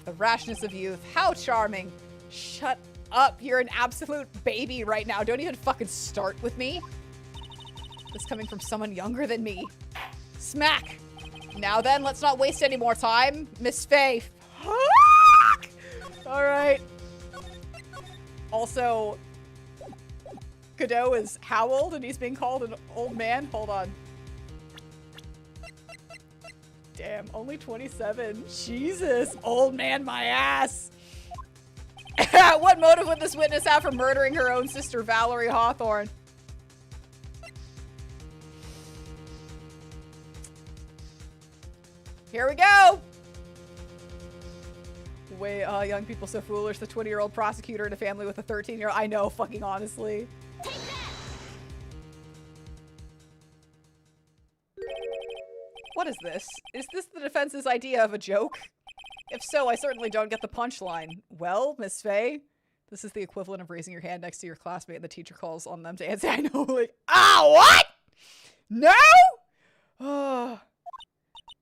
The rashness of youth. How charming. Shut up. You're an absolute baby right now. Don't even fucking start with me. This coming from someone younger than me. Smack. Now then, let's not waste any more time. Miss Faye. Fuck! All right. Also, Godot is how old and he's being called an old man? Hold on. Damn, only 27. Jesus, old man, my ass. What motive would this witness have for murdering her own sister, Valerie Hawthorne? Here we go. Way, young people so foolish. The 20-year-old prosecutor in a family with a 13-year-old. I know, fucking honestly. What is this? Is this the defense's idea of a joke? If so, I certainly don't get the punchline. Well, Miss Faye, this is the equivalent of raising your hand next to your classmate and the teacher calls on them to answer. I know, like, what? No?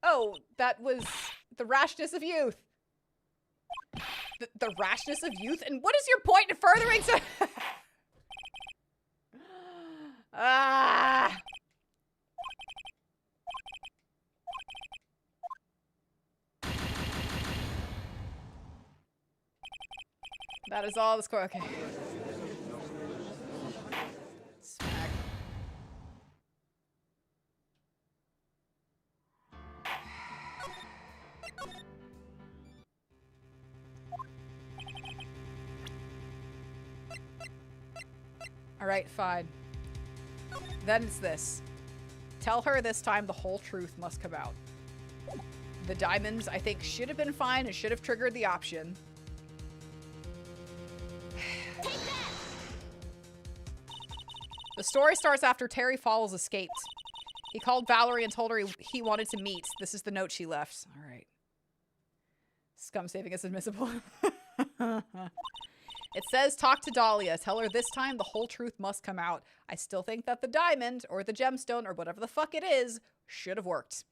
Oh, that was the rashness of youth. The rashness of youth? And what is your point in furthering so- That is all the score. Okay. Smack. All right, fine. Then it's this. Tell her this time the whole truth must come out. The diamonds, I think, should have been fine and should have triggered the option. The story starts after Terry Falls escaped. He called Valerie and told her he wanted to meet. This is the note she left. All right. Scum saving is admissible. It says, talk to Dahlia. Tell her this time the whole truth must come out. I still think that the diamond or the gemstone or whatever the fuck it is should have worked.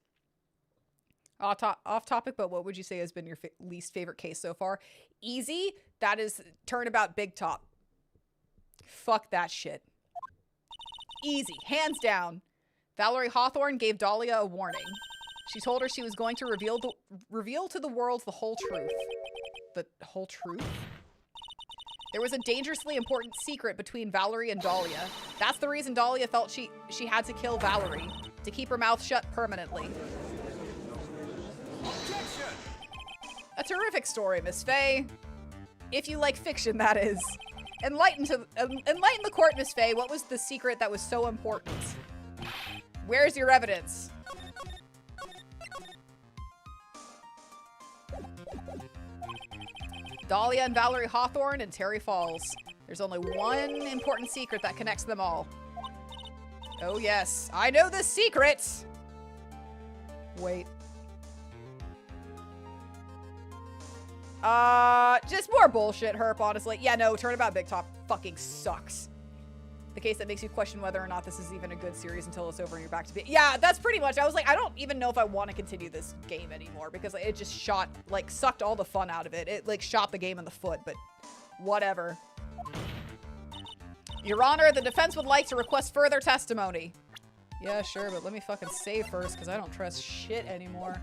Off topic, but what would you say has been your least favorite case so far? Easy. That is turnabout big top. Fuck that shit. Easy. Hands down. Valerie Hawthorne gave Dahlia a warning. She told her she was going to reveal to the world the whole truth. The whole truth? There was a dangerously important secret between Valerie and Dahlia. That's the reason Dahlia felt she had to kill Valerie, to keep her mouth shut permanently. Objection! A terrific story, Miss Faye. If you like fiction, that is. Enlighten the court, Miss Faye. What was the secret that was so important? Where's your evidence? Dahlia and Valerie Hawthorne and Terry Falls. There's only one important secret that connects them all. Oh yes, I know the secret! Wait. Just more bullshit, Herp, honestly. Yeah, no, Turnabout Big Top fucking sucks. The case that makes you question whether or not this is even a good series until it's over and you're back to be. Yeah, that's pretty much. I was like, I don't even know if I want to continue this game anymore because it just sucked all the fun out of it. It like shot the game in the foot, but whatever. Your Honor, the defense would like to request further testimony. Yeah, sure, but let me fucking save first because I don't trust shit anymore.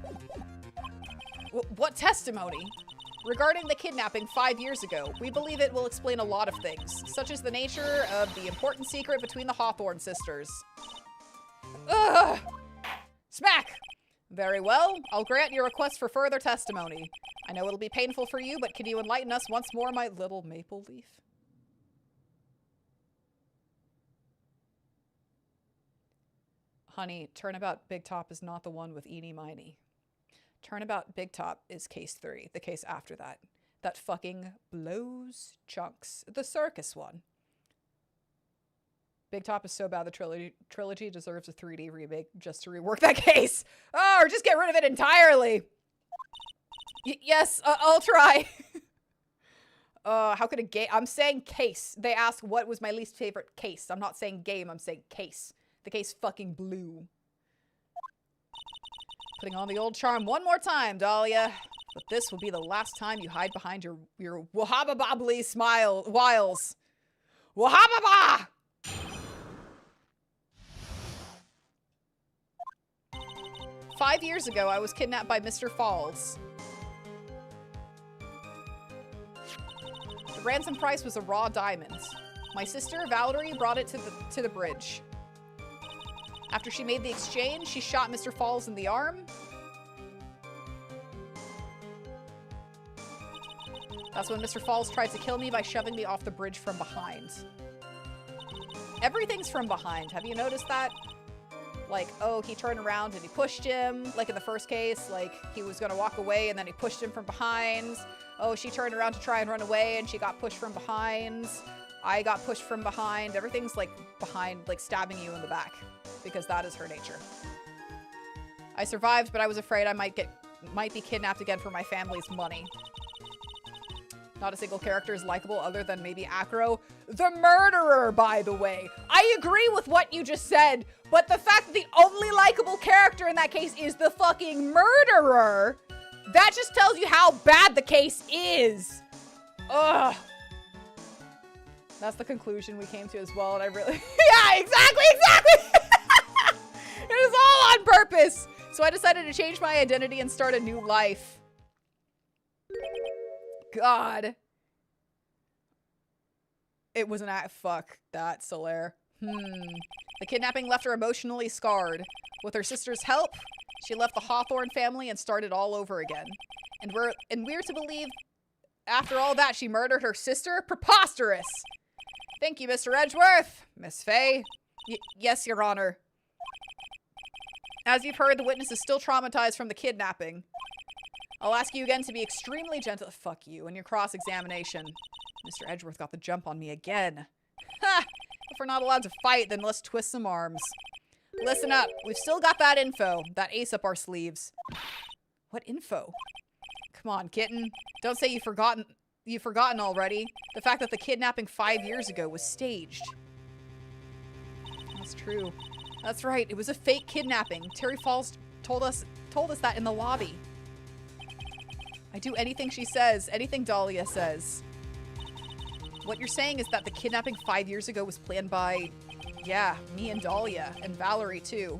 What testimony? Regarding the kidnapping 5 years ago, we believe it will explain a lot of things, such as the nature of the important secret between the Hawthorne sisters. Ugh! Smack! Very well, I'll grant your request for further testimony. I know it'll be painful for you, but can you enlighten us once more, my little maple leaf? Honey, Turnabout Big Top is not the one with Eenie Miney. Turnabout Big Top is case 3, the case after that. That fucking blows chunks. The circus one. Big Top is so bad the trilogy deserves a 3D remake just to rework that case. Oh, or just get rid of it entirely. Yes, I'll try. How could a game? I'm saying case. They asked what was my least favorite case. I'm not saying game, I'm saying case. The case fucking blew. Putting on the old charm one more time, Dahlia. But this will be the last time you hide behind your wahaba-bobbly wiles. Wahaba-ba! 5 years ago, I was kidnapped by Mr. Falls. The ransom price was a raw diamond. My sister, Valerie, brought it to the bridge. After she made the exchange, she shot Mr. Falls in the arm. That's when Mr. Falls tried to kill me by shoving me off the bridge from behind. Everything's from behind. Have you noticed that? Like, oh, he turned around and he pushed him. Like in the first case, like he was gonna walk away and then he pushed him from behind. Oh, she turned around to try and run away and she got pushed from behind. I got pushed from behind. Everything's like behind, like stabbing you in the back. Because that is her nature. I survived, but I was afraid I might be kidnapped again for my family's money. Not a single character is likable other than maybe Acro. The murderer, by the way. I agree with what you just said, but the fact that the only likable character in that case is the fucking murderer, that just tells you how bad the case is. Ugh. That's the conclusion we came to as well, and I really... Yeah, exactly! It was all on purpose! So I decided to change my identity and start a new life. God. It was an act. Fuck that, Solaire. The kidnapping left her emotionally scarred. With her sister's help, she left the Hawthorne family and started all over again. And we're to believe, after all that, she murdered her sister? Preposterous! Thank you, Mr. Edgeworth. Miss Faye. Yes, Your Honor. As you've heard, the witness is still traumatized from the kidnapping. I'll ask you again to be extremely gentle. Fuck you and your cross-examination. Mr. Edgeworth got the jump on me again. Ha! If we're not allowed to fight, then let's twist some arms. Listen up. We've still got that info. That ace up our sleeves. What info? Come on, kitten. Don't say you've forgotten already. The fact that the kidnapping 5 years ago was staged. That's true. That's right. It was a fake kidnapping. Terry Falls told us that in the lobby. I do anything she says, anything Dahlia says. What you're saying is that the kidnapping 5 years ago was planned by Yeah, me and Dahlia, and Valerie too.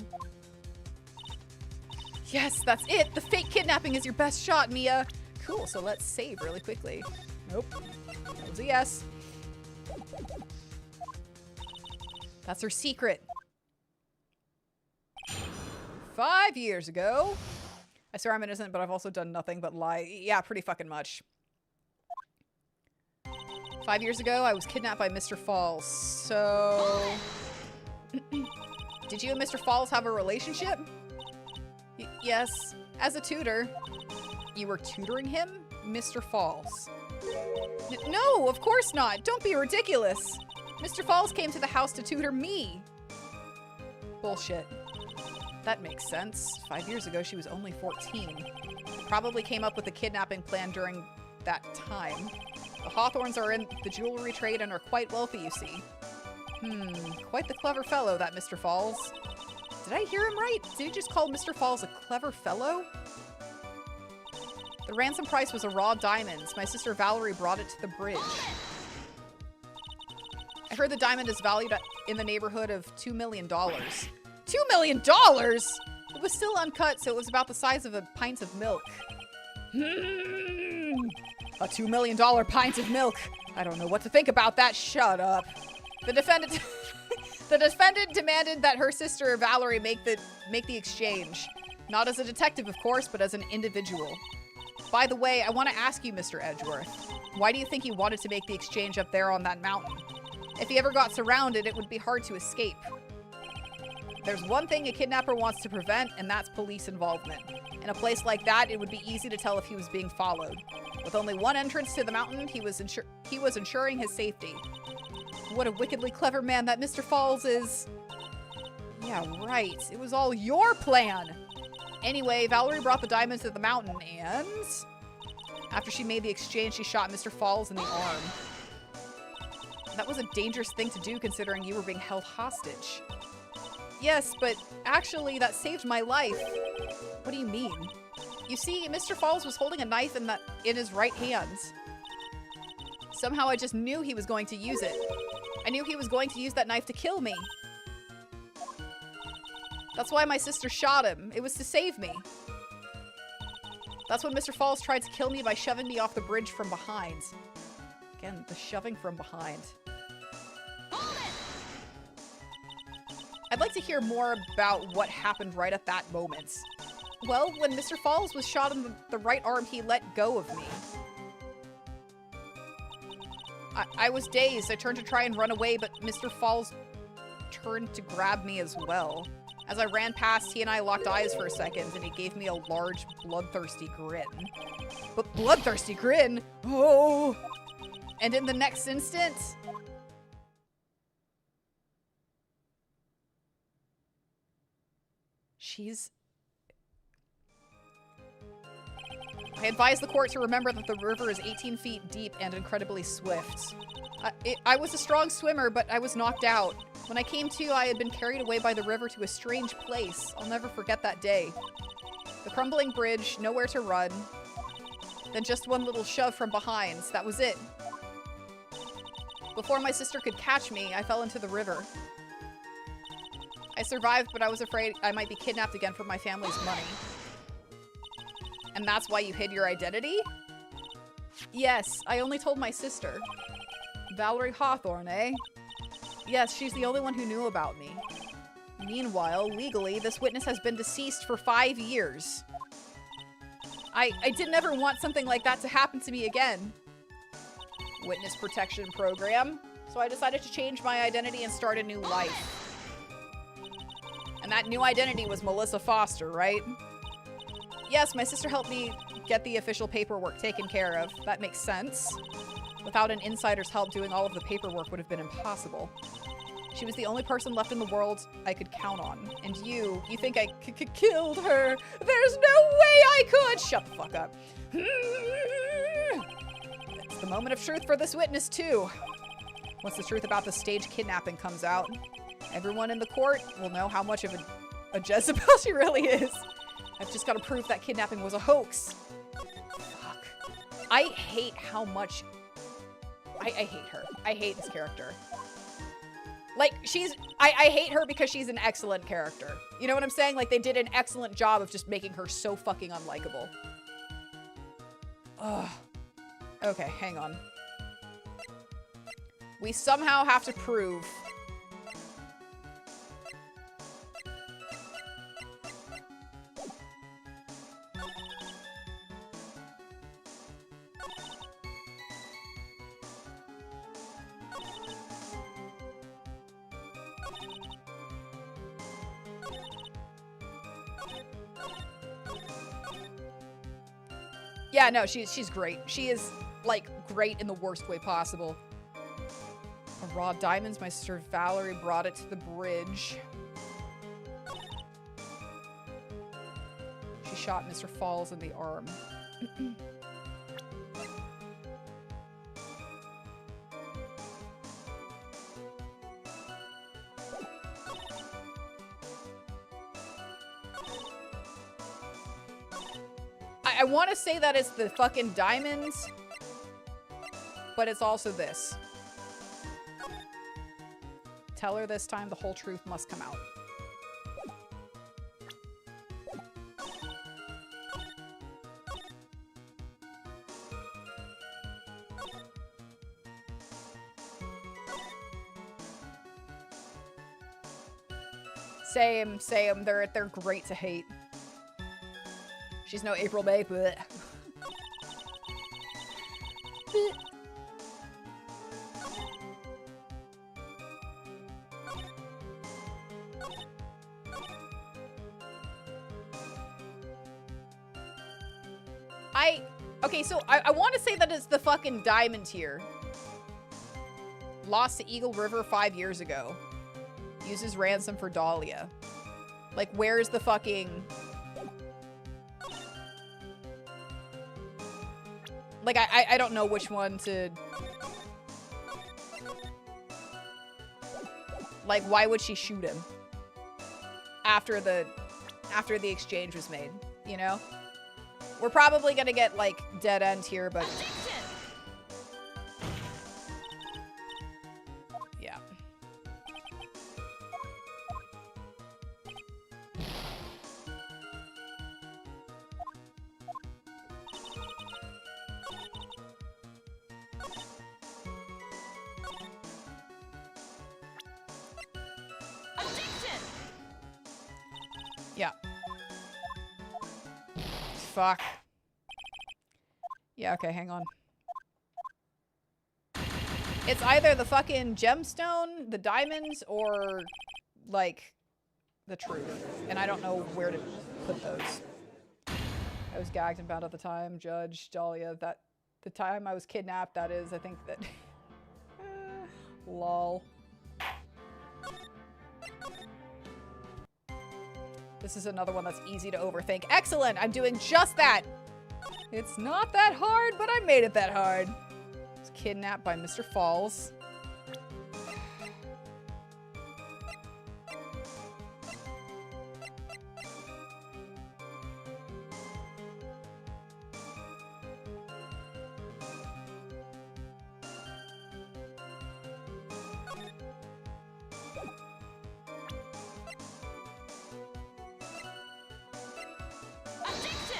Yes, that's it! The fake kidnapping is your best shot, Mia! Cool, so let's save really quickly. Nope. That was a yes. That's her secret. 5 years ago. I swear I'm innocent, but I've also done nothing but lie. Yeah, pretty fucking much. 5 years ago, I was kidnapped by Mr. Falls. So... Did you and Mr. Falls have a relationship? Yes. As a tutor. You were tutoring him? Mr. Falls. No, of course not. Don't be ridiculous. Mr. Falls came to the house to tutor me. Bullshit. That makes sense. 5 years ago, she was only 14. Probably came up with the kidnapping plan during that time. The Hawthorns are in the jewelry trade and are quite wealthy, you see. Quite the clever fellow, that Mr. Falls. Did I hear him right? Did he just call Mr. Falls a clever fellow? The ransom price was a raw diamond. My sister Valerie brought it to the bridge. I heard the diamond is valued in the neighborhood of $2 million. $2 million?! It was still uncut, so it was about the size of a pint of milk. A $2 million pint of milk. I don't know what to think about that. Shut up. The defendant demanded that her sister Valerie make the exchange. Not as a detective, of course, but as an individual. By the way, I want to ask you, Mr. Edgeworth, why do you think he wanted to make the exchange up there on that mountain? If he ever got surrounded, it would be hard to escape. There's one thing a kidnapper wants to prevent, and that's police involvement. In a place like that, it would be easy to tell if he was being followed. With only one entrance to the mountain, he was ensuring his safety. What a wickedly clever man that Mr. Falls is. Yeah, right. It was all your plan. Anyway, Valerie brought the diamonds to the mountain, and... after she made the exchange, she shot Mr. Falls in the arm. That was a dangerous thing to do, considering you were being held hostage. Yes, but actually, that saved my life. What do you mean? You see, Mr. Falls was holding a knife in his right hand. Somehow I just knew he was going to use it. I knew he was going to use that knife to kill me. That's why my sister shot him. It was to save me. That's when Mr. Falls tried to kill me by shoving me off the bridge from behind. Again, the shoving from behind. I'd like to hear more about what happened right at that moment. Well, when Mr. Falls was shot in the right arm, he let go of me. I was dazed. I turned to try and run away, but Mr. Falls turned to grab me as well. As I ran past, he and I locked eyes for a second, and he gave me a large, bloodthirsty grin. But bloodthirsty grin? Oh! And in the next instant... I advise the court to remember that the river is 18 feet deep and incredibly swift. I was a strong swimmer, but I was knocked out. When I came to, I had been carried away by the river to a strange place. I'll never forget that day. The crumbling bridge, nowhere to run. Then just one little shove from behind. That was it. Before my sister could catch me, I fell into the river. I survived, but I was afraid I might be kidnapped again for my family's money. And that's why you hid your identity? Yes, I only told my sister. Valerie Hawthorne, eh? Yes, she's the only one who knew about me. Meanwhile, legally, this witness has been deceased for 5 years. I didn't ever want something like that to happen to me again. Witness protection program. So I decided to change my identity and start a new life. And that new identity was Melissa Foster, right? Yes, my sister helped me get the official paperwork taken care of. That makes sense. Without an insider's help, doing all of the paperwork would have been impossible. She was the only person left in the world I could count on. And you think I killed her? There's no way I could! Shut the fuck up. It's the moment of truth for this witness, too. Once the truth about the staged kidnapping comes out, everyone in the court will know how much of a Jezebel she really is. I've just got to prove that kidnapping was a hoax. Fuck. I hate how much... I hate her. I hate this character. Like, I hate her because she's an excellent character. You know what I'm saying? Like, they did an excellent job of just making her so fucking unlikable. Ugh. Okay, hang on. We somehow have to prove... Yeah, no, she's great. She is, like, great in the worst way possible. A raw diamonds, my sister Valerie brought it to the bridge. She shot Mr. Falls in the arm. I want to say that it's the fucking diamonds, but it's also this. Tell her this time the whole truth must come out. Same. They're great to hate. She's no April May, but... Okay, so I want to say that it's the fucking diamond here. Lost to Eagle River 5 years ago. Uses ransom for Dahlia. Like, where's the fucking... Like, I don't know which one to... Like, why would she shoot him? After the exchange was made, you know? We're probably gonna get, like, dead end here, but... Yeah. Yeah. Fuck. Yeah, okay, hang on. It's either the fucking gemstone, the diamonds, or, like, the truth. And I don't know where to put those. I was gagged and bound at the time. Judge, Dahlia, that... The time I was kidnapped, that is, I think that... Lol. This is another one that's easy to overthink. Excellent! I'm doing just that! It's not that hard, but I made it that hard. I was kidnapped by Mr. Falls.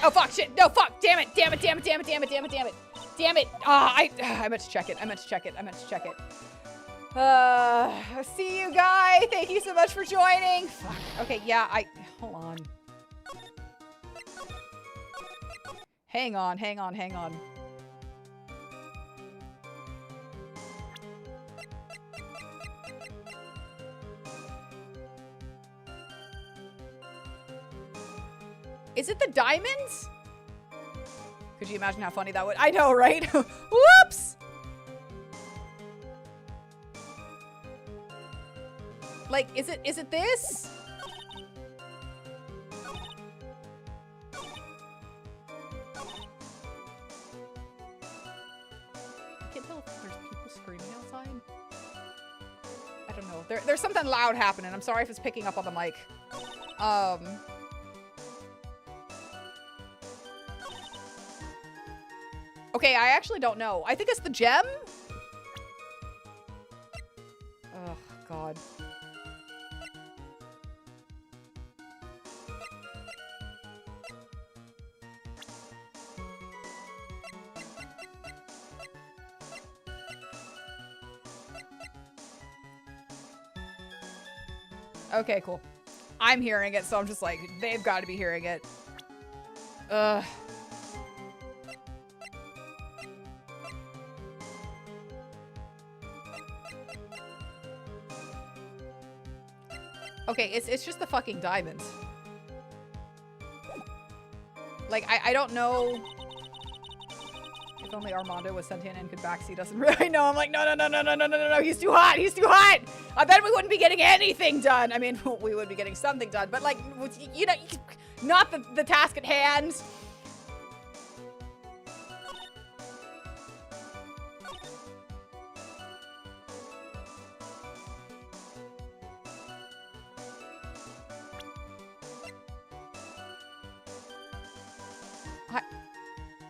Oh, fuck, shit. No, fuck. Damn it. Damn it. Damn it. Damn it. Damn it. Damn it. Damn it. Damn it. I meant to check it. I meant to check it. I meant to check it. See you, guy. Thank you so much for joining. Fuck. Okay, yeah, hold on. Hang on, hang on, hang on. Is it the diamonds? Could you imagine how funny that would? I know, right? Whoops! Like, is it this? I can't tell if there's people screaming outside. I don't know. There's something loud happening. I'm sorry if it's picking up on the mic. Okay, I actually don't know. I think it's the gem? Oh, God. God. Okay, cool. I'm hearing it, so I'm just like, they've got to be hearing it. Ugh. Okay, it's just the fucking diamonds. Like, I don't know. If only Armando was sentient and could backseat us and really know. I'm like, no, he's too hot, he's too hot! I bet we wouldn't be getting anything done. I mean, we would be getting something done, but like, you know, not the task at hand.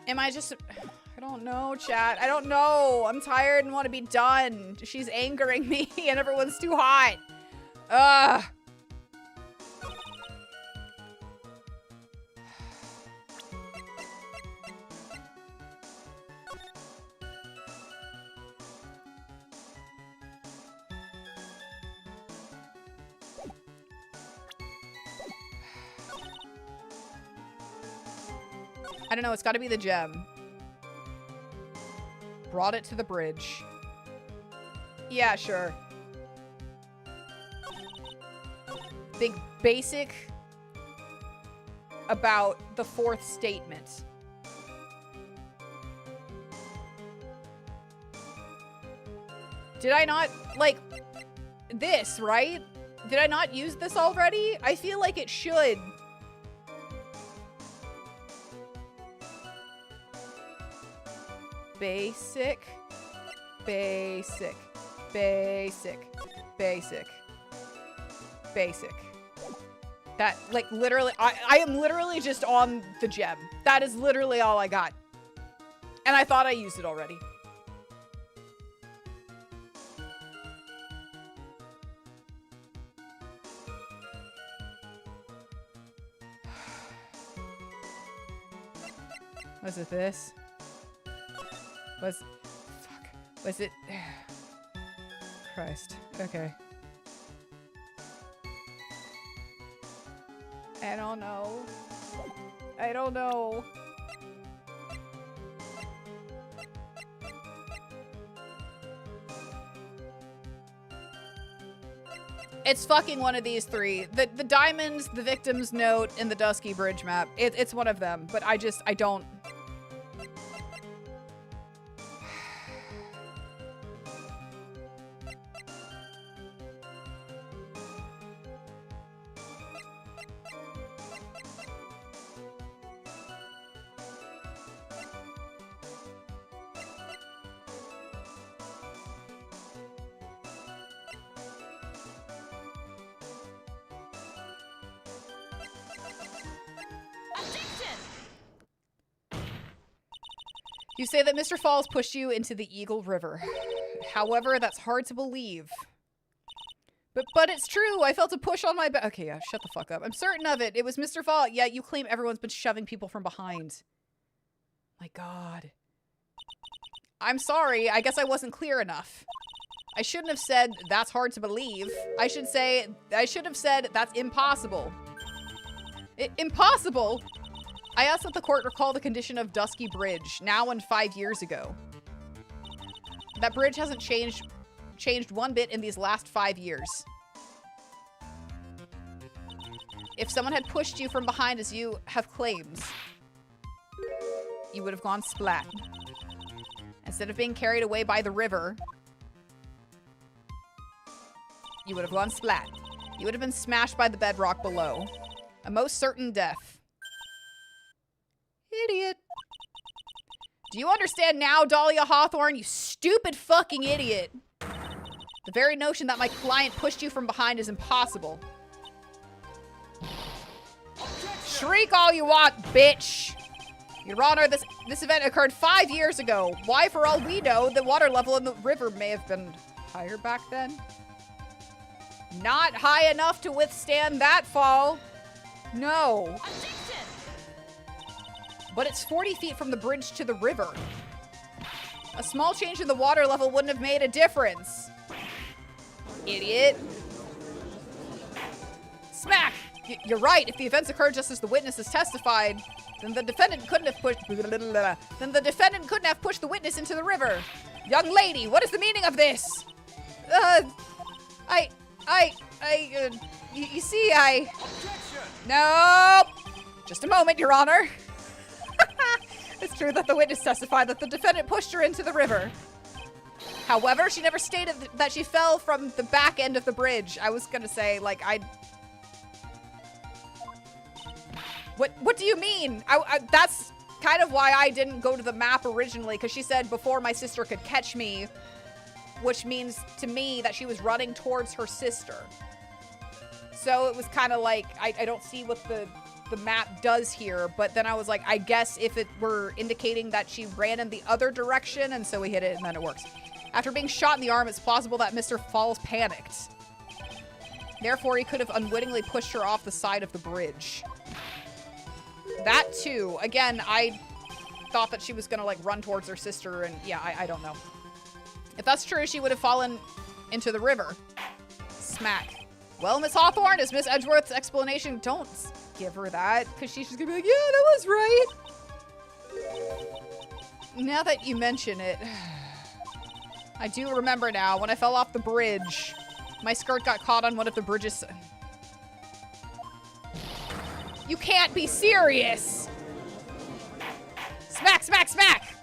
Am I just... I don't know, chat. I don't know. I'm tired and want to be done. She's angering me and everyone's too hot. Ugh. I don't know. It's got to be the gem. Brought it to the bridge. Yeah, sure. Big basic about the fourth statement. Did I not, like, this, right? Did I not use this already? I feel like it should. Basic, basic, basic, basic, basic. That, like, literally, I am literally just on the gem. That is literally all I got. And I thought I used it already. Was it this? Was it? Christ. Okay. I don't know. I don't know. It's fucking one of these three. The diamonds, the victim's note, and the Dusky Bridge map. It's one of them, but I don't... You say that Mr. Falls pushed you into the Eagle River. However, that's hard to believe. But it's true. I felt a push on my back. Okay, yeah, shut the fuck up. I'm certain of it. It was Mr. Falls. Yeah, you claim everyone's been shoving people from behind. My God. I'm sorry. I guess I wasn't clear enough. I shouldn't have said that's hard to believe. I should have said that's impossible. Impossible? I asked that the court recall the condition of Dusky Bridge, now and 5 years ago. That bridge hasn't changed one bit in these last 5 years. If someone had pushed you from behind as you have claimed, you would have gone splat. Instead of being carried away by the river, you would have gone splat. You would have been smashed by the bedrock below. A most certain death. Idiot. Do you understand now, Dahlia Hawthorne, you stupid fucking idiot? The very notion that my client pushed you from behind is impossible. Shriek all you want, bitch. Your Honor, this event occurred 5 years ago. Why, for all we know, the water level in the river may have been higher back then. Not high enough to withstand that fall. No. Objection! But it's 40 feet from the bridge to the river. A small change in the water level wouldn't have made a difference. Idiot. Smack! You're right. If the events occurred just as the witnesses testified, then the defendant couldn't have pushed the witness into the river. Young lady, what is the meaning of this? You see, Objection! Nope. Just a moment, Your Honor. It's true that the witness testified that the defendant pushed her into the river. However, she never stated that she fell from the back end of the bridge. I was gonna say, like, What do you mean? That's kind of why I didn't go to the map originally, because she said before my sister could catch me, which means to me that she was running towards her sister. So it was kind of like, I don't see what the map does here, but then I was like, I guess if it were indicating that she ran in the other direction, and so we hit it, and then it works. After being shot in the arm, it's plausible that Mr. Falls panicked. Therefore, he could have unwittingly pushed her off the side of the bridge. That too. Again, I thought that she was gonna like run towards her sister, and yeah, I don't know. If that's true, she would have fallen into the river. Smack. Well, Miss Hawthorne, is Miss Edgeworth's explanation? Don't give her that, because she's just gonna be like, yeah, that was right. Now that you mention it, I do remember now, when I fell off the bridge, my skirt got caught on one of the bridges. You can't be serious! Smack, smack, smack!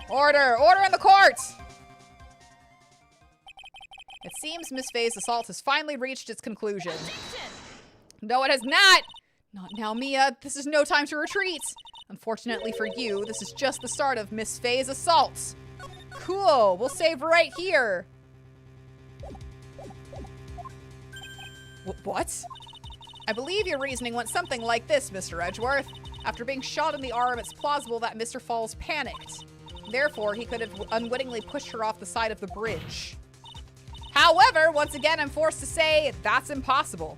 Order! Order in the court! It seems Miss Faye's assault has finally reached its conclusion. Objection! No, it has not! Not now, Mia. This is no time to retreat. Unfortunately for you, this is just the start of Miss Faye's assault. Cool. We'll save right here. What? I believe your reasoning went something like this, Mr. Edgeworth. After being shot in the arm, it's plausible that Mr. Falls panicked. Therefore, he could have unwittingly pushed her off the side of the bridge. However, once again, I'm forced to say that's impossible.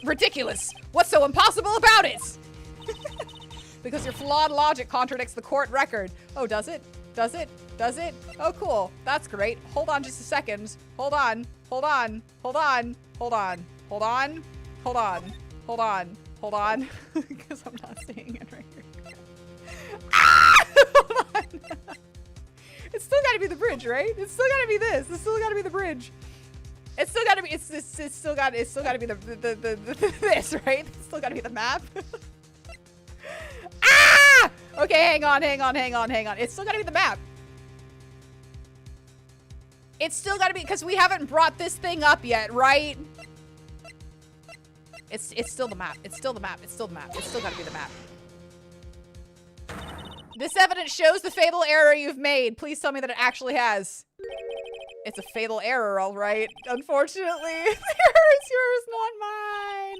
Ridiculous. What's so impossible about it? Because your flawed logic contradicts the court record. Oh, does it? Does it? Does it? Oh, cool. That's great. Hold on just a second. Hold on. Hold on. Hold on. Hold on. Hold on. Hold on. Hold on. Hold on. Because I'm not seeing it right here. Ah! Hold on. It's still gotta be the bridge, right? It's still gotta be this. It's still gotta be the bridge. It's still gotta be, it's still gotta be this, right? It's still gotta be the map. Ah! Okay, hang on. It's still gotta be the map. It's still gotta be, because we haven't brought this thing up yet, right? It's still the map. It's still the map. It's still the map. It's still gotta be the map. This evidence shows the fatal error you've made. Please tell me that it actually has. It's a fatal error, all right. Unfortunately, the error is yours, not mine.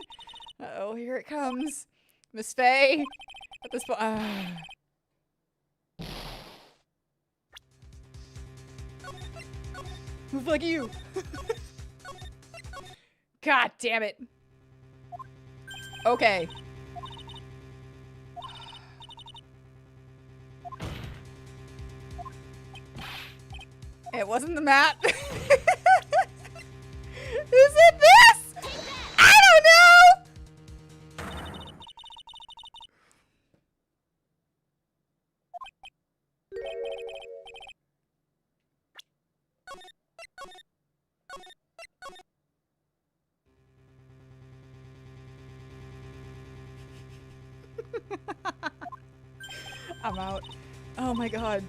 Uh-oh, here it comes. Miss Faye. At this point, move like you. God damn it. Okay. It wasn't the map. Is it this? I don't know. I'm out. Oh my god.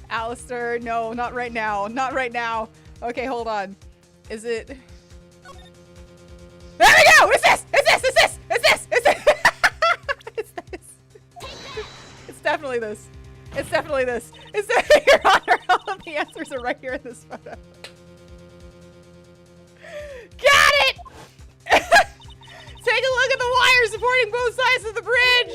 Alistair, no, not right now. Not right now. Okay, hold on. Is it? There we go! It's this! It's this! It's this! It's this! It's this! It's this! It's definitely this. It's definitely this. It's Your Honor, all of The answers are right here in this photo. Got it! Take a look at the wires supporting both sides of the bridge.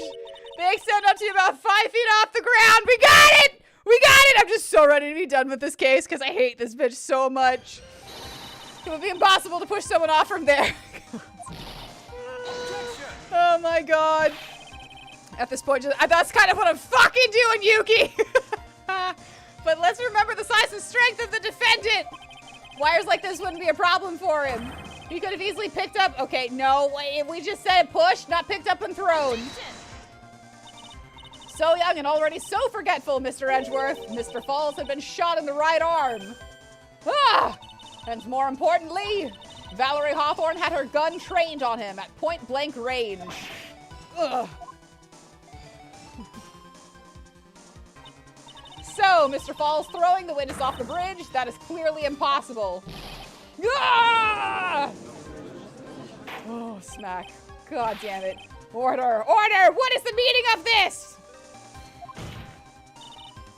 They extend up to about 5 feet off the ground. We got it! We got it! I'm just so ready to be done with this case because I hate this bitch so much. It would be impossible to push someone off from there. Oh my god. At this point, that's kind of what I'm fucking doing, Yuki! But let's remember the size and strength of the defendant! Wires like this wouldn't be a problem for him. He could have easily picked up— okay, no, wait, we just said push, not picked up and thrown. So young and already so forgetful, Mr. Edgeworth. Mr. Falls had been shot in the right arm. Ah! And more importantly, Valerie Hawthorne had her gun trained on him at point-blank range. Ugh. So, Mr. Falls throwing the witness off the bridge, that is clearly impossible. Ah! Oh, smack. God damn it. Order! Order! What is the meaning of this?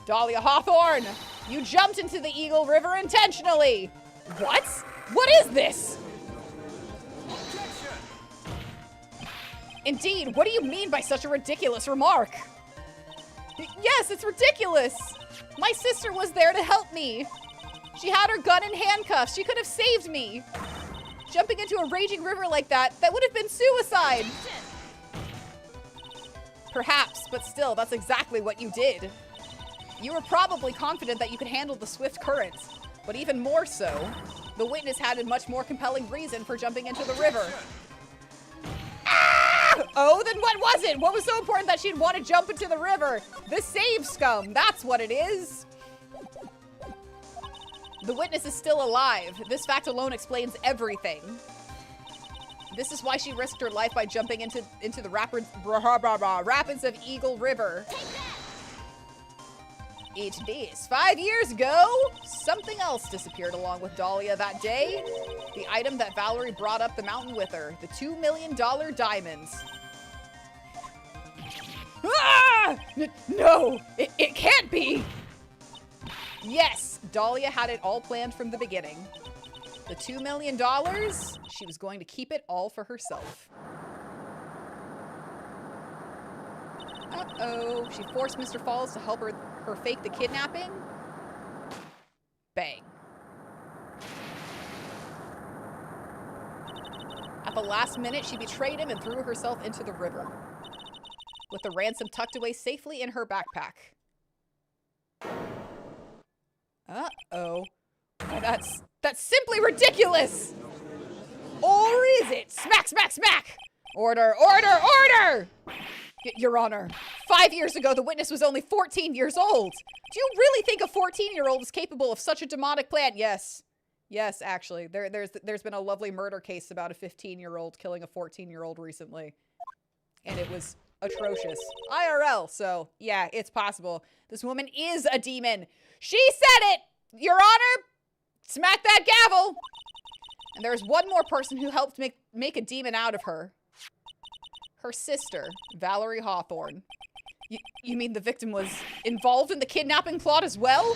Dahlia Hawthorne, you jumped into the Eagle River intentionally. What? What is this? Indeed, what do you mean by such a ridiculous remark? Yes, it's ridiculous. My sister was there to help me. She had her gun in handcuffs. She could have saved me. Jumping into a raging river like that would have been suicide. Perhaps, but still, that's exactly what you did. You were probably confident that you could handle the swift currents, but even more so, the witness had a much more compelling reason for jumping into the river. Ah! Oh, then what was it? What was so important that she'd want to jump into the river? The save scum, that's what it is. The witness is still alive. This fact alone explains everything. This is why she risked her life by jumping into the rapids of Eagle River. Each this. 5 years ago, something else disappeared along with Dahlia that day. The item that Valerie brought up the mountain with her. The $2 million diamonds. Ah! No! It can't be! Yes, Dahlia had it all planned from the beginning. The $2 million, she was going to keep it all for herself. Uh-oh, she forced Mr. Falls to help her fake the kidnapping. Bang. At the last minute, she betrayed him and threw herself into the river, with the ransom tucked away safely in her backpack. Uh-oh. Oh, that's simply ridiculous! Or is it? Smack, smack, smack! Order, order, order! Your Honor, 5 years ago, the witness was only 14 years old. Do you really think a 14-year-old is capable of such a demonic plan? Yes. Yes, actually. There's been a lovely murder case about a 15-year-old killing a 14-year-old recently. And it was atrocious. IRL, so yeah, it's possible. This woman is a demon. She said it! Your Honor, smack that gavel! And there's one more person who helped make a demon out of her. Her sister, Valerie Hawthorne. You mean the victim was involved in the kidnapping plot as well?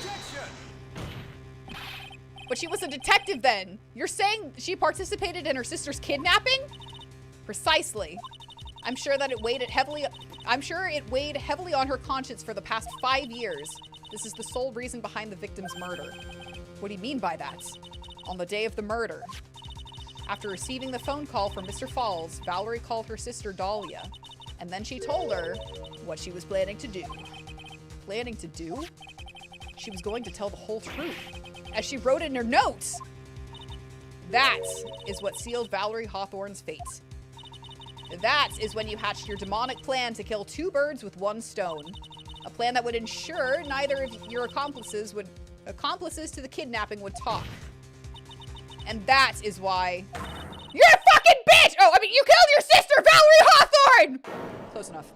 But she was a detective then. You're saying she participated in her sister's kidnapping? Precisely. I'm sure it weighed heavily on her conscience for the past 5 years. This is the sole reason behind the victim's murder. What do you mean by that? On the day of the murder, after receiving the phone call from Mr. Falls, Valerie called her sister Dahlia, and then she told her what she was planning to do. Planning to do? She was going to tell the whole truth, as she wrote in her notes. That is what sealed Valerie Hawthorne's fate. That is when you hatched your demonic plan to kill 2 birds with 1 stone. A plan that would ensure neither of your accomplices to the kidnapping would talk. And that is why— You're a fucking bitch! Oh, I mean, you killed your sister, Valerie Hawthorne! Close enough.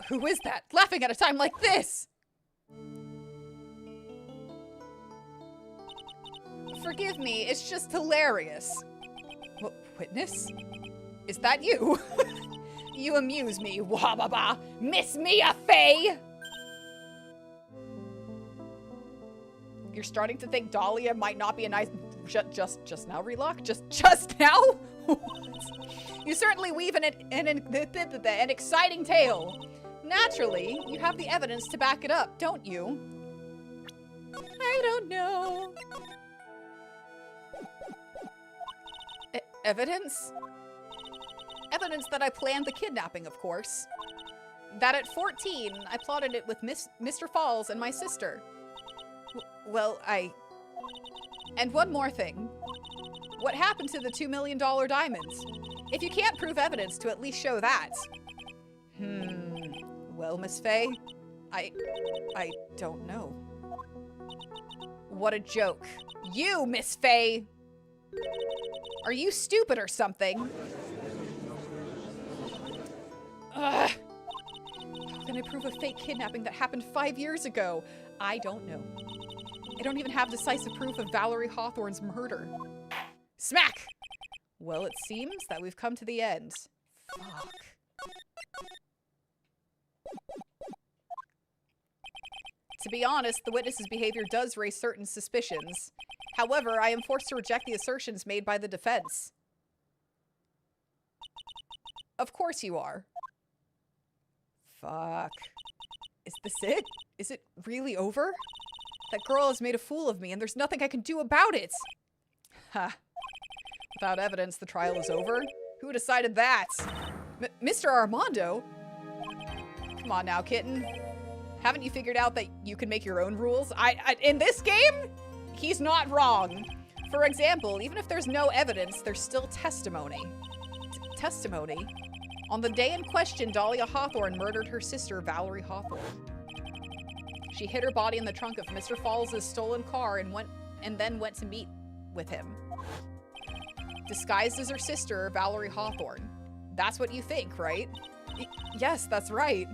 Who is that? Laughing at a time like this? Forgive me, it's just hilarious. What, witness? Is that you? You amuse me, wah-ba-ba. Miss Mia Fey! You're starting to think Dahlia might not be a nice... Just now, Relock? Just now? You certainly weave an exciting tale. Naturally, you have the evidence to back it up, don't you? I don't know. Evidence? Evidence that I planned the kidnapping, of course. That at 14, I plotted it with Mr. Falls and my sister. And one more thing. What happened to the $2 million diamonds? If you can't prove evidence to at least show that. Well, Miss Fey, I don't know. What a joke. You, Miss Fey! Are you stupid or something? Ugh. How can I prove a fake kidnapping that happened 5 years ago? I don't know. I don't even have decisive proof of Valerie Hawthorne's murder. Smack! Well, it seems that we've come to the end. Fuck. To be honest, the witness's behavior does raise certain suspicions. However, I am forced to reject the assertions made by the defense. Of course you are. Fuck. Is this it? Is it really over? That girl has made a fool of me and there's nothing I can do about it. Ha. Without evidence, the trial is over? Who decided that? Mr. Armando? Come on now, kitten. Haven't you figured out that you can make your own rules? In this game, he's not wrong. For example, even if there's no evidence, there's still testimony. Testimony? On the day in question, Dahlia Hawthorne murdered her sister, Valerie Hawthorne. She hid her body in the trunk of Mr. Falls' stolen car and then went to meet with him. Disguised as her sister, Valerie Hawthorne. That's what you think, right? Yes, that's right.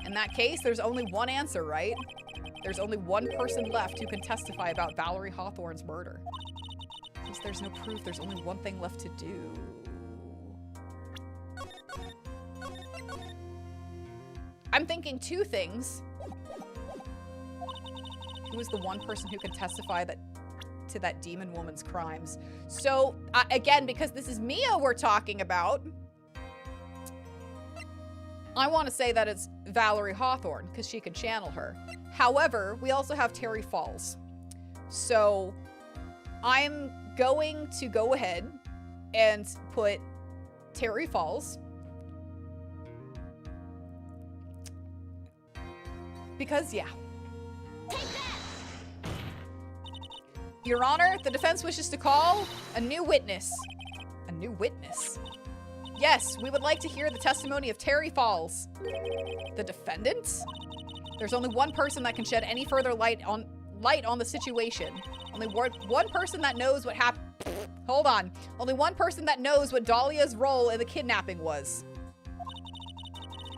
In that case, there's only one answer, right? There's only one person left who can testify about Valerie Hawthorne's murder. Since there's no proof, there's only one thing left to do. I'm thinking two things. Who is the one person who can testify to that demon woman's crimes? So, again, because this is Mia we're talking about, I want to say that it's Valerie Hawthorne, because she can channel her. However, we also have Terry Falls. So, I'm going to go ahead and put Terry Falls. Because, yeah. Take that! Your Honor, the defense wishes to call a new witness. A new witness? Yes, we would like to hear the testimony of Terry Falls. The defendant? There's only one person that can shed any further light on the situation. Only one person that knows what happened. Hold on. Only one person that knows what Dahlia's role in the kidnapping was.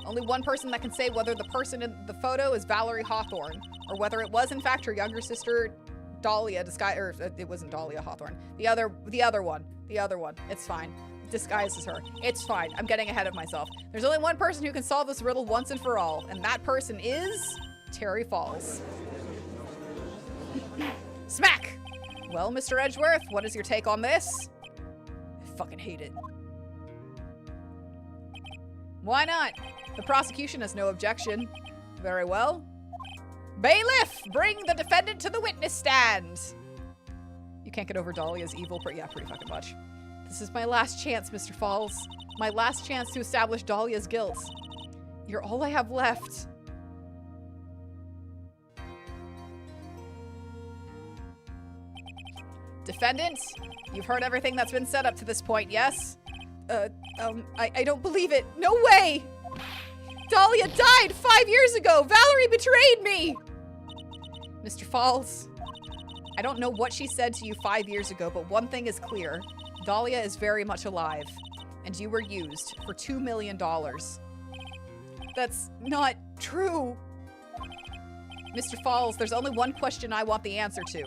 Only one person that can say whether the person in the photo is Valerie Hawthorne, or whether it was in fact her younger sister, Dahlia, or it wasn't Dahlia Hawthorne. The other one. It's fine. Disguised as her. It's fine. I'm getting ahead of myself. There's only one person who can solve this riddle once and for all, and that person is Terry Falls. Smack! Well, Mr. Edgeworth, what is your take on this? I fucking hate it. Why not? The prosecution has no objection. Very well. Bailiff, bring the defendant to the witness stand. You can't get over Dahlia's evil, yeah, pretty fucking much. This is my last chance, Mr. Falls. My last chance to establish Dahlia's guilt. You're all I have left. Defendant, you've heard everything that's been said up to this point, yes? I don't believe it. No way! Dahlia died 5 years ago! Valerie betrayed me! Mr. Falls, I don't know what she said to you 5 years ago, but one thing is clear. Dahlia is very much alive, and you were used for $2 million. That's not true. Mr. Falls, there's only one question I want the answer to.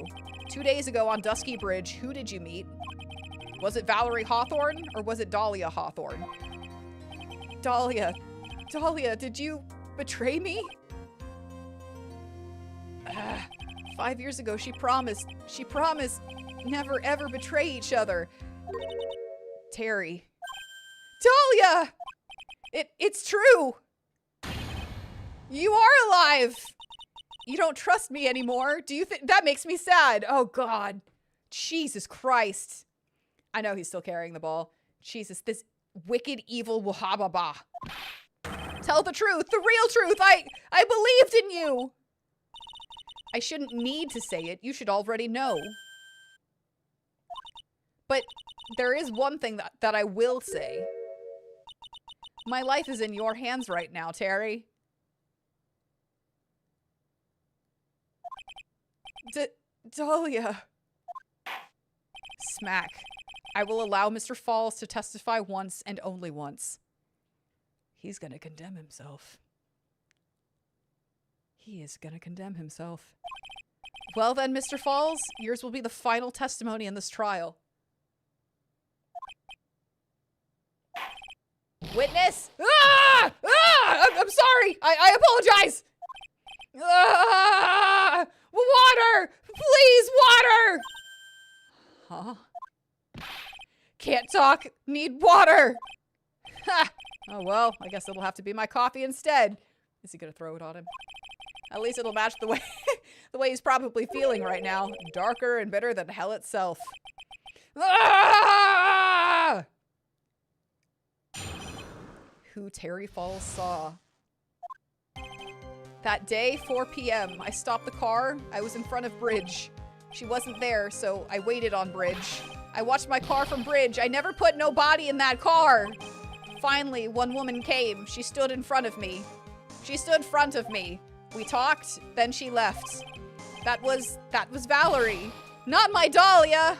2 days ago on Dusky Bridge, who did you meet? Was it Valerie Hawthorne, or was it Dahlia Hawthorne? Dahlia. Dahlia, did you betray me? 5 years ago, she promised never ever betray each other. Terry. Dahlia! It's true! You are alive! You don't trust me anymore. Do you think that makes me sad? Oh God. Jesus Christ. I know he's still carrying the ball. Jesus, this wicked evil wahababa. Tell the truth, the real truth. I believed in you. I shouldn't need to say it. You should already know. But there is one thing that I will say. My life is in your hands right now, Terry. Dahlia. Smack. I will allow Mr. Falls to testify once and only once. He's gonna condemn himself. He is gonna condemn himself. Well then, Mr. Falls, yours will be the final testimony in this trial. Witness? Ah! Ah! I'm sorry! I apologize! Ah! Water! Please, water! Huh? Can't talk. Need water. Ha! Oh well, I guess it'll have to be my coffee instead. Is he gonna throw it on him? At least it'll match the way the way he's probably feeling right now. Darker and bitter than hell itself. Ah! Who Terry Falls saw. That day, 4 p.m., I stopped the car. I was in front of Bridge. She wasn't there, so I waited on Bridge. I watched my car from Bridge. I never put no body in that car. Finally, one woman came. She stood in front of me. She stood in front of me. We talked, then she left. That was Valerie. Not my Dahlia.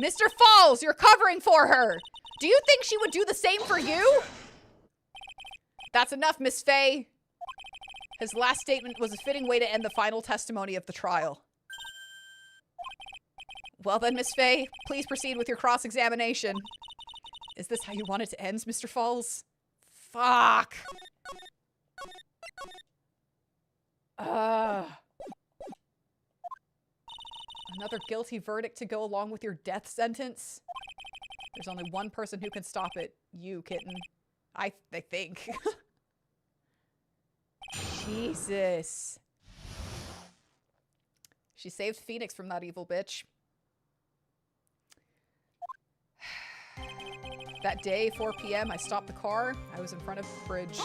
Mr. Falls, you're covering for her. Do you think she would do the same for you? That's enough, Miss Faye. His last statement was a fitting way to end the final testimony of the trial. Well then, Miss Faye, please proceed with your cross-examination. Is this how you want it to end, Mr. Falls? Fuck. Another guilty verdict to go along with your death sentence? There's only one person who can stop it. You, kitten. I think. Jesus. She saved Phoenix from that evil bitch. That day, 4 p.m., I stopped the car. I was in front of Bridge.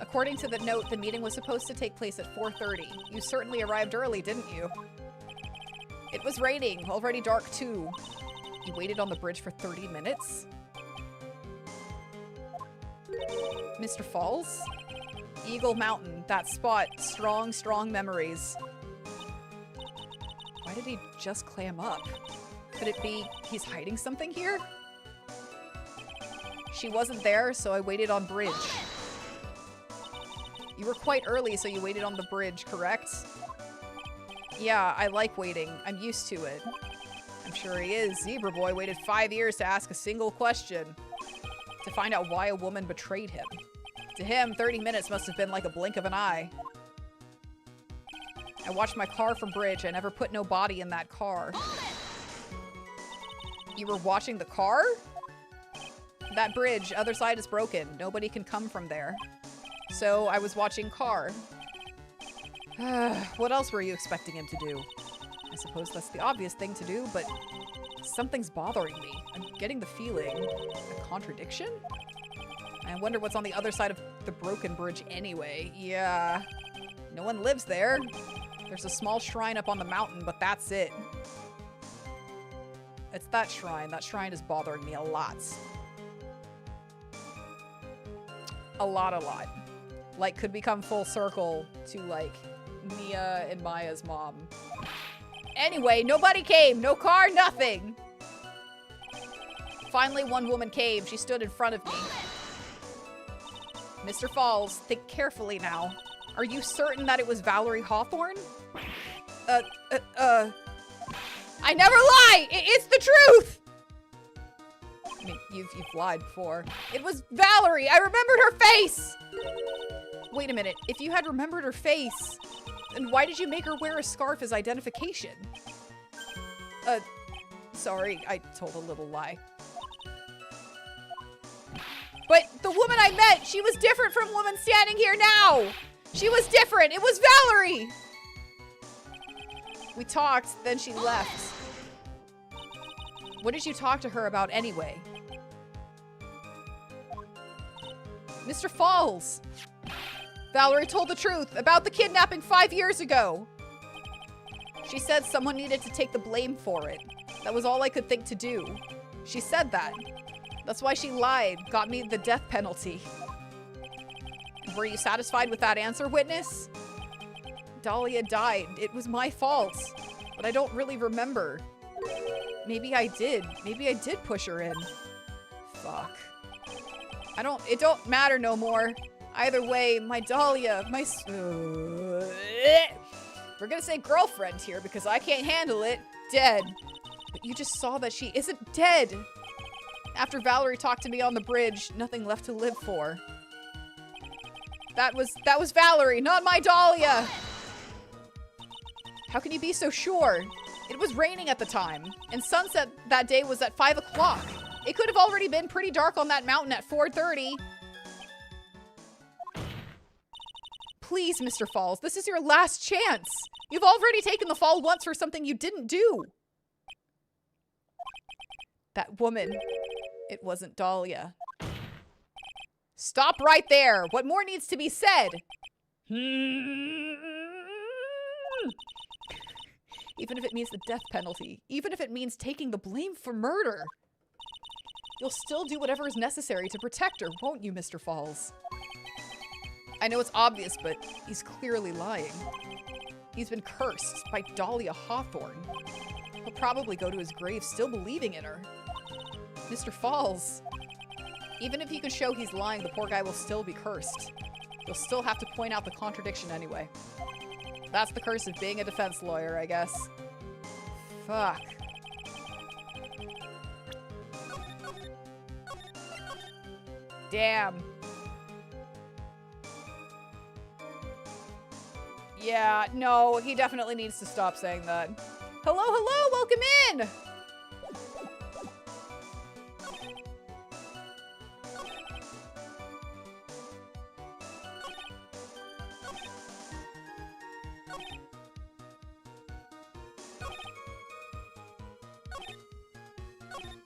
According to the note, the meeting was supposed to take place at 4:30. You certainly arrived early, didn't you? It was raining, already dark too. You waited on the bridge for 30 minutes? Mr. Falls? Eagle Mountain, that spot. Strong, strong memories. Why did he just clam up? Could it be he's hiding something here? She wasn't there, so I waited on Bridge. You were quite early, so you waited on the bridge, correct? Yeah, I like waiting. I'm used to it. I'm sure he is. Zebra Boy waited 5 years to ask a single question. To find out why a woman betrayed him. To him, 30 minutes must have been like a blink of an eye. I watched my car from Bridge. I never put no body in that car. You were watching the car? That bridge, other side is broken. Nobody can come from there. So I was watching car. What else were you expecting him to do? I suppose that's the obvious thing to do, but something's bothering me. I'm getting the feeling. A contradiction? I wonder what's on the other side of the broken bridge anyway. Yeah. No one lives there. There's a small shrine up on the mountain, but that's it. It's that shrine. That shrine is bothering me a lot. A lot. Like, could become full circle to, like, Mia and Maya's mom. Anyway, nobody came. No car, nothing. Finally, one woman came. She stood in front of me. Mr. Falls, think carefully now. Are you certain that it was Valerie Hawthorne? I never lie! It's the truth! I mean, you've lied before. It was Valerie! I remembered her face! Wait a minute. If you had remembered her face, then why did you make her wear a scarf as identification? Sorry, I told a little lie. But the woman I met, she was different from the woman standing here now! She was different! It was Valerie! We talked, then she left. What did you talk to her about anyway? Mr. Falls! Valerie told the truth about the kidnapping 5 years ago. She said someone needed to take the blame for it. That was all I could think to do. She said that. That's why she lied, got me the death penalty. Were you satisfied with that answer, witness? Dahlia died. It was my fault. But I don't really remember. Maybe I did. Maybe I did push her in. Fuck. It don't matter no more. Either way, my Dahlia, we're gonna say girlfriend here because I can't handle it. Dead. But you just saw that she isn't dead. After Valerie talked to me on the bridge, nothing left to live for. That was Valerie, not my Dahlia. How can you be so sure? It was raining at the time, and sunset that day was at 5 o'clock. It could have already been pretty dark on that mountain at 4:30. Please, Mr. Falls, this is your last chance. You've already taken the fall once for something you didn't do. That woman, it wasn't Dahlia. Stop right there. What more needs to be said? Even if it means the death penalty, even if it means taking the blame for murder, you'll still do whatever is necessary to protect her, won't you, Mr. Falls? I know it's obvious, but he's clearly lying. He's been cursed by Dahlia Hawthorne. He'll probably go to his grave still believing in her. Mr. Falls, even if he could show he's lying, the poor guy will still be cursed. You'll still have to point out the contradiction anyway. That's the curse of being a defense lawyer, I guess. Fuck. Damn. Yeah, no, he definitely needs to stop saying that. Hello, hello, welcome in!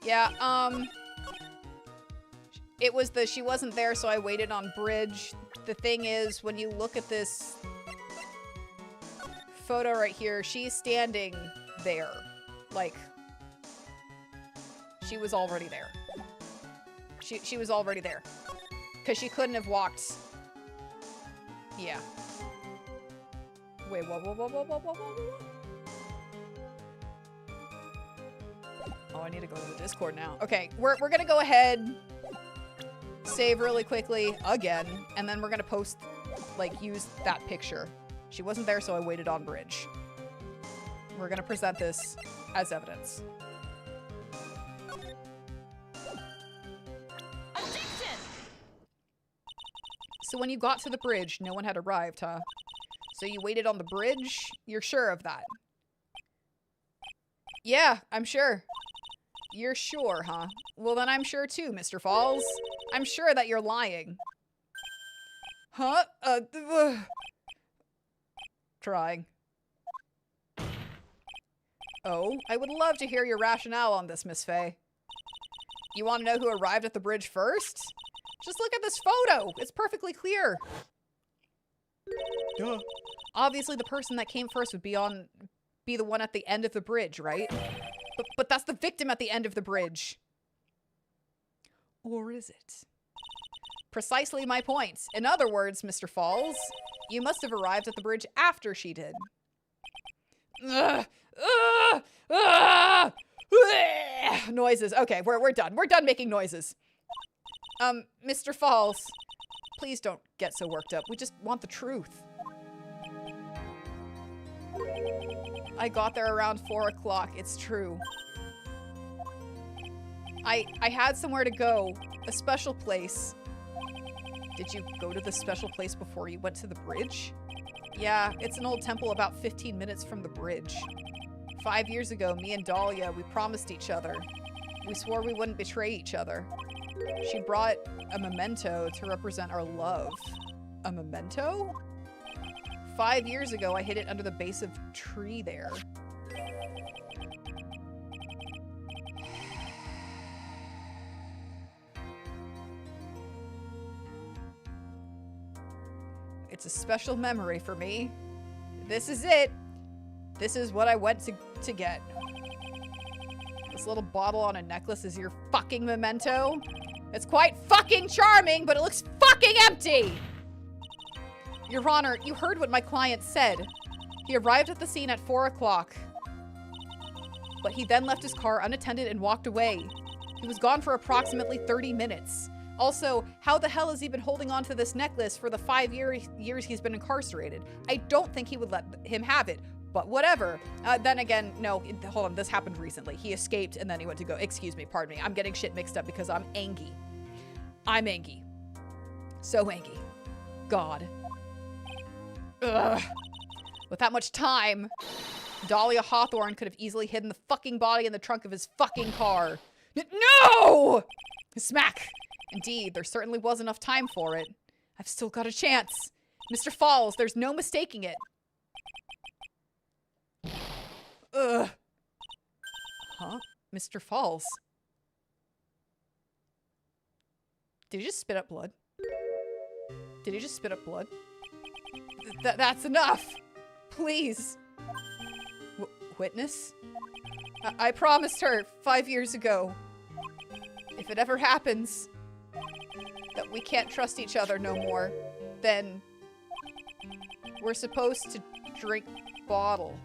Yeah, it was she wasn't there, so I waited on bridge. The thing is, when you look at this photo right here, she's standing there. Like, she was already there. She was already there. Because she couldn't have walked. Yeah. Wait, whoa. Oh, I need to go to the Discord now. Okay, we're gonna go ahead, save really quickly again, and then we're gonna post, like, use that picture. She wasn't there, so I waited on bridge. We're gonna present this as evidence. Objection! So when you got to the bridge, no one had arrived, huh? So you waited on the bridge? You're sure of that? Yeah, I'm sure. You're sure, huh? Well, then I'm sure too, Mr. Falls. I'm sure that you're lying. Huh? Trying. Oh, I would love to hear your rationale on this, Miss Faye. You want to know who arrived at the bridge first? Just look at this photo. It's perfectly clear. Duh. Obviously, the person that came first would be the one at the end of the bridge, right? But that's the victim at the end of the bridge. Or is it? Precisely my point. In other words, Mr. Falls, you must have arrived at the bridge after she did. Noises. Okay, we're done. We're done making noises. Mr. Falls, please don't get so worked up. We just want the truth. I got there around 4 o'clock. It's true. I had somewhere to go. A special place. Did you go to the special place before you went to the bridge? Yeah, it's an old temple about 15 minutes from the bridge. 5 years ago, me and Dahlia, we promised each other. We swore we wouldn't betray each other. She brought a memento to represent our love. A memento? 5 years ago, I hid it under the base of a tree there. It's a special memory for me. This is it. This is what I went to get. This little bottle on a necklace is your fucking memento? It's quite fucking charming, but it looks fucking empty! Your Honor, you heard what my client said. He arrived at the scene at 4 o'clock. But he then left his car unattended and walked away. He was gone for approximately 30 minutes. Also, how the hell has he been holding on to this necklace for the 5 years he's been incarcerated? I don't think he would let him have it, but whatever. Then again, no, hold on, this happened recently. He escaped and then he went to go, excuse me, pardon me. I'm getting shit mixed up because I'm angry. I'm angry. So angry. God. Ugh. With that much time, Dahlia Hawthorne could have easily hidden the fucking body in the trunk of his fucking car. No! Smack! Indeed, there certainly was enough time for it. I've still got a chance. Mr. Falls, there's no mistaking it. Ugh. Huh? Mr. Falls? Did he just spit up blood? Did he just spit up blood? That's enough! Please. Witness? I promised her 5 years ago. If it ever happens that we can't trust each other no more, then we're supposed to drink bottle.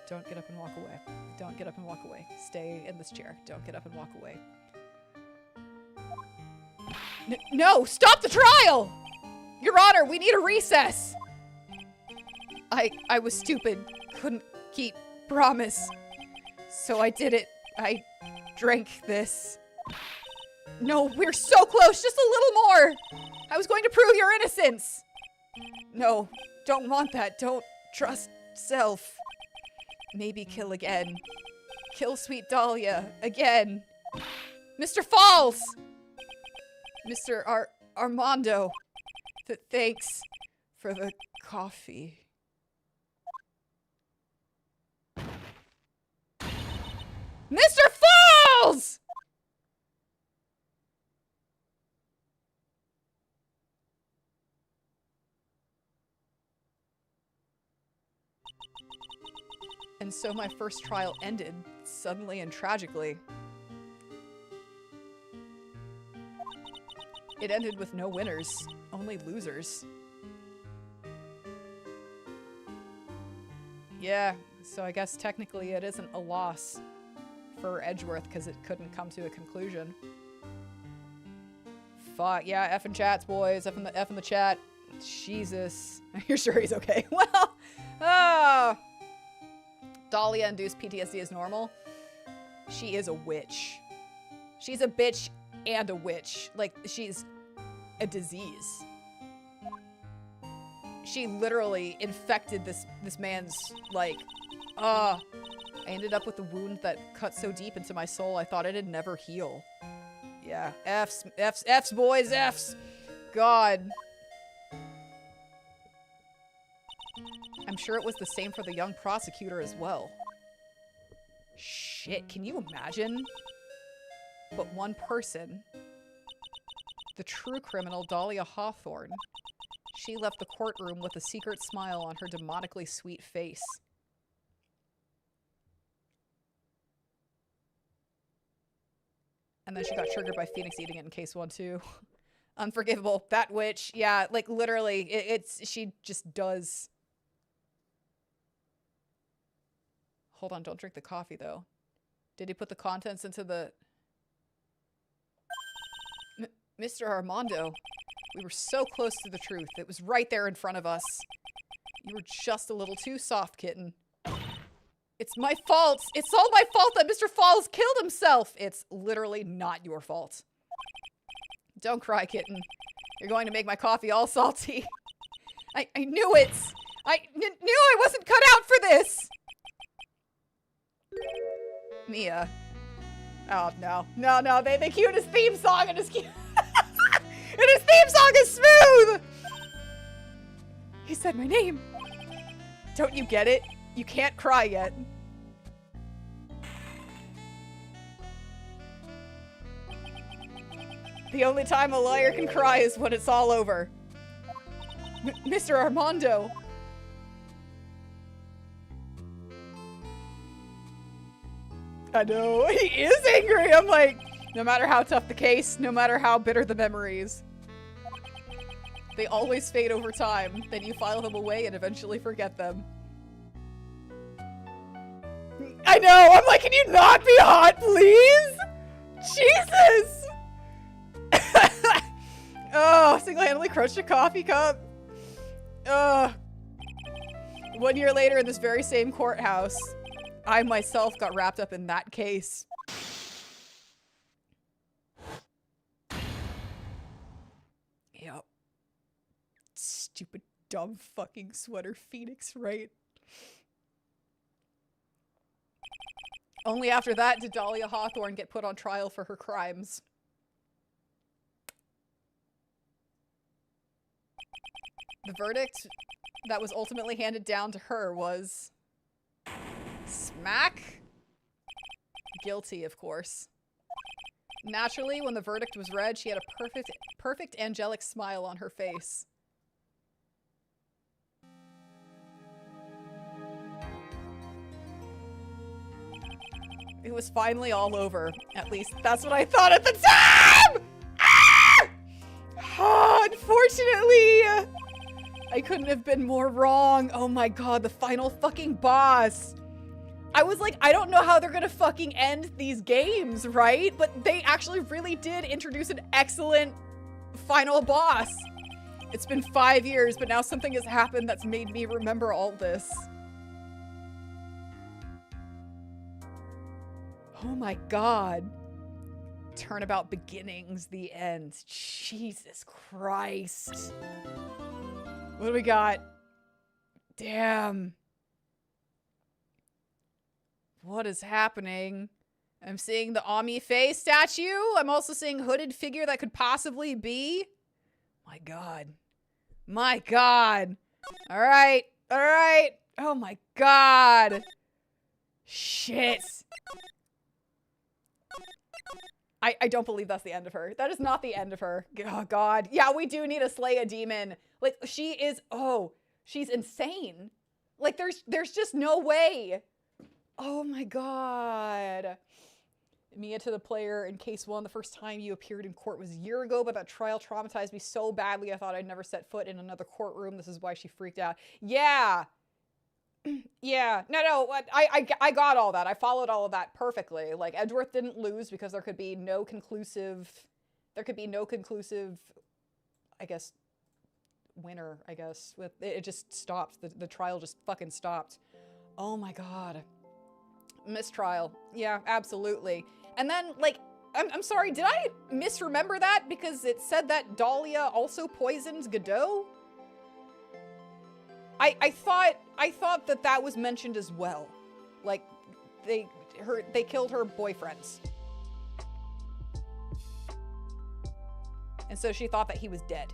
Don't get up and walk away. Don't get up and walk away. Stay in this chair. Don't get up and walk away. No! Stop the trial! Your Honor, we need a recess! I was stupid. Couldn't keep promise. So I did it. I drank this. No, we're so close! Just a little more! I was going to prove your innocence! No, don't want that. Don't trust self. Maybe kill again. Kill sweet Dahlia again. Mr. Falls! Mr. Armando, thanks for the coffee. Mr. Falls! And so my first trial ended, suddenly and tragically. It ended with no winners, only losers. Yeah, so I guess technically it isn't a loss for EdgewORTH because it couldn't come to a conclusion. Fuck, yeah, F in chats, boys. F in the chat. Jesus. You're sure he's okay? Well, Dahlia-induced PTSD is normal. She is a witch. She's a bitch and a witch. Like, she's a disease. She literally infected this man's, like, I ended up with a wound that cut so deep into my soul I thought it'd never heal. Yeah, F's, boys, F's. God. I'm sure it was the same for the young prosecutor as well. Shit, can you imagine? But one person, the true criminal, Dahlia Hawthorne, she left the courtroom with a secret smile on her demonically sweet face. And then she got triggered by Phoenix eating it in case 1 too. Unforgivable. That witch. Yeah, like literally, she just does. Hold on, don't drink the coffee though. Did he put the contents into the... Mr. Armando, we were so close to the truth. It was right there in front of us. You were just a little too soft, kitten. It's my fault. It's all my fault that Mr. Falls killed himself. It's literally not your fault. Don't cry, kitten. You're going to make my coffee all salty. I knew it. I knew I wasn't cut out for this. Mia. Oh, no. No, they cued his theme song and his theme song is smooth! He said my name. Don't you get it? You can't cry yet. The only time a liar can cry is when it's all over. Mr. Armando. I know, he is angry. I'm like, no matter how tough the case, no matter how bitter the memories, they always fade over time. Then you file them away and eventually forget them. I know, I'm like, can you not be hot, please? Jesus! Oh, single-handedly crushed a coffee cup. 1 year later in this very same courthouse, I myself got wrapped up in that case. Yep. Stupid, dumb fucking sweater Phoenix Wright. Only after that did Dahlia Hawthorne get put on trial for her crimes. The verdict that was ultimately handed down to her was... smack? Guilty, of course. Naturally, when the verdict was read, she had a perfect angelic smile on her face. It was finally all over. At least that's what I thought at the time! Ah! Oh, unfortunately, I couldn't have been more wrong. Oh my god, the final fucking boss. I was like, I don't know how they're gonna fucking end these games, right? But they actually really did introduce an excellent final boss. It's been 5 years, but now something has happened that's made me remember all this. Oh my god. Turnabout beginnings, the end. Jesus Christ. What do we got? Damn. What is happening? I'm seeing the Ami Faye statue. I'm also seeing hooded figure that could possibly be. My god. My god. All right. All right. Oh my god. Shit. I don't believe that's the end of her. That is not the end of her. Oh god. Yeah, we do need to slay a demon. Like, she is, oh, she's insane. Like, there's just no way. Oh my god. Mia to the player, in case 1, the first time you appeared in court was a year ago, but that trial traumatized me so badly I thought I'd never set foot in another courtroom. This is why she freaked out. Yeah. Yeah. No, I got all that. I followed all of that perfectly. Like, EdgewORTH didn't lose because there could be no conclusive, I guess, winner, I guess. It just stopped. The trial just fucking stopped. Oh my god. Mistrial. Yeah, absolutely. And then, like, I'm sorry, did I misremember that? Because it said that Dahlia also poisoned Godot? I thought that was mentioned as well. Like, they killed her boyfriends. And so she thought that he was dead.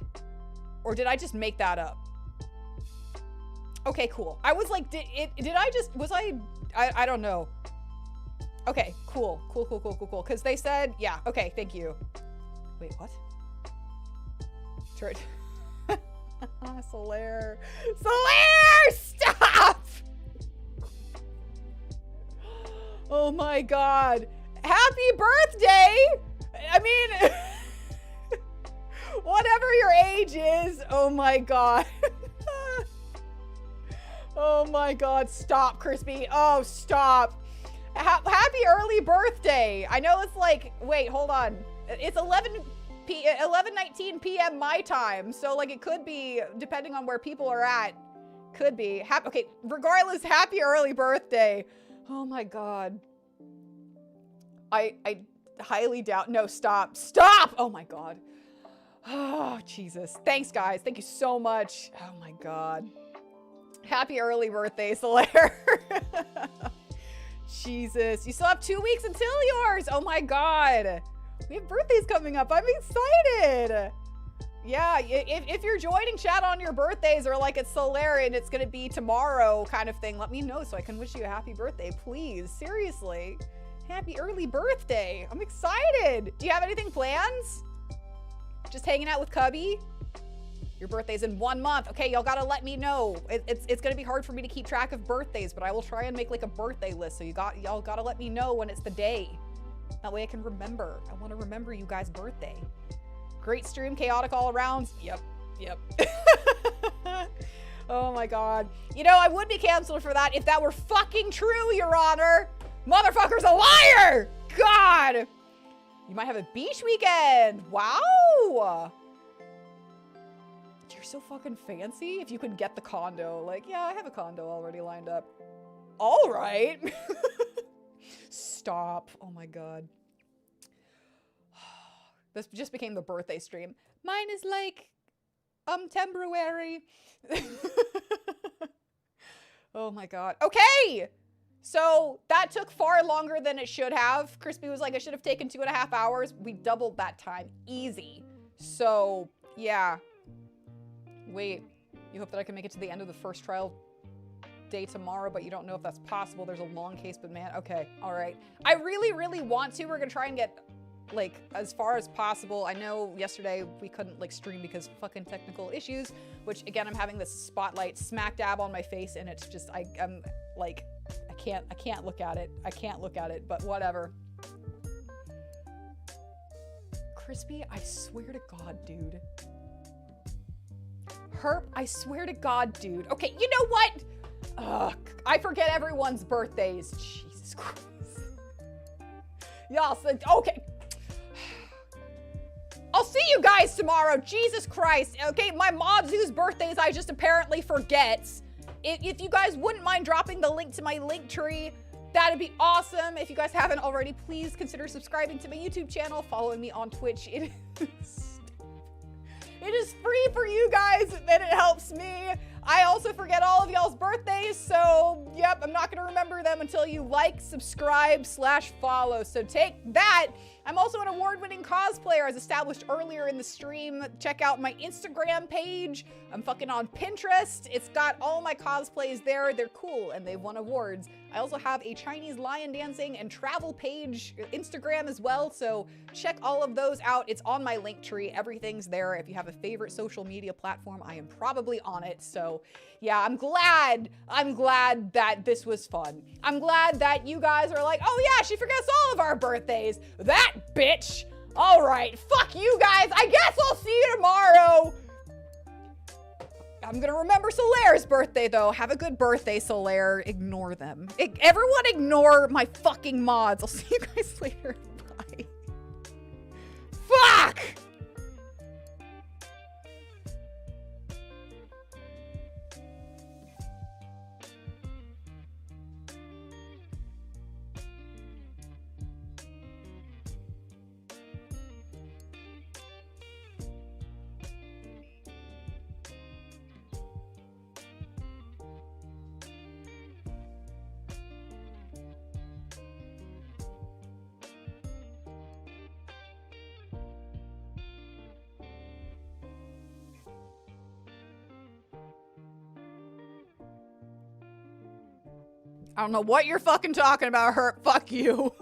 Or did I just make that up? Okay, cool. I was like, I don't know. Okay, cool. Because they said, yeah, okay, thank you. Wait, what? Solaire, stop! Oh my god. Happy birthday! I mean, whatever your age is, oh my god. Oh my god, stop, Crispy. Oh, stop. Happy early birthday. I know it's like, wait, hold on. It's 11:19 p.m. my time. So like it could be, depending on where people are at, could be. Okay, regardless, happy early birthday. Oh my God. I highly doubt, no, stop. Oh my God. Oh, Jesus. Thanks, guys. Thank you so much. Oh my God. Happy early birthday, Solaire. Jesus. You still have 2 weeks until yours. Oh my God. We have birthdays coming up. I'm excited. Yeah, if you're joining chat on your birthdays or like it's Solaire and it's going to be tomorrow kind of thing, let me know so I can wish you a happy birthday, please. Seriously. Happy early birthday. I'm excited. Do you have anything plans? Just hanging out with Cubby? Your birthday's in 1 month. Okay, y'all gotta let me know. It's gonna be hard for me to keep track of birthdays, but I will try and make like a birthday list. So y'all gotta let me know when it's the day. That way I can remember. I wanna remember you guys' birthday. Great stream, chaotic all around. Yep. Oh my God. You know, I would be canceled for that if that were fucking true, Your Honor. Motherfucker's a liar! God! You might have a beach weekend. Wow! You're so fucking fancy. If you can get the condo. Like, yeah, I have a condo already lined up. All right. Stop. Oh my God. This just became the birthday stream. Mine is like, temporary. Oh my God. Okay! So that took far longer than it should have. Crispy was like, I should have taken 2.5 hours. We doubled that time. Easy. So, yeah. Wait. You hope that I can make it to the end of the first trial day tomorrow, but you don't know if that's possible. There's a long case, but man, okay. All right. I really, really want to. We're going to try and get, like, as far as possible. I know yesterday we couldn't, like, stream because fucking technical issues, which, again, I'm having this spotlight smack dab on my face, and it's just, I'm, like... I can't look at it. I can't look at it, but whatever. Crispy, I swear to God, dude. Herp, I swear to God, dude. Okay, you know what? Ugh, I forget everyone's birthdays. Jesus Christ. Y'all said, okay. I'll see you guys tomorrow. Jesus Christ. Okay, my mods whose birthdays I just apparently forget. If you guys wouldn't mind dropping the link to my link tree, that'd be awesome. If you guys haven't already, please consider subscribing to my YouTube channel, following me on Twitch. It is free for you guys, and it helps me. I also forget all of y'all's birthdays, so yep, I'm not gonna remember them until you like, subscribe, /follow. So take that. I'm also an award-winning cosplayer, as established earlier in the stream. Check out my Instagram page. I'm fucking on Pinterest. It's got all my cosplays there. They're cool, and they've won awards. I also have a Chinese lion dancing and travel page, Instagram as well, so check all of those out. It's on my link tree. Everything's there. If you have a favorite social media platform, I am probably on it. So yeah, I'm glad that this was fun. I'm glad that you guys are like, oh yeah, she forgets all of our birthdays. That bitch. All right, fuck you guys. I guess I'll see you tomorrow. I'm gonna remember Solaire's birthday though. Have a good birthday, Solaire. Ignore them. Everyone ignore my fucking mods. I'll see you guys later. Bye. Fuck! I don't know what you're fucking talking about, Herp. Fuck you.